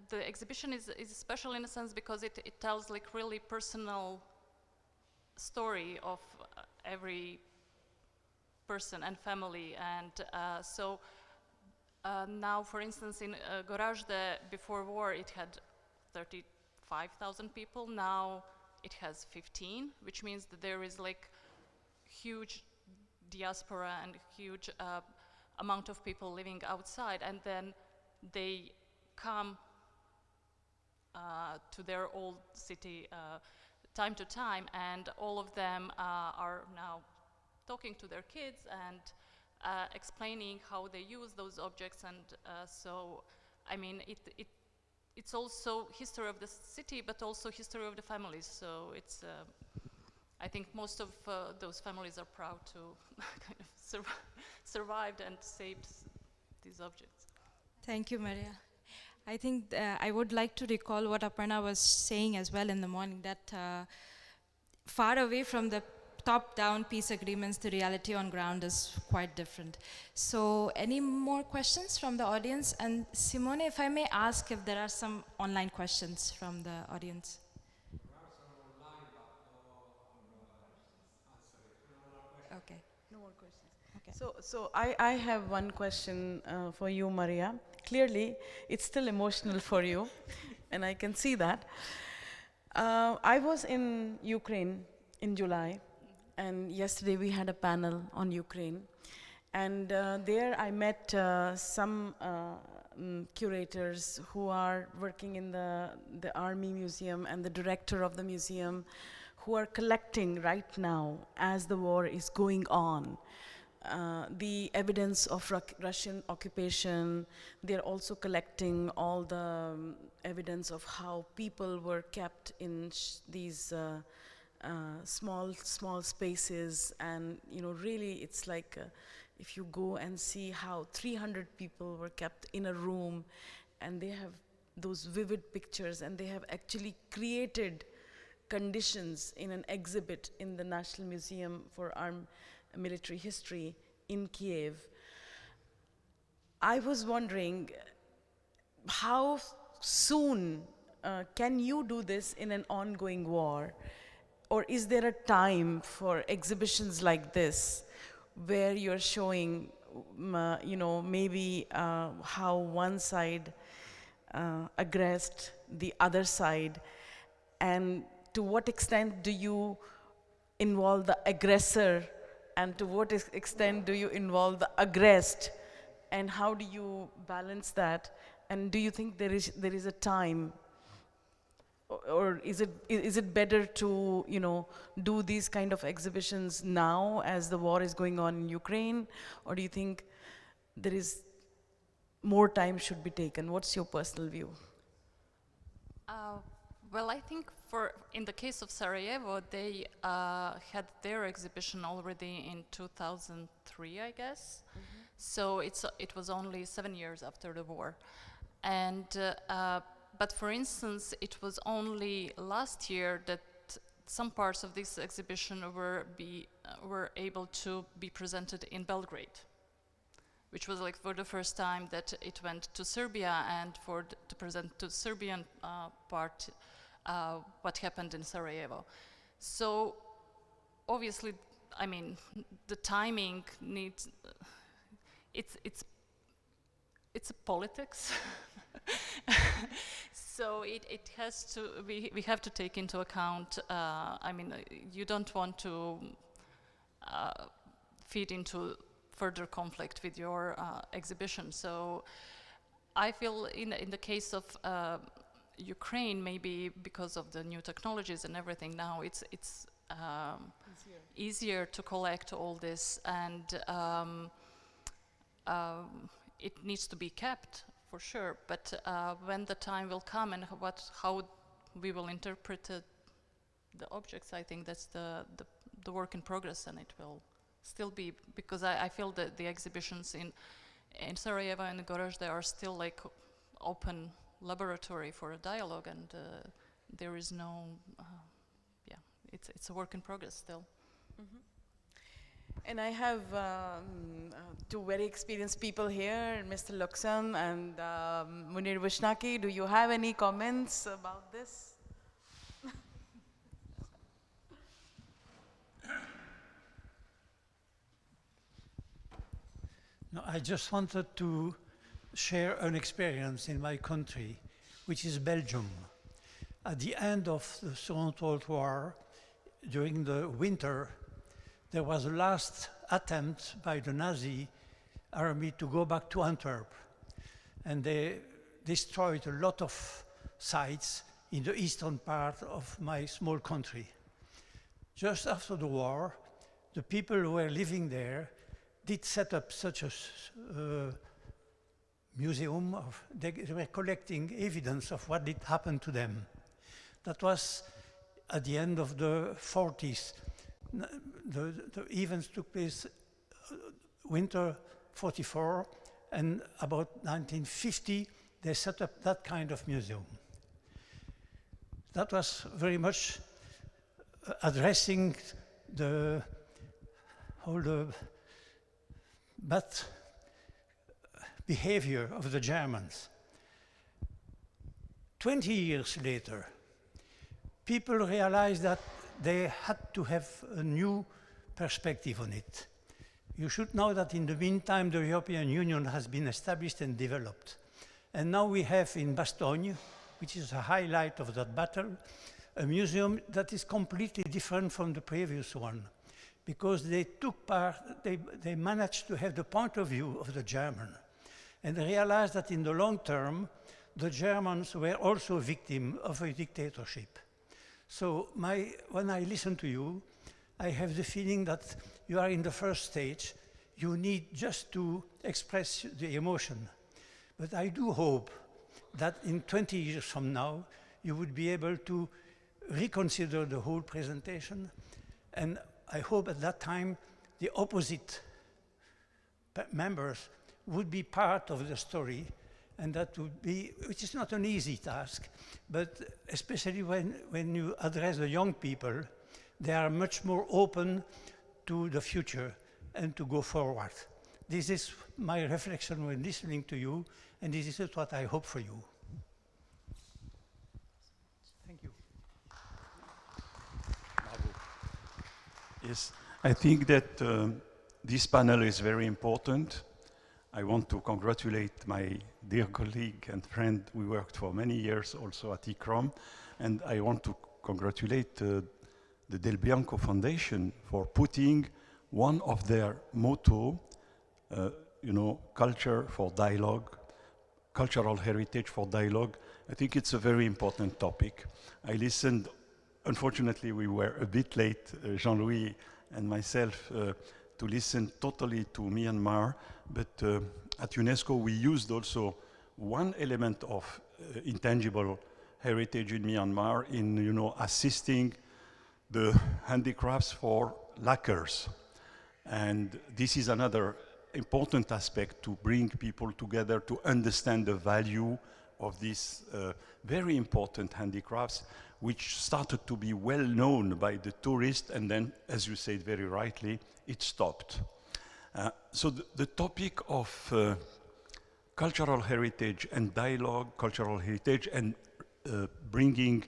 the exhibition is special in a sense because it tells like really personal story of every person and family, and so now, for instance, in Gorazde, before war, it had 35,000 people. Now it has 15, which means that there is like huge diaspora and huge amount of people living outside, and then they come to their old city time to time, and all of them are now talking to their kids and explaining how they use those objects, and so I mean it's also history of the city, but also history of the families. So it's I think most of those families are proud to kind of survived and saved these objects. Thank you, Maria. I think I would like to recall what Aparna was saying as well in the morning, that far away from the top-down peace agreements, the reality on ground is quite different. So any more questions from the audience? And Simone, if I may ask if there are some online questions from the audience. Okay. No more questions. Okay. So I have one question for you, Maria. Clearly, it's still emotional for you, and I can see that. I was in Ukraine in July, and yesterday we had a panel on Ukraine. And there I met some curators who are working in the Army Museum and the director of the museum, who are collecting right now, as the war is going on, the evidence of Russian occupation. They're also collecting all the evidence of how people were kept in these small spaces. And really it's like if you go and see how 300 people were kept in a room, and they have those vivid pictures, and they have actually created conditions in an exhibit in the National Museum for Armed Military History in Kiev. I was wondering, how soon can you do this in an ongoing war? Or is there a time for exhibitions like this where you're showing, maybe how one side aggressed the other side, and to what extent do you involve the aggressor, and to what extent do you involve the aggressed, and how do you balance that? And do you think there is a time, or is it better to do these kind of exhibitions now as the war is going on in Ukraine, or do you think there is more time should be taken? What's your personal view? Well, I think in the case of Sarajevo, they had their exhibition already in 2003, I guess. Mm-hmm. So it was only 7 years after the war, and but for instance, it was only last year that some parts of this exhibition were able to be presented in Belgrade, which was like for the first time that it went to Serbia, and to present to Serbian part what happened in Sarajevo. So obviously, I mean, the timing needs, it's a politics. So it has to, we have to take into account, I mean, you don't want to feed into further conflict with your exhibition. So I feel in the case of Ukraine, maybe because of the new technologies and everything now, it's easier to collect all this, and it needs to be kept for sure. But when the time will come, and how we will interpret the objects. I think that's the work in progress, and it will still be, because I feel that the exhibitions in Sarajevo and Gorazde, they are still like open laboratory for a dialogue, and there is no, it's a work in progress still. Mm-hmm. And I have two very experienced people here, Mr. Luxem and Munir Vishnaki. Do you have any comments about this? No, I just wanted to share an experience in my country, which is Belgium. At the end of the Second World War, during the winter, there was a last attempt by the Nazi army to go back to Antwerp. And they destroyed a lot of sites in the eastern part of my small country. Just after the war, the people who were living there did set up such a museum. They were collecting evidence of what did happen to them. That was at the end of the 40s. The events took place winter 44, and about 1950, they set up that kind of museum. That was very much addressing all the bad behavior of the Germans. 20 years later, people realized that they had to have a new perspective on it. You should know that in the meantime, the European Union has been established and developed. And now we have in Bastogne, which is a highlight of that battle, a museum that is completely different from the previous one, because they took part, they managed to have the point of view of the German, and they realized that in the long term, the Germans were also victims of a dictatorship. So when I listen to you, I have the feeling that you are in the first stage. You need just to express the emotion. But I do hope that in 20 years from now, you would be able to reconsider the whole presentation. And I hope at that time, the opposite members would be part of the story. And that would be, which is not an easy task, but especially when you address the young people, they are much more open to the future and to go forward. This is my reflection when listening to you, and this is what I hope for you. Thank you. Yes, I think that this panel is very important. I want to congratulate my dear colleague and friend. We worked for many years also at ICROM, and I want to congratulate the Del Bianco Foundation for putting one of their motto, culture for dialogue, cultural heritage for dialogue. I think it's a very important topic. I listened, unfortunately we were a bit late, Jean-Louis and myself, to listen totally to Myanmar, but at UNESCO we used also one element of intangible heritage in Myanmar in assisting the handicrafts for lacquers. And this is another important aspect to bring people together to understand the value of these very important handicrafts, which started to be well known by the tourists, and then, as you said very rightly, it stopped. So the topic of cultural heritage and dialogue, cultural heritage, and bringing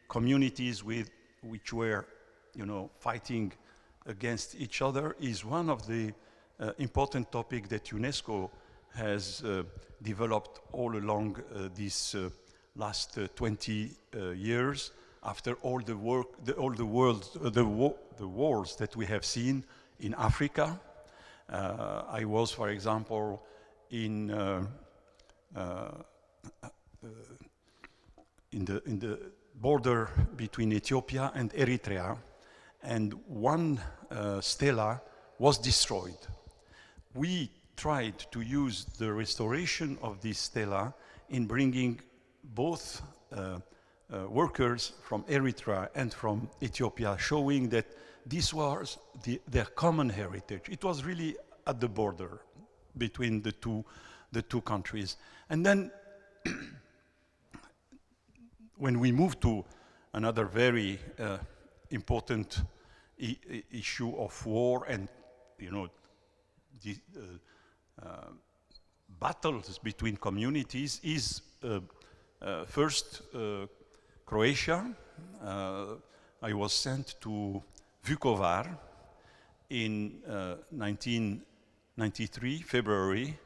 communities which were, fighting against each other is one of the important topics that UNESCO has developed all along these last 20 years. After all the work, all the wars that we have seen in Africa. I was, for example, in the border between Ethiopia and Eritrea, and one stela was destroyed. We tried to use the restoration of this stela in bringing both workers from Eritrea and from Ethiopia, showing that this was their common heritage. It was really at the border between the two countries. And then when we moved to another very important issue of war and, you know, the battles between communities is first Croatia. I was sent to Vukovar in 1993, February,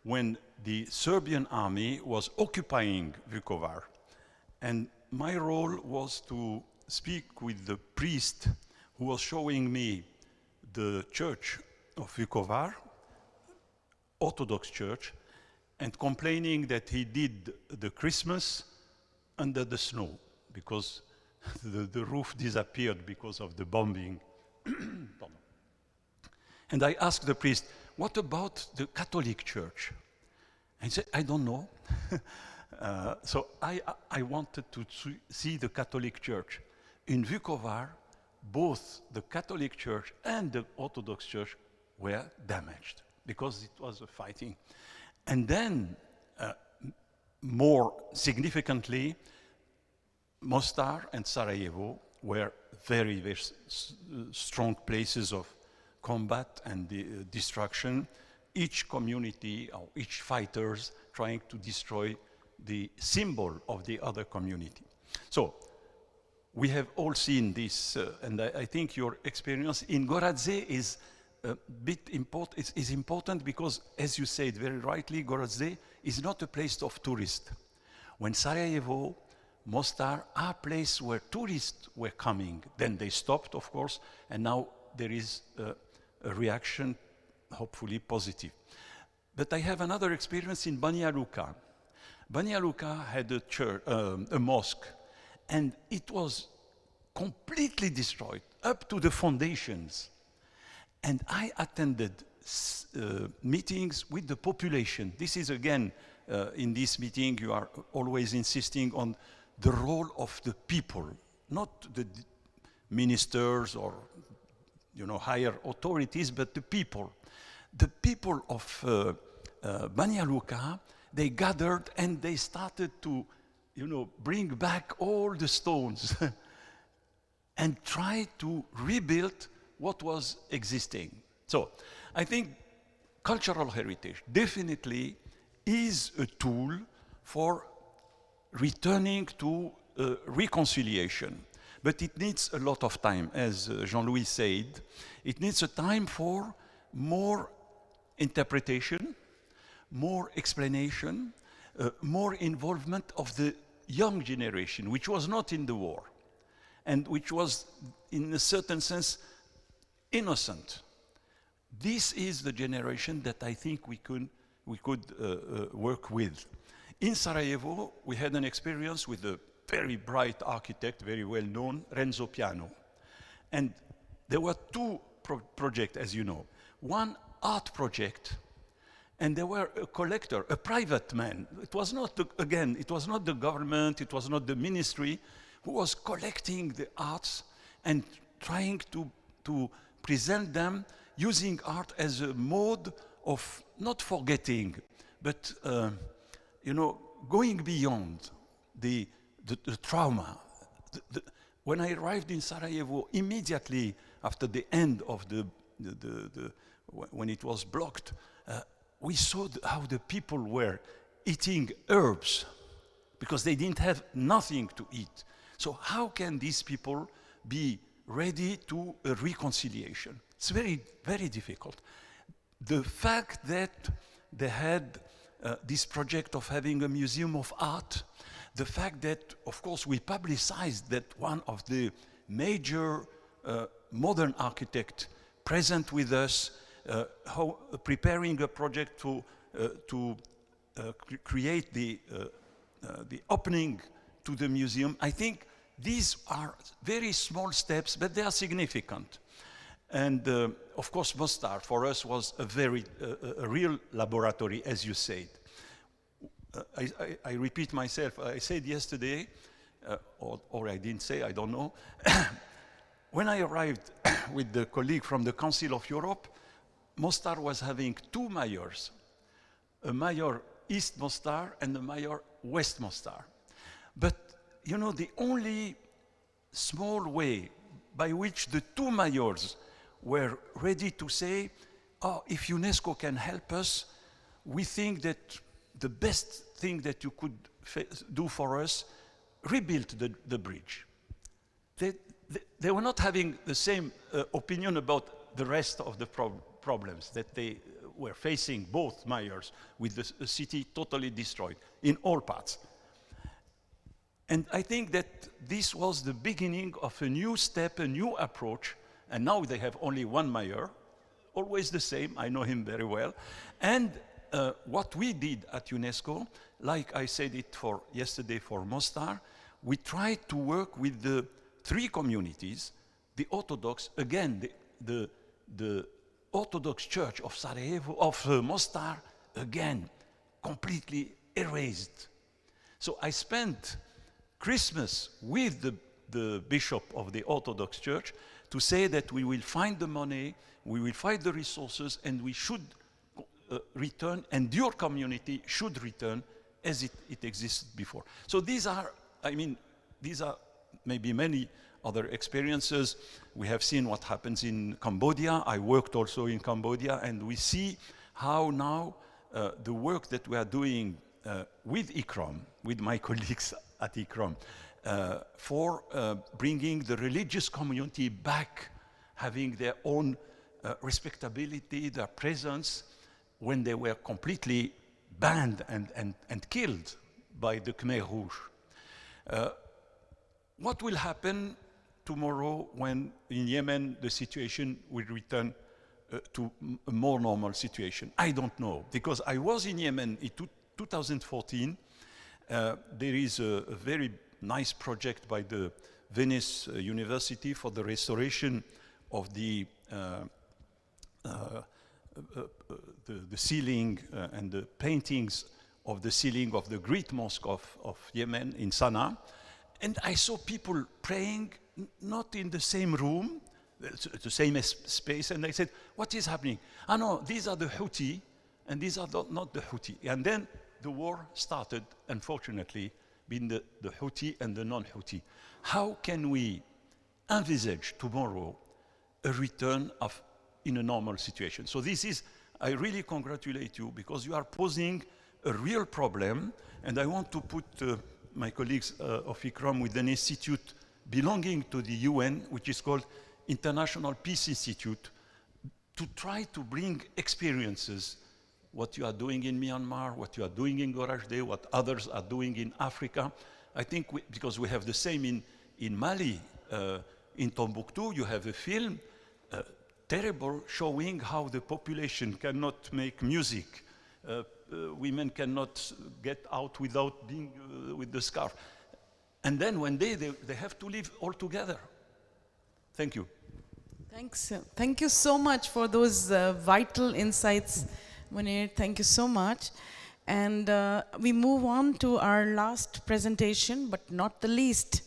when the Serbian army was occupying Vukovar. And my role was to speak with the priest who was showing me the church of Vukovar, Orthodox church, and complaining that he did the Christmas under the snow because the roof disappeared because of the bombing. And I asked the priest, what about the Catholic Church? And he said, I don't know. So I wanted to see the Catholic Church. In Vukovar, both the Catholic Church and the Orthodox Church were damaged because it was a fighting. And then, more significantly, Mostar and Sarajevo were very, very strong places of combat and destruction. Each community or each fighters trying to destroy the symbol of the other community. So we have all seen this, and I think your experience in Gorazde is a bit is important because, as you said very rightly, Gorazde is not a place of tourists. When Sarajevo, Mostar are places where tourists were coming, then they stopped, of course, and now there is a reaction, hopefully positive. But I have another experience in Banja Luka. Banja Luka had a church, a mosque, and it was completely destroyed up to the foundations. And I attended meetings with the population. This is again, in this meeting, you are always insisting on the role of the people, not the ministers or, you know, higher authorities, but the people. The people of Banja Luka, they gathered and they started to, you know, bring back all the stones and try to rebuild what was existing. So I think cultural heritage definitely is a tool for returning to reconciliation. But it needs a lot of time, as Jean-Louis said. It needs a time for more interpretation, more explanation, more involvement of the young generation, which was not in the war, and which was, in a certain sense, innocent. This is the generation that I think we could work with. In Sarajevo, we had an experience with a very bright architect, very well known, Renzo Piano. And there were two projects, as you know. One art project, and there were a collector, a private man. It was not, again, it was not the government, it was not the ministry, who was collecting the arts and trying to present them using art as a mode of not forgetting, but you know, going beyond the trauma. When I arrived in Sarajevo, immediately after the end of when it was blocked, we saw how the people were eating herbs because they didn't have nothing to eat. So how can these people be ready to a reconciliation? It's very, very difficult. The fact that they had this project of having a museum of art, the fact that, of course, we publicized that one of the major modern architects present with us, preparing a project to create the opening to the museum. I think these are very small steps, but they are significant. And of course, Mostar for us was a real laboratory, as you said. I repeat myself. I said yesterday, or I didn't say, I don't know. When I arrived with the colleague from the Council of Europe, Mostar was having two mayors, a mayor East Mostar and a mayor West Mostar. But, you know, the only small way by which the two mayors were ready to say, oh, if UNESCO can help us, we think that the best thing that you could do for us, rebuild the bridge. They were not having the same opinion about the rest of the problems that they were facing, both mayors, with the city totally destroyed in all parts. And I think that this was the beginning of a new step, a new approach, and now they have only one mayor, always the same, I know him very well. And what we did at UNESCO, like I said it yesterday for Mostar, we tried to work with the three communities, the Orthodox, again, the Orthodox Church of Sarajevo, of Mostar, again, completely erased. So I spent Christmas with the bishop of the Orthodox Church to say that we will find the money, we will find the resources, and we should return, and your community should return as it existed before. So these are, I mean, these are maybe many other experiences. We have seen what happens in Cambodia. I worked also in Cambodia, and we see how now the work that we are doing with ICROM, with my colleagues at ICROM, for bringing the religious community back, having their own respectability, their presence, when they were completely banned and killed by the Khmer Rouge. What will happen tomorrow when in Yemen the situation will return to a more normal situation? I don't know, because I was in Yemen in 2014. There is a very nice project by the Venice University for the restoration of the ceiling and the paintings of the ceiling of the Great Mosque of Yemen in Sana'a. And I saw people praying, not in the same room, the same space, and I said, what is happening? Ah, no, these are the Houthi, and these are not the Houthi. And then the war started, unfortunately, between the Houthi and the non-Houthi. How can we envisage tomorrow a return in a normal situation? So this is, I really congratulate you, because you are posing a real problem, and I want to put my colleagues of ICROM with an institute belonging to the UN, which is called International Peace Institute, to try to bring experiences, what you are doing in Myanmar, what you are doing in Gorajdeh, what others are doing in Africa. I think because we have the same in Mali, in Tombouctou, you have a film, terrible, showing how the population cannot make music. Women cannot get out without being with the scarf. And then one day they have to live all together. Thank you. Thanks. Thank you so much for those vital insights, Munir. Thank you so much. And we move on to our last presentation, but not the least.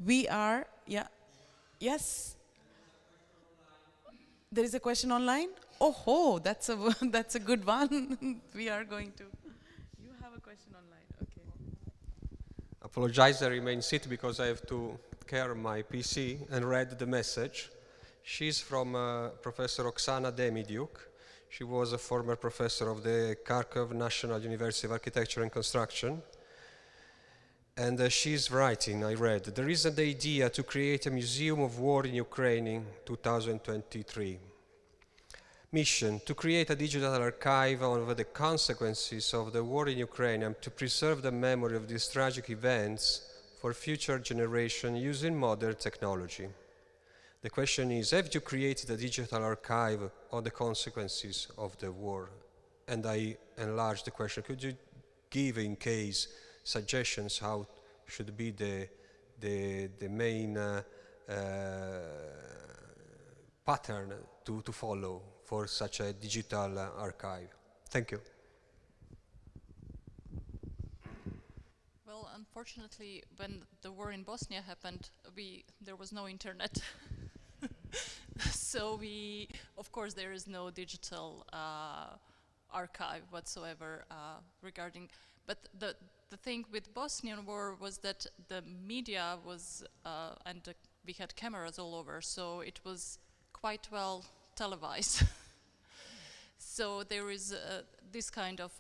We are, yes? There is a question online? Oh, that's a good one. We are going to. You have a question online, okay. Apologize, I remain seated because I have to care my PC and read the message. She's from Professor Oksana Demidyuk. She was a former professor of the Kharkov National University of Architecture and Construction. And she's writing, I read, there is an idea to create a museum of war in Ukraine in 2023. Mission, to create a digital archive of the consequences of the war in Ukraine and to preserve the memory of these tragic events for future generations using modern technology. The question is, have you created a digital archive of the consequences of the war? And I enlarge the question, could you give, in case, suggestions how should be the main pattern to follow for such a digital archive? Thank you. Well, unfortunately, when the war in Bosnia happened, there was no internet. So of course, there is no digital archive whatsoever regarding. But the thing with Bosnian war was that the media was, we had cameras all over, so it was quite well televised. So there is this kind of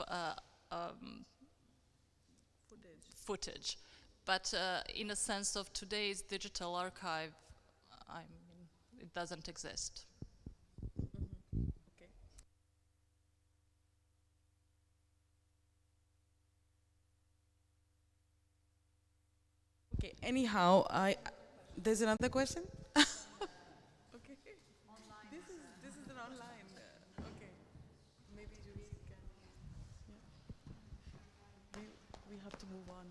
footage. But in a sense of today's digital archive, I mean, it doesn't exist. Okay. Okay, anyhow, there's another question? Okay. This is an online. Okay. Maybe we can. Yeah. We have to move on.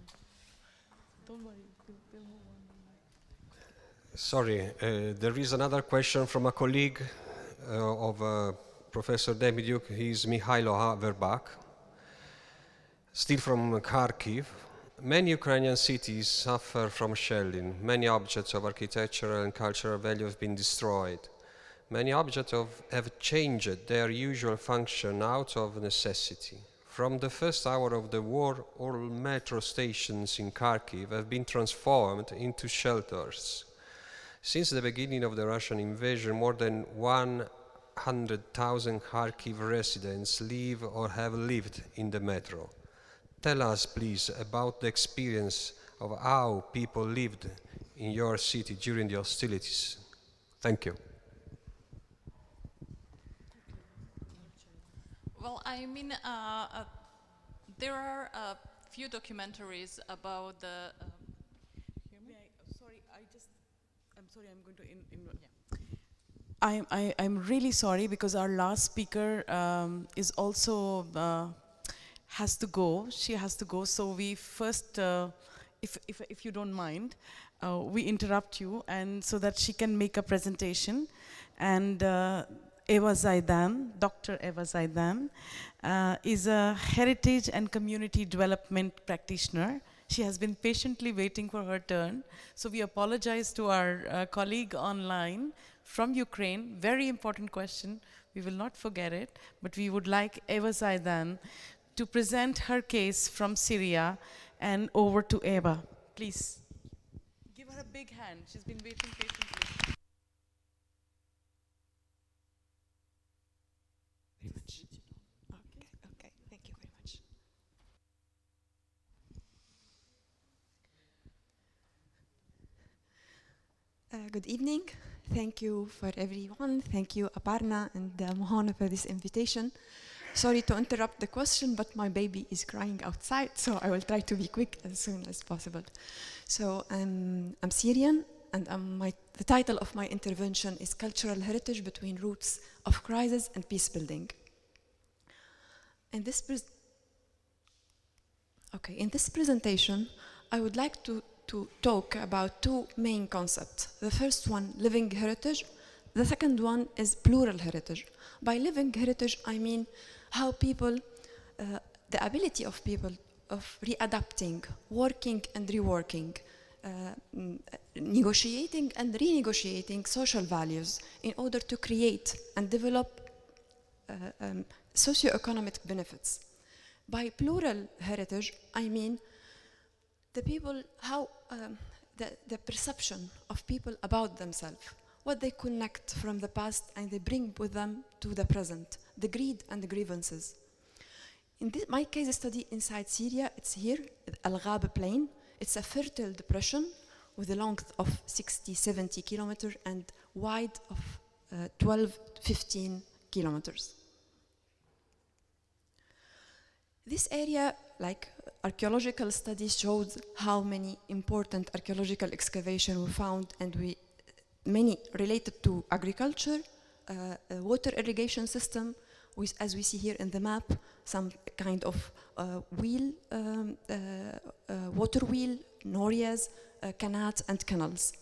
Don't worry, we'll move on. Sorry, there is another question from a colleague of Professor Demiduk. He's Mihailo Averbach, still from Kharkiv. Many Ukrainian cities suffer from shelling. Many objects of architectural and cultural value have been destroyed. Many objects have changed their usual function out of necessity. From the first hour of the war, all metro stations in Kharkiv have been transformed into shelters. Since the beginning of the Russian invasion, more than 100,000 Kharkiv residents live or have lived in the metro. Tell us, please, about the experience of how people lived in your city during the hostilities. Thank you. Well, I mean, there are a few documentaries about the. I'm sorry, I'm going to. I'm really sorry because our last speaker is also has to go. She has to go. So we first, if you don't mind, we interrupt you, and so that she can make a presentation, and. Eva Zaidan, Dr. Eva Zaidan, is a heritage and community development practitioner. She has been patiently waiting for her turn. So we apologize to our colleague online from Ukraine. Very important question. We will not forget it. But we would like Eva Zaidan to present her case from Syria, and over to Eva. Please. Give her a big hand. She's been waiting patiently. Okay, thank you very much. Good evening. Thank you for everyone. Thank you, Aparna and Mohana, for this invitation. Sorry to interrupt the question, but my baby is crying outside, so I will try to be quick as soon as possible. So I'm Syrian, and the title of my intervention is Cultural Heritage Between Roots of Crisis and Peace Building. In this presentation, I would like to talk about two main concepts. The first one, living heritage. The second one is plural heritage. By living heritage, I mean how people, the ability of people of readapting, working and reworking, negotiating and renegotiating social values in order to create and develop socioeconomic benefits. By plural heritage, I mean the people, how the perception of people about themselves, what they connect from the past and they bring with them to the present, the greed and the grievances. In my case study inside Syria, it's here, Al-Ghab Plain. It's a fertile depression with a length of 60-70 kilometers and wide of 12-15 kilometers. This area, like archaeological studies showed how many important archaeological excavations were found, and many related to agriculture, water irrigation system, with, as we see here in the map, some kind of wheel, water wheel, norias, canats and canals.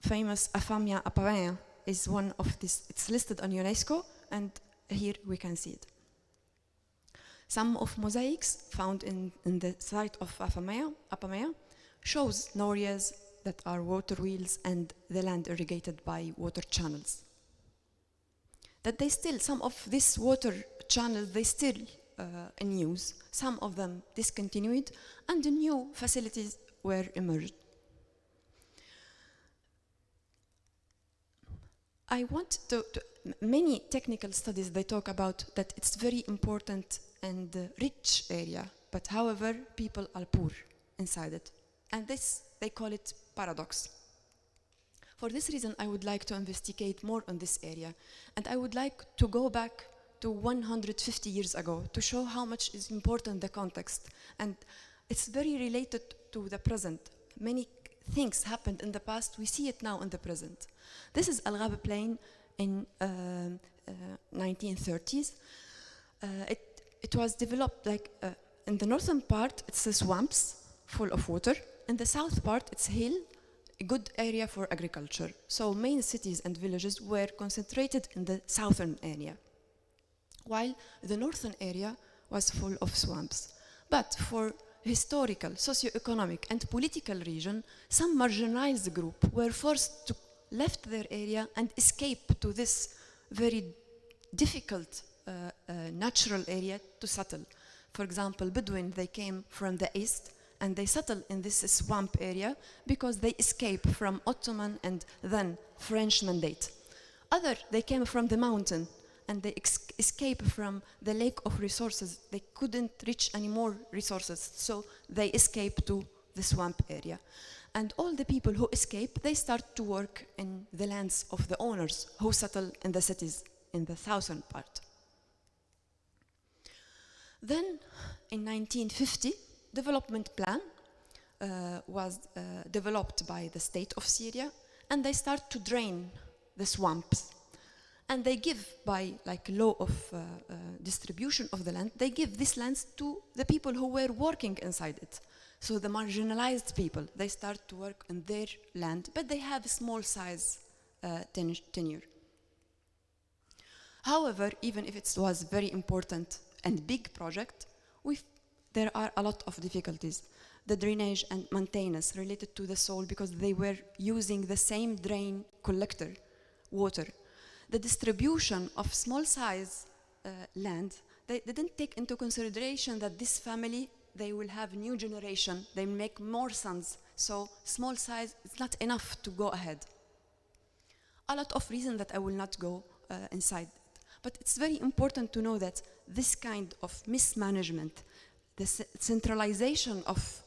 Famous Afamia Apavin is one of these, it's listed on UNESCO, and here we can see it. Some of mosaics found in the site of Apamea shows norias that are water wheels and the land irrigated by water channels. That they still, some of these water channels, they still in use. Some of them discontinued and new facilities were emerged. I want many technical studies, they talk about that it's very important and rich area, but however, people are poor inside it. And this, they call it paradox. For this reason, I would like to investigate more on this area. And I would like to go back to 150 years ago to show how much is important the context. And it's very related to the present. Many things happened in the past, we see it now in the present. This is Al Ghaba Plain in 1930s. It was developed like in the northern part, it's the swamps full of water. In the south part, it's hill, a good area for agriculture. So main cities and villages were concentrated in the southern area, while the northern area was full of swamps. But for historical, socio-economic and political reason, some marginalized group were forced to left their area and escape to this very difficult natural area to settle. For example, Bedouin, they came from the east and they settled in this swamp area because they escaped from Ottoman and then French mandate. Other, they came from the mountain and they escaped from the lake of resources. They couldn't reach any more resources, so they escaped to the swamp area. And all the people who escape, they start to work in the lands of the owners who settle in the cities in the southern part. Then, in 1950, development plan was developed by the state of Syria, and they start to drain the swamps. And they give, by like law of distribution of the land, they give these lands to the people who were working inside it. So the marginalized people, they start to work on their land, but they have a small size tenure. However, even if it was very important and big project, there are a lot of difficulties. The drainage and maintenance related to the soil because they were using the same drain collector water. The distribution of small size land, they didn't take into consideration that this family, they will have new generation, they make more sons, so small size is not enough to go ahead. A lot of reasons that I will not go inside. But it's very important to know that this kind of mismanagement, the centralization of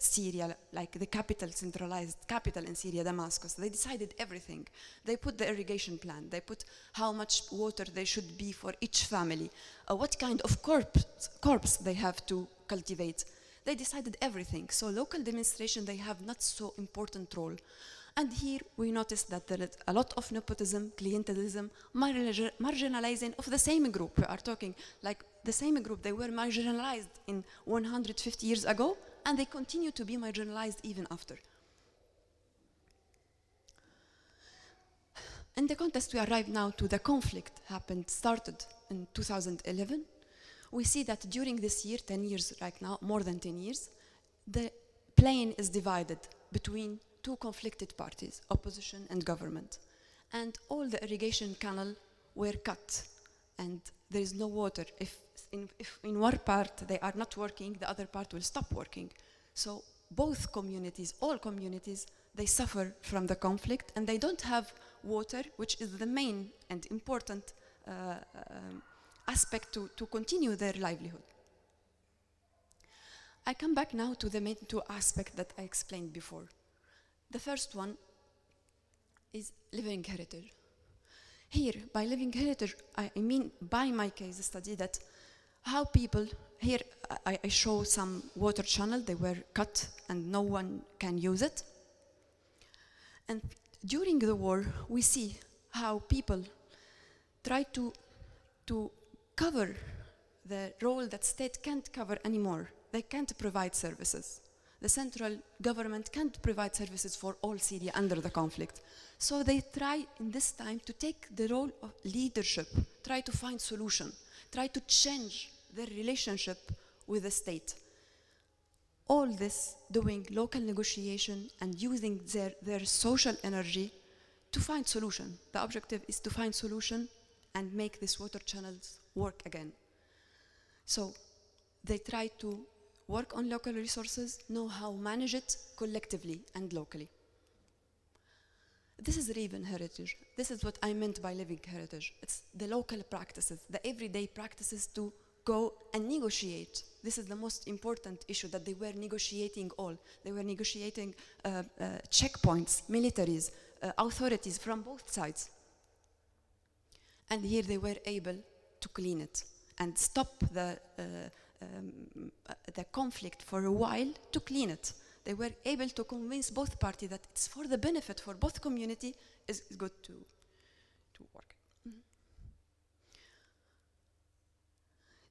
Syria, like the centralized capital in Syria, Damascus, they decided everything. They put the irrigation plan, they put how much water there should be for each family, what kind of crops they have to cultivate. They decided everything. So local demonstration, they have not so important role. And here we notice that there is a lot of nepotism, clientelism, marginalizing of the same group. We are talking like the same group, they were marginalized in 150 years ago, and they continue to be marginalized even after. In the context, we arrive now to the conflict started in 2011. We see that during this year, 10 years right now, more than 10 years, the plain is divided between two conflicted parties, opposition and government. And all the irrigation canals were cut, and there is no water. If in one part they are not working, the other part will stop working. So both communities, all communities, they suffer from the conflict, and they don't have water, which is the main and important aspect to continue their livelihood. I come back now to the main two aspects that I explained before. The first one is living heritage. Here, by living heritage, I mean by my case study that how people, here I show some water channel, they were cut and no one can use it. And during the war, we see how people try to cover the role that state can't cover anymore. They can't provide services. The central government can't provide services for all Syria under the conflict. So they try in this time to take the role of leadership, try to find solution, try to change their relationship with the state. All this doing local negotiation and using their social energy to find solution. The objective is to find solution and make these water channels work again. So they try to work on local resources, know how to manage it collectively and locally. This is living heritage. This is what I meant by living heritage. It's the local practices, the everyday practices to go and negotiate. This is the most important issue, that they were negotiating all. They were negotiating checkpoints, militaries, authorities from both sides. And here they were able to clean it and stop the conflict for a while to clean it. They were able to convince both parties that it's for the benefit for both community is good to work. Mm-hmm.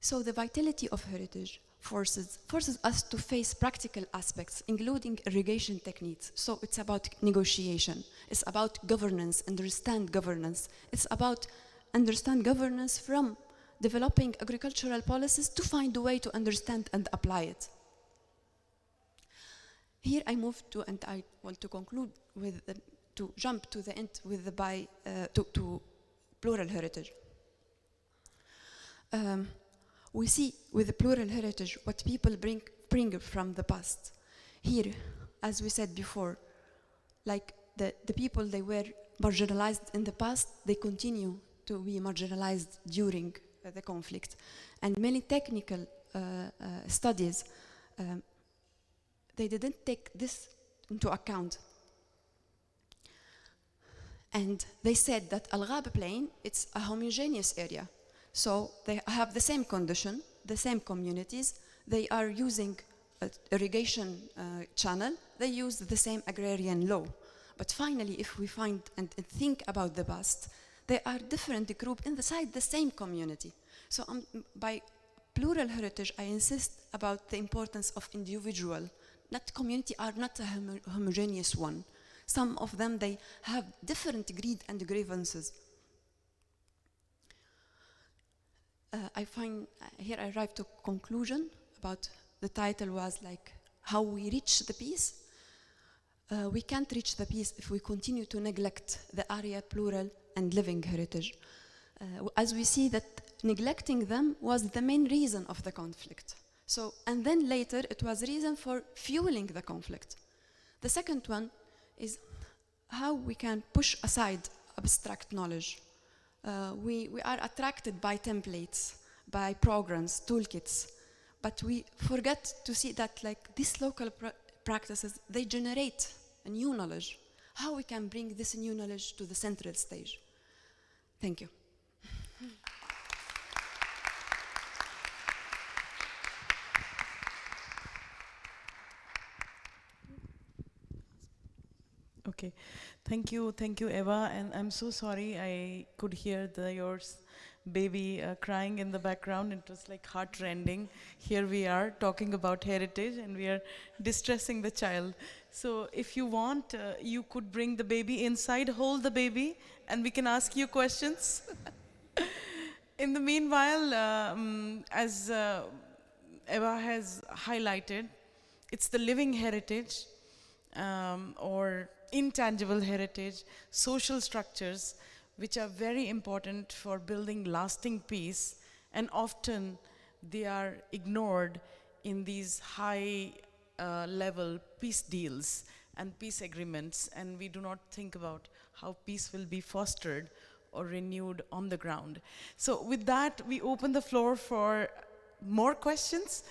So the vitality of heritage forces us to face practical aspects, including irrigation techniques. So it's about negotiation. It's about governance, understand governance. It's about understand governance from developing agricultural policies to find a way to understand and apply it. Here I move to, and I want to conclude with, to jump to the end with the to plural heritage. We see with the plural heritage what people bring from the past. Here, as we said before, like the people they were marginalized in the past, they continue to be marginalized during the conflict. And many technical studies, they didn't take this into account. And they said that Al-Ghab Plain, it's a homogeneous area. So they have the same condition, the same communities. They are using irrigation channel. They use the same agrarian law. But finally, if we find and think about the past, they are different groups inside the same community. So by plural heritage, I insist about the importance of individual. Not community are not a homogeneous one. Some of them, they have different greed and grievances. I find, here I arrived to conclusion about, the title was like, how we reach the peace. We can't reach the peace if we continue to neglect the area plural and living heritage. As we see that neglecting them was the main reason of the conflict. So, and then later it was reason for fueling the conflict. The second one is how we can push aside abstract knowledge. We are attracted by templates, by programs, toolkits, but we forget to see that like these local practices, they generate a new knowledge. How we can bring this new knowledge to the central stage. Thank you. Okay, thank you, Eva, and I'm so sorry I could hear your baby crying in the background. It was like heart-rending. Here we are talking about heritage and we are distressing the child. So if you want, you could bring the baby inside, hold the baby, and we can ask you questions. In the meanwhile, as Eva has highlighted, it's the living heritage or intangible heritage, social structures, which are very important for building lasting peace, and often they are ignored in these high level peace deals and peace agreements, and we do not think about how peace will be fostered or renewed on the ground. So with that, we open the floor for more questions.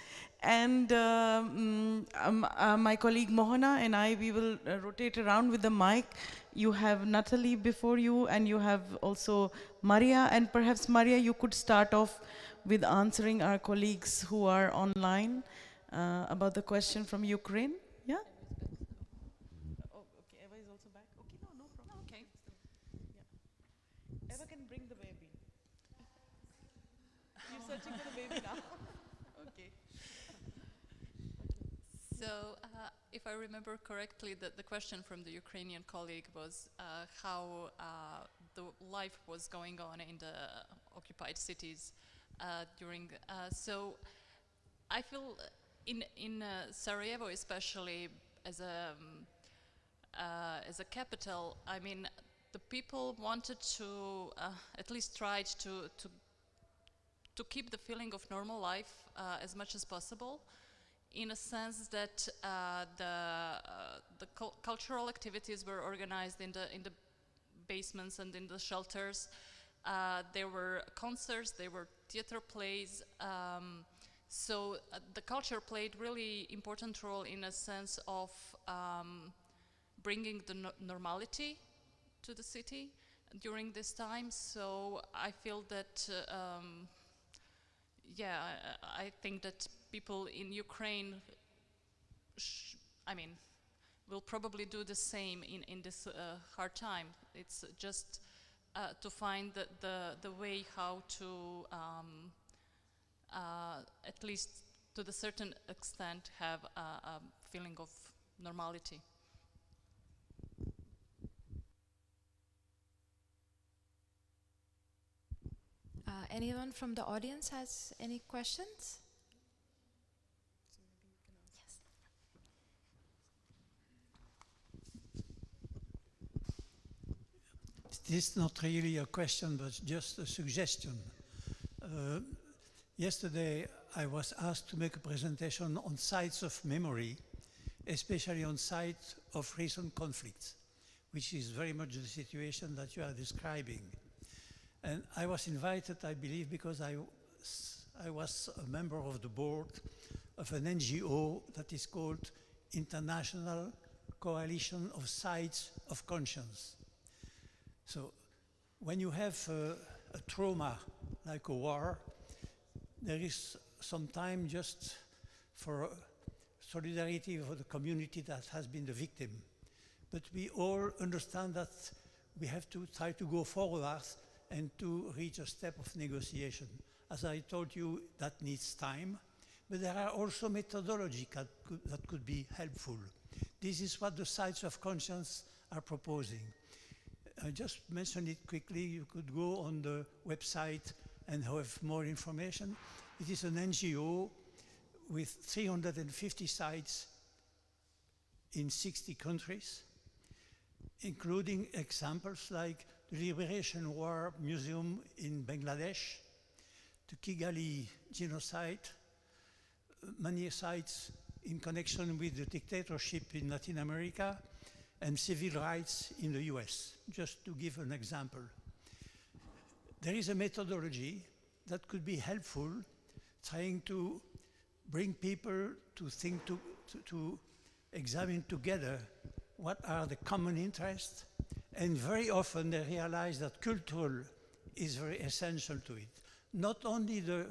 And my colleague Mohana and I, we will rotate around with the mic. You have Natalie before you, and you have also Maria. And perhaps, Maria, you could start off with answering our colleagues who are online about the question from Ukraine. Yeah? Oh, okay, Eva is also back. Okay, no problem. Okay. Yeah. Eva can bring the baby. You're searching for the baby now. Okay. So, if I remember correctly, the question from the Ukrainian colleague was how the life was going on in the occupied cities during. So I feel in Sarajevo, especially as a capital, I mean, the people wanted to at least tried to keep the feeling of normal life as much as possible, in a sense that the cultural activities were organized in the basements and in the shelters. There were concerts, there were theater plays. So the culture played really important role in a sense of bringing the normality to the city during this time. So I feel that, yeah, I think that people in Ukraine, will probably do the same in this hard time. It's just to find the way how to, at least to the certain extent, have a feeling of normality. Anyone from the audience has any questions? This is not really a question, but just a suggestion. Yesterday, I was asked to make a presentation on sites of memory, especially on sites of recent conflicts, which is very much the situation that you are describing. And I was invited, I believe, because I was a member of the board of an NGO that is called International Coalition of Sites of Conscience. So when you have a trauma like a war, there is some time just for solidarity for the community that has been the victim. But we all understand that we have to try to go forward and to reach a step of negotiation. As I told you, that needs time, but there are also methodologies that could be helpful. This is what the sites of conscience are proposing. I just mentioned it quickly. You could go on the website and have more information. It is an NGO with 350 sites in 60 countries, including examples like the Liberation War Museum in Bangladesh, the Kigali genocide, many sites in connection with the dictatorship in Latin America, and civil rights in the US, just to give an example. There is a methodology that could be helpful, trying to bring people to think, to examine together what are the common interests, and very often they realize that cultural is very essential to it. Not only the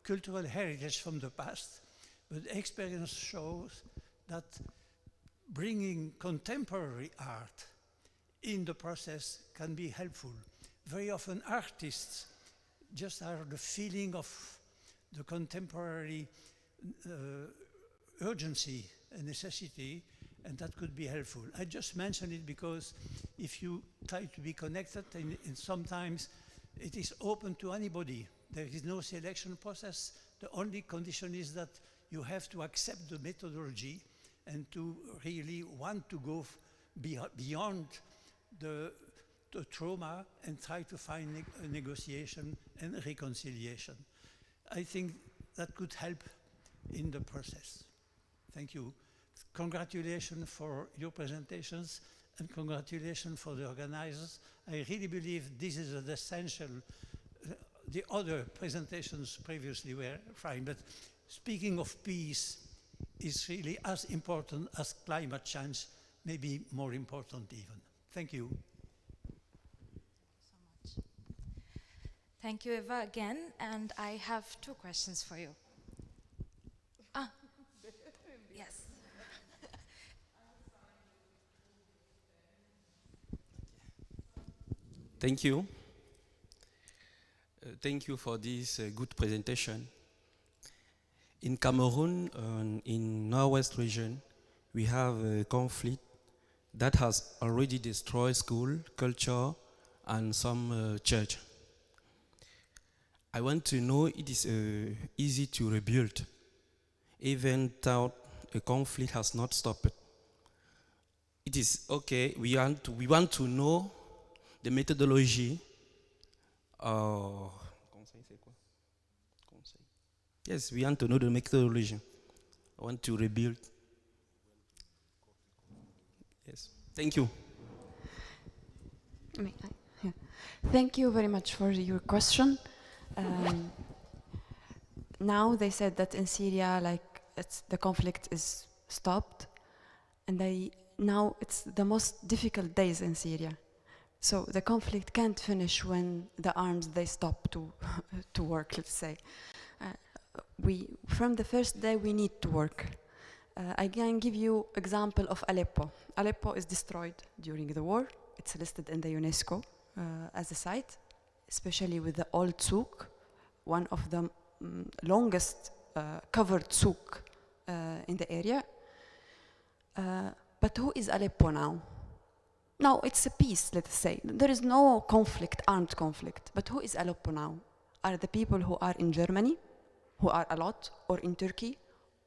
cultural heritage from the past, but experience shows that bringing contemporary art in the process can be helpful. Very often artists just are the feeling of the contemporary urgency and necessity, and that could be helpful. I just mentioned it because if you try to be connected, and sometimes it is open to anybody. There is no selection process. The only condition is that you have to accept the methodology and to really want to go beyond the trauma and try to find a negotiation and reconciliation. I think that could help in the process. Thank you. Congratulations for your presentations and congratulations for the organizers. I really believe this is an essential. The other presentations previously were fine, but speaking of peace is really as important as climate change, maybe more important even. Thank you. Thank you, Eva, again. And I have two questions for you. Yes. Thank you. Thank you for this good presentation. In Cameroon, in Northwest region, we have a conflict that has already destroyed school, culture, and some church. I want to know it is easy to rebuild, even though a conflict has not stopped. It is okay, we want to know the methodology. Yes, we want to know the methodology. I want to rebuild. Yes, thank you. Yeah. Thank you very much for your question. Now they said that in Syria, like the conflict is stopped, and now it's the most difficult days in Syria. So the conflict can't finish when the arms they stop to work. Let's say, from the first day we need to work. I can give you example of Aleppo. Aleppo is destroyed during the war. It's listed in the UNESCO as a site, especially with the old souk, one of the longest covered souk in the area. But who is Aleppo now? Now it's a peace, let's say. There is no conflict, armed conflict. But who is Aleppo now? Are the people who are in Germany, who are a lot, or in Turkey,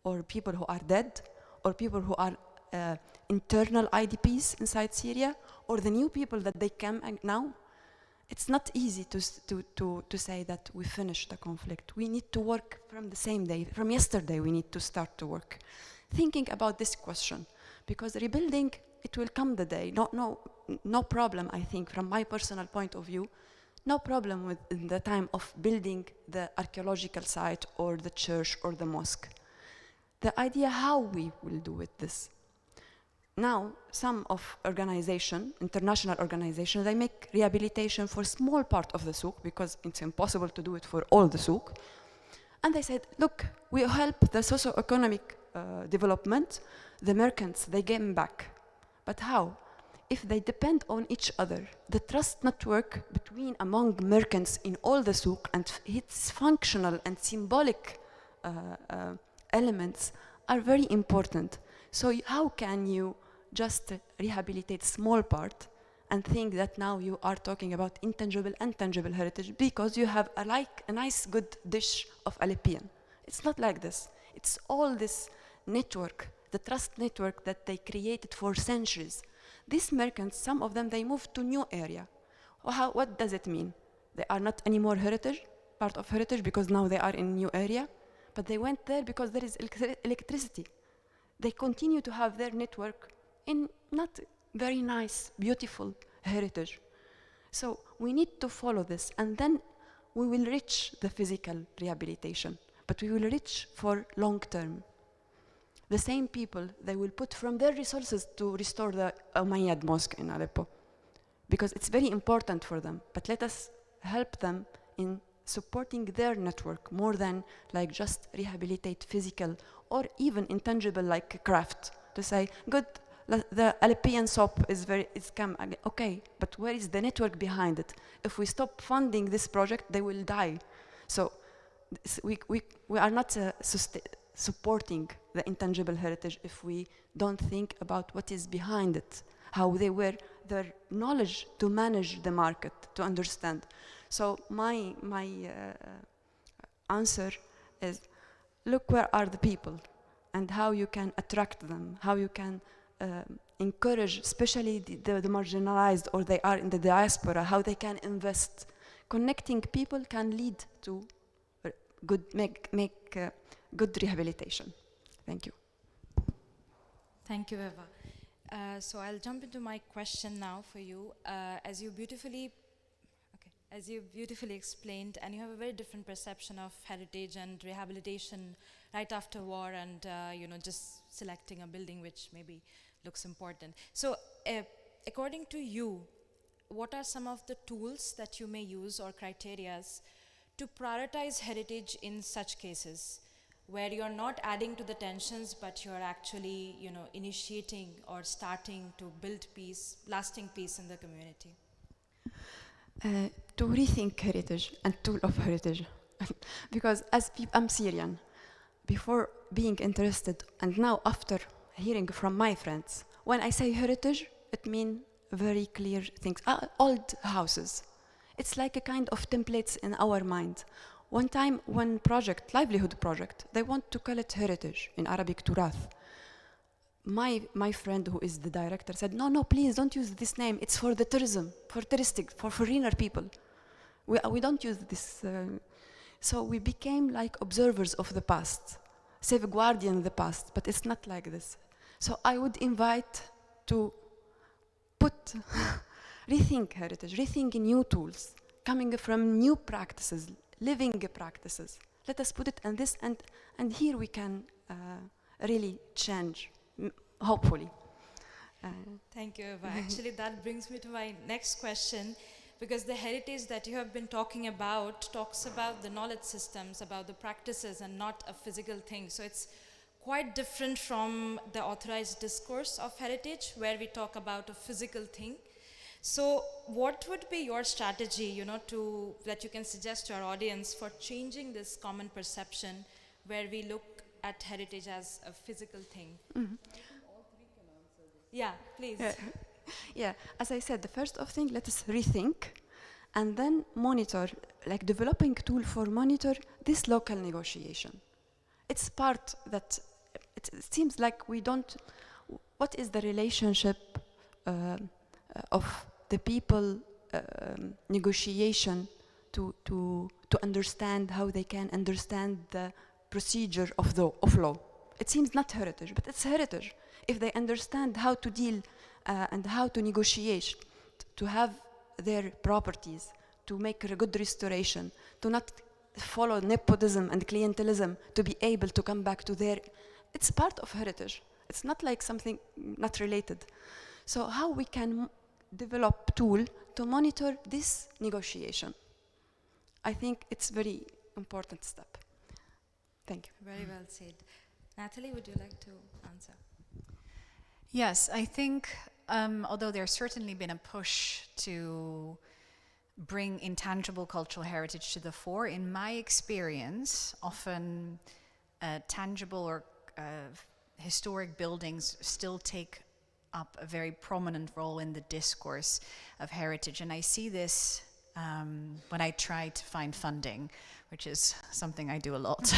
or people who are dead, or people who are internal IDPs inside Syria, or the new people that they come now? It's not easy to say that we finished the conflict. We need to work from the same day. From yesterday, we need to start to work. Thinking about this question, because rebuilding, it will come the day. No problem, I think, from my personal point of view, no problem with in the time of building the archaeological site or the church or the mosque. The idea how we will do with this. Now, some of international organizations, they make rehabilitation for small part of the souk because it's impossible to do it for all the souk. And they said, look, we help the socio-economic development, the merchants, they get them back. But how? If they depend on each other, the trust network among merchants in all the souk and its functional and symbolic elements are very important. So how can you just rehabilitate small part and think that now you are talking about intangible and tangible heritage because you have a nice good dish of Aleppian? It's not like this. It's all this network, the trust network that they created for centuries. These merchants, some of them, they moved to new area. What does it mean? They are not anymore part of heritage because now they are in new area, but they went there because there is electricity. They continue to have their network in not very nice, beautiful heritage. So we need to follow this, and then we will reach the physical rehabilitation, but we will reach for long term. The same people, they will put from their resources to restore the Umayyad mosque in Aleppo, because it's very important for them. But let us help them in supporting their network more than like just rehabilitate physical or even intangible like craft. To say, good, the Aleppian soap is okay, but where is the network behind it? If we stop funding this project, they will die. So we are not supporting the intangible heritage if we don't think about what is behind it, how they were, their knowledge to manage the market, to understand. So my answer is, look where are the people and how you can attract them, how you can encourage, especially the marginalized or they are in the diaspora, how they can invest. Connecting people can lead to good rehabilitation. Thank you. Thank you, Eva. So I'll jump into my question now for you. As you beautifully explained, and you have a very different perception of heritage and rehabilitation right after war, and just selecting a building which maybe looks important. So, according to you, what are some of the tools that you may use or criterias to prioritize heritage in such cases, where you're not adding to the tensions, but you're actually, initiating or starting to build peace, lasting peace in the community? To rethink heritage and tool of heritage, because as I'm Syrian, before being interested, and now after hearing from my friends, when I say heritage, it means very clear things. Old houses. It's like a kind of templates in our mind. One time, one project, livelihood project, they want to call it heritage, in Arabic, turath. My friend who is the director said, no, please don't use this name. It's for the tourism, for touristic, for foreigner people. We don't use this. So we became like observers of the past, safeguarding the past, but it's not like this. So I would invite to rethink heritage, rethink new tools, coming from new practices, living practices. Let us put it in this, and here we can really change, hopefully. Thank you, Eva. Actually, that brings me to my next question, because the heritage that you have been talking about talks about the knowledge systems, about the practices, and not a physical thing. So it's quite different from the authorized discourse of heritage, where we talk about a physical thing. So what would be your strategy, that you can suggest to our audience for changing this common perception where we look at heritage as a physical thing? Mm-hmm. Yeah, please. Yeah, as I said, the first thing, let us rethink and then monitor, like developing tool for monitor this local negotiation. It's part that it seems like we don't, what is the relationship of the people negotiation to understand how they can understand the procedure of law. It seems not heritage, but it's heritage. If they understand how to deal and how to negotiate, to have their properties, to make a good restoration, to not follow nepotism and clientelism, to be able to come back to their, it's part of heritage. It's not like something not related. So how we can develop tool to monitor this negotiation? I think it's very important step. Thank you. Very well said. Natalie, would you like to answer? Yes, I think although there's certainly been a push to bring intangible cultural heritage to the fore, in my experience, often tangible or historic buildings still take up a very prominent role in the discourse of heritage. And I see this when I try to find funding, which is something I do a lot.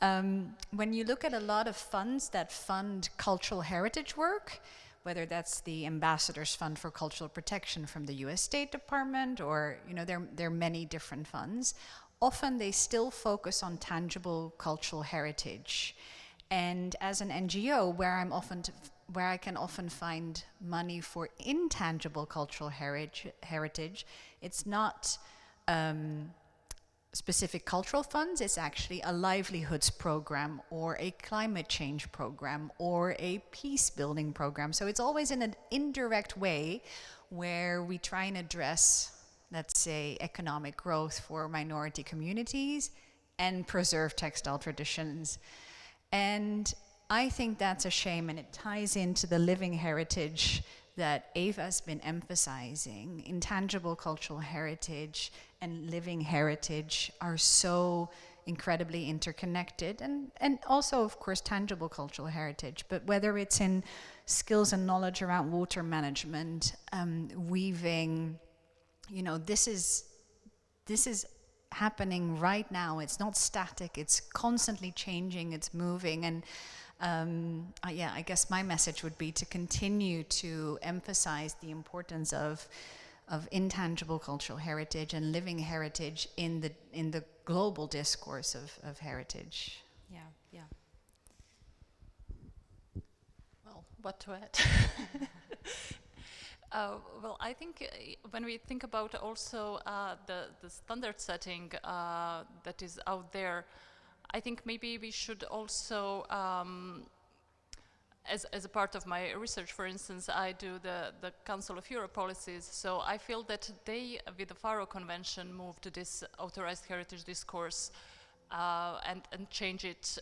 When you look at a lot of funds that fund cultural heritage work, whether that's the Ambassadors Fund for Cultural Protection from the US State Department, or there are many different funds, often they still focus on tangible cultural heritage. And as an NGO, where I can often find money for intangible cultural heritage, it's not specific cultural funds, it's actually a livelihoods program or a climate change program or a peace building program. So it's always in an indirect way where we try and address, let's say, economic growth for minority communities and preserve textile traditions. And I think that's a shame, and it ties into the living heritage that Eva's been emphasizing. Intangible cultural heritage and living heritage are so incredibly interconnected, and also, of course, tangible cultural heritage. But whether it's in skills and knowledge around water management, weaving, this is happening right now. It's not static, it's constantly changing, it's moving. And I guess my message would be to continue to emphasize the importance of intangible cultural heritage and living heritage in the global discourse of heritage. Yeah. Well, what to add? Well, I think when we think about also the standard setting that is out there, I think maybe we should also, as a part of my research, for instance, I do the Council of Europe policies, so I feel that they, with the Faro Convention, moved this authorized heritage discourse and change it,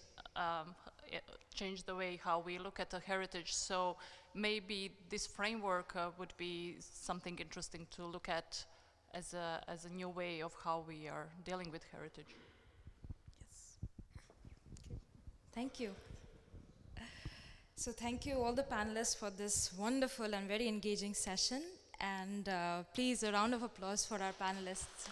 change the way how we look at the heritage. So maybe this framework would be something interesting to look at as a new way of how we are dealing with heritage. Thank you. So thank you all the panelists for this wonderful and very engaging session. And please, a round of applause for our panelists.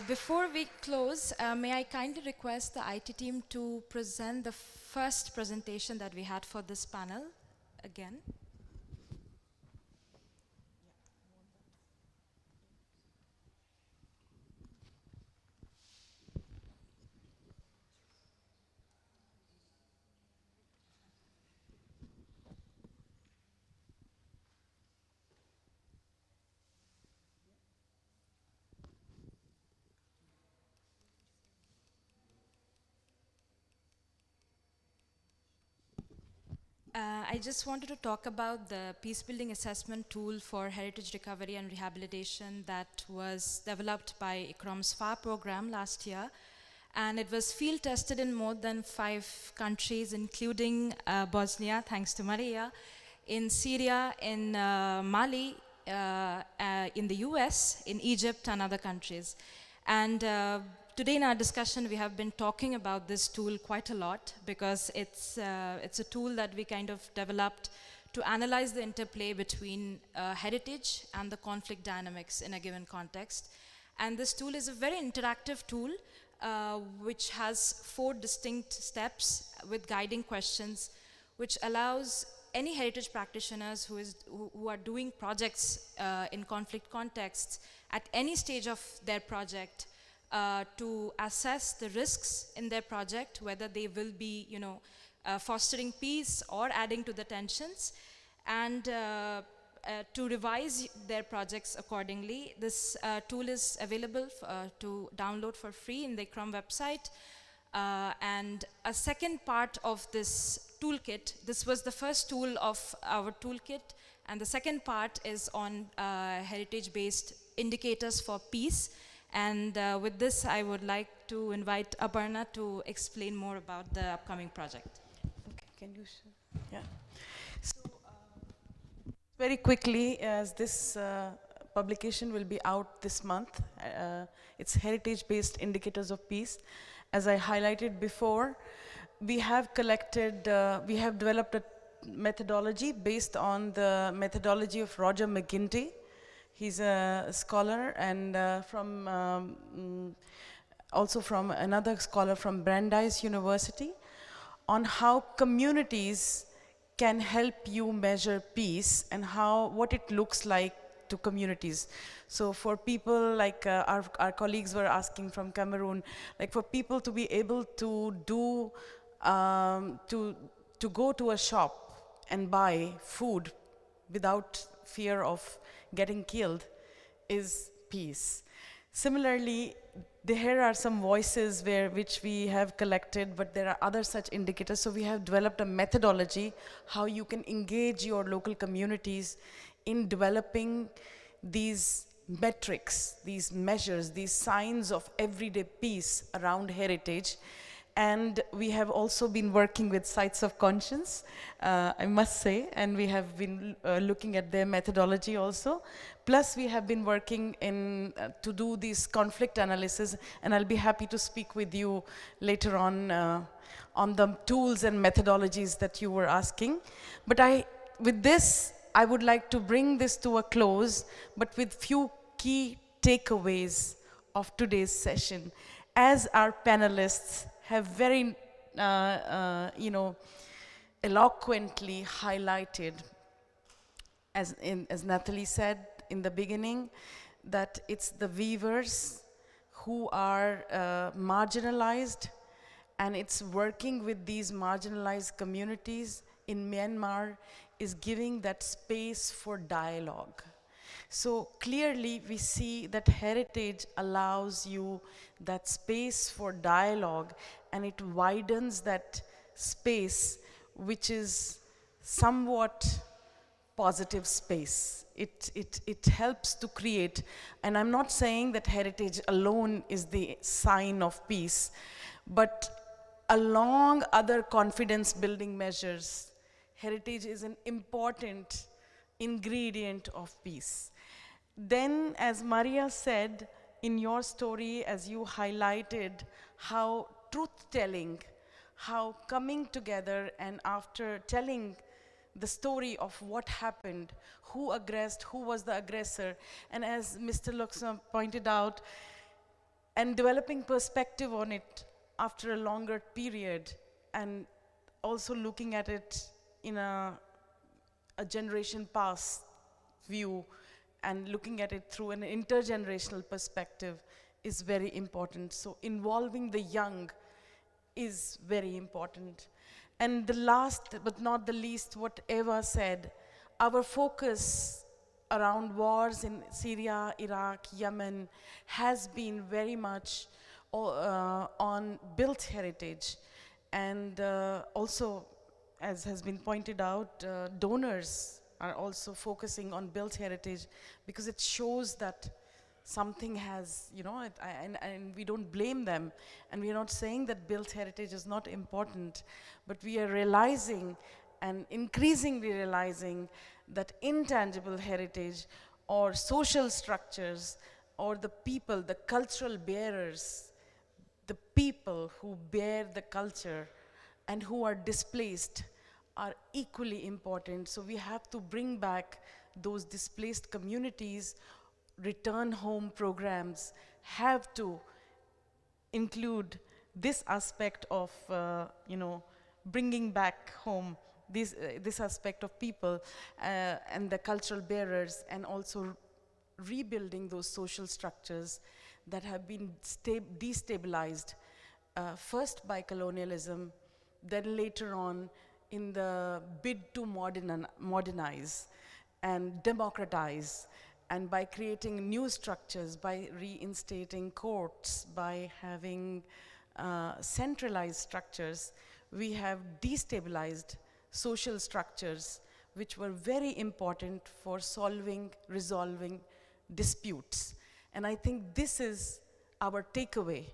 Before we close, may I kindly request the IT team to present the first presentation that we had for this panel again. I just wanted to talk about the peace building assessment tool for heritage recovery and rehabilitation that was developed by ICROM's FAR program last year. And it was field tested in more than 5 countries, including Bosnia, thanks to Maria, in Syria, in Mali, in the US, in Egypt, and other countries. And today in our discussion, we have been talking about this tool quite a lot because it's a tool that we kind of developed to analyze the interplay between heritage and the conflict dynamics in a given context. And this tool is a very interactive tool which has 4 distinct steps with guiding questions, which allows any heritage practitioners who are doing projects in conflict contexts at any stage of their project to assess the risks in their project, whether they will be, fostering peace or adding to the tensions, and to revise their projects accordingly. This tool is available to download for free in the ICROM website. And a second part of this toolkit, this was the first tool of our toolkit, and the second part is on heritage-based indicators for peace. And with this, I would like to invite Aparna to explain more about the upcoming project. Okay, can you show? Yeah. So, very quickly, as this publication will be out this month, it's heritage-based indicators of peace. As I highlighted before, we have collected, we have developed a methodology based on the methodology of Roger McGinty. He's a scholar and also from another scholar from Brandeis University on how communities can help you measure peace and what it looks like to communities. So for people like our colleagues were asking from Cameroon, like for people to be able to do, to go to a shop and buy food without fear of getting killed is peace. Similarly, here are some voices which we have collected, but there are other such indicators. So we have developed a methodology how you can engage your local communities in developing these metrics, these measures, these signs of everyday peace around heritage. And we have also been working with sites of conscience, I must say, and we have been looking at their methodology also. Plus, we have been working to do this conflict analysis, and I'll be happy to speak with you later on the tools and methodologies that you were asking. But with this, I would like to bring this to a close, but with few key takeaways of today's session. As our panelists have very, eloquently highlighted, as Nathalie said in the beginning, that it's the weavers who are marginalized, and it's working with these marginalized communities in Myanmar is giving that space for dialogue. So clearly we see that heritage allows you that space for dialogue, and it widens that space, which is somewhat positive space. It helps to create, and I'm not saying that heritage alone is the sign of peace, but along other confidence building measures, heritage is an important ingredient of peace. Then, as Maria said, in your story, as you highlighted how truth-telling, how coming together and after telling the story of what happened, who aggressed, who was the aggressor, and as Mr. Luxem pointed out, and developing perspective on it after a longer period, and also looking at it in a generation past view and looking at it through an intergenerational perspective is very important. So involving the young is very important. And the last but not the least, what Eva said, our focus around wars in Syria, Iraq, Yemen has been very much on built heritage. And also, as has been pointed out, donors are also focusing on built heritage because it shows that something has, you know, and we don't blame them. And we are not saying that built heritage is not important, but we are realizing and increasingly realizing that intangible heritage or social structures or the people, the cultural bearers, the people who bear the culture and who are displaced are equally important. So we have to bring back those displaced communities. Return home programs have to include this aspect of, you know, bringing back home this aspect of people and the cultural bearers, and also rebuilding those social structures that have been destabilized, first by colonialism, then later on in the bid to modernize and democratize, and by creating new structures, by reinstating courts, by having centralized structures, we have destabilized social structures which were very important for resolving disputes. And I think this is our takeaway,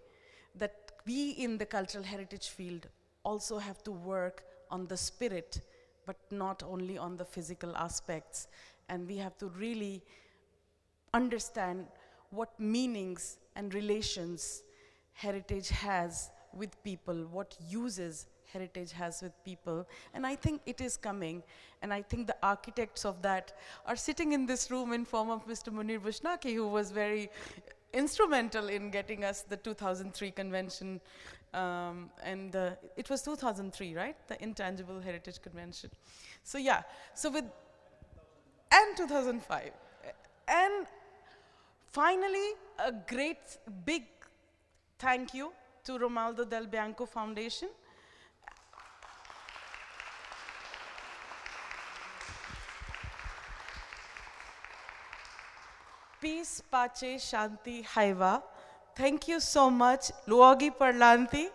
that we in the cultural heritage field also have to work on the spirit, but not only on the physical aspects. And we have to really understand what meanings and relations heritage has with people, what uses heritage has with people. And I think it is coming, and I think the architects of that are sitting in this room in form of Mr. Munir Bushnaki, who was very instrumental in getting us the 2003 convention, and it was 2003, right? The Intangible Heritage Convention. So yeah, and 2005. And finally, a great big thank you to Romaldo Del Bianco Foundation. Peace, Pace, Shanti, Haiva. Thank you so much, Luogi Parlanti.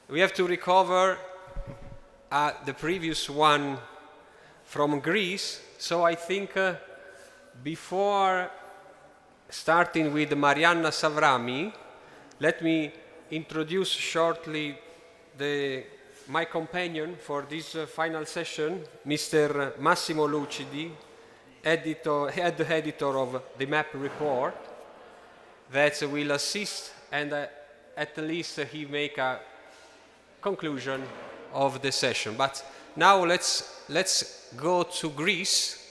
we have to recover the previous one from Greece. So I think before starting with Marianna Savrami, let me introduce shortly my companion for this final session, Mr. Massimo Lucidi, head editor of the MAP report, that will assist and at least he make a conclusion of the session. But now let's go to Greece.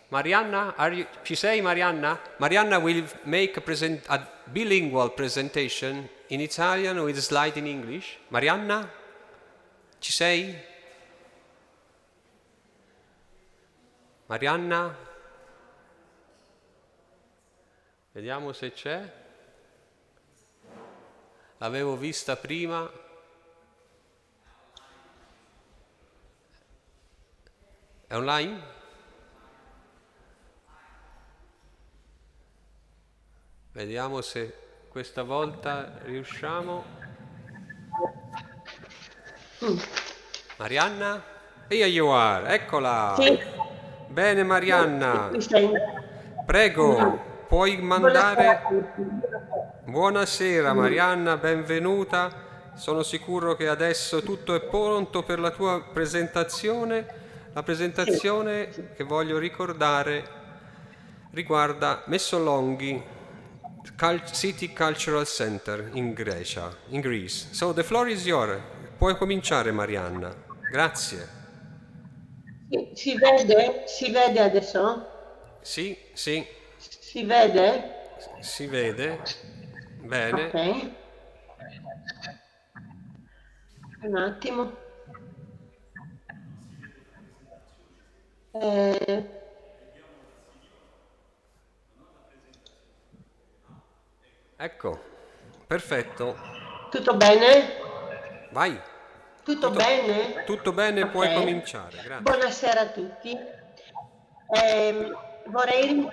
Marianna, ci sei Marianna? Marianna will make a bilingual presentation in Italian with slide in English. Marianna, ci sei? Marianna? Vediamo se c'è. L'avevo vista prima. È online? Vediamo se questa volta riusciamo. Marianna? Here you are, eccola! Sì. Bene Marianna, Mi sento. prego, puoi mandare... Buonasera a tutti. Buonasera Marianna, benvenuta. Sono sicuro che adesso tutto è pronto per la tua presentazione. La presentazione che voglio ricordare riguarda Messolonghi City Cultural Center in Greece. So the floor is yours. Puoi cominciare Marianna. Grazie. Si vede? Si vede adesso? Sì, sì. Si vede? Si vede. Bene. Ok. Un attimo. Ecco, perfetto. Tutto bene? Vai. Tutto bene? Tutto bene, Ok. puoi cominciare. Grazie. Buonasera a tutti. Vorrei,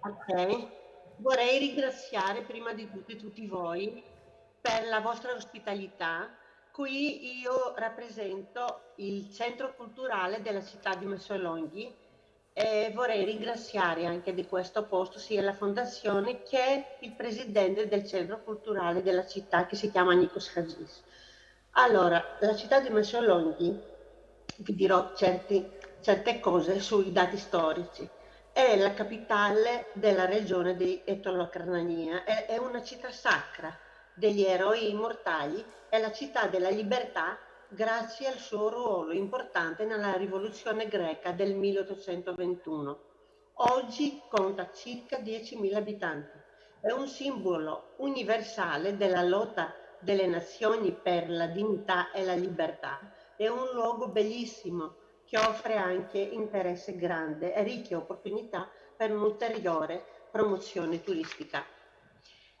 ok. Vorrei ringraziare prima di tutto tutti voi per la vostra ospitalità. Qui io rappresento il centro culturale della città di Messolonghi e vorrei ringraziare anche di questo posto sia la fondazione che il presidente del centro culturale della città che si chiama Nikos Hagis. Allora, la città di Messolonghi, vi dirò certe cose sui dati storici. È la capitale della regione di Etolo-Carnania, è una città sacra degli eroi immortali, è la città della libertà grazie al suo ruolo importante nella rivoluzione greca del 1821. Oggi conta circa 10.000 abitanti. È un simbolo universale della lotta delle nazioni per la dignità e la libertà. È un luogo bellissimo che offre anche interesse grande e ricche opportunità per un'ulteriore promozione turistica.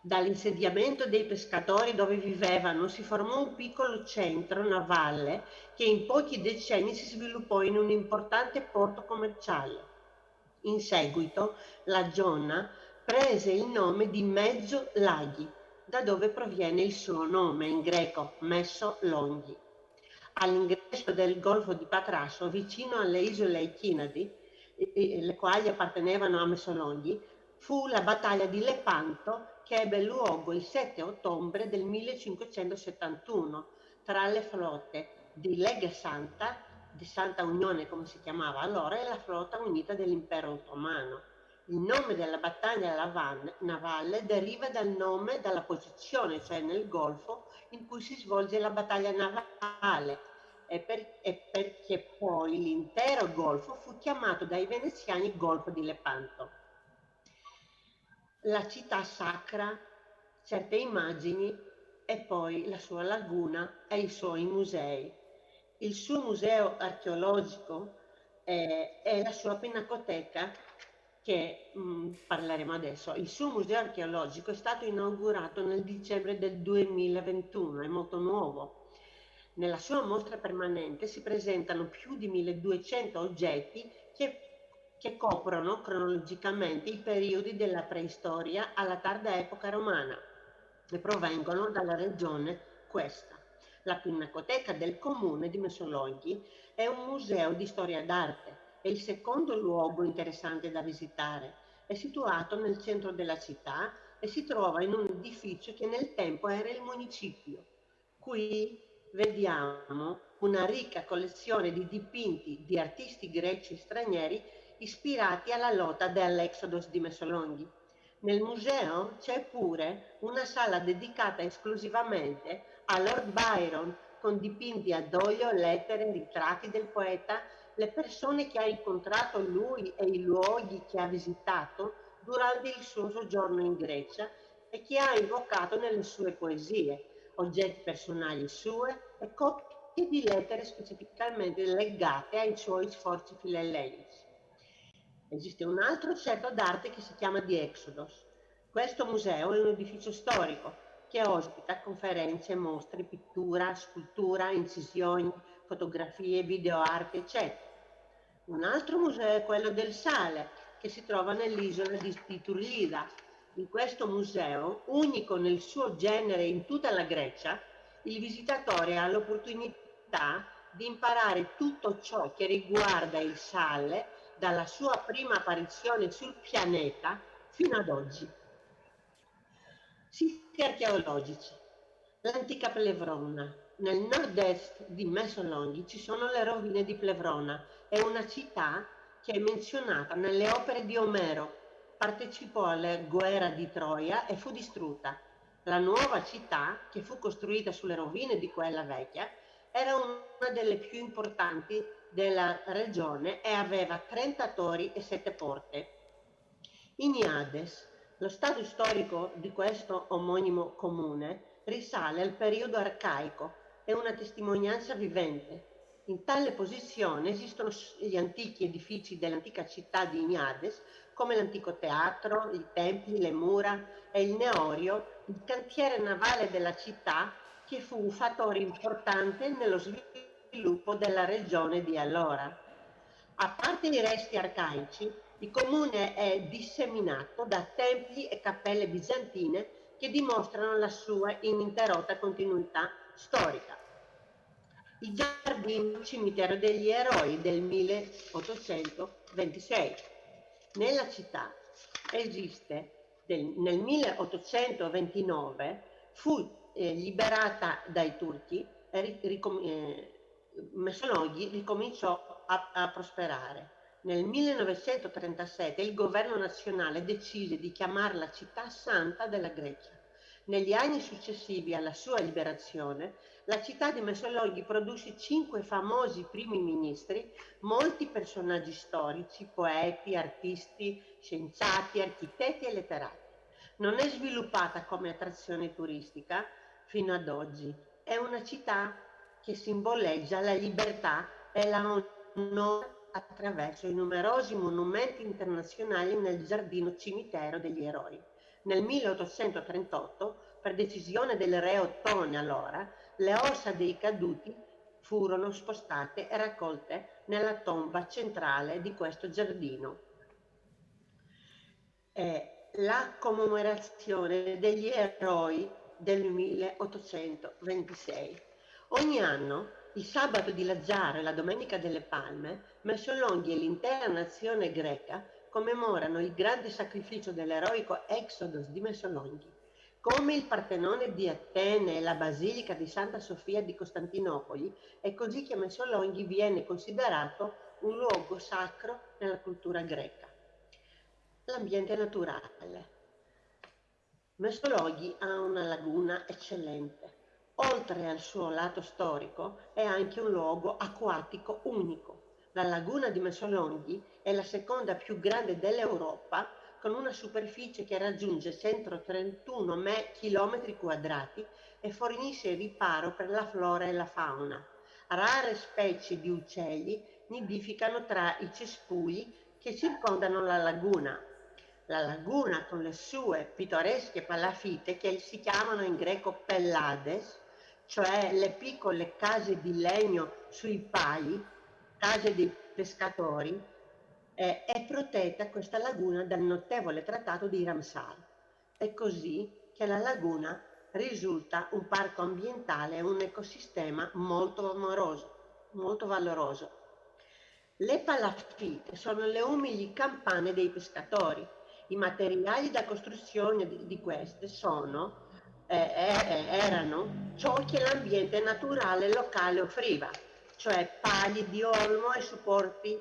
Dall'insediamento dei pescatori dove vivevano si formò un piccolo centro navale che in pochi decenni si sviluppò in un importante porto commerciale. In seguito la zona prese il nome di Mezzo Laghi, da dove proviene il suo nome in greco Messolonghi. All'ingresso del Golfo di Patrasso, vicino alle isole Echinadi, le quali appartenevano a Messolonghi, fu la battaglia di Lepanto che ebbe luogo il 7 ottobre del 1571 tra le flotte di Lega Santa, di Santa Unione come si chiamava allora, e la flotta unita dell'impero ottomano. Il nome della battaglia navale deriva dalla posizione, cioè nel Golfo, in cui si svolge la battaglia navale e perché poi l'intero Golfo fu chiamato dai veneziani Golfo di Lepanto. La città sacra, certe immagini e poi la sua laguna e i suoi musei. Il suo museo archeologico e la sua pinacoteca che parleremo adesso. Il suo museo archeologico è stato inaugurato nel dicembre del 2021, è molto nuovo. Nella sua mostra permanente si presentano più di 1200 oggetti che coprono cronologicamente i periodi della preistoria alla tarda epoca romana e provengono dalla regione questa. La Pinacoteca del Comune di Messolonghi è un museo di storia d'arte, è il secondo luogo interessante da visitare. È situato nel centro della città e si trova in un edificio che nel tempo era il municipio. Qui vediamo una ricca collezione di dipinti di artisti greci e stranieri ispirati alla lotta dell'Exodus di Messolonghi. Nel museo c'è pure una sala dedicata esclusivamente a Lord Byron, con dipinti ad olio, lettere, ritratti del poeta, le persone che ha incontrato lui e i luoghi che ha visitato durante il suo soggiorno in Grecia e che ha invocato nelle sue poesie, oggetti personali sue e copie di lettere specificamente legate ai suoi sforzi filellenici. Esiste un altro centro d'arte che si chiama di Exodus. Questo museo è un edificio storico che ospita conferenze, mostre, pittura, scultura, incisioni, fotografie, videoarte, eccetera. Un altro museo è quello del Sale, che si trova nell'isola di Turlida. In questo museo, unico nel suo genere in tutta la Grecia, il visitatore ha l'opportunità di imparare tutto ciò che riguarda il sale dalla sua prima apparizione sul pianeta fino ad oggi. Siti archeologici. L'antica Plevrona. Nel nord-est di Messolonghi ci sono le rovine di Plevrona. È una città che è menzionata nelle opere di Omero. Partecipò alla guerra di Troia e fu distrutta. La nuova città, che fu costruita sulle rovine di quella vecchia, era una delle più importanti della regione e aveva 30 torri e 7 porte. Ignades, lo stato storico di questo omonimo comune, risale al periodo arcaico, è una testimonianza vivente. In tale posizione esistono gli antichi edifici dell'antica città di Ignades, come l'antico teatro, i templi, le mura e il Neorio, il cantiere navale della città, che fu un fattore importante nello sviluppo della regione di allora. A parte i resti arcaici, il comune è disseminato da templi e cappelle bizantine che dimostrano la sua ininterrotta continuità storica. Il giardino cimitero degli eroi del 1826. Nella città esiste, nel 1829 fu liberata dai turchi e Messolonghi ricominciò a prosperare. Nel 1937 il governo nazionale decise di chiamarla città santa della Grecia. Negli anni successivi alla sua liberazione, la città di Messolonghi produsse 5 famosi primi ministri, molti personaggi storici, poeti, artisti, scienziati, architetti e letterati. Non è sviluppata come attrazione turistica fino ad oggi. È una città che simboleggia la libertà e la onore attraverso i numerosi monumenti internazionali nel giardino cimitero degli eroi. Nel 1838, per decisione del re Ottone allora, le ossa dei caduti furono spostate e raccolte nella tomba centrale di questo giardino. La commemorazione degli eroi del 1826. Ogni anno, il sabato di Lazzaro e la domenica delle Palme, Messolonghi e l'intera nazione greca commemorano il grande sacrificio dell'eroico Exodus di Messolonghi. Come il Partenone di Atene e la Basilica di Santa Sofia di Costantinopoli, è così che Messolonghi viene considerato un luogo sacro nella cultura greca. L'ambiente naturale. Messolonghi ha una laguna eccellente. Oltre al suo lato storico, è anche un luogo acquatico unico. La laguna di Messolonghi è la seconda più grande dell'Europa, con una superficie che raggiunge 131 km quadrati e fornisce riparo per la flora e la fauna. Rare specie di uccelli nidificano tra i cespugli che circondano la laguna. La laguna, con le sue pittoresche palafitte che si chiamano in greco pellades, cioè le piccole case di legno sui pali, case dei pescatori, è protetta questa laguna dal notevole trattato di Ramsar. È così che la laguna risulta un parco ambientale e un ecosistema molto valoroso. Le palafitte sono le umili campane dei pescatori. I materiali da costruzione di queste erano ciò che l'ambiente naturale locale offriva, cioè pali di olmo e supporti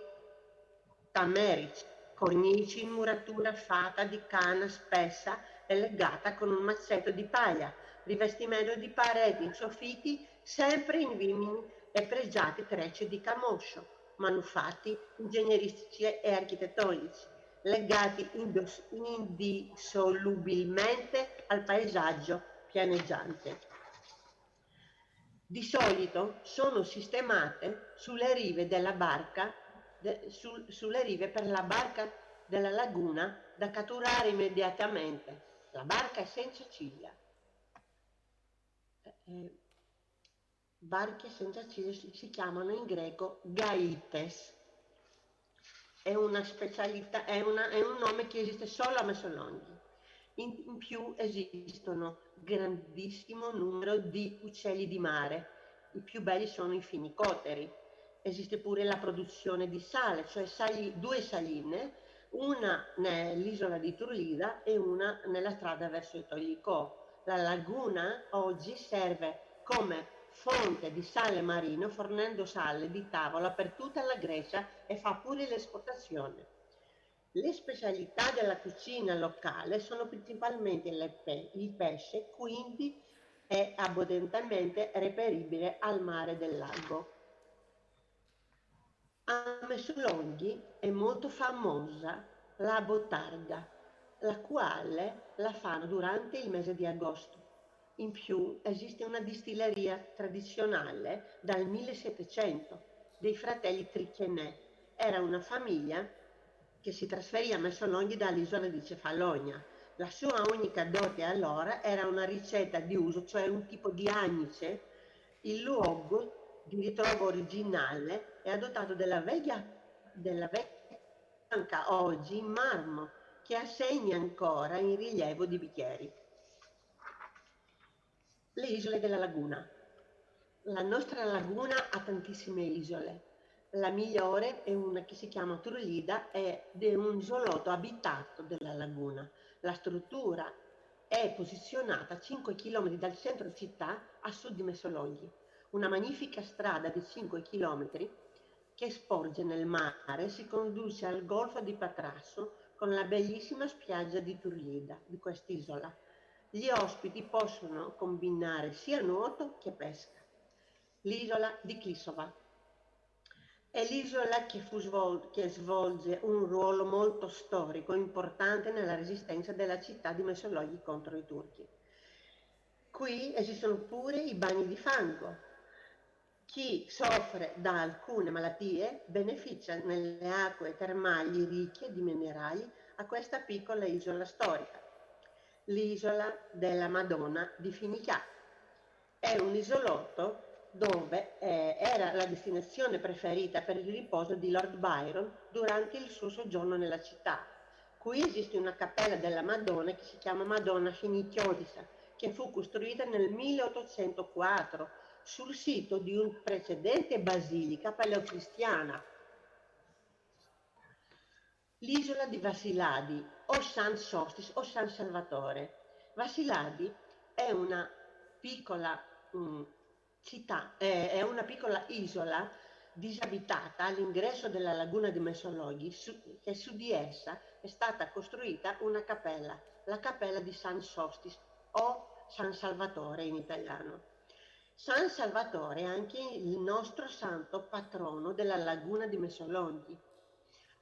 tamerici, cornici in muratura fatta di canna spessa e legata con un mazzetto di paglia, rivestimento di pareti, soffitti sempre in vimini e pregiati trecce di camoscio, manufatti ingegneristici e architettonici, legati indissolubilmente al paesaggio pianeggiante. Di solito sono sistemate sulle rive della barca, sulle rive per la barca della laguna da catturare immediatamente. La barca è senza ciglia. Barche senza ciglia si chiamano in greco gaites. È una specialità, è un nome che esiste solo a Messolonghi. In più esistono grandissimo numero di uccelli di mare. I più belli sono i finicotteri. Esiste pure la produzione di sale, cioè due saline, una nell'isola di Turlida e una nella strada verso il Toglicò. La laguna oggi serve come fonte di sale marino, fornendo sale di tavola per tutta la Grecia e fa pure l'esportazione. Le specialità della cucina locale sono principalmente il pesce, quindi è abbondantemente reperibile al mare del lago. A Messolonghi è molto famosa la botarga, la quale la fanno durante il mese di agosto. In più esiste una distilleria tradizionale dal 1700 dei fratelli Trichenè. Era una famiglia che si trasferì a Messolonghi dall'isola di Cefalonia. La sua unica dote allora era una ricetta di uso, cioè un tipo di anice. Il luogo di ritrovo originale è adottato della vecchia banca oggi in marmo che assegna ancora in rilievo di bicchieri. Le isole della laguna. La nostra laguna ha tantissime isole. La migliore è una che si chiama Turlida ed è un isolotto abitato della laguna. La struttura è posizionata a 5 km dal centro città a sud di Messolonghi. Una magnifica strada di 5 km che sporge nel mare si conduce al golfo di Patrasso con la bellissima spiaggia di Turlida, di quest'isola. Gli ospiti possono combinare sia nuoto che pesca. L'isola di Klisova è l'isola che svolge un ruolo molto storico e importante nella resistenza della città di Messolonghi contro i turchi. Qui esistono pure i bagni di fango. Chi soffre da alcune malattie beneficia nelle acque termali ricche di minerali a questa piccola isola storica. L'isola della Madonna di Finicà. È un isolotto dove era la destinazione preferita per il riposo di Lord Byron durante il suo soggiorno nella città. Qui esiste una cappella della Madonna che si chiama Madonna Finicchiotissa, che fu costruita nel 1804 sul sito di un precedente basilica paleocristiana. L'isola di Vassiladi o San Sostis o San Salvatore. Vassiladi è una piccola città, è una piccola isola disabitata all'ingresso della laguna di Messolonghi e su di essa è stata costruita una cappella, la cappella di San Sostis o San Salvatore in italiano. San Salvatore è anche il nostro santo patrono della laguna di Messolonghi.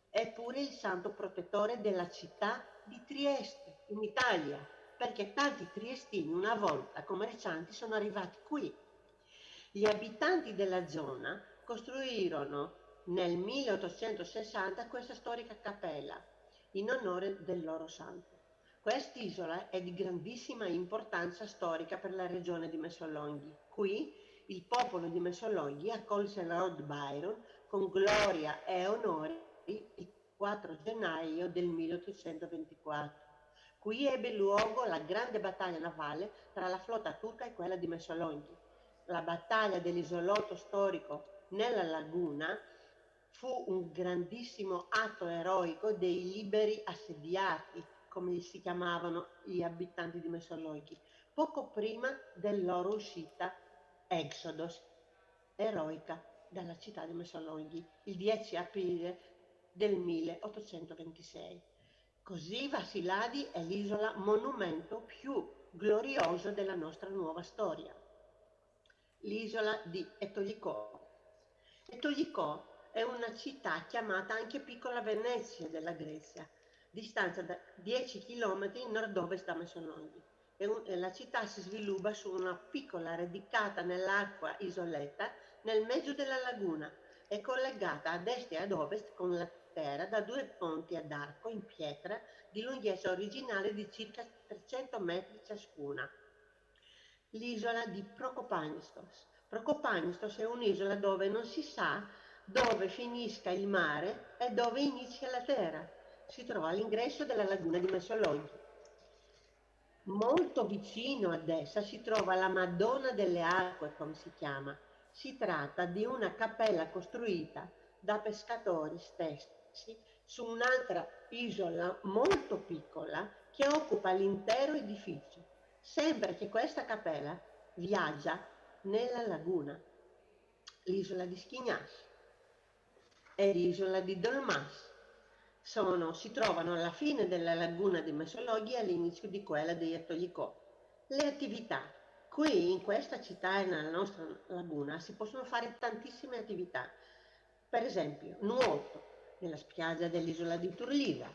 È pure il santo protettore della città di Trieste, in Italia, perché tanti triestini una volta commercianti sono arrivati qui. Gli abitanti della zona costruirono nel 1860 questa storica cappella in onore del loro santo. Quest'isola è di grandissima importanza storica per la regione di Messolonghi. Qui il popolo di Messolonghi accolse Lord Byron con gloria e onori il 4 gennaio del 1824. Qui ebbe luogo la grande battaglia navale tra la flotta turca e quella di Messolonghi. La battaglia dell'isolotto storico nella laguna fu un grandissimo atto eroico dei liberi assediati, come si chiamavano gli abitanti di Messolonghi, poco prima del loro uscita Exodus eroica dalla città di Messolonghi il 10 aprile del 1826. Così Vassiladi è l'isola monumento più glorioso della nostra nuova storia, l'isola di Etolikò. Etolikò è una città chiamata anche Piccola Venezia della Grecia, distanza da 10 km nord-ovest da Messolonghi. La città si sviluppa su una piccola radicata nell'acqua isoletta nel mezzo della laguna. È collegata ad est e ad ovest con la terra da due ponti ad arco in pietra di lunghezza originale di circa 300 metri ciascuna. L'isola di Prokopanistos. Prokopanistos è un'isola dove non si sa dove finisca il mare e dove inizia la terra. Si trova all'ingresso della laguna di Messolonghi. Molto vicino ad essa si trova la Madonna delle Acque, come si chiama. Si tratta di una cappella costruita da pescatori stessi su un'altra isola molto piccola che occupa l'intero edificio. Sembra che questa cappella viaggia nella laguna. L'isola di Schignas e l'isola di Dolmas si trovano alla fine della laguna di Messolonghi e all'inizio di quella di Etolikò. Le attività. Qui in questa città e nella nostra laguna si possono fare tantissime attività. Per esempio, nuoto nella spiaggia dell'isola di Turlida,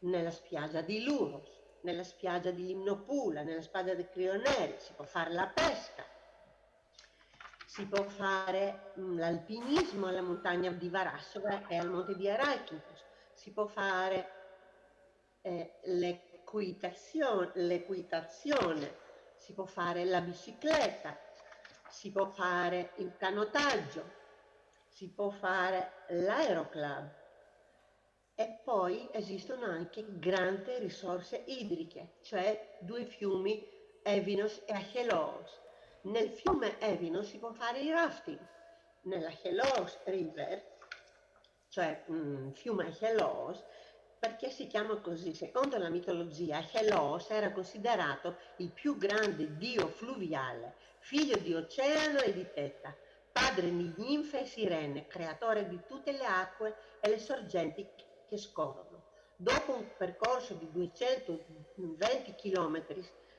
nella spiaggia di Luros, nella spiaggia di Limnopula, nella spiaggia di Crioneri, si può fare la pesca, si può fare l'alpinismo alla montagna di Varassova e al monte di Arachidus, si può fare l'equitazione, si può fare la bicicletta, si può fare il canottaggio, si può fare l'aeroclub e poi esistono anche grandi risorse idriche, cioè due fiumi, Evinos e Acheloos. Nel fiume Evinos si può fare il rafting, nella Acheloos River, cioè fiume Acheloos, perché si chiama così? Secondo la mitologia, Acheloos era considerato il più grande dio fluviale, figlio di Oceano e di Teta, padre di ninfe e sirene, creatore di tutte le acque e le sorgenti che scorrono. Dopo un percorso di 220 km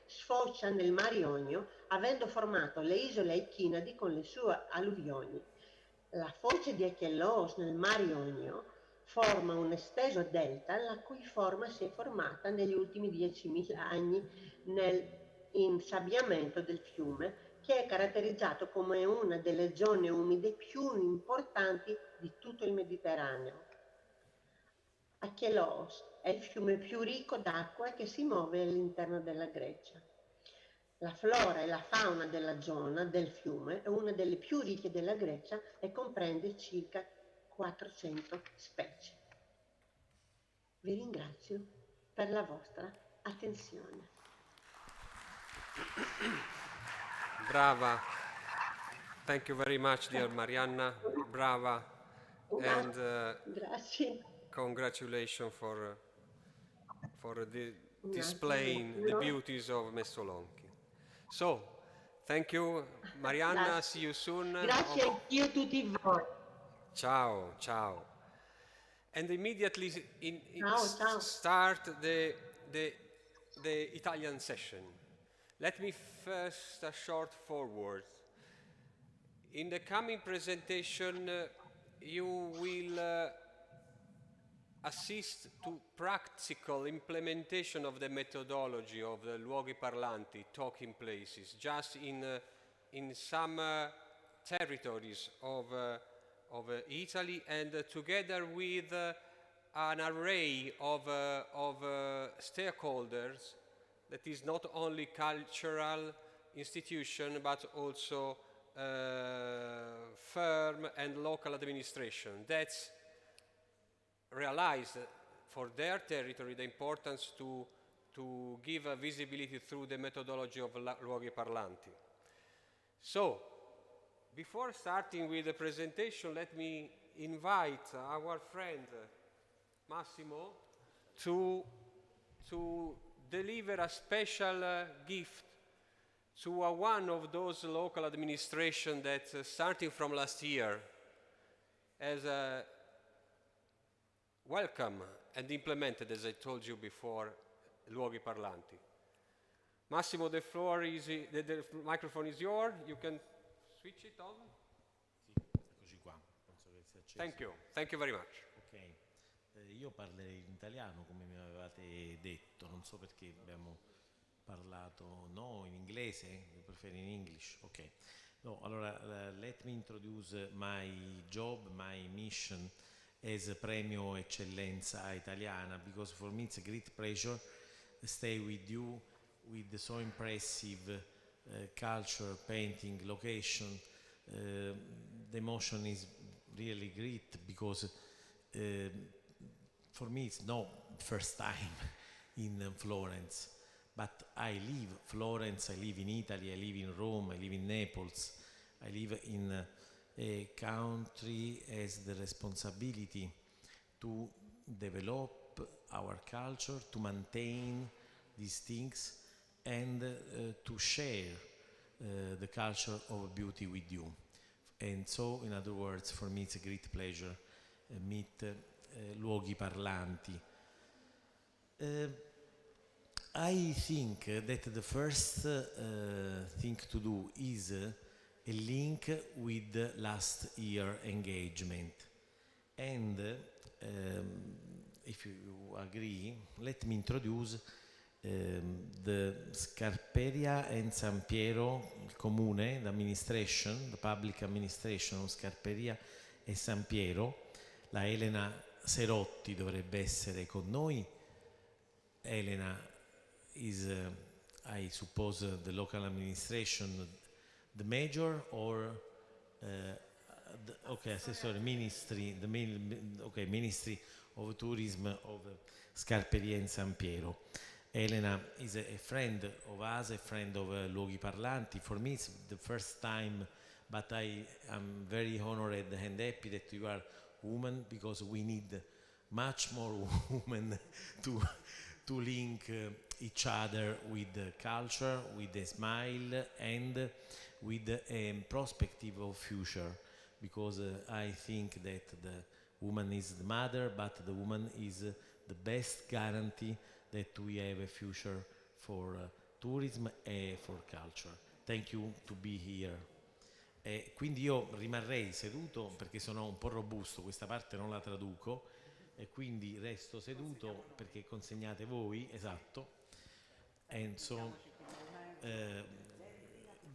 sfocia nel Mar Ionio, avendo formato le isole Echinadi con le sue alluvioni. La foce di Acheloos nel Mar Ionio forma un esteso delta la cui forma si è formata negli ultimi 10.000 anni nell'insabbiamento del fiume, che è caratterizzato come una delle zone umide più importanti di tutto il Mediterraneo. Acheloos è il fiume più ricco d'acqua che si muove all'interno della Grecia. La flora e la fauna della zona del fiume è una delle più ricche della Grecia e comprende circa 400 specie. Vi ringrazio per la vostra attenzione. Brava. Thank you very much, dear Marianna. Brava. And Grazie. congratulations for displaying the beauties of Messolonghi. So, thank you, Marianna. Grazie. See you soon. Grazie anch'io a tutti voi. Ciao, ciao. And immediately Ciao. start the Italian session. Let me first a short forward. In the coming presentation, you will assist to practical implementation of the methodology of the luoghi parlanti, talking places, just in some territories of Italy, and together with an array of stakeholders that is not only cultural institution but also firm and local administration that realize for their territory the importance to to give visibility through the methodology of luoghi parlanti. So, before starting with the presentation, let me invite our friend Massimo to deliver a special gift to one of those local administrations that, starting from last year, has welcomed and implemented, as I told you before, luoghi parlanti. Massimo, the microphone is yours. You can switch it on. Eccoci qua, penso che sia acceso. Thank you very much. Ok, io parlerei in italiano come mi avevate detto, non so perché abbiamo parlato in inglese, you prefer in English? Ok, no, allora let me introduce my job, my mission as a Premio Eccellenza Italiana, because for me it's a great pleasure to stay with you with so impressive culture, painting, location. The emotion is really great because for me it's not first time in Florence, but I live Florence, I live in Italy, I live in Rome, I live in Naples, I live in a country has the responsibility to develop our culture, to maintain these things, and to share the culture of beauty with you. And so, in other words, for me it's a great pleasure meet luoghi parlanti. I think that the first thing to do is a link with the last year engagement. And if you agree, let me introduce the Scarperia and San Piero, il comune, the administration, the public administration of Scarperia e San Piero. La Elena Serotti dovrebbe essere con noi. Elena is, I suppose, the local administration, the major or sorry, ministry, Ministry of Tourism of Scarperia in San Piero. Elena is a friend of us, a friend of Luoghi Parlanti. For me, it's the first time, but I am very honored and happy that you are woman, because we need much more women to link each other with the culture, with a smile, and with a perspective of future, because I think that the woman is the mother, but the woman is the best guarantee that we have a future for tourism and for culture. Thank you to be here. Quindi io rimarrei seduto perché sono un po' robusto, questa parte non la traduco, e quindi resto seduto perché consegnate voi, esatto. And so,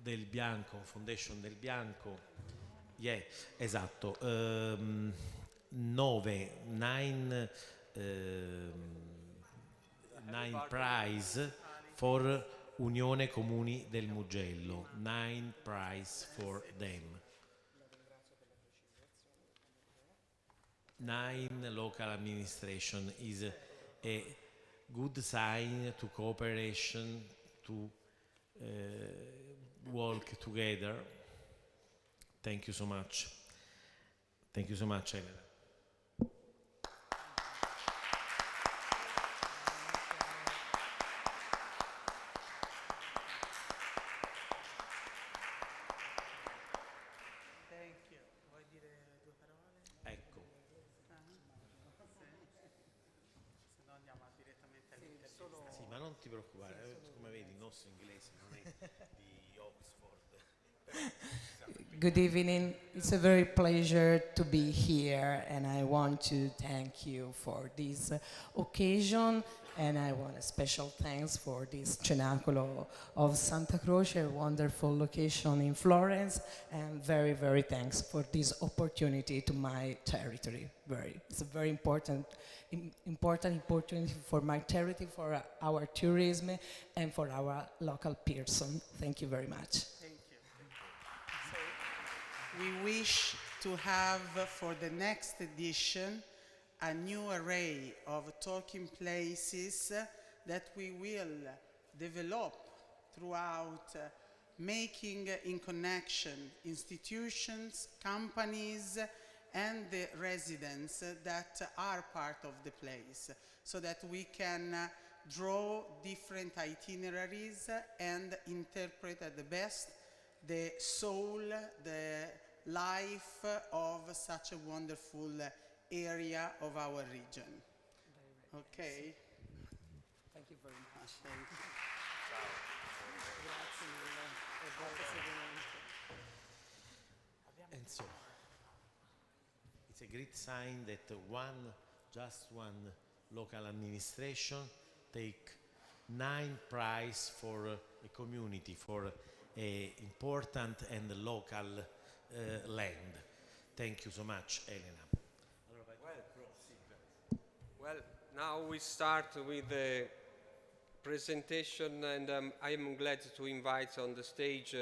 del Bianco, Foundation del Bianco, yeah, esatto, 9 prize for Unione Comuni del Mugello, 9 prize for them. 9 local administration is a good sign to cooperation, to work together. Thank you so much. Thank you so much, Elena. Sì, ma non ti preoccupare, come vedi il nostro inglese non è di Oxford. Good evening. It's a very pleasure to be here, and I want to thank you for this occasion, and I want a special thanks for this Cenacolo of Santa Croce, a wonderful location in Florence, and very, very thanks for this opportunity to my territory. It's a very important opportunity for my territory, for our tourism, and for our local person. Thank you very much. We wish to have for the next edition a new array of talking places that we will develop throughout making in connection institutions, companies, and the residents that are part of the place, so that we can draw different itineraries and interpret at the best the soul, the life of such a wonderful area of our region. Okay? Thank you very much. And so, it's a great sign that just one local administration take 9 prizes for a community, for a important and local land. Thank you so much, Elena. Well, now we start with the presentation, and I am glad to invite on the stage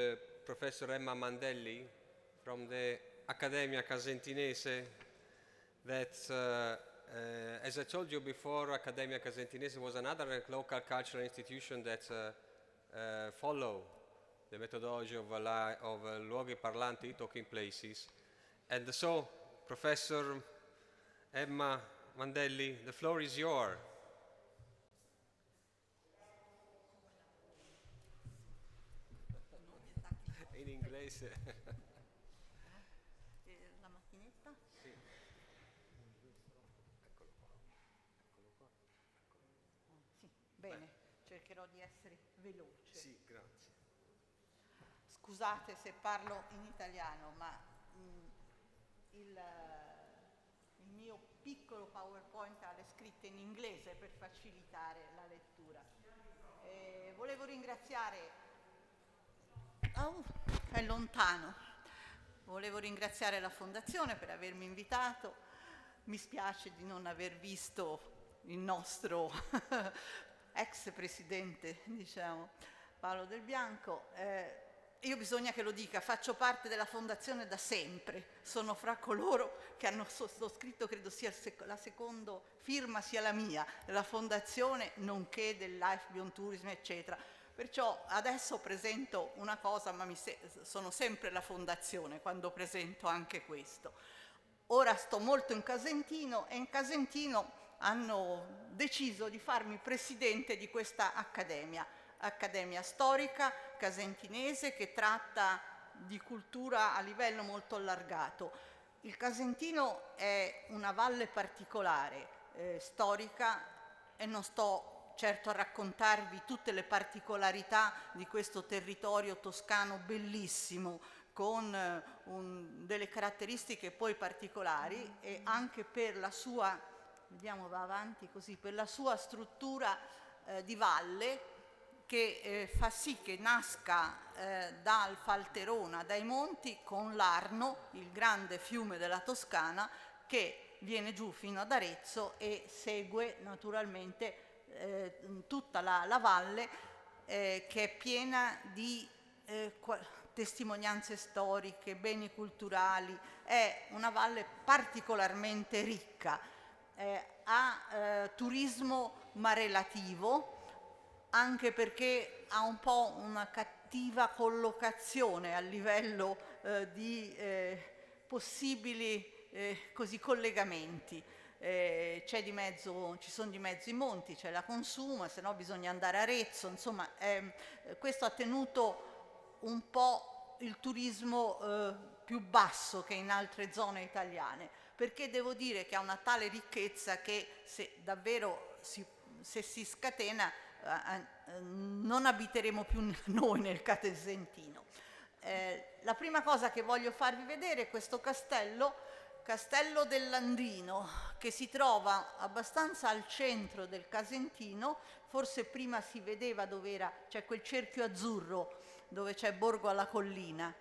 Professor Emma Mandelli from the Accademia Casentinese that, as I told you before, Accademia Casentinese was another local cultural institution that follow the methodology of luoghi parlanti, talking places. And so, Professor Emma Mandelli, the floor is yours. In inglese. La macchinetta? Sì. Sì, bene, cercherò di essere veloce. Sì, grazie. Scusate se parlo in italiano, ma il mio piccolo PowerPoint ha le scritte in inglese per facilitare la lettura. Volevo ringraziare... è lontano. Volevo ringraziare la Fondazione per avermi invitato. Mi spiace di non aver visto il nostro ex presidente, diciamo, Paolo Del Bianco. Io bisogna che lo dica, faccio parte della Fondazione da sempre, sono fra coloro che hanno sottoscritto, credo sia la seconda firma sia la mia, della Fondazione, nonché del Life Beyond Tourism, eccetera. Perciò adesso presento una cosa, ma sono sempre la Fondazione quando presento anche questo. Ora sto molto in Casentino e in Casentino hanno deciso di farmi presidente di questa accademia storica casentinese che tratta di cultura a livello molto allargato. Il Casentino è una valle particolare, storica, e non sto certo a raccontarvi tutte le particolarità di questo territorio toscano bellissimo, con delle caratteristiche poi particolari, e anche per la sua, vediamo va avanti così, per la sua struttura di valle, che fa sì che nasca dal Falterona, dai monti, con l'Arno, il grande fiume della Toscana, che viene giù fino ad Arezzo e segue naturalmente tutta la valle, che è piena di testimonianze storiche, beni culturali. È una valle particolarmente ricca, ha turismo ma relativo, anche perché ha un po' una cattiva collocazione a livello di possibili collegamenti. C'è di mezzo, ci sono di mezzo i monti, c'è la Consuma, se no bisogna andare a Arezzo, insomma questo ha tenuto un po' il turismo più basso che in altre zone italiane, perché devo dire che ha una tale ricchezza che se davvero se si scatena non abiteremo più noi nel Casentino. La prima cosa che voglio farvi vedere è questo castello del Landino, che si trova abbastanza al centro del Casentino. Forse prima si vedeva dove era, c'è quel cerchio azzurro dove c'è Borgo alla Collina,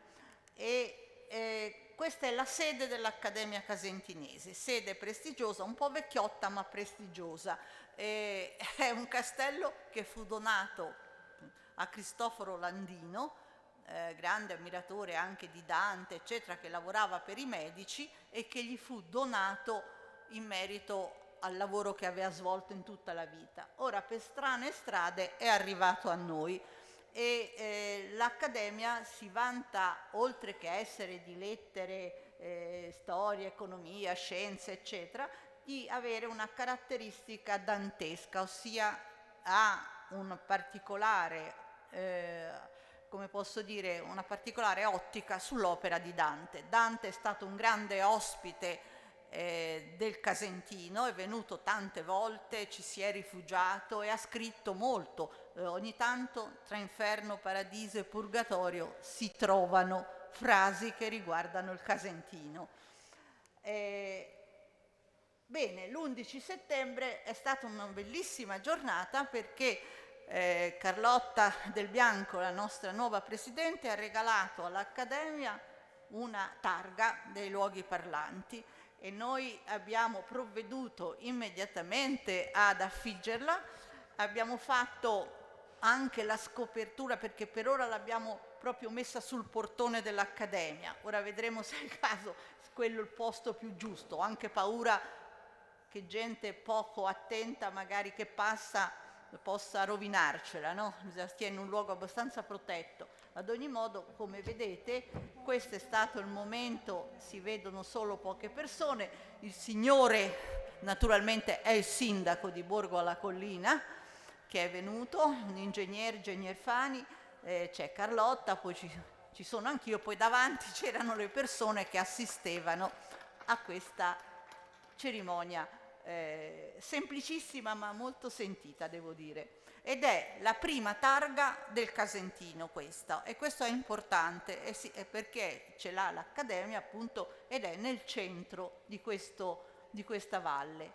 e questa è la sede dell'Accademia Casentinese, sede prestigiosa, un po' vecchiotta ma prestigiosa. È un castello che fu donato a Cristoforo Landino, grande ammiratore anche di Dante, eccetera, che lavorava per i Medici, e che gli fu donato in merito al lavoro che aveva svolto in tutta la vita. Ora per strane strade è arrivato a noi e l'Accademia si vanta, oltre che essere di lettere, storia, economia, scienze, eccetera, di avere una caratteristica dantesca, ossia ha un particolare, come posso dire, una particolare ottica sull'opera di Dante. Dante è stato un grande ospite del Casentino, è venuto tante volte, ci si è rifugiato e ha scritto molto. Ogni tanto tra inferno, paradiso e purgatorio si trovano frasi che riguardano il Casentino. Bene, l'11 settembre è stata una bellissima giornata perché Carlotta Del Bianco, la nostra nuova presidente, ha regalato all'Accademia una targa dei luoghi parlanti e noi abbiamo provveduto immediatamente ad affiggerla. Abbiamo fatto anche la scopertura, perché per ora l'abbiamo proprio messa sul portone dell'Accademia. Ora vedremo se è il caso, quello il posto più giusto. Ho anche paura che gente poco attenta, magari che passa, possa rovinarcela, no? Bisogna stare in un luogo abbastanza protetto. Ad ogni modo, come vedete, questo è stato il momento, si vedono solo poche persone. Il signore, naturalmente, è il sindaco di Borgo alla Collina, che è venuto, un ingegner Fani, c'è Carlotta, poi ci sono anch'io, poi davanti c'erano le persone che assistevano a questa cerimonia semplicissima ma molto sentita, devo dire. Ed è la prima targa del Casentino questa, e questo è importante, è perché ce l'ha l'Accademia appunto ed è nel centro di questa valle.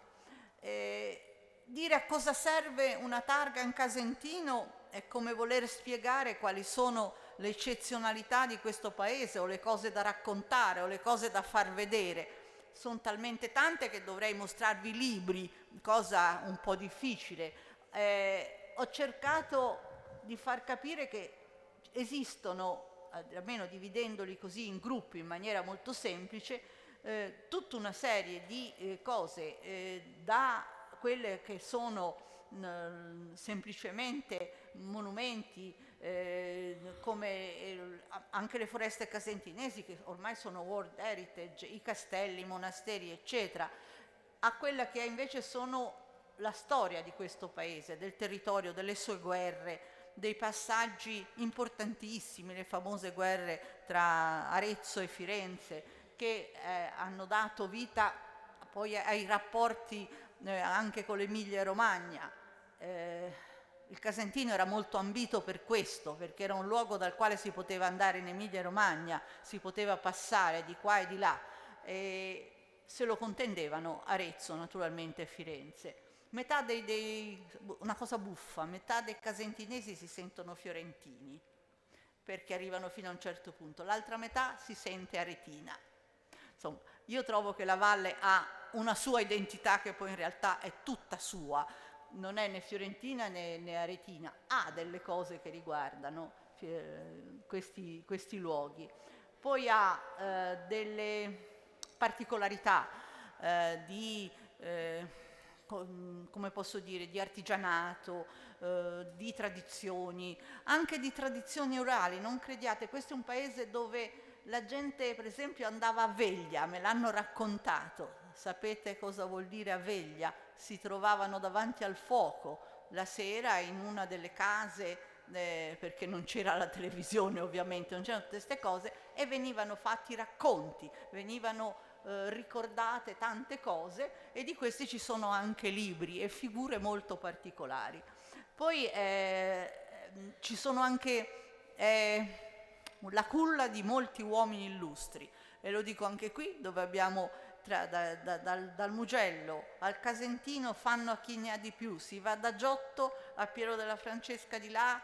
Dire a cosa serve una targa in Casentino è come voler spiegare quali sono le eccezionalità di questo paese, o le cose da raccontare, o le cose da far vedere. Sono talmente tante che dovrei mostrarvi libri, cosa un po' difficile. Ho cercato di far capire che esistono, almeno dividendoli così in gruppi in maniera molto semplice, tutta una serie di cose, da quelle che sono semplicemente monumenti, come anche le foreste casentinesi, che ormai sono World Heritage, i castelli, i monasteri, eccetera, a quella che invece sono la storia di questo paese, del territorio, delle sue guerre, dei passaggi importantissimi, le famose guerre tra Arezzo e Firenze, che hanno dato vita poi ai rapporti anche con l'Emilia Romagna. Il Casentino era molto ambito per questo, perché era un luogo dal quale si poteva andare in Emilia Romagna, si poteva passare di qua e di là, e se lo contendevano Arezzo naturalmente e Firenze. Una cosa buffa, metà dei casentinesi si sentono fiorentini, perché arrivano fino a un certo punto, l'altra metà si sente aretina. Insomma, io trovo che la valle ha una sua identità che poi in realtà è tutta sua, non è né fiorentina né aretina, ha delle cose che riguardano questi luoghi. Poi ha delle particolarità come posso dire, di artigianato, di tradizioni, anche di tradizioni orali. Non crediate, questo è un paese dove la gente, per esempio, andava a veglia, me l'hanno raccontato. Sapete cosa vuol dire a veglia? Si trovavano davanti al fuoco la sera in una delle case, perché non c'era la televisione ovviamente, non c'erano tutte queste cose, e venivano fatti racconti, venivano ricordate tante cose, e di questi ci sono anche libri e figure molto particolari. Poi ci sono anche la culla di molti uomini illustri, e lo dico anche qui, dove abbiamo dal Mugello al Casentino, fanno a chi ne ha di più, si va da Giotto a Piero della Francesca di là,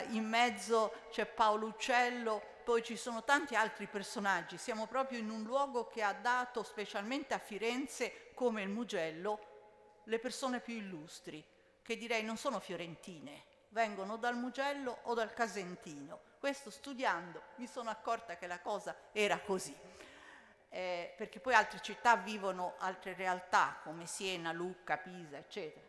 in mezzo c'è Paolo Uccello, poi ci sono tanti altri personaggi. Siamo proprio in un luogo che ha dato, specialmente a Firenze, come il Mugello, le persone più illustri, che direi non sono fiorentine, vengono dal Mugello o dal Casentino. Questo studiando mi sono accorta che la cosa era così. perché poi altre città vivono altre realtà come Siena, Lucca, Pisa, eccetera.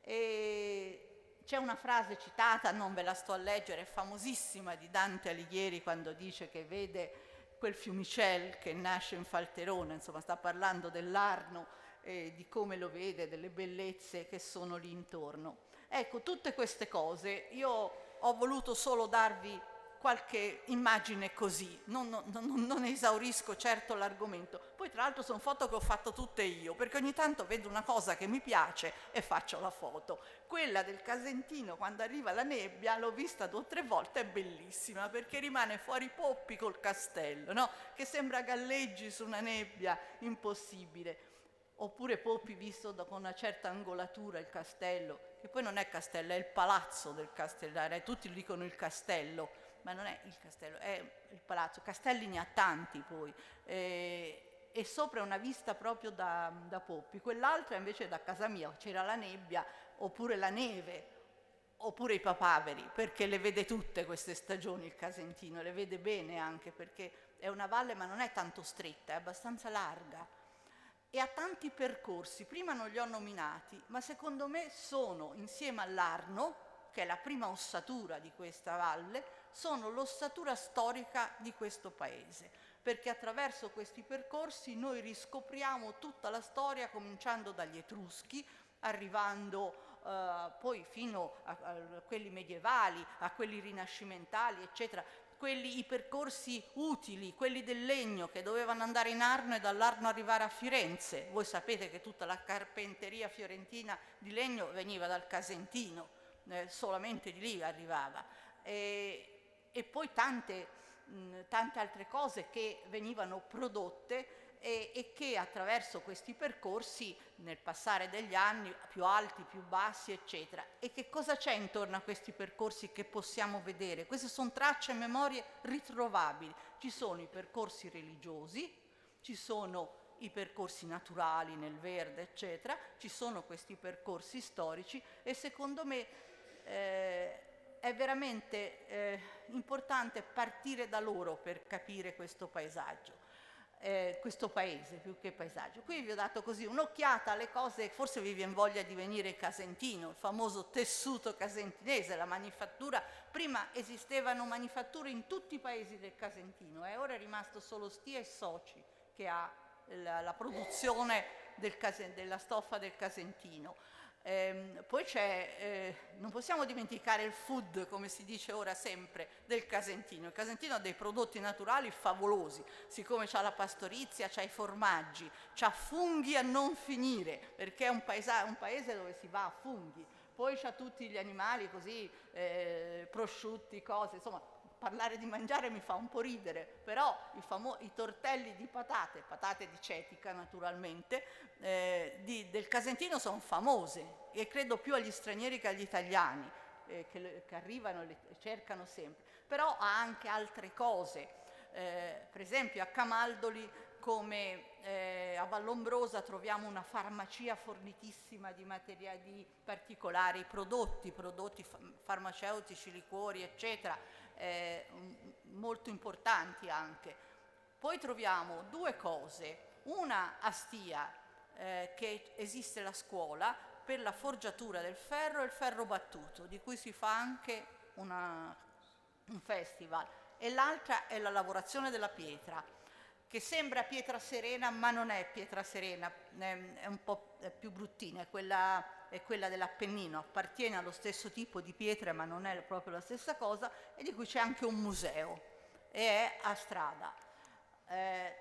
E c'è una frase citata, non ve la sto a leggere, famosissima, di Dante Alighieri, quando dice che vede quel fiumicel che nasce in Falterona, insomma sta parlando dell'Arno e di come lo vede, delle bellezze che sono lì intorno. Ecco, tutte queste cose io ho voluto solo darvi qualche immagine così, non esaurisco certo l'argomento. Poi tra l'altro sono foto che ho fatto tutte io, perché ogni tanto vedo una cosa che mi piace e faccio la foto. Quella del Casentino quando arriva la nebbia l'ho vista 2 o 3 volte, è bellissima, perché rimane fuori Poppi col castello, no? Che sembra galleggi su una nebbia impossibile. Oppure Poppi visto con una certa angolatura il castello, che poi non è castello, è il palazzo del castellare, tutti dicono il castello, ma non è il castello, è il palazzo. Castelli ne ha tanti poi, e sopra una vista proprio da Poppi. Quell'altra invece da casa mia, c'era la nebbia, oppure la neve, oppure i papaveri, perché le vede tutte queste stagioni il Casentino, le vede bene anche perché è una valle ma non è tanto stretta, è abbastanza larga e ha tanti percorsi. Prima non li ho nominati, ma secondo me sono, insieme all'Arno, che è la prima ossatura di questa valle, sono l'ossatura storica di questo paese, perché attraverso questi percorsi noi riscopriamo tutta la storia, cominciando dagli Etruschi, arrivando poi fino a quelli medievali, a quelli rinascimentali, eccetera, i percorsi utili, quelli del legno che dovevano andare in Arno e dall'Arno arrivare a Firenze. Voi sapete che tutta la carpenteria fiorentina di legno veniva dal Casentino, solamente di lì arrivava. E poi tante altre cose che venivano prodotte e che attraverso questi percorsi nel passare degli anni, più alti, più bassi, eccetera. E che cosa c'è intorno a questi percorsi che possiamo vedere? Queste sono tracce e memorie ritrovabili. Ci sono i percorsi religiosi, ci sono i percorsi naturali nel verde, eccetera, ci sono questi percorsi storici e secondo me è veramente importante partire da loro per capire questo paesaggio. Questo paese più che paesaggio. Qui vi ho dato così un'occhiata alle cose, forse vi viene voglia di venire casentino, il famoso tessuto casentinese, la manifattura. Prima esistevano manifatture in tutti i paesi del Casentino e ora è rimasto solo Stia e Soci che ha la produzione della stoffa del Casentino. Poi c'è, non possiamo dimenticare il food, come si dice ora sempre, del Casentino. Il Casentino ha dei prodotti naturali favolosi, siccome c'ha la pastorizia, c'ha i formaggi, c'ha funghi a non finire, perché è un paese dove si va a funghi. Poi c'ha tutti gli animali così, prosciutti, cose, insomma, parlare di mangiare mi fa un po' ridere, però i tortelli di patate di cetica naturalmente, del Casentino sono famose e credo più agli stranieri che agli italiani che arrivano e le cercano sempre. Però ha anche altre cose, per esempio a Camaldoli come a Vallombrosa troviamo una farmacia fornitissima di particolari prodotti farmaceutici, liquori, eccetera, molto importanti anche. Poi troviamo 2 cose, una a Stia, che esiste la scuola per la forgiatura del ferro e il ferro battuto, di cui si fa anche un festival, e l'altra è la lavorazione della pietra, che sembra pietra serena ma non è pietra serena, è un po' più bruttina, è quella dell'Appennino, appartiene allo stesso tipo di pietra ma non è proprio la stessa cosa, e di cui c'è anche un museo e è a Strada.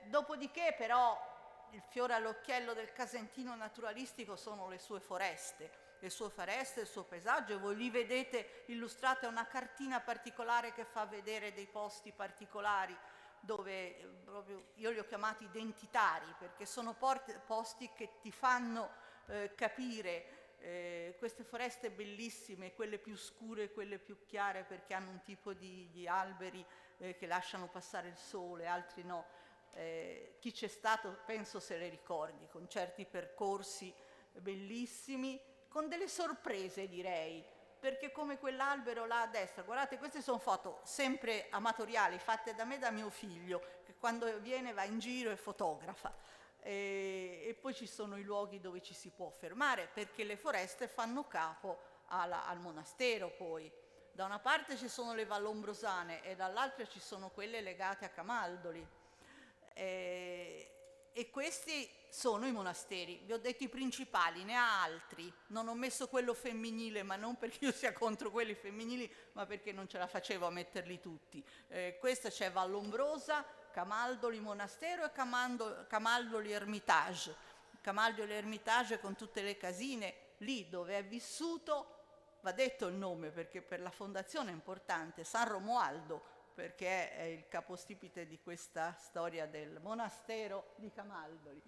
Dopodiché però il fiore all'occhiello del Casentino naturalistico sono le sue foreste, il suo paesaggio, e voi lì vedete illustrata una cartina particolare che fa vedere dei posti particolari dove proprio io li ho chiamati identitari, perché sono posti che ti fanno capire queste foreste bellissime, quelle più scure e quelle più chiare, perché hanno un tipo di alberi che lasciano passare il sole, altri no. Chi c'è stato penso se le ricordi, con certi percorsi bellissimi, con delle sorprese direi, perché come quell'albero là a destra, guardate, queste sono foto sempre amatoriali, fatte da me e da mio figlio, che quando viene va in giro e fotografa. E poi ci sono i luoghi dove ci si può fermare, perché le foreste fanno capo al monastero poi. Da una parte ci sono le vallombrosane e dall'altra ci sono quelle legate a Camaldoli. E questi sono i monasteri. Vi ho detto i principali, ne ha altri. Non ho messo quello femminile, ma non perché io sia contro quelli femminili, ma perché non ce la facevo a metterli tutti. Questa c'è Vallombrosa, Camaldoli Monastero e Camaldoli Ermitage. Camaldoli Ermitage con tutte le casine, lì dove è vissuto, va detto il nome perché per la fondazione è importante, San Romualdo, perché è il capostipite di questa storia del monastero di Camaldoli.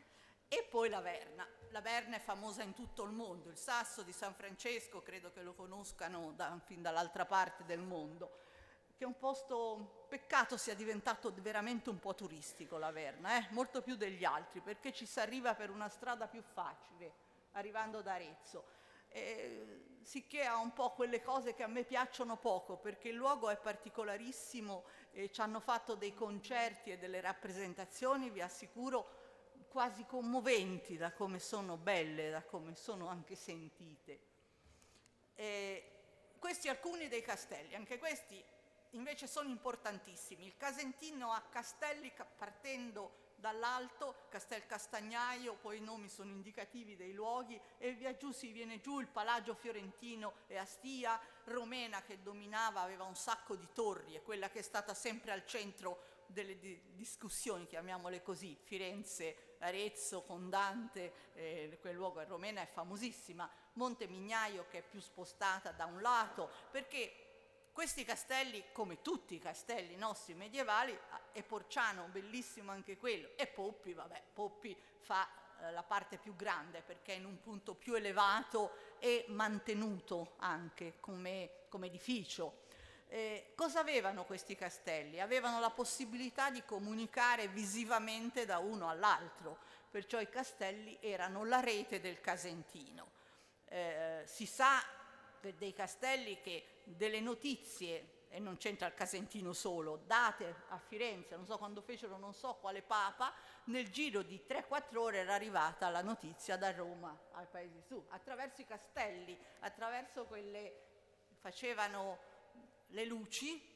E poi la Verna. La Verna è famosa in tutto il mondo, il Sasso di San Francesco credo che lo conoscano fin dall'altra parte del mondo, che è un posto, peccato sia diventato veramente un po' turistico la Verna, molto più degli altri, perché ci si arriva per una strada più facile, arrivando da Arezzo. Sicché ha un po' quelle cose che a me piacciono poco, perché il luogo è particolarissimo e ci hanno fatto dei concerti e delle rappresentazioni, vi assicuro, quasi commoventi da come sono belle, da come sono anche sentite. Questi alcuni dei castelli, anche questi invece sono importantissimi. Il Casentino ha castelli partendo dall'alto, Castel Castagnaio, poi i nomi sono indicativi dei luoghi, e via giù si viene giù il Palagio Fiorentino e Astia, Romena che dominava, aveva un sacco di torri, è quella che è stata sempre al centro delle discussioni, chiamiamole così, Firenze, Arezzo, con Dante, quel luogo a Romena è famosissima, Monte Mignaio che è più spostata da un lato, perché questi castelli, come tutti i castelli nostri medievali, e Porciano, bellissimo anche quello, e Poppi, vabbè, Poppi fa la parte più grande perché è in un punto più elevato e mantenuto anche come edificio. Cosa avevano questi castelli? Avevano la possibilità di comunicare visivamente da uno all'altro, perciò i castelli erano la rete del Casentino. Si sa dei castelli che delle notizie, e non c'entra il Casentino solo, date a Firenze, non so quando fecero non so quale papa, nel giro di 3-4 ore era arrivata la notizia da Roma ai paesi su, attraverso i castelli, attraverso quelle, facevano le luci,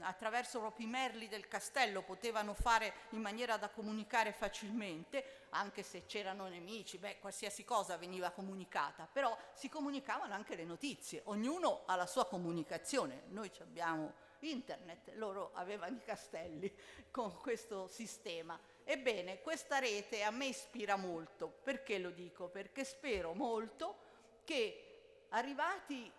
attraverso proprio i merli del castello potevano fare in maniera da comunicare facilmente, anche se c'erano nemici, qualsiasi cosa veniva comunicata, però si comunicavano anche le notizie, ognuno ha la sua comunicazione, noi abbiamo internet, loro avevano i castelli con questo sistema. Ebbene, questa rete a me ispira molto, perché lo dico? Perché spero molto che arrivati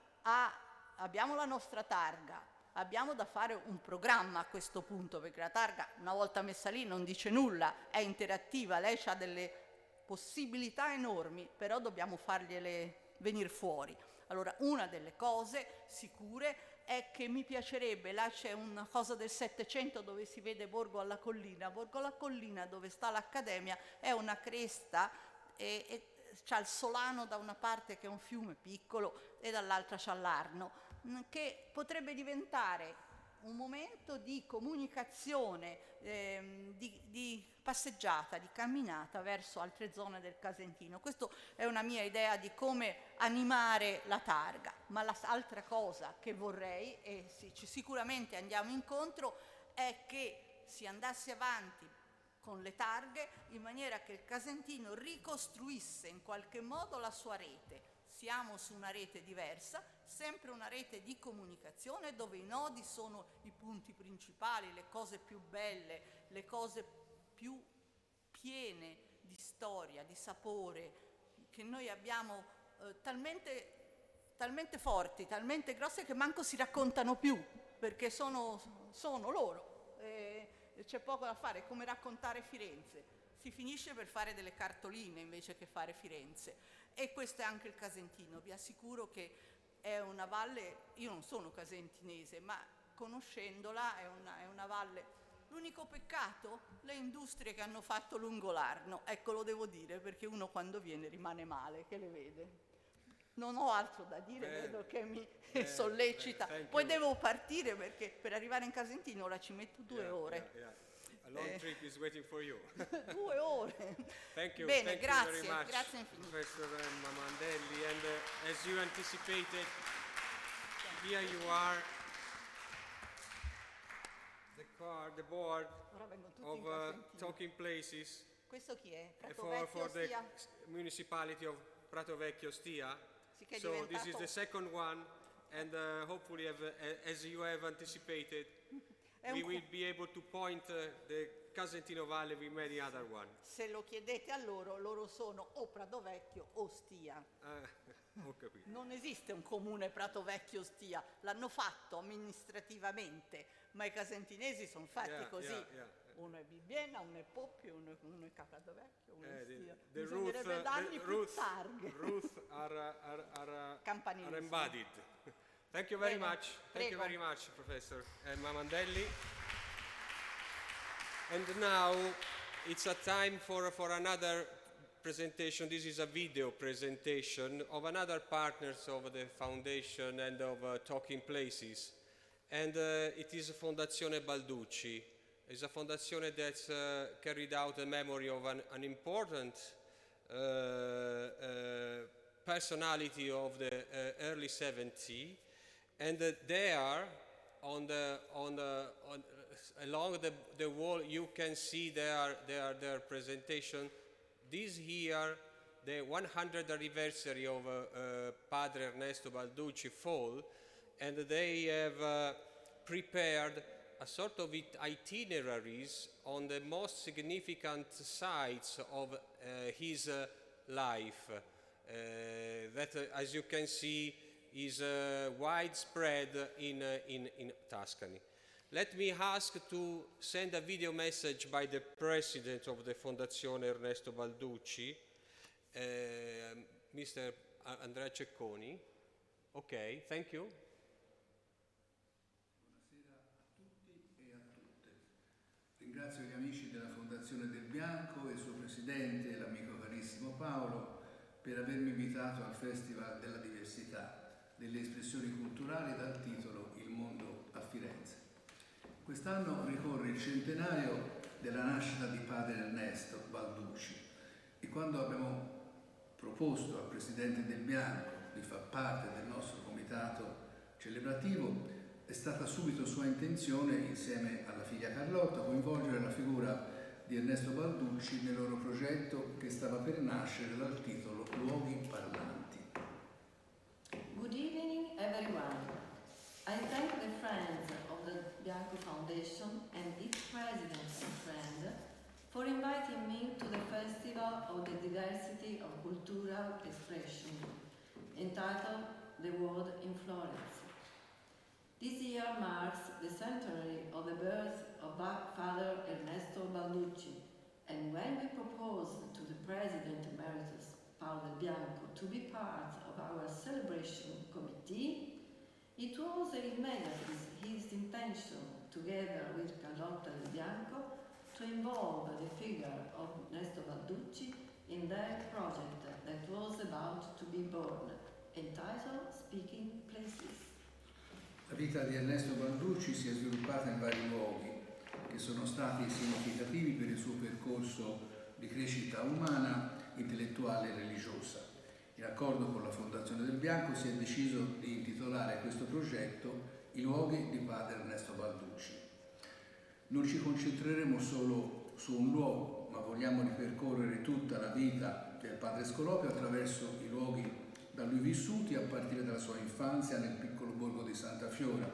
abbiamo la nostra targa, abbiamo da fare un programma a questo punto, perché la targa una volta messa lì non dice nulla, è interattiva, lei ha delle possibilità enormi, però dobbiamo fargliele venire fuori. Allora, una delle cose sicure è che mi piacerebbe, là c'è una cosa del Settecento dove si vede Borgo alla Collina dove sta l'Accademia, è una cresta e c'ha il Solano da una parte che è un fiume piccolo e dall'altra c'ha l'Arno, che potrebbe diventare un momento di comunicazione, di passeggiata, di camminata verso altre zone del Casentino. Questa è una mia idea di come animare la targa, ma l'altra cosa che vorrei, e sicuramente andiamo incontro, è che si andasse avanti con le targhe in maniera che il Casentino ricostruisse in qualche modo la sua rete. Siamo su una rete diversa, sempre una rete di comunicazione dove i nodi sono i punti principali, le cose più belle, le cose più piene di storia, di sapore, che noi abbiamo talmente forti, talmente grosse che manco si raccontano più, perché sono loro. C'è poco da fare, è come raccontare Firenze. Si finisce per fare delle cartoline invece che fare Firenze. E questo è anche il Casentino. Vi assicuro che è una valle, io non sono casentinese, ma conoscendola è una valle. L'unico peccato? Le industrie che hanno fatto lungo l'Arno. Ecco, lo devo dire, perché uno quando viene rimane male, che le vede. Non ho altro da dire, Bene. vedo che mi Bene, sollecita. bene, thank Poi you. devo partire perché per arrivare in Casentino ora ci metto 2 ore. A long trip is waiting for you. 2 ore. Thank you. Bene, Thank grazie, you very much, grazie infinite. Professor Mamandelli. And as you anticipated, here you are, the board Ora vengono tutti of in Casentino. Talking Places Questo chi è? Prato for Vecchio, the Stia? municipality of Prato Vecchio Stia. Sì, che è So this is diventato- the second one, and hopefully, as you have anticipated, È we un will be able to point the Casentino Valley with many other one. Se lo chiedete a loro sono o Prato Vecchio o Stia. Ho capito. Non esiste un comune Prato Vecchio Stia, l'hanno fatto amministrativamente, ma i casentinesi sono fatti Yeah, così. yeah. Uno è Bibbiena, uno è Poppio, uno è Prato Vecchio, uno è Stia. The Bisognerebbe dargli più roots targhe. are Campanilismo. embodied. Thank you very Bene, much. Thank you prego. very much, Professor Mamandelli. And now it's a time for another presentation. This is a video presentation of another partners of the foundation and of Talking Places. And it is Fondazione Balducci. It's a fondazione that's carried out in memory of an important personality of the early 70s. And there, along the wall, you can see their presentation. This year, the 100th anniversary of Padre Ernesto Balducci fall, and they have prepared a sort of itineraries on the most significant sites of his life. That, as you can see, is widespread in Tuscany. Let me ask to send a video message by the president of the Fondazione Ernesto Balducci, Mr. Andrea Cecconi. Okay, thank you. Ringrazio gli amici della Fondazione del Bianco e il suo presidente, l'amico carissimo Paolo, per avermi invitato al Festival della Diversità delle espressioni culturali dal titolo Il mondo a Firenze. Quest'anno ricorre il centenario della nascita di Padre Ernesto Balducci e quando abbiamo proposto al presidente del Bianco di far parte del nostro comitato celebrativo, è stata subito sua intenzione, insieme alla figlia Carlotta, coinvolgere la figura di Ernesto Balducci nel loro progetto che stava per nascere dal titolo Luoghi Parlanti. Good evening, everyone. I thank the friends of the Bianco Foundation and its president and friend for inviting me to the Festival of the Diversity of Cultural Expression, entitled The World in Florence. This year marks the centenary of the birth of Father Ernesto Balducci, and when we proposed to the President Emeritus, Paolo Del Bianco, to be part of our celebration committee, it was immediately his intention, together with Carlotta Del Bianco, to involve the figure of Ernesto Balducci in their project that was about to be born, entitled Speaking Places. La vita di Ernesto Balducci si è sviluppata in vari luoghi che sono stati significativi per il suo percorso di crescita umana, intellettuale e religiosa. In accordo con la Fondazione del Bianco si è deciso di intitolare questo progetto I luoghi di Padre Ernesto Balducci. Non ci concentreremo solo su un luogo, ma vogliamo ripercorrere tutta la vita del padre Scolopio attraverso i luoghi da lui vissuti a partire dalla sua infanzia nel piccolo borgo di Santa Fiora,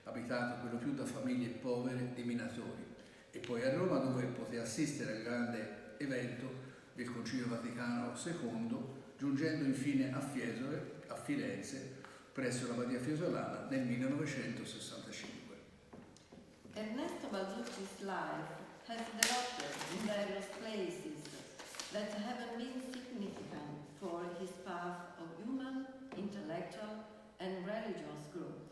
abitato per lo più da famiglie povere di minatori, e poi a Roma dove poté assistere al grande evento del Concilio Vaticano II, giungendo infine a Firenze, presso la Badia Fiesolana nel 1965. Ernesto Balducci's life has developed in various places that have been significant for his path of human, intellectual, and religious growth.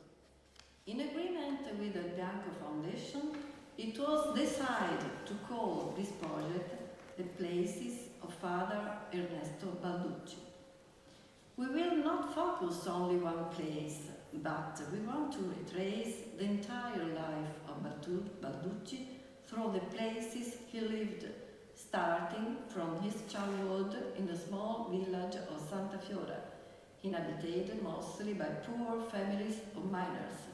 In agreement with the Bianco Foundation, it was decided to call this project the Places of Father Ernesto Balducci. We will not focus focus only one place, but we want to retrace the entire life of Balducci through the places he lived, starting from his childhood in the small village of Santa Fiora, inhabited mostly by poor families of miners,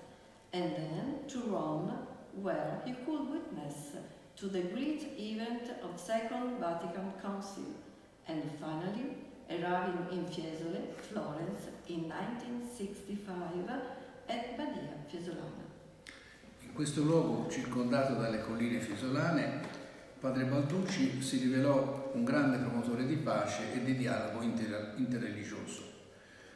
and then to Rome, where he could witness to the great event of Second Vatican Council, and finally arriving in Fiesole, Florence, in 1965 at Badia Fiesolana. In questo luogo, circondato dalle colline fiesolane, padre Balducci si rivelò un grande promotore di pace e di dialogo interreligioso.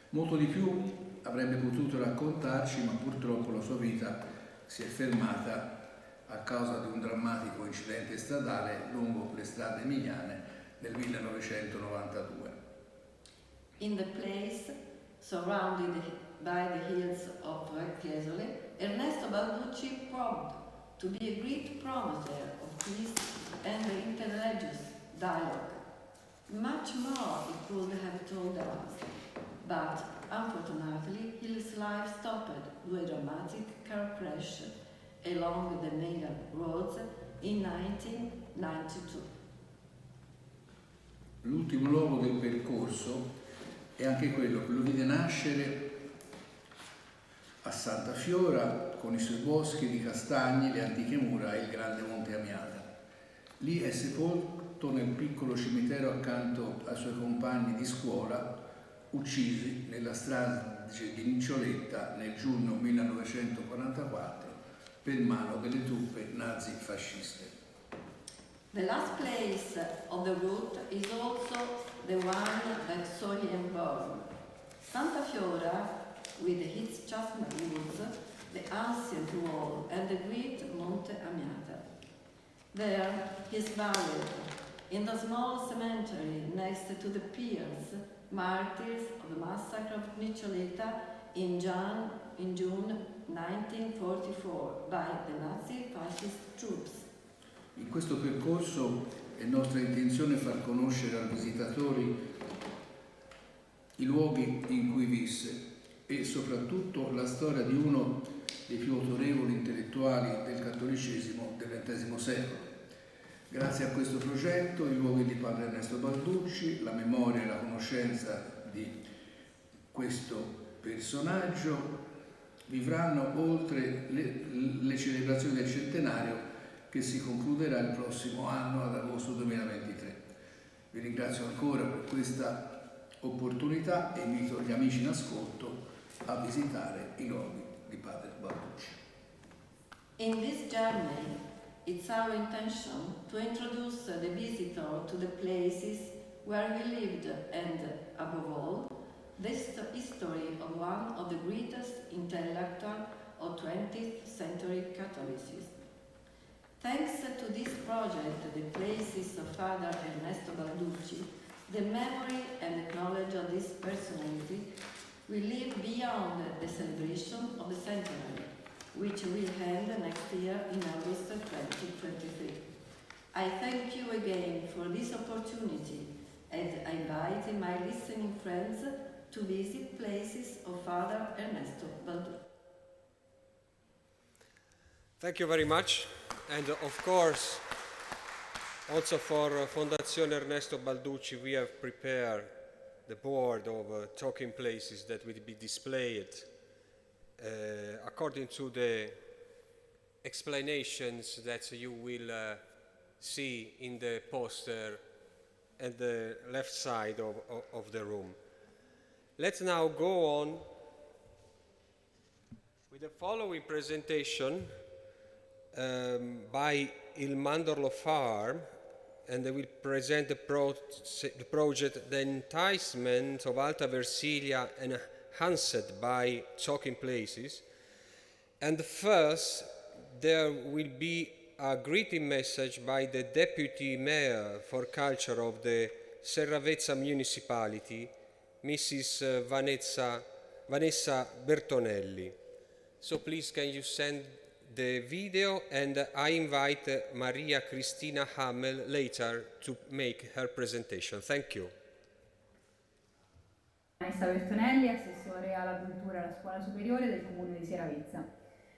Molto di più avrebbe potuto raccontarci, ma purtroppo la sua vita si è fermata a causa di un drammatico incidente stradale lungo le strade emiliane nel 1992. In the place, surrounded by the hills of Fiesole, Ernesto Balducci proved to be a great promoter of peace and interreligious dialogue. Much more he could have told us, but unfortunately his life stopped with a dramatic car crash along the main roads in 1992. L'ultimo luogo del percorso è anche quello che lo vide nascere a Santa Fiora con i suoi boschi di castagni, le antiche mura e il grande Monte Amiata. Lì è sepolto nel piccolo cimitero accanto ai suoi compagni di scuola uccisi nella strage di Niccioletta nel giugno 1944 per mano delle truppe nazi-fasciste. The last place of the route is also the one that saw him born. Santa Fiora, with its chestnut woods, the ancient wall, and the great Monte Amiata. There he is buried, in the small cemetery next to the piers, martyrs of the massacre of Niccioletta in June 1944 by the Nazi-fascist troops. In questo percorso è nostra intenzione far conoscere ai visitatori i luoghi in cui visse e soprattutto la storia di uno dei più autorevoli intellettuali del cattolicesimo del XX secolo. Grazie a questo progetto, i luoghi di padre Ernesto Balducci, la memoria e la conoscenza di questo personaggio vivranno oltre le celebrazioni del centenario che si concluderà il prossimo anno ad agosto 2023. Vi ringrazio ancora per questa opportunità e invito gli amici in ascolto a visitare i luoghi di padre Balducci. In this journey, it's our intention to introduce the visitor to the places where he lived and, above all, the history of one of the greatest intellectuals of 20th century Catholicism. Thanks to this project, the places of Father Ernesto Balducci, the memory and the knowledge of this personality will live beyond the celebration of the centenary, which will end next year in August 2023. I thank you again for this opportunity and I invite my listening friends to visit places of Father Ernesto Balducci. Thank you very much. And of course, also for Fondazione Ernesto Balducci, we have prepared the board of talking places that will be displayed according to the explanations that you will see in the poster at the left side of the room. Let's now go on with the following presentation by Il Mandorlo Farm, and they will present the project The Enticement of Alta Versilia Enhanced by Talking Places. And first, there will be a greeting message by the Deputy Mayor for Culture of the Serravezza Municipality, Mrs. Vanessa Bertonelli. So please, can you send the video, and I invite Maria Cristina Hamel later to make her presentation. Thank you. Maestra Bertonelli, assessore alla cultura e alla scuola superiore del comune di Seravezza.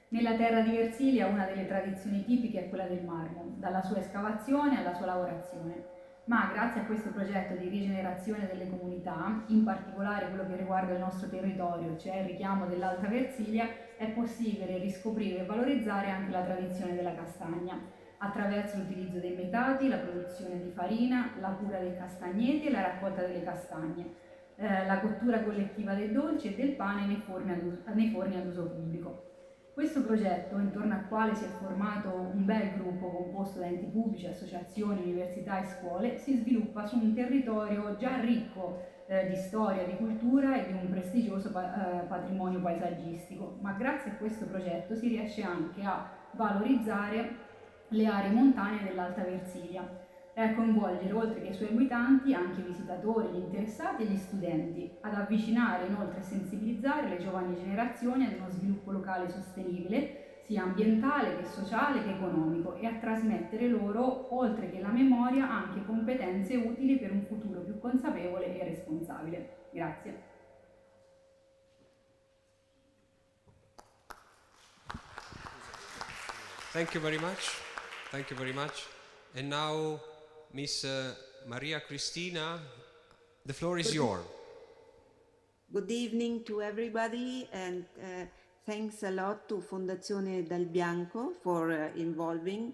Nella terra di Versilia una delle tradizioni tipiche è quella del marmo, dalla sua escavazione alla sua lavorazione. Ma grazie a questo progetto di rigenerazione delle comunità, in particolare quello che riguarda il nostro territorio, cioè il richiamo dell'Alta Versilia, è possibile riscoprire e valorizzare anche la tradizione della castagna, attraverso l'utilizzo dei metati, la produzione di farina, la cura dei castagneti e la raccolta delle castagne, la cottura collettiva dei dolci e del pane nei forni ad uso pubblico. Questo progetto, intorno al quale si è formato un bel gruppo composto da enti pubblici, associazioni, università e scuole, si sviluppa su un territorio già ricco di storia, di cultura e di un prestigioso patrimonio paesaggistico, ma grazie a questo progetto si riesce anche a valorizzare le aree montane dell'Alta Versilia e a coinvolgere oltre che i suoi abitanti anche i visitatori, gli interessati e gli studenti, ad avvicinare inoltre e sensibilizzare le giovani generazioni ad uno sviluppo locale sostenibile, sia ambientale che sociale che economico, e a trasmettere loro, oltre che la memoria, anche competenze utili per un futuro più consapevole e responsabile. Grazie. Thank you very much. Thank you very much. And now, Miss Maria Cristina, the floor is yours. Good evening to everybody, and thanks a lot to Fondazione Dal Bianco for involving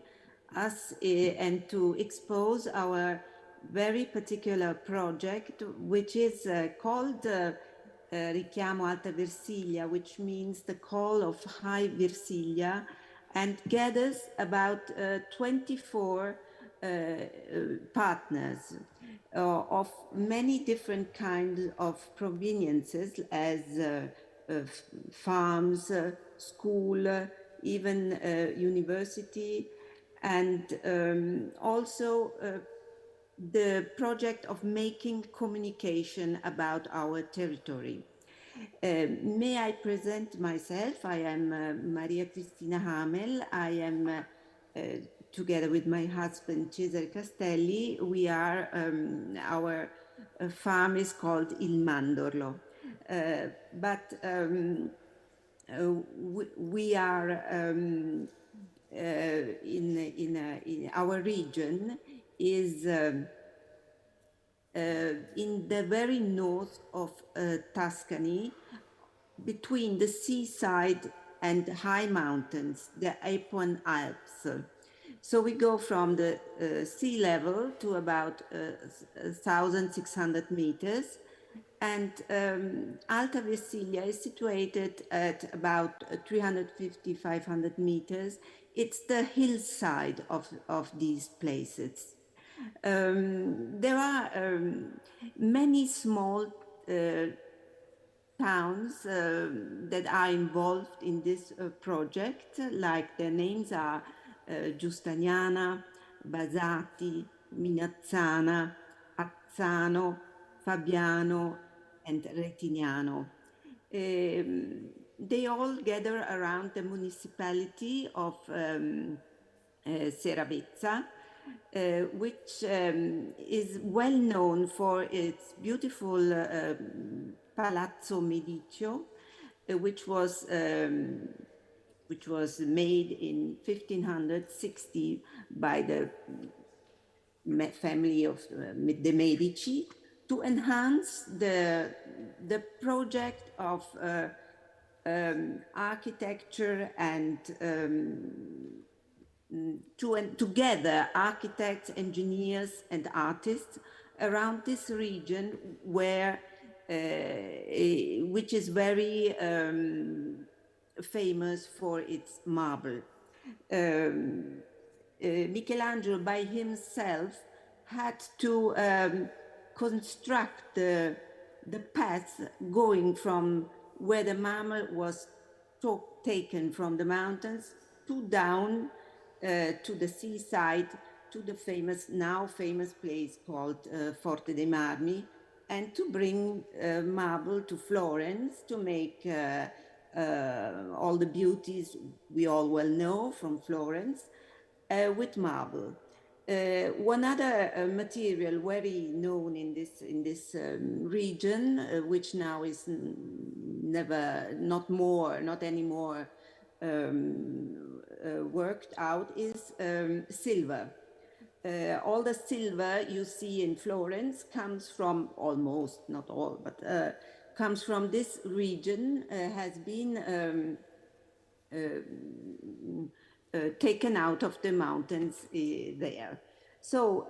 us and to expose our very particular project, which is called Richiamo Alta Versilia, which means the call of High Versilia, and gathers about 24 partners of many different kinds of proveniences, as farms, school, even university, and also the project of making communication about our territory. May I present myself? I am Maria Cristina Hamel. I am together with my husband Cesare Castelli. We are, our farm is called Il Mandorlo. But we are in our region is in the very north of Tuscany, between the seaside and high mountains, the Apuan Alps. So we go from the sea level to about 1,600 meters, and Alta Versilia is situated at about 350-500 meters. It's the hillside of these places. There are many small towns that are involved in this project, like their names are Giustaniana, Basati, Minazzana, Azzano, Fabiano, and Retignano. They all gather around the municipality of Seravezza, which is well known for its beautiful Palazzo Mediceo, which was made in 1560 by the family of the Medici to enhance the project of architecture and together architects, engineers and artists around this region where which is very famous for its marble. Michelangelo by himself had to construct the path going from where the marble was taken from the mountains to down to the seaside, to the now famous place called Forte dei Marmi, and to bring marble to Florence to make all the beauties we all well know from Florence with marble. One other material very known in this region, which now is not anymore worked out, is silver. All the silver you see in Florence comes from almost, not all, but comes from this region, has been taken out of the mountains there. So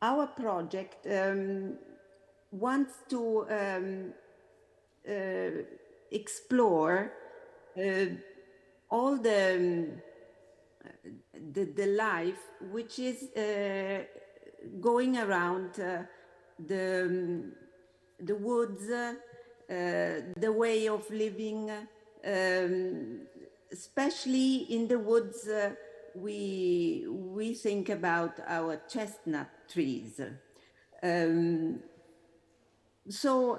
our project wants to explore all the life which is going around the woods, the way of living, especially in the woods. We think about our chestnut trees. So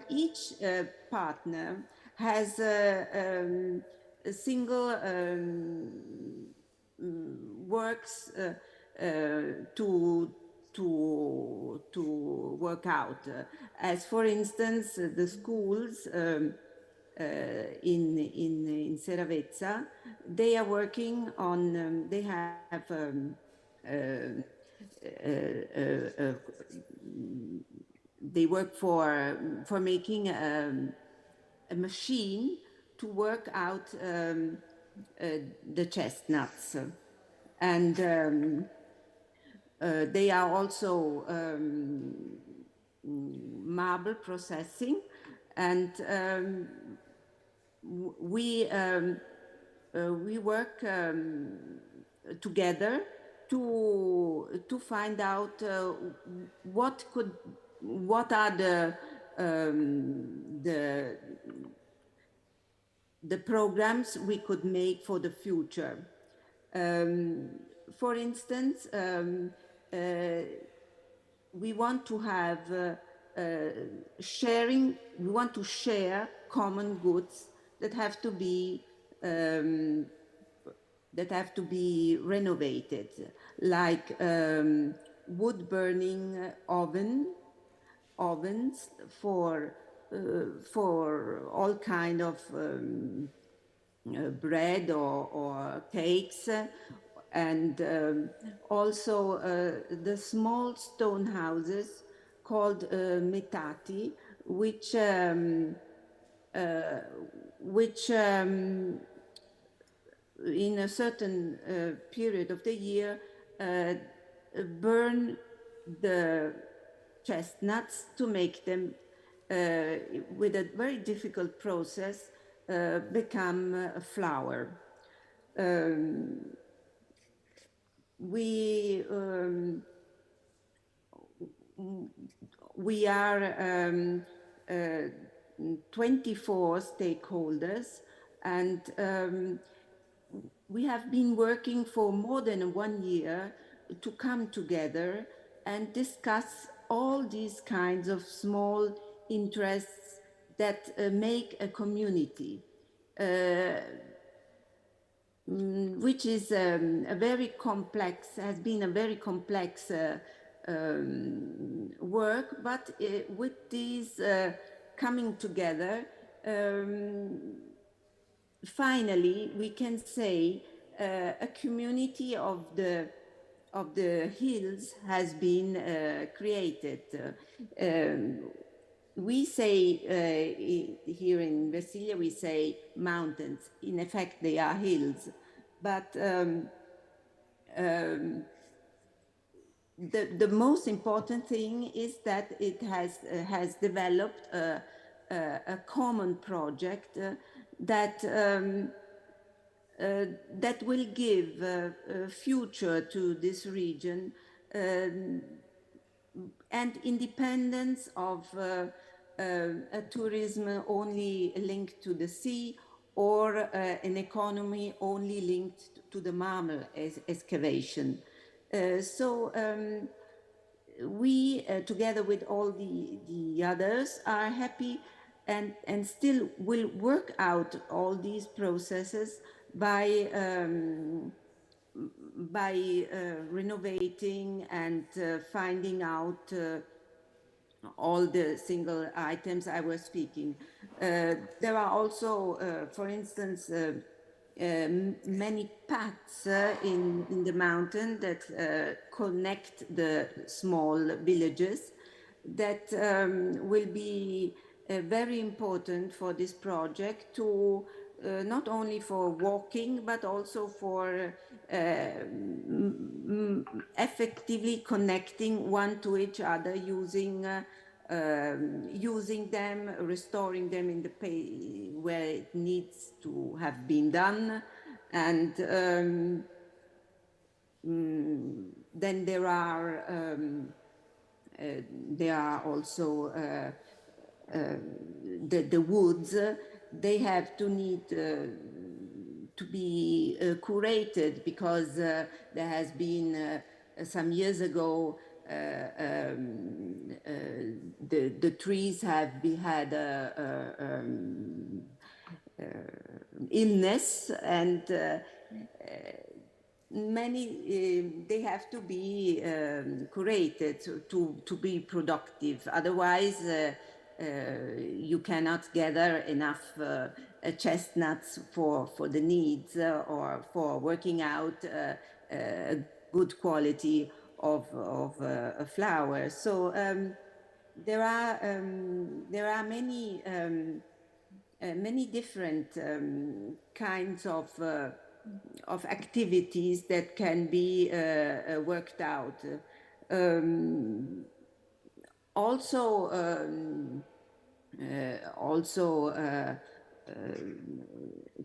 each partner has a single works to work out. As for instance, the schools in Seravezza, they are working on. They have. They work for making a machine to work out the chestnuts, and they are also marble processing, and we work together to find out what are the programs we could make for the future. For instance, we want to have sharing. We want to share common goods that have to be renovated, like wood burning ovens for all kind of bread or cakes, and also the small stone houses called metati, which in a certain period of the year burn the chestnuts to make them, with a very difficult process, become a flour. We are 24 stakeholders, and we have been working for more than 1 year to come together and discuss all these kinds of small interests that make a community, which is a very complex, has been a very complex work, but with these coming together, finally we can say a community of the hills has been created. We say here in Versilia, we say mountains. In effect, they are hills, but the most important thing is that it has developed a common project that will give a future to this region, and independence of a tourism only linked to the sea, or an economy only linked to the marble excavation. So we, together with all the others, are happy and still will work out all these processes by by renovating and finding out all the single items I was speaking. There are also, for instance, many paths in the mountain that connect the small villages that will be very important for this project to not only for walking but also for effectively connecting one to each other using using them, restoring them in the where it needs to have been done, and then there are also the woods. They have to need to be curated because there has been some years ago the trees have had illness, and many they have to be curated to be productive. Otherwise, you cannot gather enough chestnuts for the needs or for working out a good quality of flowers. So there are many many different kinds of activities that can be worked out.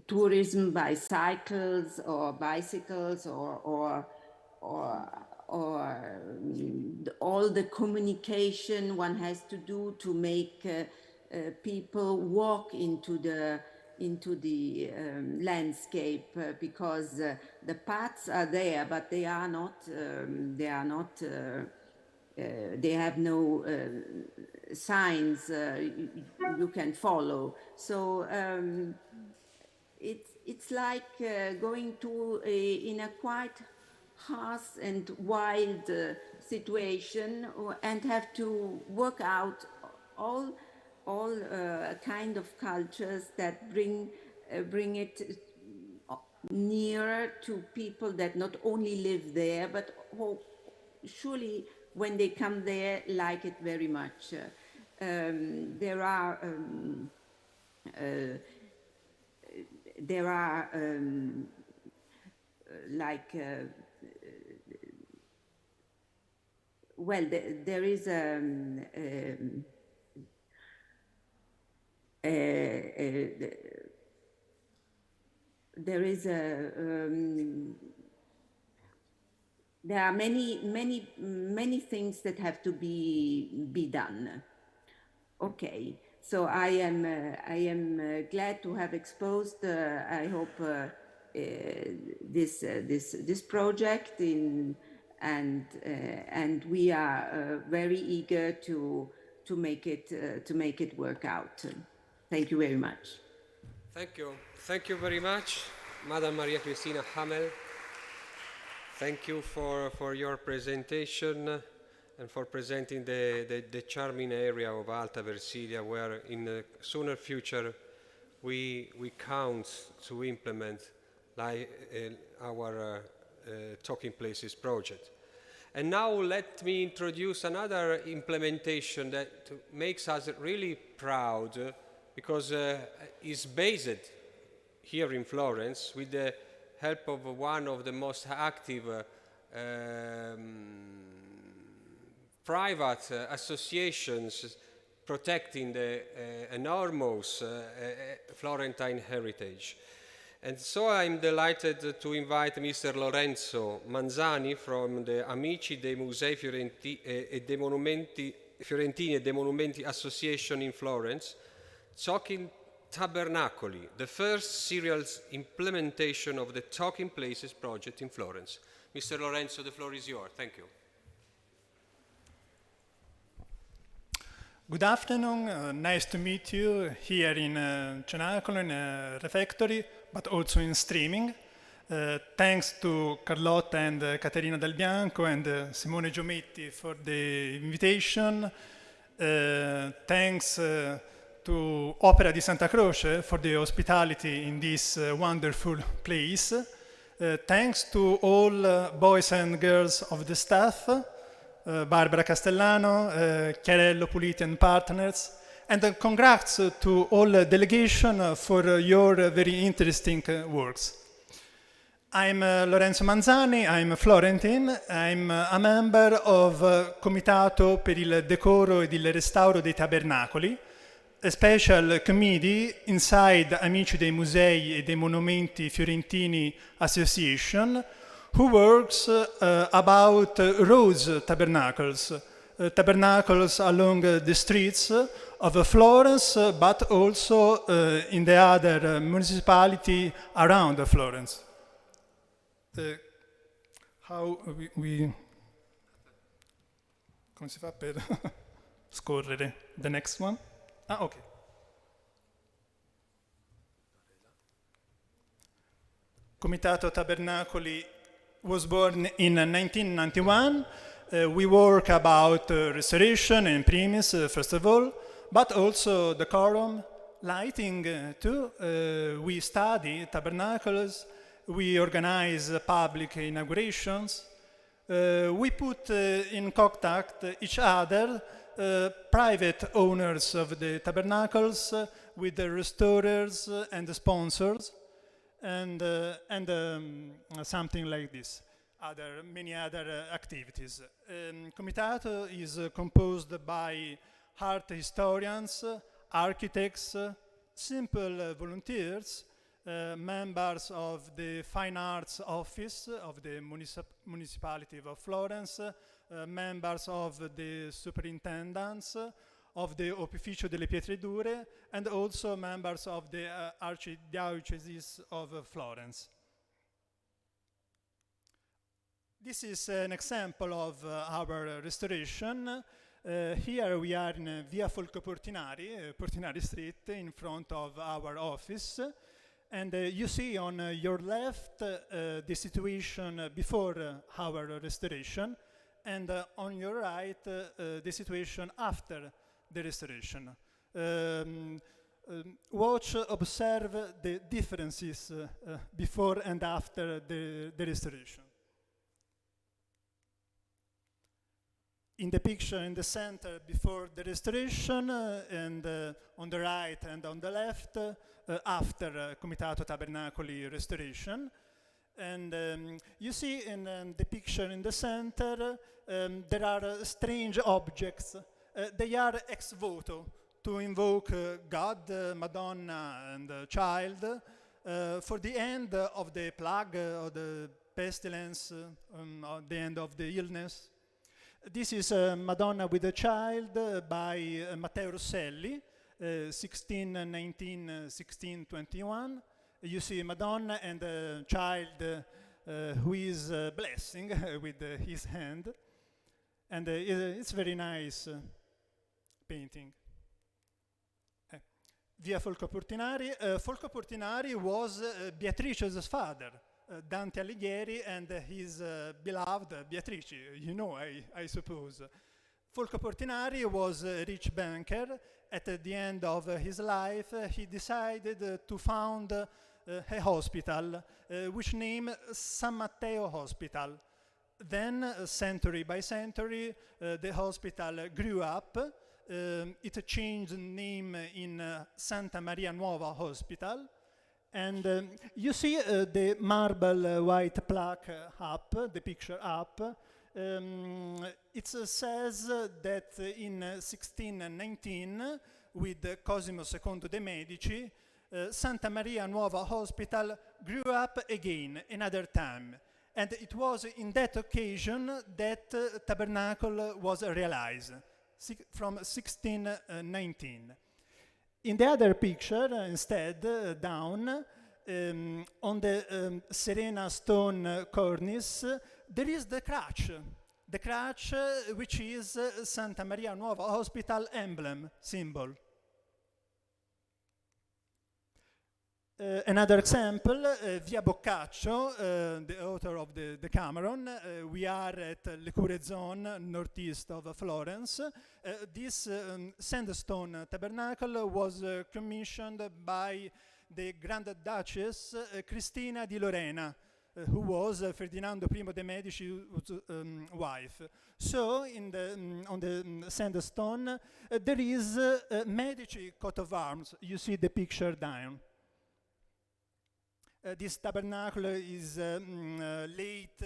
Tourism by cycles or bicycles or all the communication one has to do to make people walk into the landscape, because the paths are there, but they are not they have no signs you can follow. So it's like going to in a quite harsh and wild situation, and have to work out all kind of cultures that bring it nearer to people that not only live there, but surely when they come there like it very much. There are like well, there is there are many things that have to be done. Okay, so I am glad to have exposed. I hope this project and we are very eager to make it work out. Thank you very much. Thank you very much, Madam Maria Cristina Hamel. Thank you for your presentation and for presenting the charming area of Alta Versilia, where in the sooner future we count to implement our Talking Places project. And now let me introduce another implementation that makes us really proud, because it's based here in Florence with the help of one of the most active private associations protecting the enormous Florentine heritage. And so I'm delighted to invite Mr. Lorenzo Manzani from the Amici dei Musei Fiorentini e dei Monumenti Association in Florence, Talking Tabernacoli, the first serial implementation of the Talking Places project in Florence. Mr. Lorenzo, the floor is yours. Thank you. Good afternoon. Nice to meet you here in Cenacolo, in a refectory, but also in streaming. Thanks to Carlotta and Caterina Del Bianco and Simone Giometti for the invitation. Thanks to Opera di Santa Croce for the hospitality in this wonderful place. Thanks to all boys and girls of the staff, Barbara Castellano, Chiarello Puliti and partners, and congrats to all delegation for your very interesting works. I'm Lorenzo Manzani, I'm Florentine, I'm a member of Comitato per il decoro ed il restauro dei tabernacoli, a special committee inside Amici dei Musei e dei Monumenti Fiorentini Association, who works about roads tabernacles, tabernacles along the streets of Florence, but also in the other municipality around Florence. How we come si fa per scorrere? The next one? Ah, ok. Comitato Tabernacoli was born in 1991. We work about restoration and premise, first of all, but also decorum, lighting too. We study tabernacles. We organize public inaugurations. We put in contact each other, private owners of the tabernacles, with the restorers and the sponsors, and something like this. Many other activities. Comitato is composed by art historians, architects, simple volunteers, members of the Fine Arts Office of the Municipality of Florence, members of the Superintendents, of the Opificio delle Pietre Dure, and also members of the Archdiocese of Florence. This is an example of our restoration. Here we are in Via Folco Portinari, Portinari Street, in front of our office. And you see on your left the situation before our restoration, and on your right the situation after the restoration. Watch, observe the differences before and after the restoration. In the picture in the center before the restoration, and on the right and on the left after Comitato Tabernacoli restoration. And you see in the picture in the center there are strange objects. They are ex voto to invoke God, Madonna and the child for the end of the plague or the pestilence, or the end of the illness. This is Madonna with a Child by Matteo Rosselli, 1619, 1621. You see Madonna and a child who is blessing with his hand. And it's very nice painting. Via Folco Portinari. Folco Portinari was Beatrice's father. Dante Alighieri and his beloved Beatrice, you know, I suppose. Folco Portinari was a rich banker. At the end of his life, he decided to found a hospital, which named San Matteo Hospital. Then, century by century, the hospital grew up. It changed name in Santa Maria Nuova Hospital. And you see the marble white plaque up, the picture up. It says that in 1619, with Cosimo II de' Medici, Santa Maria Nuova Hospital grew up again, another time. And it was in that occasion that tabernacle was realized, from 1619. In the other picture, instead, down, on the Serena stone cornice, there is the crutch, which is Santa Maria Nuova Hospital emblem, symbol. Another example, Via Boccaccio, the author of the Decameron. We are at Le Cure Zone, northeast of Florence. This sandstone tabernacle was commissioned by the Grand Duchess Cristina di Lorena, who was Ferdinando I de' Medici's wife. So on the sandstone, there is a Medici coat of arms. You see the picture down. This tabernacle is late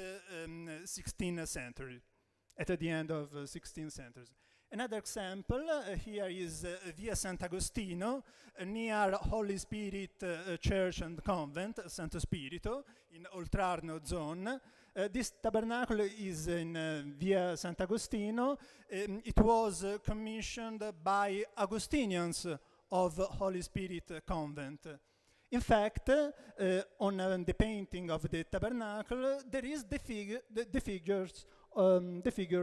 16th century, at the end of 16th century. Another example here is Via Sant'Agostino, near Holy Spirit Church and Convent, Santo Spirito, in Oltrarno zone. This tabernacle is in Via Sant'Agostino. It was commissioned by Augustinians of Holy Spirit Convent. In fact, on the painting of the tabernacle, there is the figure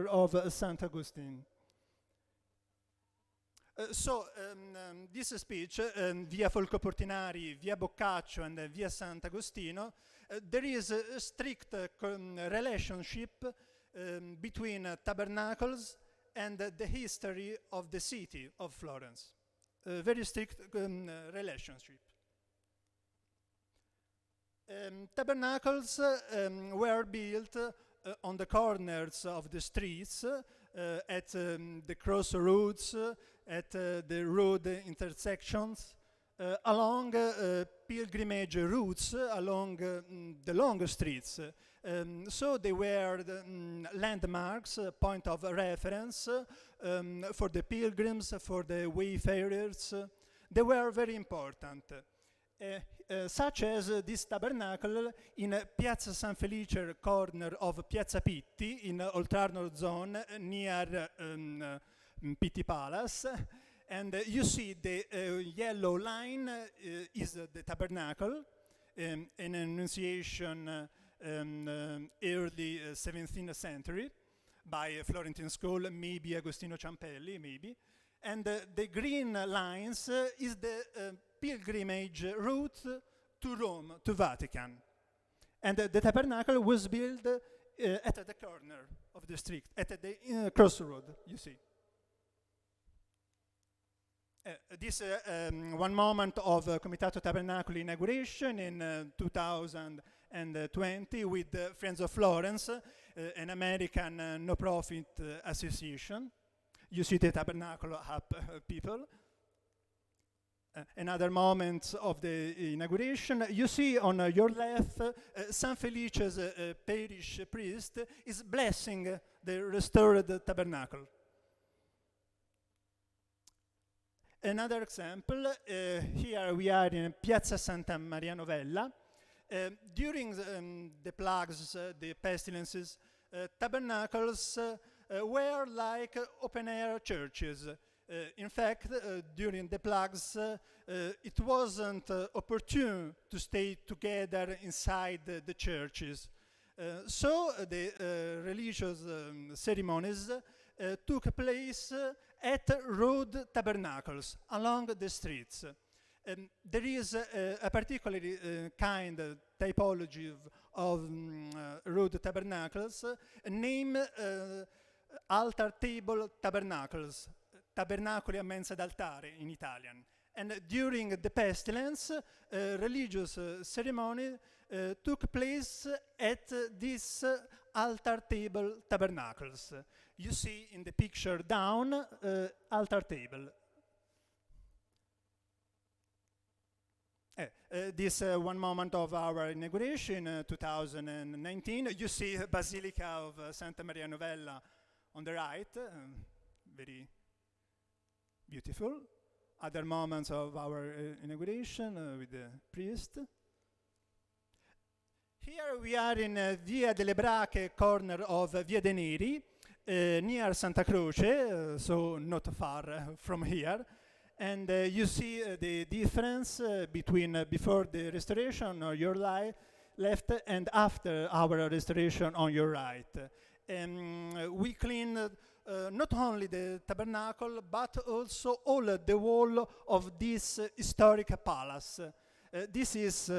of Saint Augustine. This speech, Via Folco Portinari, Via Boccaccio, and Via Sant'Agostino, there is a strict relationship between tabernacles and the history of the city of Florence. A very strict relationship. Tabernacles were built on the corners of the streets, at the crossroads, at the road intersections, along pilgrimage routes, along the long streets. So they were the landmarks, point of reference for the pilgrims, for the wayfarers. They were very important. Such as this tabernacle in Piazza San Felice, corner of Piazza Pitti, in Oltrarno zone, near Pitti Palace. And you see the yellow line is the tabernacle, an Annunciation early 17th century by a Florentine school, maybe Agostino Ciampelli, maybe. And the green lines is the pilgrimage route to Rome, to Vatican. And the tabernacle was built at the corner of the street, at the crossroad, you see. This one moment of Comitato Tabernacoli inauguration in 2020 with Friends of Florence, an American no-profit association. You see the tabernacle up people. Another moment of the inauguration. You see on your left, San Felice's parish priest is blessing the restored tabernacle. Another example, here we are in Piazza Santa Maria Novella. During the plagues, the pestilences, tabernacles were like open-air churches. In fact, during the plagues, it wasn't opportune to stay together inside the churches. So the religious ceremonies took place at road tabernacles along the streets. There is a particularly kind of typology of road tabernacles named altar table tabernacles, tabernacoli a mensa d'altare in Italian. And during the pestilence, religious ceremony took place at these altar table tabernacles. You see in the picture down, altar table. This one moment of our inauguration, 2019. You see Basilica of Santa Maria Novella on the right, very beautiful. Other moments of our inauguration with the priest. Here we are in Via delle Brache, corner of Via de' Neri, near Santa Croce, so not far from here. And you see the difference between before the restoration on your left and after our restoration on your right. We cleaned not only the tabernacle, but also all the wall of this historic palace. This is,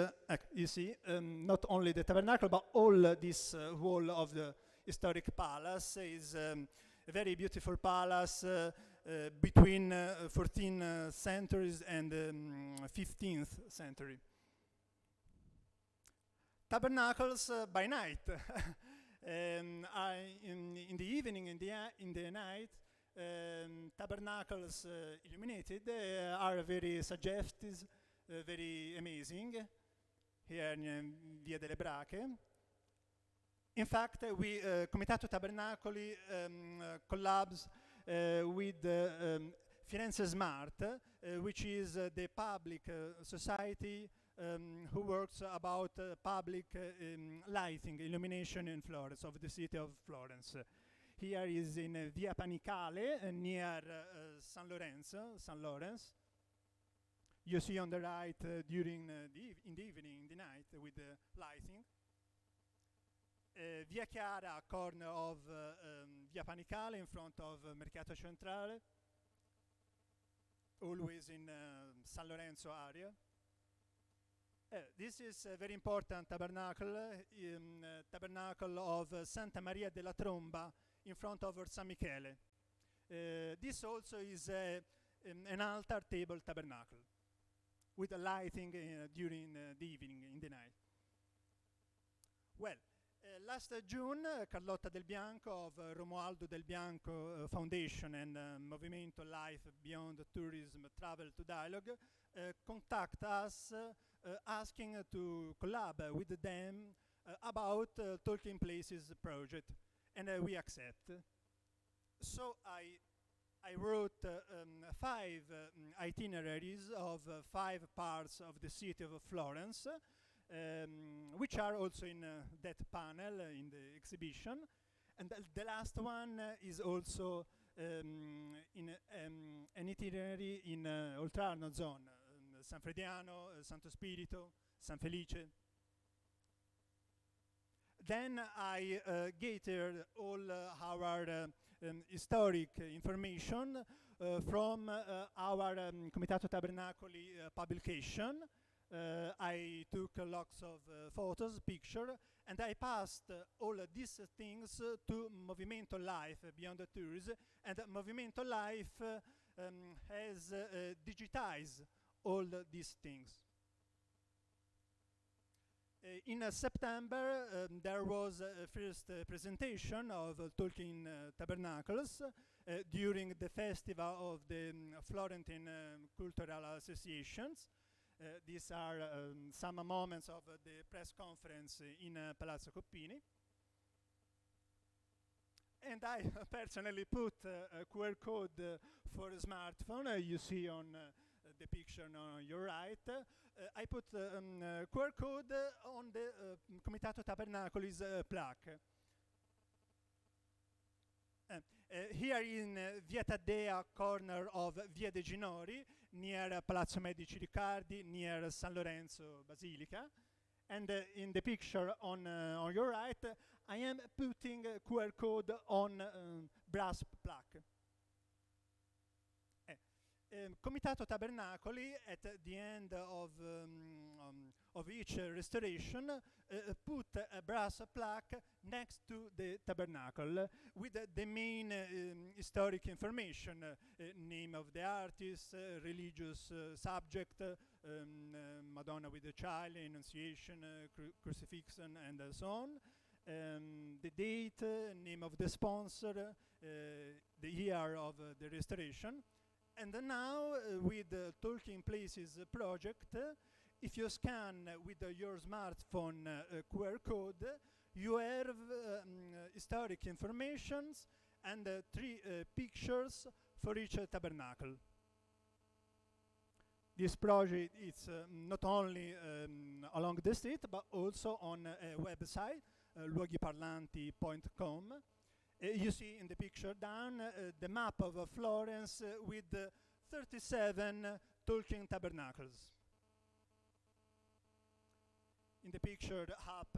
you see, not only the tabernacle, but all this wall of the historic palace is a very beautiful palace between 14th centuries and 15th century. Tabernacles by night. In the evening, in the night, tabernacles illuminated are very suggestive, very amazing here in Via delle Brache. In fact, we Comitato Tabernacoli collabs with Firenze Smart, which is the public society who works about public lighting, illumination in Florence, of the city of Florence. Here is in Via Panicale, near San Lawrence. You see on the right during in the evening, in the night, with the lighting. Via Chiara, corner of Via Panicale, in front of Mercato Centrale, always in San Lorenzo area. This is a very important tabernacle, tabernacle of Santa Maria della Tromba, in front of San Michele. This also is an altar table tabernacle, with a lighting during the evening, in the night. Well, last June, Carlotta Del Bianco of Romualdo Del Bianco Foundation and Movimento Life Beyond Tourism Travel to Dialogue contact us asking to collab with them about Talking Places project, and we accept. So I wrote 5 itineraries of 5 parts of the city of Florence, which are also in that panel in the exhibition. And the last one is also in an itinerary in Oltrarno zone, San Frediano, Santo Spirito, San Felice. Then I gathered all our historic information from our Comitato Tabernacoli publication. I took lots of photos, pictures, and I passed all these things to Movimento Life Beyond the Tourism, and Movimento Life has digitized all these things. In September, there was a first presentation of Talking Tabernacles during the festival of the Florentine Cultural Associations. These are some moments of the press conference in Palazzo Coppini. And I personally put a QR code for a smartphone. You see on the picture on your right. I put QR code on the Comitato Tabernacoli's plaque. Here in Via Taddea, corner of Via De Ginori, near Palazzo Medici Riccardi, near San Lorenzo Basilica. And in the picture on your right, I am putting a QR code on brass plaque. Comitato Tabernacoli, at the end of each restoration, put a brass plaque next to the tabernacle with the main historic information, name of the artist, religious subject, Madonna with the Child, Annunciation, Crucifixion, and so on. The date, name of the sponsor, the year of the restoration. And now, with the Talking Places project, if you scan with your smartphone QR code, you have historic informations and 3 pictures for each tabernacle. This project is not only along the street, but also on a website, luoghiparlanti.com. You see in the picture down the map of Florence with 37 talking tabernacles. In the picture up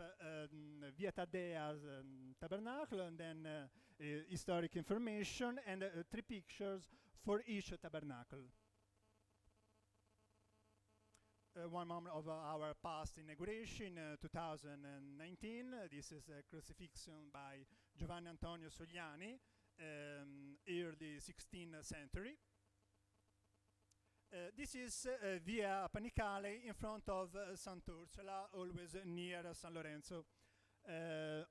Via Taddea's tabernacle, and then historic information, and 3 pictures for each tabernacle. one moment of our past inauguration, 2019. This is a crucifixion by Giovanni Antonio Sogliani, early 16th century. This is Via Panicale in front of Sant'Ursula, always near San Lorenzo.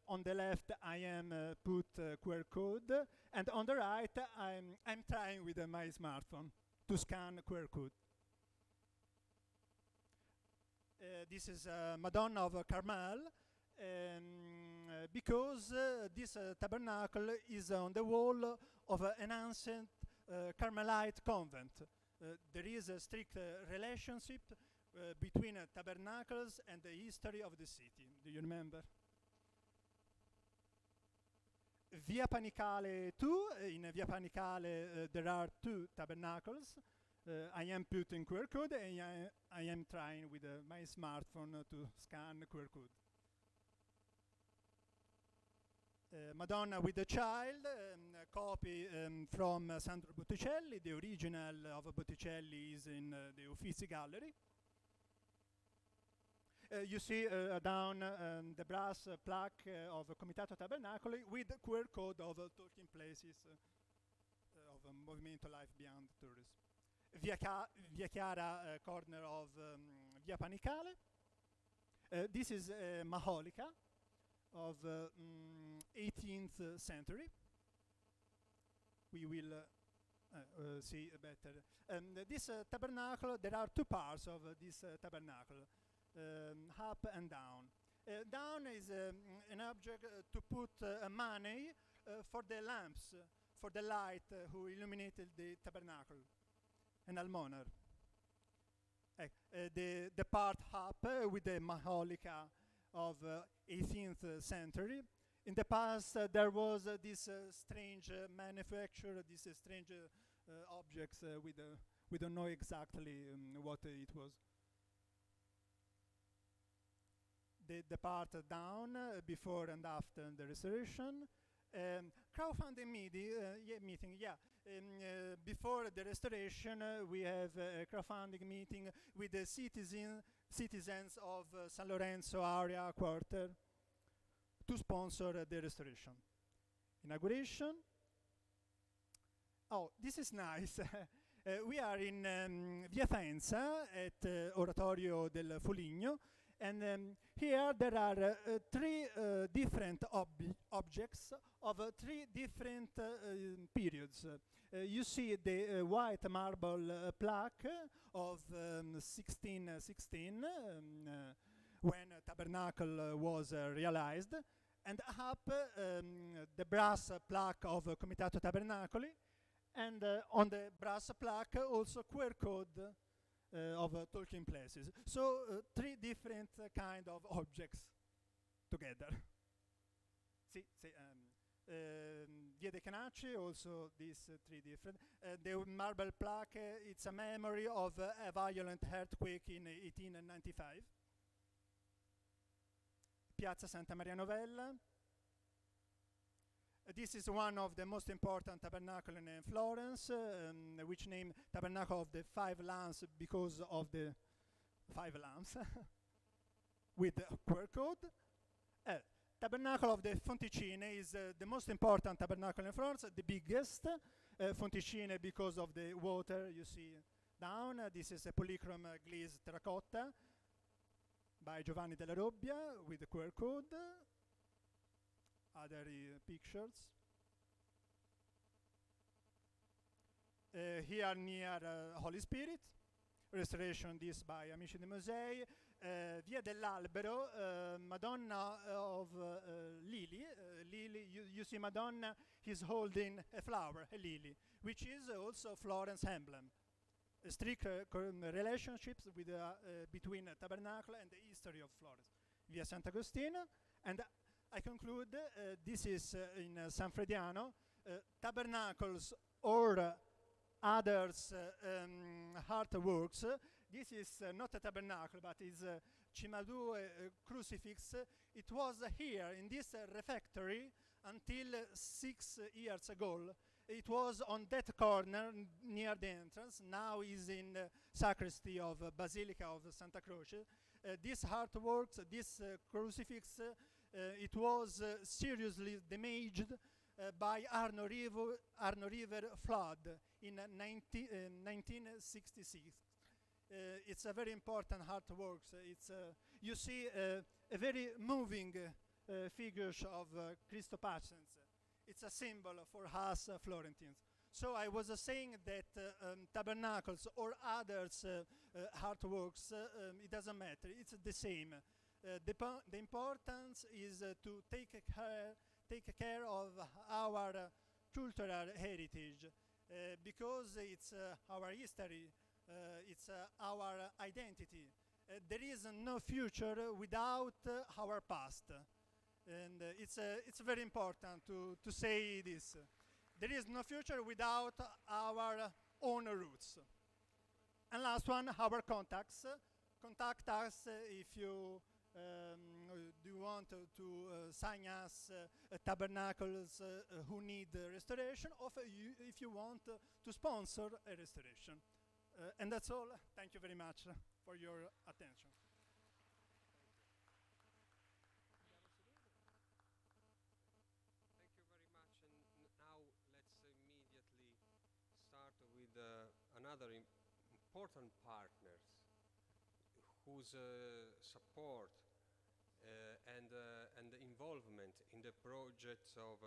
On the left, I am put QR code, and on the right, I'm trying with my smartphone to scan QR code. This is Madonna of Carmel, because this tabernacle is on the wall of an ancient Carmelite convent. There is a strict relationship between tabernacles and the history of the city. Do you remember? Via Panicale 2. In Via Panicale there are 2 tabernacles. I am putting QR code and I am trying with my smartphone to scan QR code. Madonna with the Child, a copy from Sandro Botticelli. The original of Botticelli is in the Uffizi Gallery. You see down the brass plaque of Comitato Tabernacoli with the QR code of Talking Places of Movimento Life Beyond Tourism. Via Chiara, corner of Via Panicale. This is Maholica of 18th century. We will see better. This tabernacle, there are 2 parts of this tabernacle, up and down. Down is an object to put money for the lamps, for the light who illuminated the tabernacle, an almoner. The part up with the Maholica of 18th century. In the past, there was this strange manufacture, these strange objects. We don't know exactly what it was. The part down, before and after the restoration. Crowdfunding meeting, yeah. Before the restoration, we have a crowdfunding meeting with the citizens of San Lorenzo area quarter to sponsor the restoration. Inauguration. Oh, this is nice. We are in Via Faenza at Oratorio del Foligno, and here there are 3 different objects of 3 different periods. You see the white marble plaque of 1616, when Tabernacle was realized, and up the brass plaque of Comitato Tabernacoli, and on the brass plaque also QR code of Talking Places. So 3 different kind of objects together. Via dei Canacci, also these 3 different. The marble plaque, it's a memory of a violent earthquake in 1895. Piazza Santa Maria Novella. This is one of the most important tabernacle in Florence, which named Tabernacle of the 5 Lamps because of the 5 lamps with the QR code. Tabernacle of the Fonticine is the most important tabernacle in Florence, the biggest. Fonticine because of the water you see down. This is a polychrome glazed terracotta by Giovanni della Robbia with the QR code. Other pictures. Here near Holy Spirit. Restoration this by Amici dei Musei. Via dell'Albero, Madonna of Lily. Lily, you see Madonna, he's holding a flower, a lily, which is also Florence emblem. Strict relationships with, between Tabernacle and the history of Florence. Via Sant'Agostino. And I conclude, this is in San Frediano, tabernacles or others artworks. This is not a tabernacle, but is a Cimabue crucifix. It was here in this refectory until 6 years ago. It was on that corner near the entrance. Now is in the sacristy of Basilica of Santa Croce. This artwork, this crucifix, it was seriously damaged by Arno River flood in 1966. It's a very important artwork. It's you see a very moving figures of Christo Patience. It's a symbol for us Florentines. So I was saying that tabernacles or others artworks, it doesn't matter. It's the same. The importance is to take care of our cultural heritage because it's our history. It's our identity. There is no future without our past. And it's very important to say this. There is no future without our own roots. And last one, our contacts. Contact us if you do want to sign us tabernacles who need restoration, or if you want to sponsor a restoration. And that's all. Thank you very much for your attention. Thank you very much. And now let's immediately start with another important partners whose support and involvement in the projects of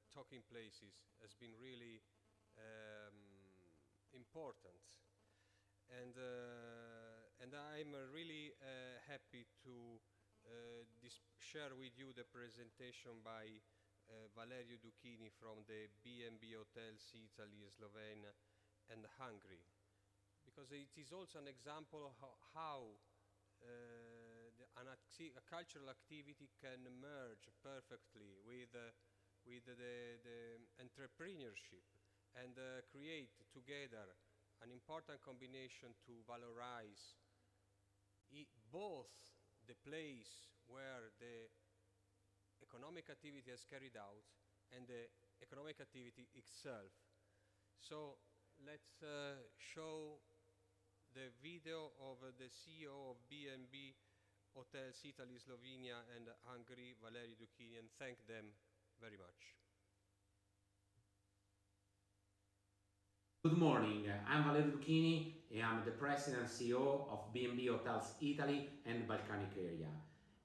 Talking Places has been really important, and I'm really happy to share with you the presentation by Valerio Duchini from the B&B Hotels Italy, Slovenia and Hungary, because it is also an example of how a cultural activity can merge perfectly with the entrepreneurship and create together an important combination to valorize both the place where the economic activity is carried out and the economic activity itself. So let's show the video of the CEO of B&B Hotels Italy, Slovenia and Hungary, Valerio Duchini, and thank them very much. Good morning, I'm Valerio Duchini and I'm the President and CEO of B&B Hotels Italy and Balkanic area.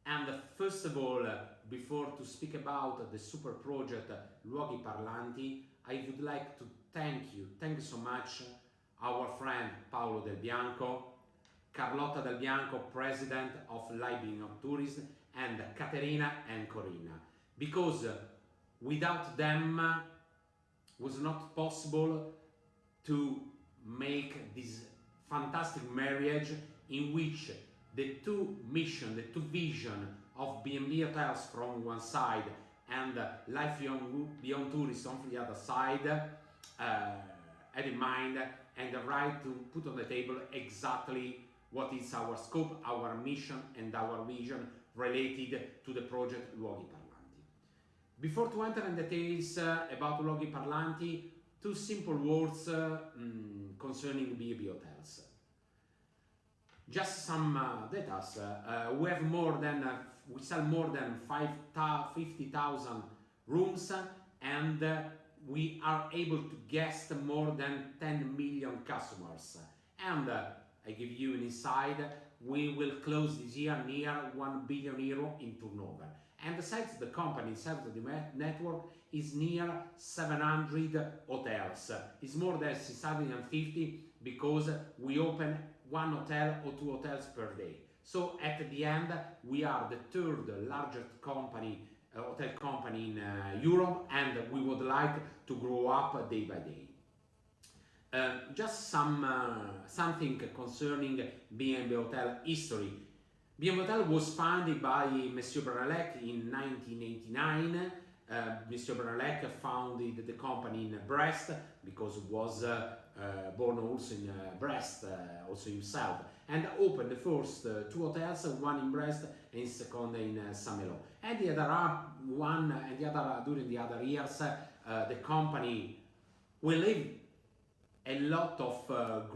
And first of all, before to speak about the super project Luoghi Parlanti, I would like to thank you so much, our friend Paolo Del Bianco, Carlotta Del Bianco, President of Libing of Tourism, and Caterina and Corinna, because without them was not possible to make this fantastic marriage in which the two mission, the two vision of B&B Hotels from one side and Life Beyond Tourism from the other side had in mind and the right to put on the table exactly what is our scope, our mission and our vision related to the project Luoghi Parlanti. Before to enter in details about Luoghi Parlanti, two simple words concerning B&B Hotels. Just some data. We sell more than 50,000 rooms, and we are able to guest more than 10 million customers. And I give you an insight, we will close this year near 1 billion euro in turnover. And the size of the company, the size of the network is near 700 hotels. It's more than 650 because we open one hotel or two hotels per day. So at the end, we are the third largest company, hotel company in Europe, and we would like to grow up day by day. Just something concerning B&B Hotel history. B&B Hotel was founded by Monsieur Branelec in 1989. Monsieur Branelec founded the company in Brest because he was born also in Brest, also himself, and opened the first two hotels, one in Brest and second in Saint-Malo. And the other one, and the other during the other years, the company will live a lot of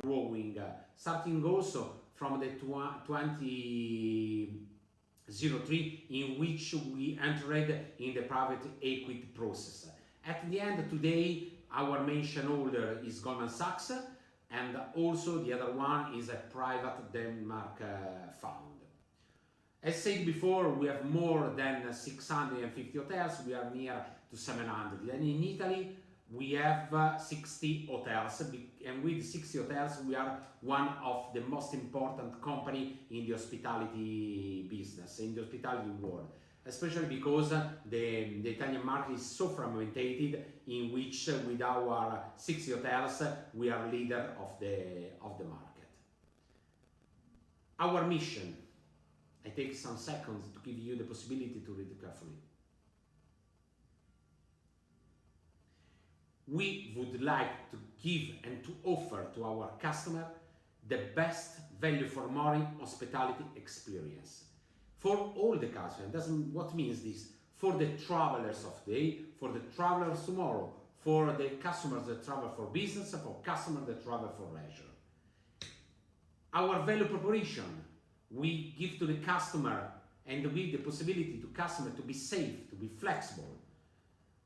growing, starting also from the 2003 in which we entered in the private equity process. At the end today, our main shareholder is Goldman Sachs, and also the other one is a private Denmark fund. As said before, we have more than 650 hotels, we are near to 700. And in Italy, we have 60 hotels, and with 60 hotels, we are one of the most important company in the hospitality business, in the hospitality world. Especially because the Italian market is so fragmented, in which with our 60 hotels, we are leader of the market. Our mission, I take some seconds to give you the possibility to read it carefully. We would like to give and to offer to our customer the best value for money hospitality experience for all the customers. What means this? For the travelers of today, for the travelers tomorrow, for the customers that travel for business, for customers that travel for leisure. Our value proposition, we give to the customer and give the possibility to customer to be safe, to be flexible.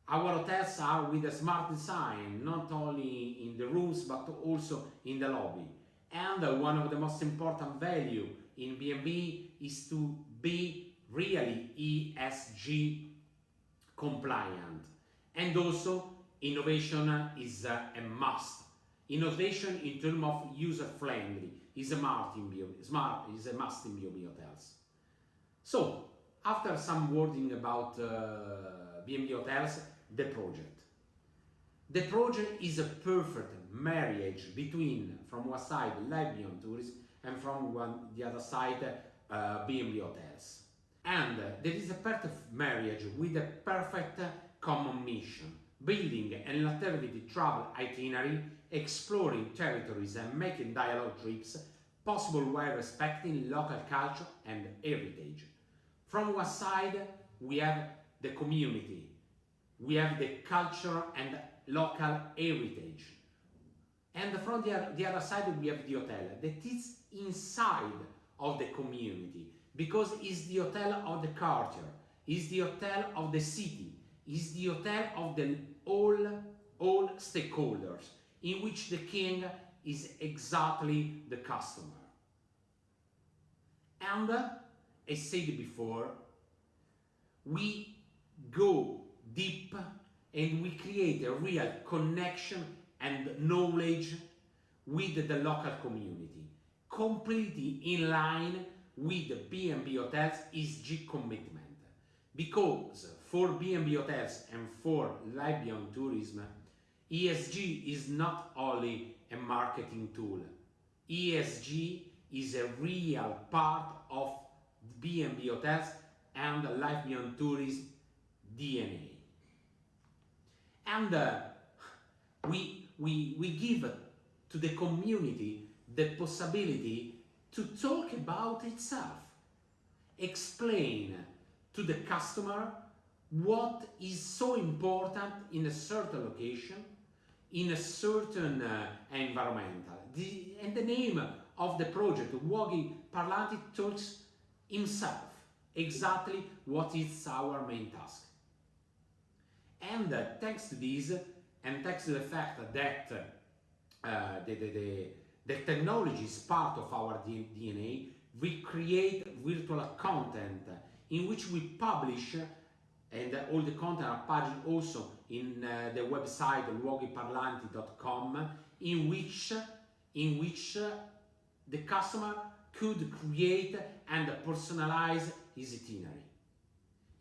Our hotels are with a smart design, not only in the rooms but also in the lobby. And one of the most important value in B&B is to be really ESG compliant. And also innovation is a must. Innovation in terms of user-friendly is a must in B&B hotels. So, after some wording about B&B hotels, the project. The project is a perfect marriage between, from one side, live beyond tourism, and from the other side, B&B hotels. And there is a perfect marriage with a perfect common mission, building an alternative travel itinerary, exploring territories and making dialogue trips possible while respecting local culture and heritage. From one side, we have the community, we have the culture and local heritage. And from the other side, we have the hotel that is inside of the community, because it's the hotel of the culture, it's the hotel of the city, it's the hotel of the all stakeholders, in which the king is exactly the customer. And, as said before, we go deep and we create a real connection and knowledge with the local community, completely in line with the B&B Hotels ESG commitment. Because for B&B Hotels and for Live Beyond Tourism, ESG is not only a marketing tool. ESG is a real part of B&B Hotels and Live Beyond Tourism DNA. And we give to the community the possibility to talk about itself, explain to the customer what is so important in a certain location, in a certain environmental. And the name of the project, Luoghi Parlanti, talks himself, exactly what is our main task. And thanks to this, and thanks to the fact that the technology is part of our DNA, we create virtual content in which we publish, and all the content are published also in the website luoghiparlanti.com, in which the customer could create and personalize his itinerary.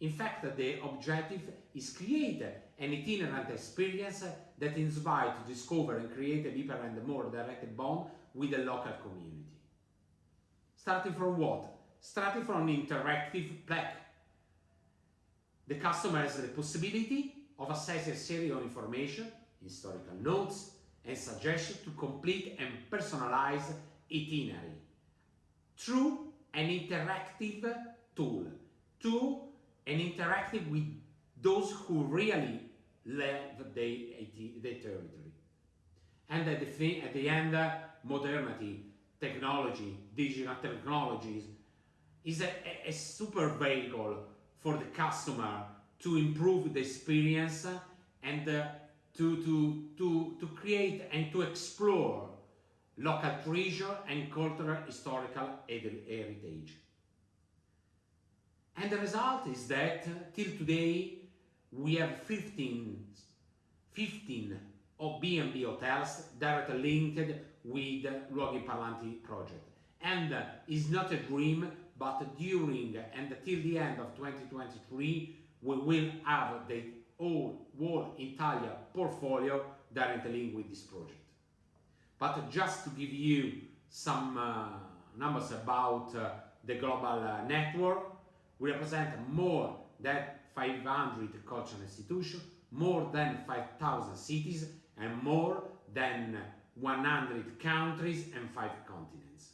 In fact, the objective is create an itinerant experience that inspires to discover and create a deeper and more direct bond with the local community. Starting from what? Starting from an interactive plaque. The customer has the possibility of accessing a series of information, historical notes, and suggestions to complete and personalize itinerary through an interactive tool, through an interactive with those who really left the territory. And at the end, modernity, technology, digital technologies is a super vehicle for the customer to improve the experience and to create and to explore local treasure and cultural historical heritage. And the result is that till today we have 15 of B&B hotels directly linked with Luoghi Parlanti project. And it's not a dream, but during and till the end of 2023 we will have the whole Italia portfolio directly linked with this project. But just to give you some numbers about the global network, we represent more than 500 cultural institutions, more than 5,000 cities, and more than 100 countries and 5 continents.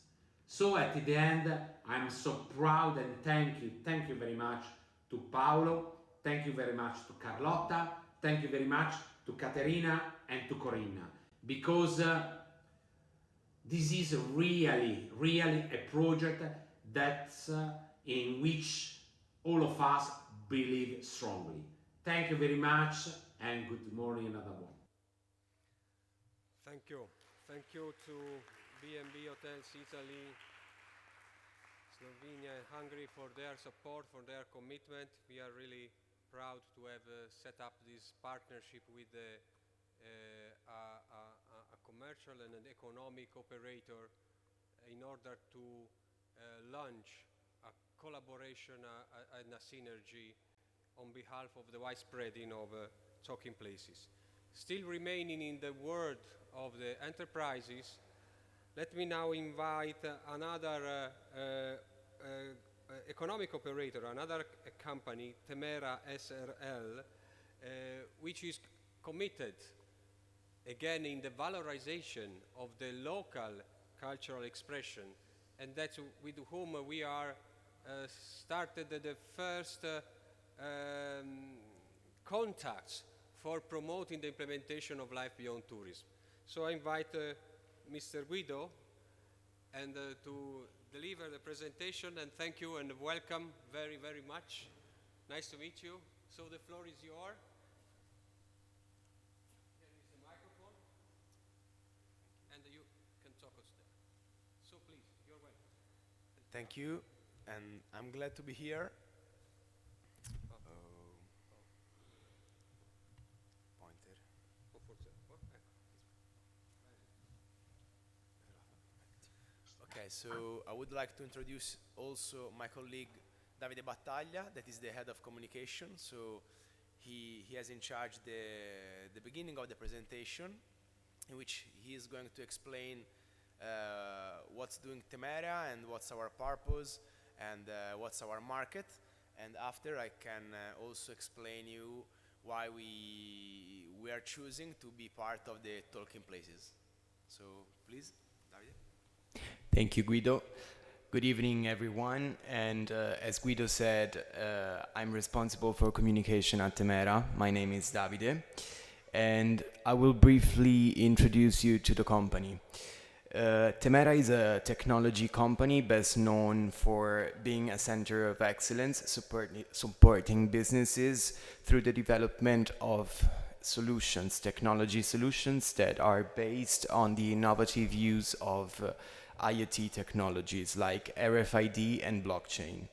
So at the end, I'm so proud and thank you very much to Paolo, thank you very much to Carlotta, thank you very much to Caterina and to Corinna, because this is really a project that's in which all of us believe strongly. Thank you very much and good morning another one. Thank you. Thank you to B&B Hotels Italy, Slovenia and Hungary for their support, for their commitment. We are really proud to have set up this partnership with a commercial and an economic operator in order to launch a collaboration and a synergy on behalf of the widespreading of talking places. Still remaining in the world of the enterprises, let me now invite another economic operator, another company, Temera SRL, which is committed again in the valorization of the local cultural expression, and that's with whom we are started the first contacts for promoting the implementation of Life Beyond Tourism. So I invite Mr. Guido and to deliver the presentation, and thank you and welcome very much. Nice to meet you. So the floor is yours. Here is the microphone, and you can talk us there. So please, you're welcome. Thank you, and I'm glad to be here. Pointer. Okay, so I would like to introduce also my colleague Davide Battaglia, that is the head of communication. So he has in charge the beginning of the presentation, in which he is going to explain what's doing Temera and what's our purpose and what's our market. And after I can also explain you why we are choosing to be part of the Talking Places. So please, Davide. Thank you, Guido. Good evening, everyone. And as Guido said, I'm responsible for communication at Temera. My name is Davide. And I will briefly introduce you to the company. Temera is a technology company best known for being a center of excellence, supporting businesses through the development of solutions, technology solutions that are based on the innovative use of IoT technologies like RFID and blockchain.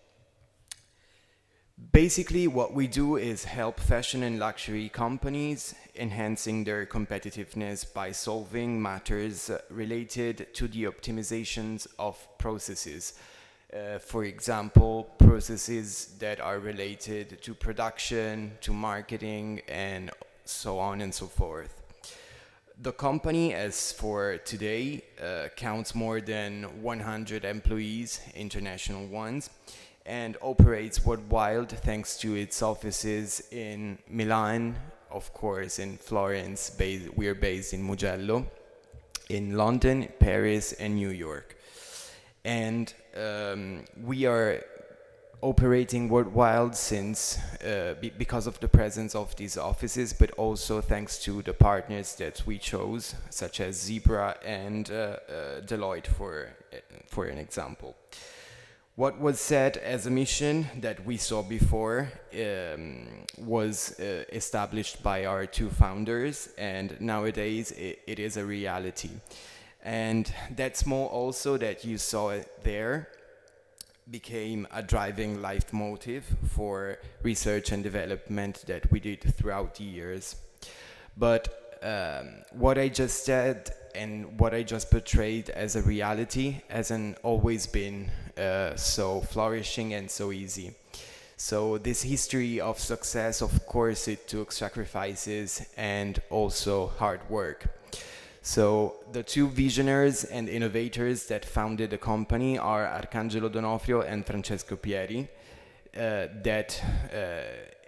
Basically, what we do is help fashion and luxury companies enhancing their competitiveness by solving matters related to the optimizations of processes. For example, processes that are related to production, to marketing, and so on and so forth. The company, as for today, counts more than 100 employees, international ones, and operates worldwide thanks to its offices in Milan, of course, in Florence. We are based in Mugello, in London, Paris, and New York. And we are operating worldwide since because of the presence of these offices, but also thanks to the partners that we chose, such as Zebra and Deloitte, for an example. What was set as a mission that we saw before was established by our two founders, and nowadays it is a reality. And that small also that you saw there became a driving leitmotif for research and development that we did throughout the years. But what I just said and what I just portrayed as a reality hasn't always been so flourishing and so easy. So this history of success, of course, it took sacrifices and also hard work. So the two visionaries and innovators that founded the company are Arcangelo Donofrio and Francesco Pieri, that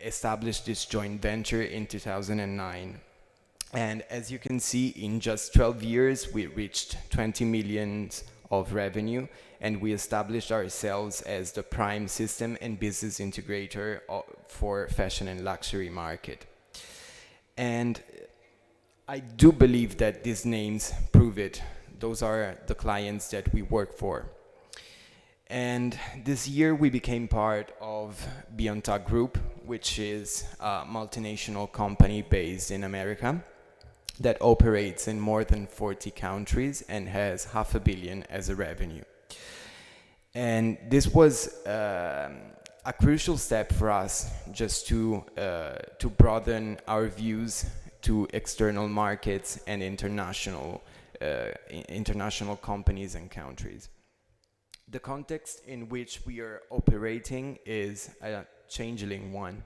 established this joint venture in 2009. And as you can see, in just 12 years, we reached 20 million of revenue, and we established ourselves as the prime system and business integrator for fashion and luxury market. And I do believe that these names prove it. Those are the clients that we work for. And this year we became part of Bionta Group, which is a multinational company based in America that operates in more than 40 countries and has $500 million as a revenue. And this was a crucial step for us, just to broaden our views to external markets and international companies and countries. The context in which we are operating is a changeling one.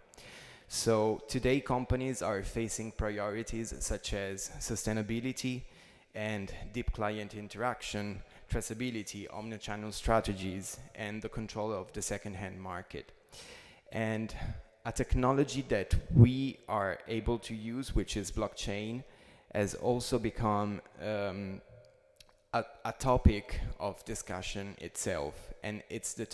So today companies are facing priorities such as sustainability and deep client interaction, traceability, omnichannel strategies, and the control of the second-hand market. And a technology that we are able to use, which is blockchain, has also become a topic of discussion itself, and it's the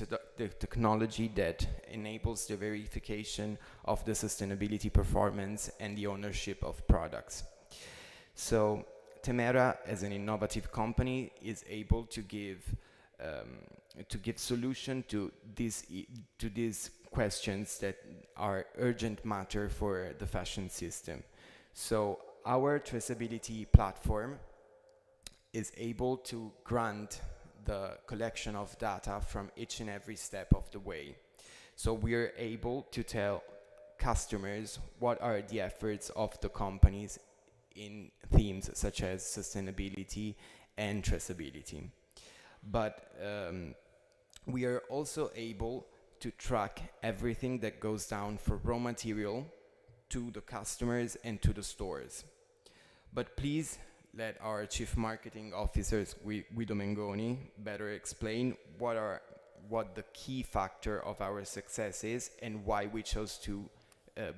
technology that enables the verification of the sustainability performance and the ownership of products. So Temera, as an innovative company, is able to give solution to these questions that are urgent matter for the fashion system. So our traceability platform is able to grant the collection of data from each and every step of the way. So we are able to tell customers what are the efforts of the companies in themes such as sustainability and traceability. But we are also able to track everything that goes down from raw material to the customers and to the stores. But please let our Chief Marketing Officer, Guido Mengoni, better explain what the key factor of our success is and why we chose to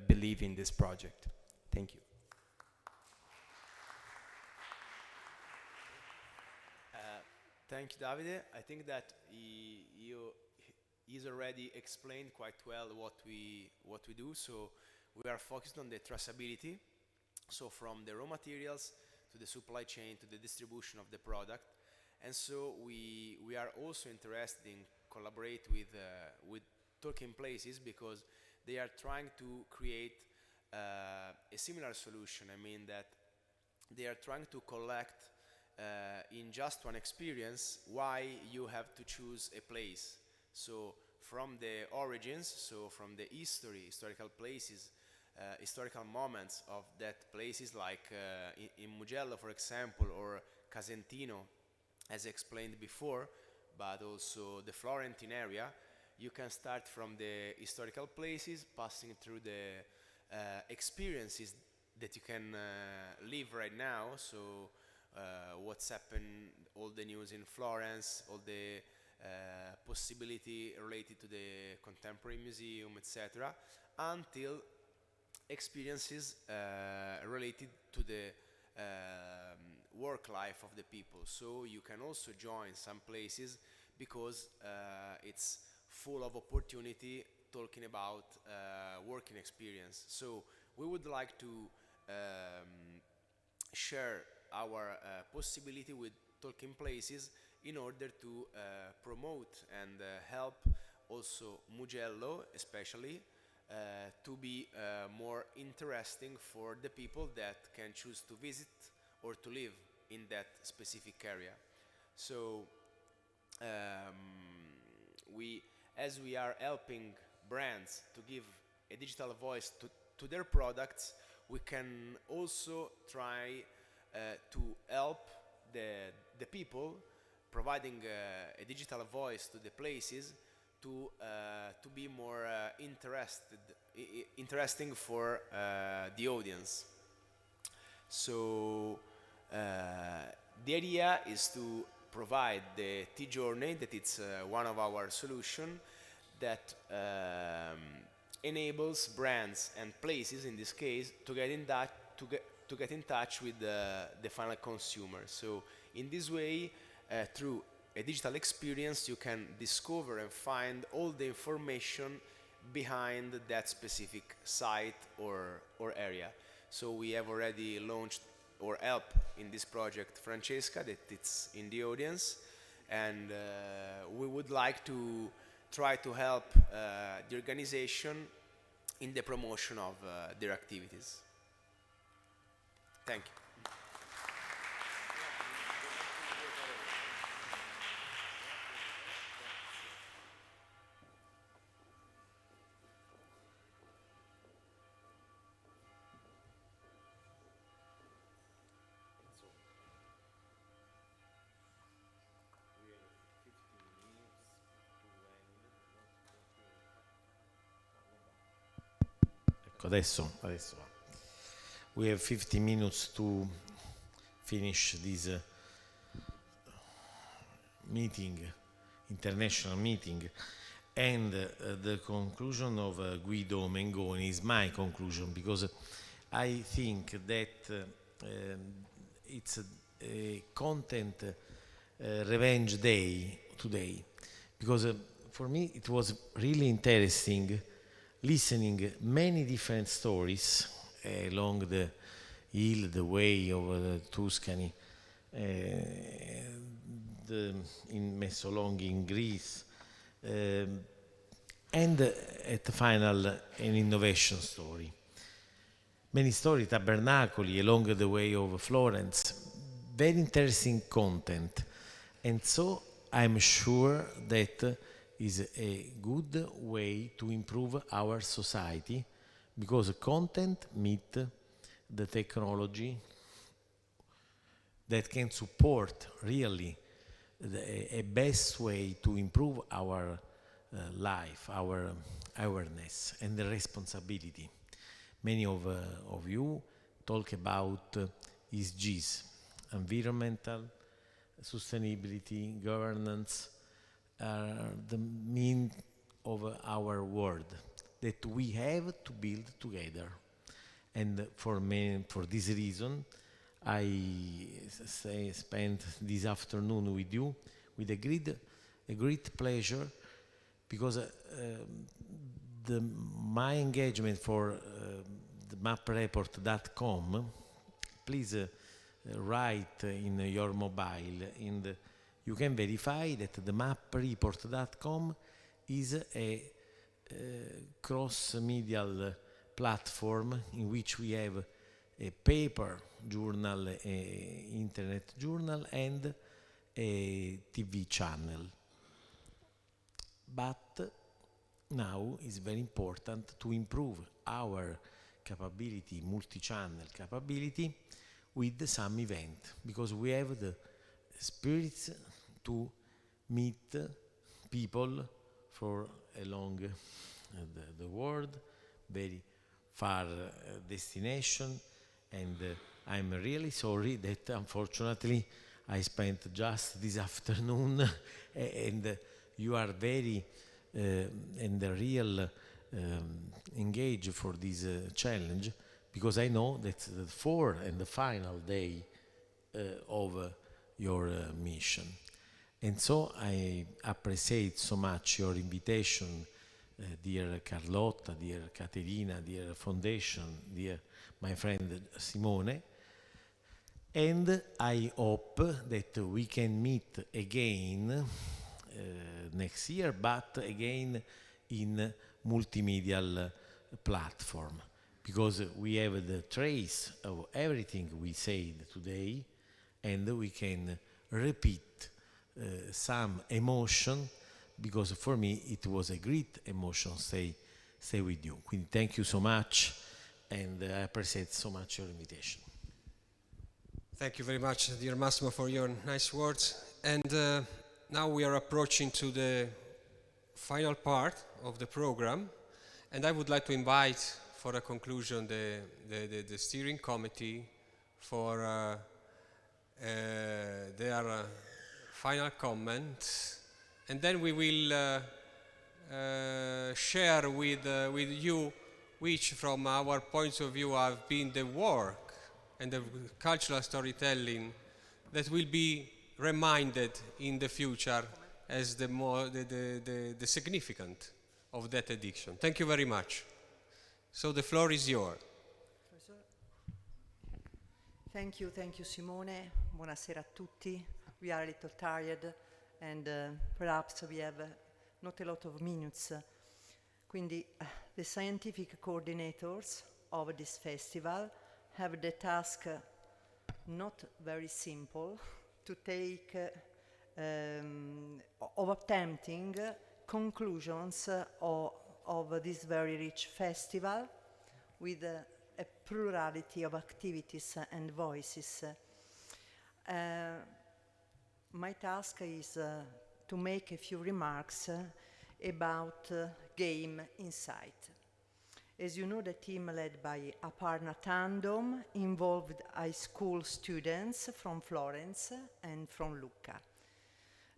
believe in this project. Thank you. Thank you, Davide. I think that he's already explained quite well what we do. So we are focused on the traceability. So from the raw materials to the supply chain to the distribution of the product. And so we are also interested in collaborate with Talking Places because they are trying to create a similar solution. I mean that they are trying to collect in just one experience why you have to choose a place. So from the origins, so from the historical places, historical moments of that places like in Mugello, for example, or Casentino, as explained before, but also the Florentine area. You can start from the historical places, passing through the experiences that you can live right now. So what's happened, all the news in Florence, all the possibility related to the contemporary museum, etc., until experiences related to the work life of the people. So you can also join some places because it's full of opportunity talking about working experience. So we would like to share our possibility with talking places in order to promote and help also Mugello especially to be more interesting for the people that can choose to visit or to live in that specific area. So as we are helping brands to give a digital voice to their products, we can also try to help the people, providing a digital voice to the places to be more interesting for the audience. So the idea is to provide the T-Journey, that it's one of our solution that enables brands and places, in this case, to get in touch with the final consumer. So in this way, through a digital experience, you can discover and find all the information behind that specific site or area. So we have already launched or helped in this project Francesca, that it's in the audience, and we would like to try to help the organization in the promotion of their activities. Thank you. Adesso va. We have 50 minutes to finish this meeting, international meeting, and the conclusion of Guido Mengoni is my conclusion, because I think that it's a content revenge day today, because for me it was really interesting listening many different stories along the hill, the way of Tuscany, in Messolonghi in Greece, and at the final an innovation story. Many stories, Tabernacoli along the way of Florence, very interesting content, and so I'm sure that is a good way to improve our society, because content meet the technology that can support really a best way to improve our life, our awareness and the responsibility. Many of you talk about ESGs, environmental, sustainability, governance, the mean of our world that we have to build together. And for this reason, I spent this afternoon with you with a great pleasure, because my engagement for the mapreport.com, please write in your mobile, and you can verify that the mapreport.com is a cross-medial platform in which we have a paper journal, a internet journal, and a TV channel. But now it's very important to improve our capability, multi-channel capability, with some event, because we have the spirits to meet people for along the world, very far destination, and I'm really sorry that unfortunately I spent just this afternoon and you are very and real engaged for this challenge, because I know that the fourth and the final day of your mission. And so I appreciate so much your invitation, dear Carlotta, dear Caterina, dear Foundation, dear my friend Simone. And I hope that we can meet again next year, but again in multimedial platform, because we have the trace of everything we said today, and we can repeat some emotion, because for me it was a great emotion stay with you. Quindi thank you so much, and I appreciate so much your invitation. Thank you very much, dear Massimo, for your nice words. And now we are approaching to the final part of the program, and I would like to invite for a conclusion the steering committee for their final comments, and then we will share with you which from our points of view have been the work and the cultural storytelling that will be reminded in the future as the significant of that edition. Thank you very much. So the floor is yours. Thank you, Simone. Buonasera a tutti. We are a little tired and perhaps we have not a lot of minutes. Quindi the scientific coordinators of this festival have the task not very simple to take of attempting conclusions of this very rich festival with a plurality of activities and voices. My task is to make a few remarks about Game Insight. As you know, the team led by Aparna Tandem involved high school students from Florence and from Lucca.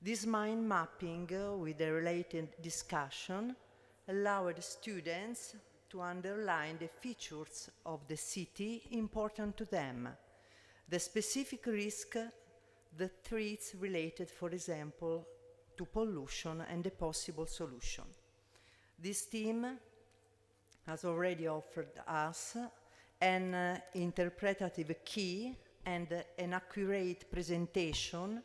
This mind mapping with a related discussion allowed students to underline the features of the city important to them, the specific risk, the threats related, for example, to pollution and the possible solution. This team has already offered us an interpretative key and an accurate presentation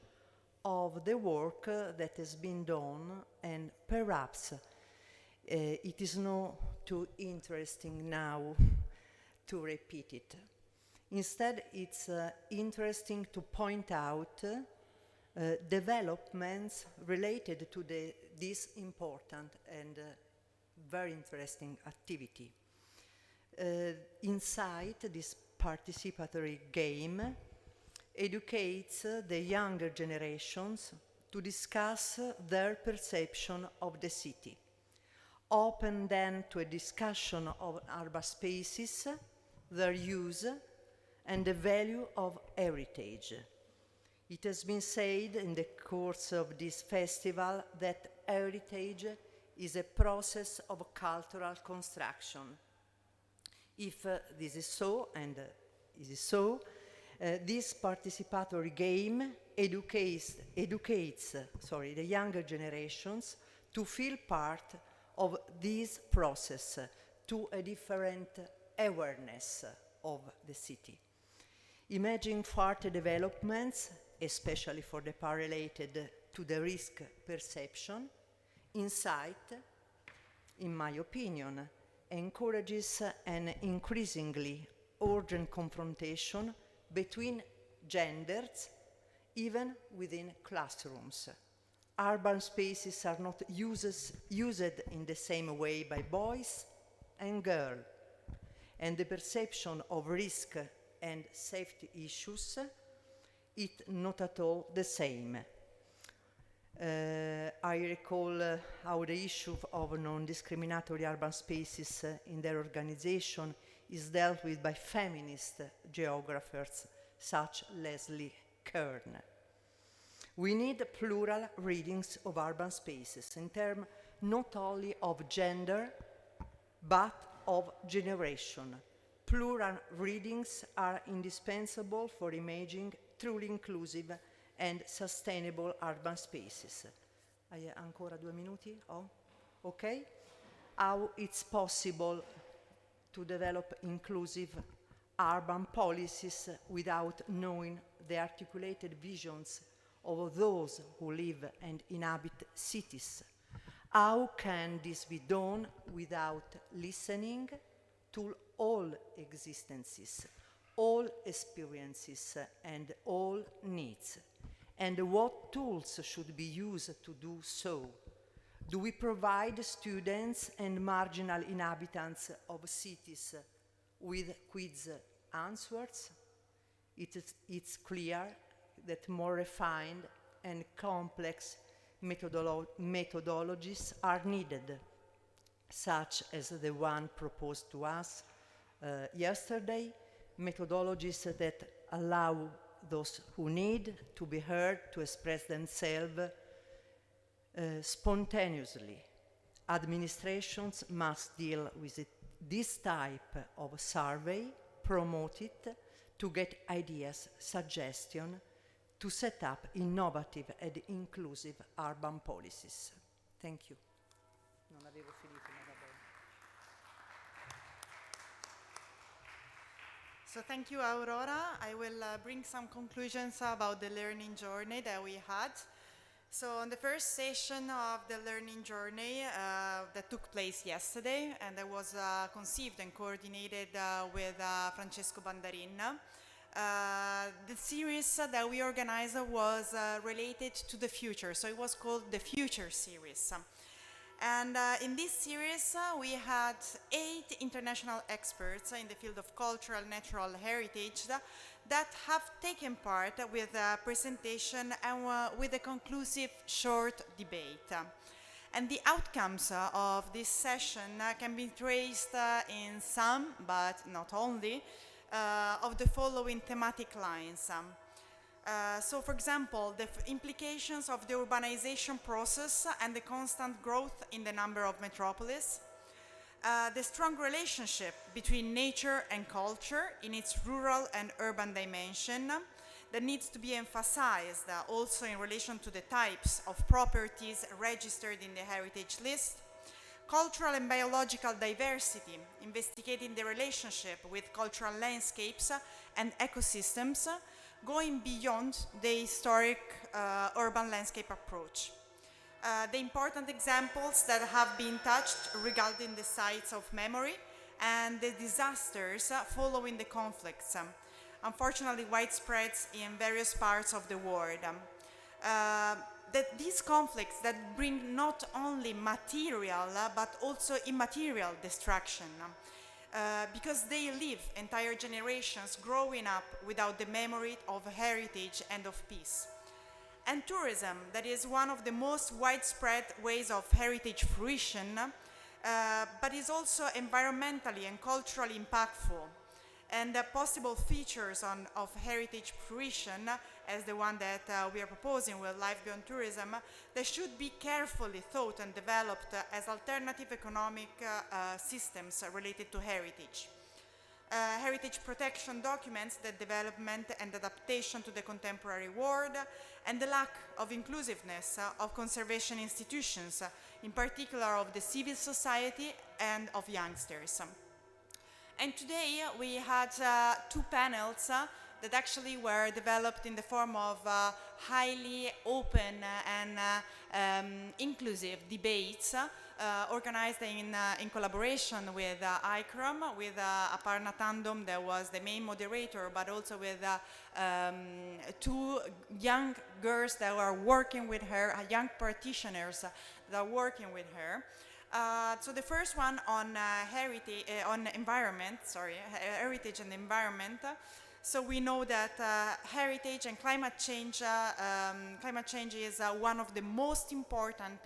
of the work that has been done, and perhaps it is not too interesting now to repeat it. Instead, it's interesting to point out developments related to this important and very interesting activity. Inside this participatory game educates the younger generations to discuss their perception of the city. Open then to a discussion of urban spaces, their use, and the value of heritage. It has been said in the course of this festival that heritage is a process of cultural construction. If this is so, and it is so, this participatory game educates the younger generations to feel part of this process, to a different awareness of the city. Imagine further developments, especially for the part related to the risk perception. Insight, in my opinion, encourages an increasingly urgent confrontation between genders, even within classrooms. Urban spaces are not used in the same way by boys and girls, and the perception of risk and safety issues is not at all the same. I recall how the issue of non-discriminatory urban spaces in their organization is dealt with by feminist geographers such as Leslie Kern. We need plural readings of urban spaces in terms not only of gender, but of generation. Plural readings are indispensable for imagining truly inclusive and sustainable urban spaces. Hai ancora 2 minuti? Oh, okay. How it's possible to develop inclusive urban policies without knowing the articulated visions of those who live and inhabit cities. How can this be done without listening to all existences, all experiences, and all needs? And what tools should be used to do so? Do we provide students and marginal inhabitants of cities with quiz answers? It's clear that more refined and complex methodologies are needed, such as the one proposed to us yesterday, methodologies that allow those who need to be heard to express themselves spontaneously. Administrations must deal with this type of survey, promote it, to get ideas, suggestions, to set up innovative and inclusive urban policies. Thank you. Non avevo finito, ma va bene. So thank you, Aurora. I will bring some conclusions about the learning journey that we had. So on the first session of the learning journey that took place yesterday, and that was conceived and coordinated with Francesco Bandarin, the series that we organized was related to the future. So it was called the Future Series. And in this series, we had 8 international experts in the field of cultural natural heritage that have taken part with a presentation and with a conclusive short debate. And the outcomes of this session can be traced in some, but not only, of the following thematic lines. So, for example, the implications of the urbanization process and the constant growth in the number of metropolis, the strong relationship between nature and culture in its rural and urban dimension that needs to be emphasized also in relation to the types of properties registered in the heritage list, cultural and biological diversity, investigating the relationship with cultural landscapes and ecosystems, going beyond the historic urban landscape approach. The important examples that have been touched regarding the sites of memory and the disasters following the conflicts, unfortunately widespread in various parts of the world. That these conflicts that bring not only material but also immaterial destruction, because they live entire generations growing up without the memory of heritage and of peace. And tourism, that is one of the most widespread ways of heritage fruition, but is also environmentally and culturally impactful. And the possible features of heritage fruition, as the one that we are proposing with Life Beyond Tourism, they should be carefully thought and developed as alternative economic systems related to heritage. Heritage protection documents the development and adaptation to the contemporary world, and the lack of inclusiveness of conservation institutions, in particular of the civil society and of youngsters. And today we had 2 panels that actually were developed in the form of highly open and inclusive debates organized in collaboration with ICROM, with Aparna Tandon that was the main moderator, but also with 2 young girls that are working with her, young practitioners that are working with her. So the first one on heritage and environment. So we know that heritage and climate change is one of the most important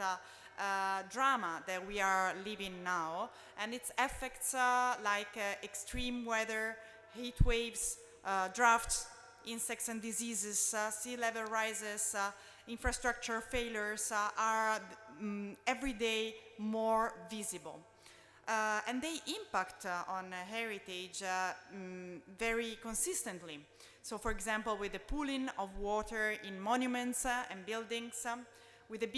drama that we are living now, and its effects like extreme weather, heat waves, droughts, insects and diseases, sea level rises, infrastructure failures are every day more visible. And they impact on heritage very consistently. So for example, with the pooling of water in monuments and buildings, with the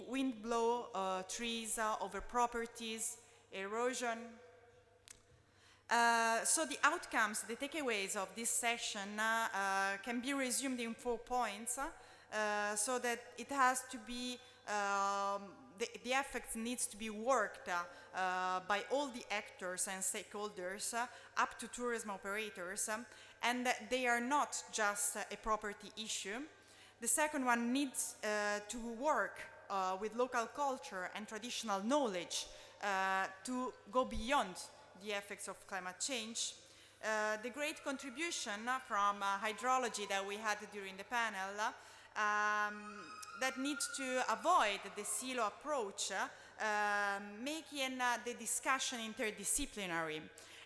wind blow trees over properties, erosion. So the outcomes, the takeaways of this session can be resumed in 4 points, so that it has to be, the effects needs to be worked by all the actors and stakeholders up to tourism operators, and they are not just a property issue. The second one needs to work with local culture and traditional knowledge to go beyond the effects of climate change. The great contribution from hydrology that we had during the panel that needs to avoid the silo approach, making the discussion interdisciplinary.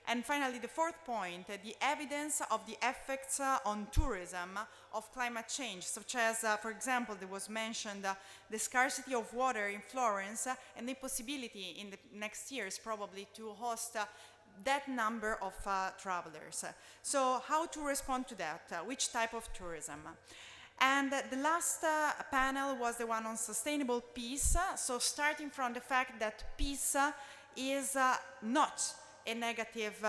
And finally, the fourth point, the evidence of the effects on tourism of climate change, such as, for example, there was mentioned the scarcity of water in Florence and the possibility in the next years probably to host that number of travelers. So how to respond to that? Which type of tourism? And the last panel was the one on sustainable peace. So starting from the fact that peace is not a negative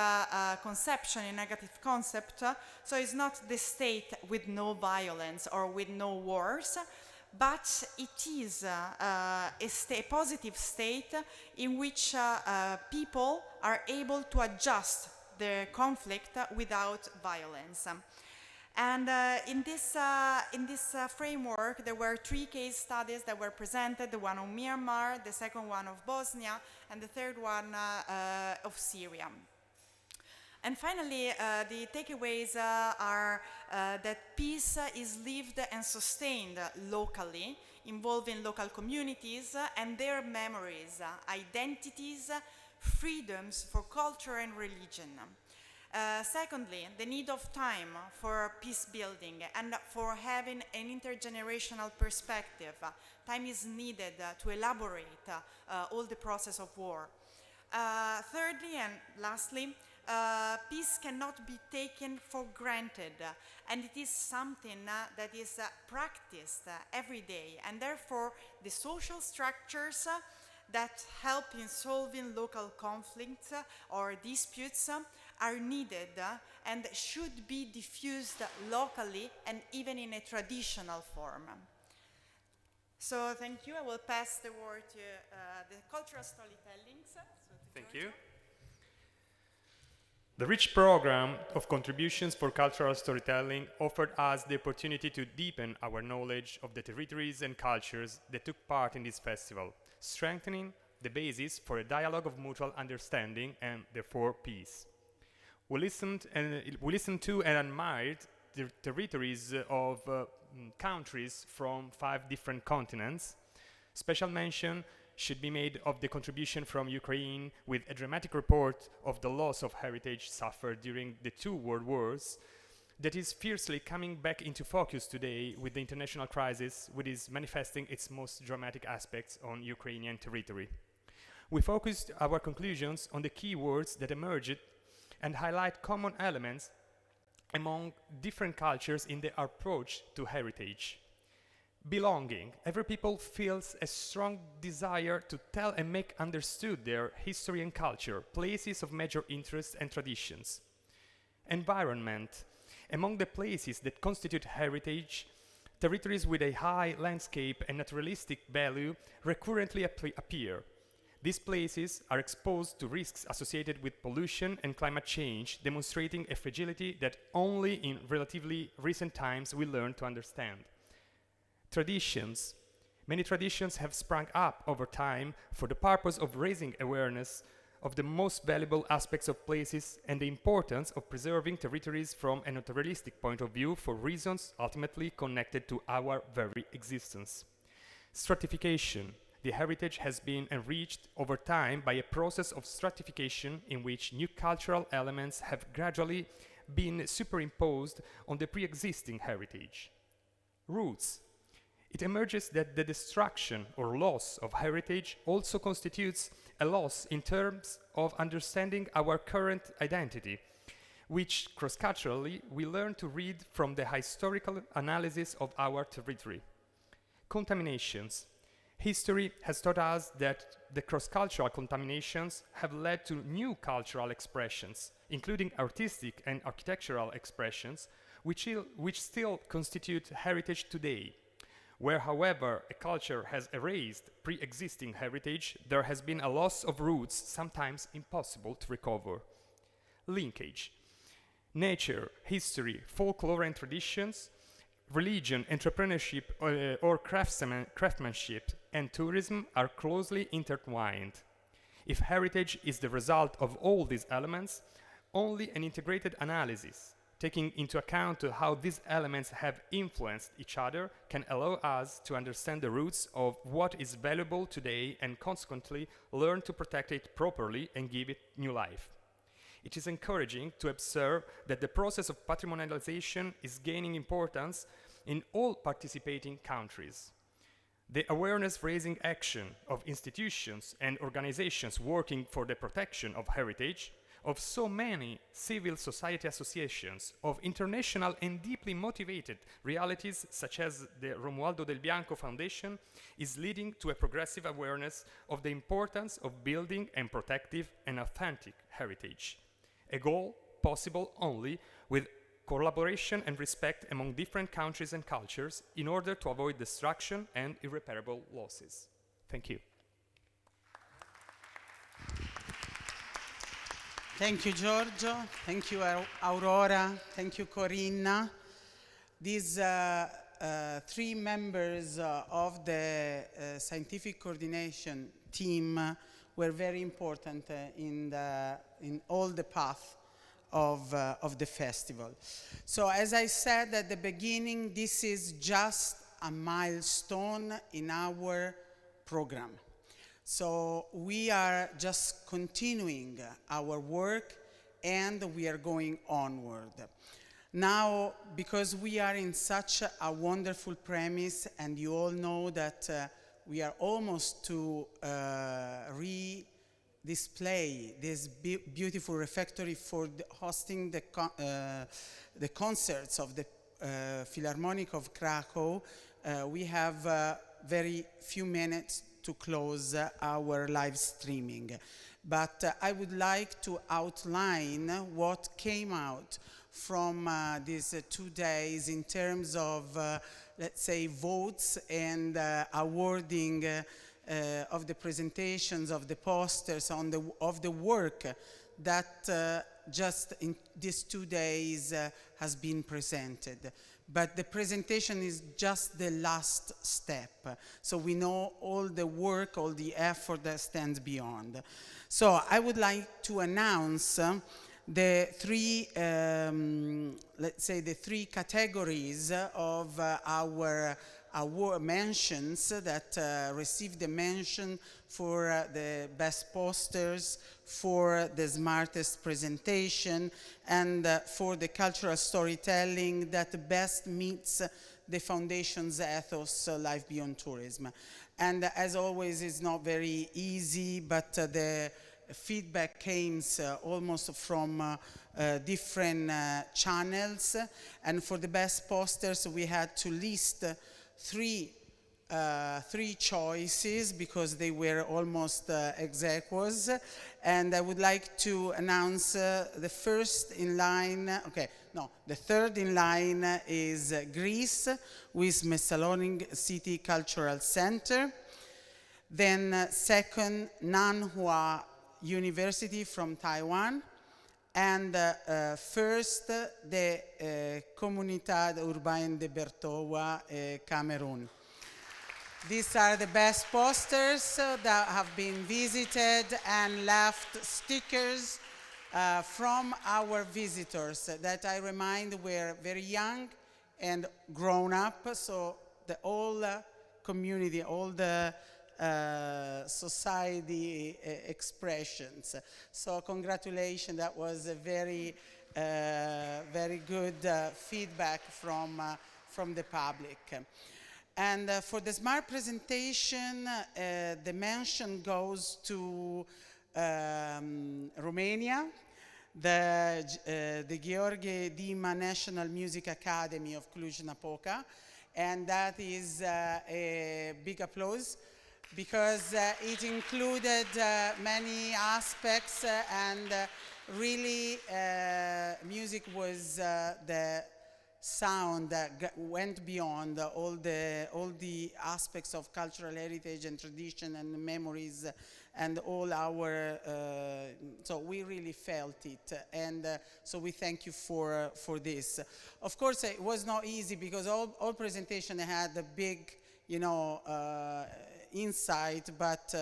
conception, a negative concept. So it's not the state with no violence or with no wars, but it is a positive state in which people are able to adjust the conflict without violence. And in this framework, there were 3 case studies that were presented, the one on Myanmar, the second one of Bosnia, and the third one of Syria. And finally, the takeaways are that peace is lived and sustained locally, involving local communities and their memories, identities, freedoms for culture and religion. Secondly, the need of time for peace building and for having an intergenerational perspective. Time is needed to elaborate all the process of war. Thirdly and lastly, peace cannot be taken for granted, and it is something that is practiced every day, and therefore the social structures that help in solving local conflicts or disputes are needed and should be diffused locally and even in a traditional form. So thank you. I will pass the word to the cultural storytelling. Thank you. The rich program of contributions for cultural storytelling offered us the opportunity to deepen our knowledge of the territories and cultures that took part in this festival, strengthening the basis for a dialogue of mutual understanding and therefore peace. We listened to and admired the territories of countries from 5 different continents. Special mention should be made of the contribution from Ukraine with a dramatic report of the loss of heritage suffered during the 2 world wars that is fiercely coming back into focus today with the international crisis, which is manifesting its most dramatic aspects on Ukrainian territory. We focused our conclusions on the key words that emerged and highlight common elements among different cultures in their approach to heritage. Belonging. Every people feels a strong desire to tell and make understood their history and culture, places of major interest and traditions. Environment. Among the places that constitute heritage, territories with a high landscape and naturalistic value recurrently appear. These places are exposed to risks associated with pollution and climate change, demonstrating a fragility that only in relatively recent times we learn to understand. Traditions. Many traditions have sprung up over time for the purpose of raising awareness of the most valuable aspects of places and the importance of preserving territories from a naturalistic point of view for reasons ultimately connected to our very existence. Stratification. The heritage has been enriched over time by a process of stratification in which new cultural elements have gradually been superimposed on the pre-existing heritage. Roots. It emerges that the destruction or loss of heritage also constitutes a loss in terms of understanding our current identity, which cross-culturally we learn to read from the historical analysis of our territory. Contaminations. History has taught us that the cross-cultural contaminations have led to new cultural expressions, including artistic and architectural expressions, which still constitute heritage today. Where, however, a culture has erased pre-existing heritage, there has been a loss of roots, sometimes impossible to recover. Linkage. Nature, history, folklore and traditions, religion, entrepreneurship or craftsmanship, and tourism are closely intertwined. If heritage is the result of all these elements, only an integrated analysis, taking into account how these elements have influenced each other, can allow us to understand the roots of what is valuable today and consequently learn to protect it properly and give it new life. It is encouraging to observe that the process of patrimonialization is gaining importance in all participating countries. The awareness-raising action of institutions and organizations working for the protection of heritage, of so many civil society associations, of international and deeply motivated realities such as the Romualdo Del Bianco Foundation, is leading to a progressive awareness of the importance of building and protective and authentic heritage. A goal possible only with collaboration and respect among different countries and cultures in order to avoid destruction and irreparable losses. Thank you. Thank you, Giorgio. Thank you, Aurora. Thank you, Corinna. These three members of the scientific coordination team were very important in all the path of the festival. So as I said at the beginning, this is just a milestone in our program. So we are just continuing our work and we are going onward. Now, because we are in such a wonderful premise and you all know that we are almost to display this beautiful refectory for hosting the concerts of the Philharmonic of Krakow, we have very few minutes to close our live streaming. But I would like to outline what came out from these 2 days in terms of, let's say, votes and awarding of the presentations, of the posters, of the work that just in these 2 days has been presented. But the presentation is just the last step. So we know all the work, all the effort that stands beyond. So I would like to announce the three, let's say the three categories of our award mentions that received the mention for the best posters, for the smartest presentation, and for the cultural storytelling that best meets the foundation's ethos, Life Beyond Tourism. And as always, it's not very easy, but the feedback came almost from different channels. And for the best posters, we had to list three choices because they were almost ex aequos. And I would like to announce the first in line, the third in line is Greece with Thessaloniki City Cultural Center. Then second, Nanhua University from Taiwan. And first, the Comunidad Urbaine de Bertoua, Cameroon. These are the best posters that have been visited and left stickers from our visitors that I remind were very young and grown up. So the whole community, all the society expressions. So congratulations, that was a very, very good feedback from the public. And for the smart presentation, the mention goes to Romania. the Gheorghe Dima National Music Academy of Cluj-Napoca, and that is a big applause because it included many aspects and really music was the sound that went beyond all the aspects of cultural heritage and tradition and memories and all our so we really felt it, and so we thank you for this. Of course it was not easy because all presentation had a big insight, but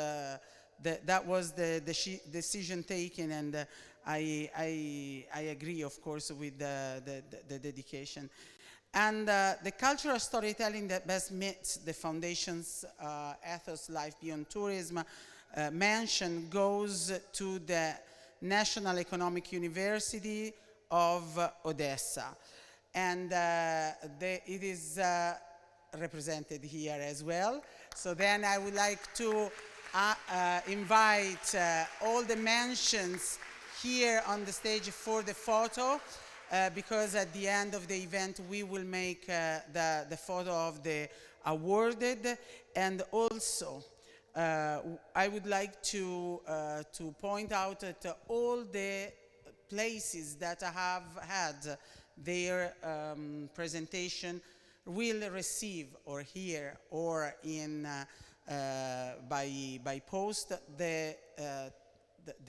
that was the decision taken, and I agree, of course, with the dedication. And the cultural storytelling that best meets the foundation's ethos, life beyond tourism, mention goes to the National Economic University of Odessa. And it is represented here as well. So then I would like to invite all the mentions here on the stage for the photo, because at the end of the event we will make the photo of the awarded. And also I would like to point out that all the places that have had their presentation will receive or hear or in by post the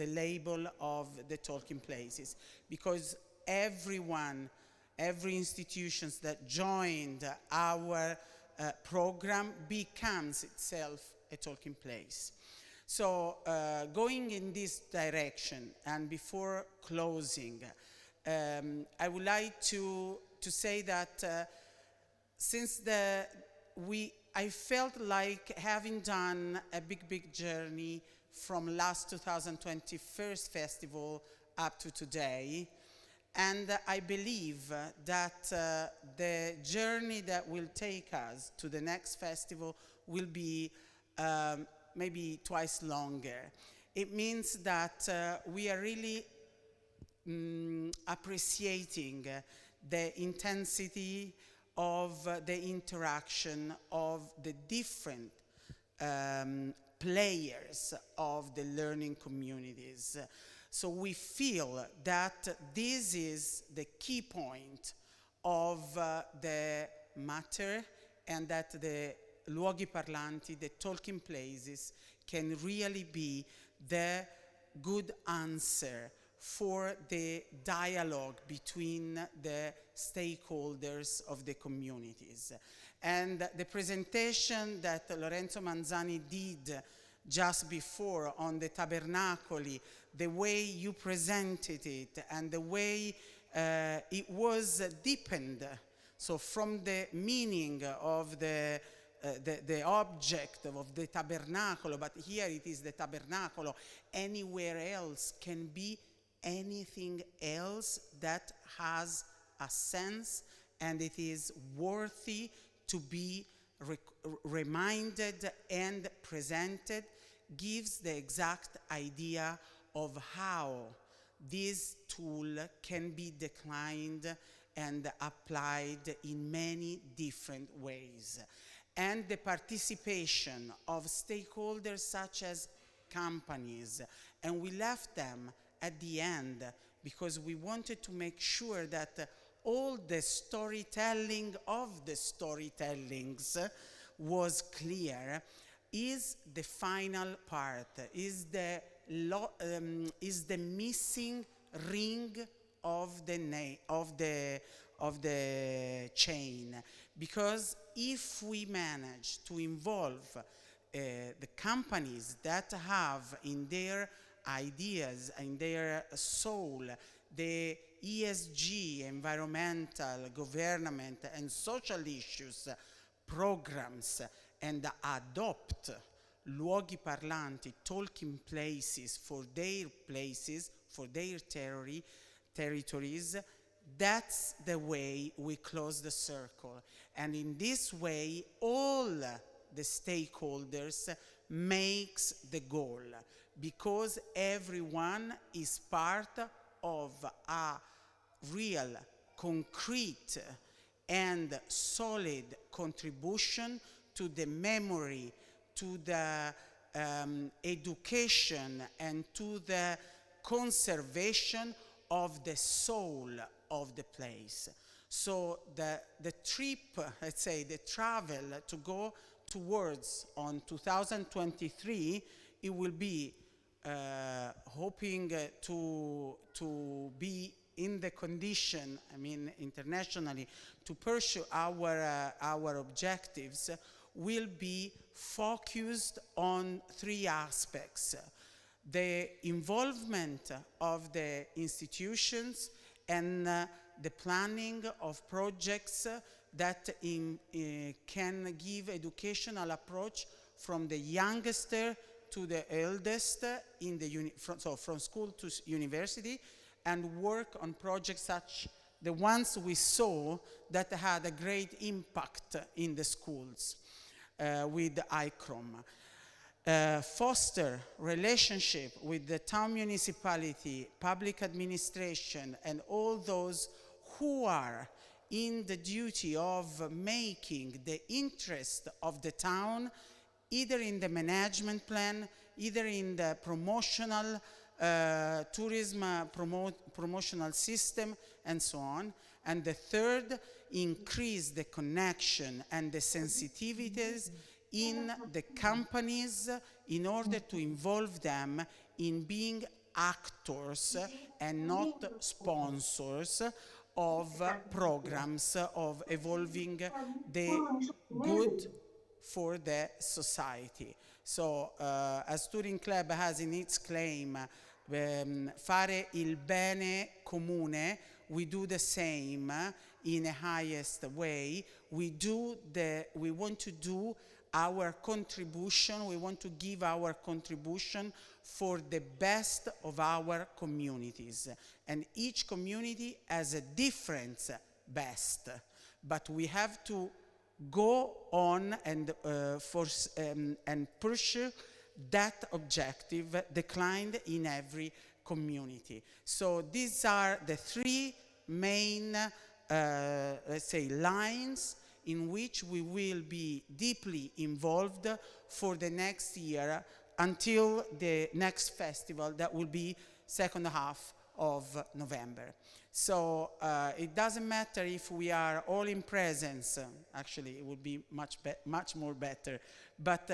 label of the talking places, because everyone, every institutions that joined our program becomes itself a talking place. So going in this direction, and before closing, I would like to say that since I felt like having done a big journey from last 2020 first festival up to today, and I believe that the journey that will take us to the next festival will be maybe twice longer. It means that we are really appreciating the intensity of the interaction of the different players of the learning communities. So we feel that this is the key point of the matter, and that the luoghi parlanti, the talking places, can really be the good answer for the dialogue between the stakeholders of the communities. And the presentation that Lorenzo Manzani did just before on the tabernacoli, the way you presented it and the way it was deepened, so from the meaning of the object of the tabernacolo, but here it is the tabernacolo, anywhere else can be anything else that has a sense, and it is worthy to be reminded and presented, gives the exact idea of how this tool can be declined and applied in many different ways. And the participation of stakeholders such as companies, and we left them at the end because we wanted to make sure that all the storytelling of the storytellings was clear, is the final part, is the missing ring of the chain. Because if we manage to involve the companies that have in their ideas, in their soul, the ESG, environmental, government, and social issues, programs, and adopt luoghi parlanti, talking places, for their territories, that's the way we close the circle. And in this way, all the stakeholders makes the goal, because everyone is part of a real, concrete, and solid contribution to the memory, to the education, and to the conservation of the soul of the place. So the trip, let's say, the travel to go towards on 2023, it will be hoping to be in the condition, I mean, internationally, to pursue our objectives, will be focused on three aspects: the involvement of the institutions and the planning of projects that can give educational approach from the youngster to the eldest, from school to university, and work on projects such the ones we saw that had a great impact in the schools with ICROM. Foster relationship with the town municipality, public administration, and all those who are in the duty of making the interest of the town, either in the management plan, either in the promotional tourism promotional system, and so on. And the third, increase the connection and the sensitivities in the companies in order to involve them in being actors and not sponsors of programs of evolving the good for the society. So, as Touring Club has in its claim, fare il bene comune, we do the same in a highest way. We want to do our contribution, we want to give our contribution for the best of our communities. And each community has a different best, but we have to go on and pursue that objective declined in every community. So these are the three main, let's say, lines in which we will be deeply involved for the next year until the next festival that will be second half of November. So it doesn't matter if we are all in presence, actually it would be much more better, but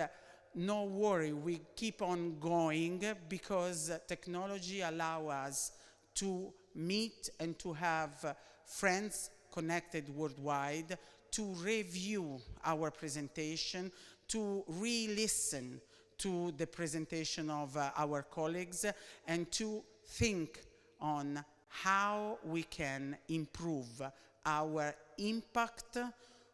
no worry, we keep on going because technology allows us to meet and to have friends connected worldwide, to review our presentation, to re-listen to the presentation of our colleagues, and to think on how we can improve our impact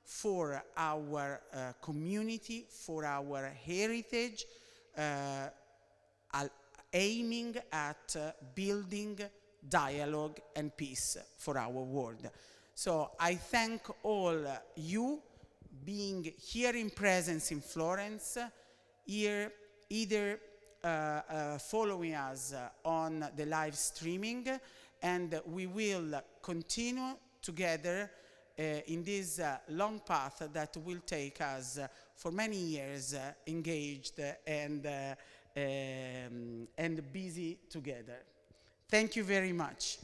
for our community, for our heritage, aiming at building dialogue and peace for our world. So I thank all you being here in presence in Florence, here either following us on the live streaming, and we will continue together in this long path that will take us for many years engaged and busy together. Thank you very much.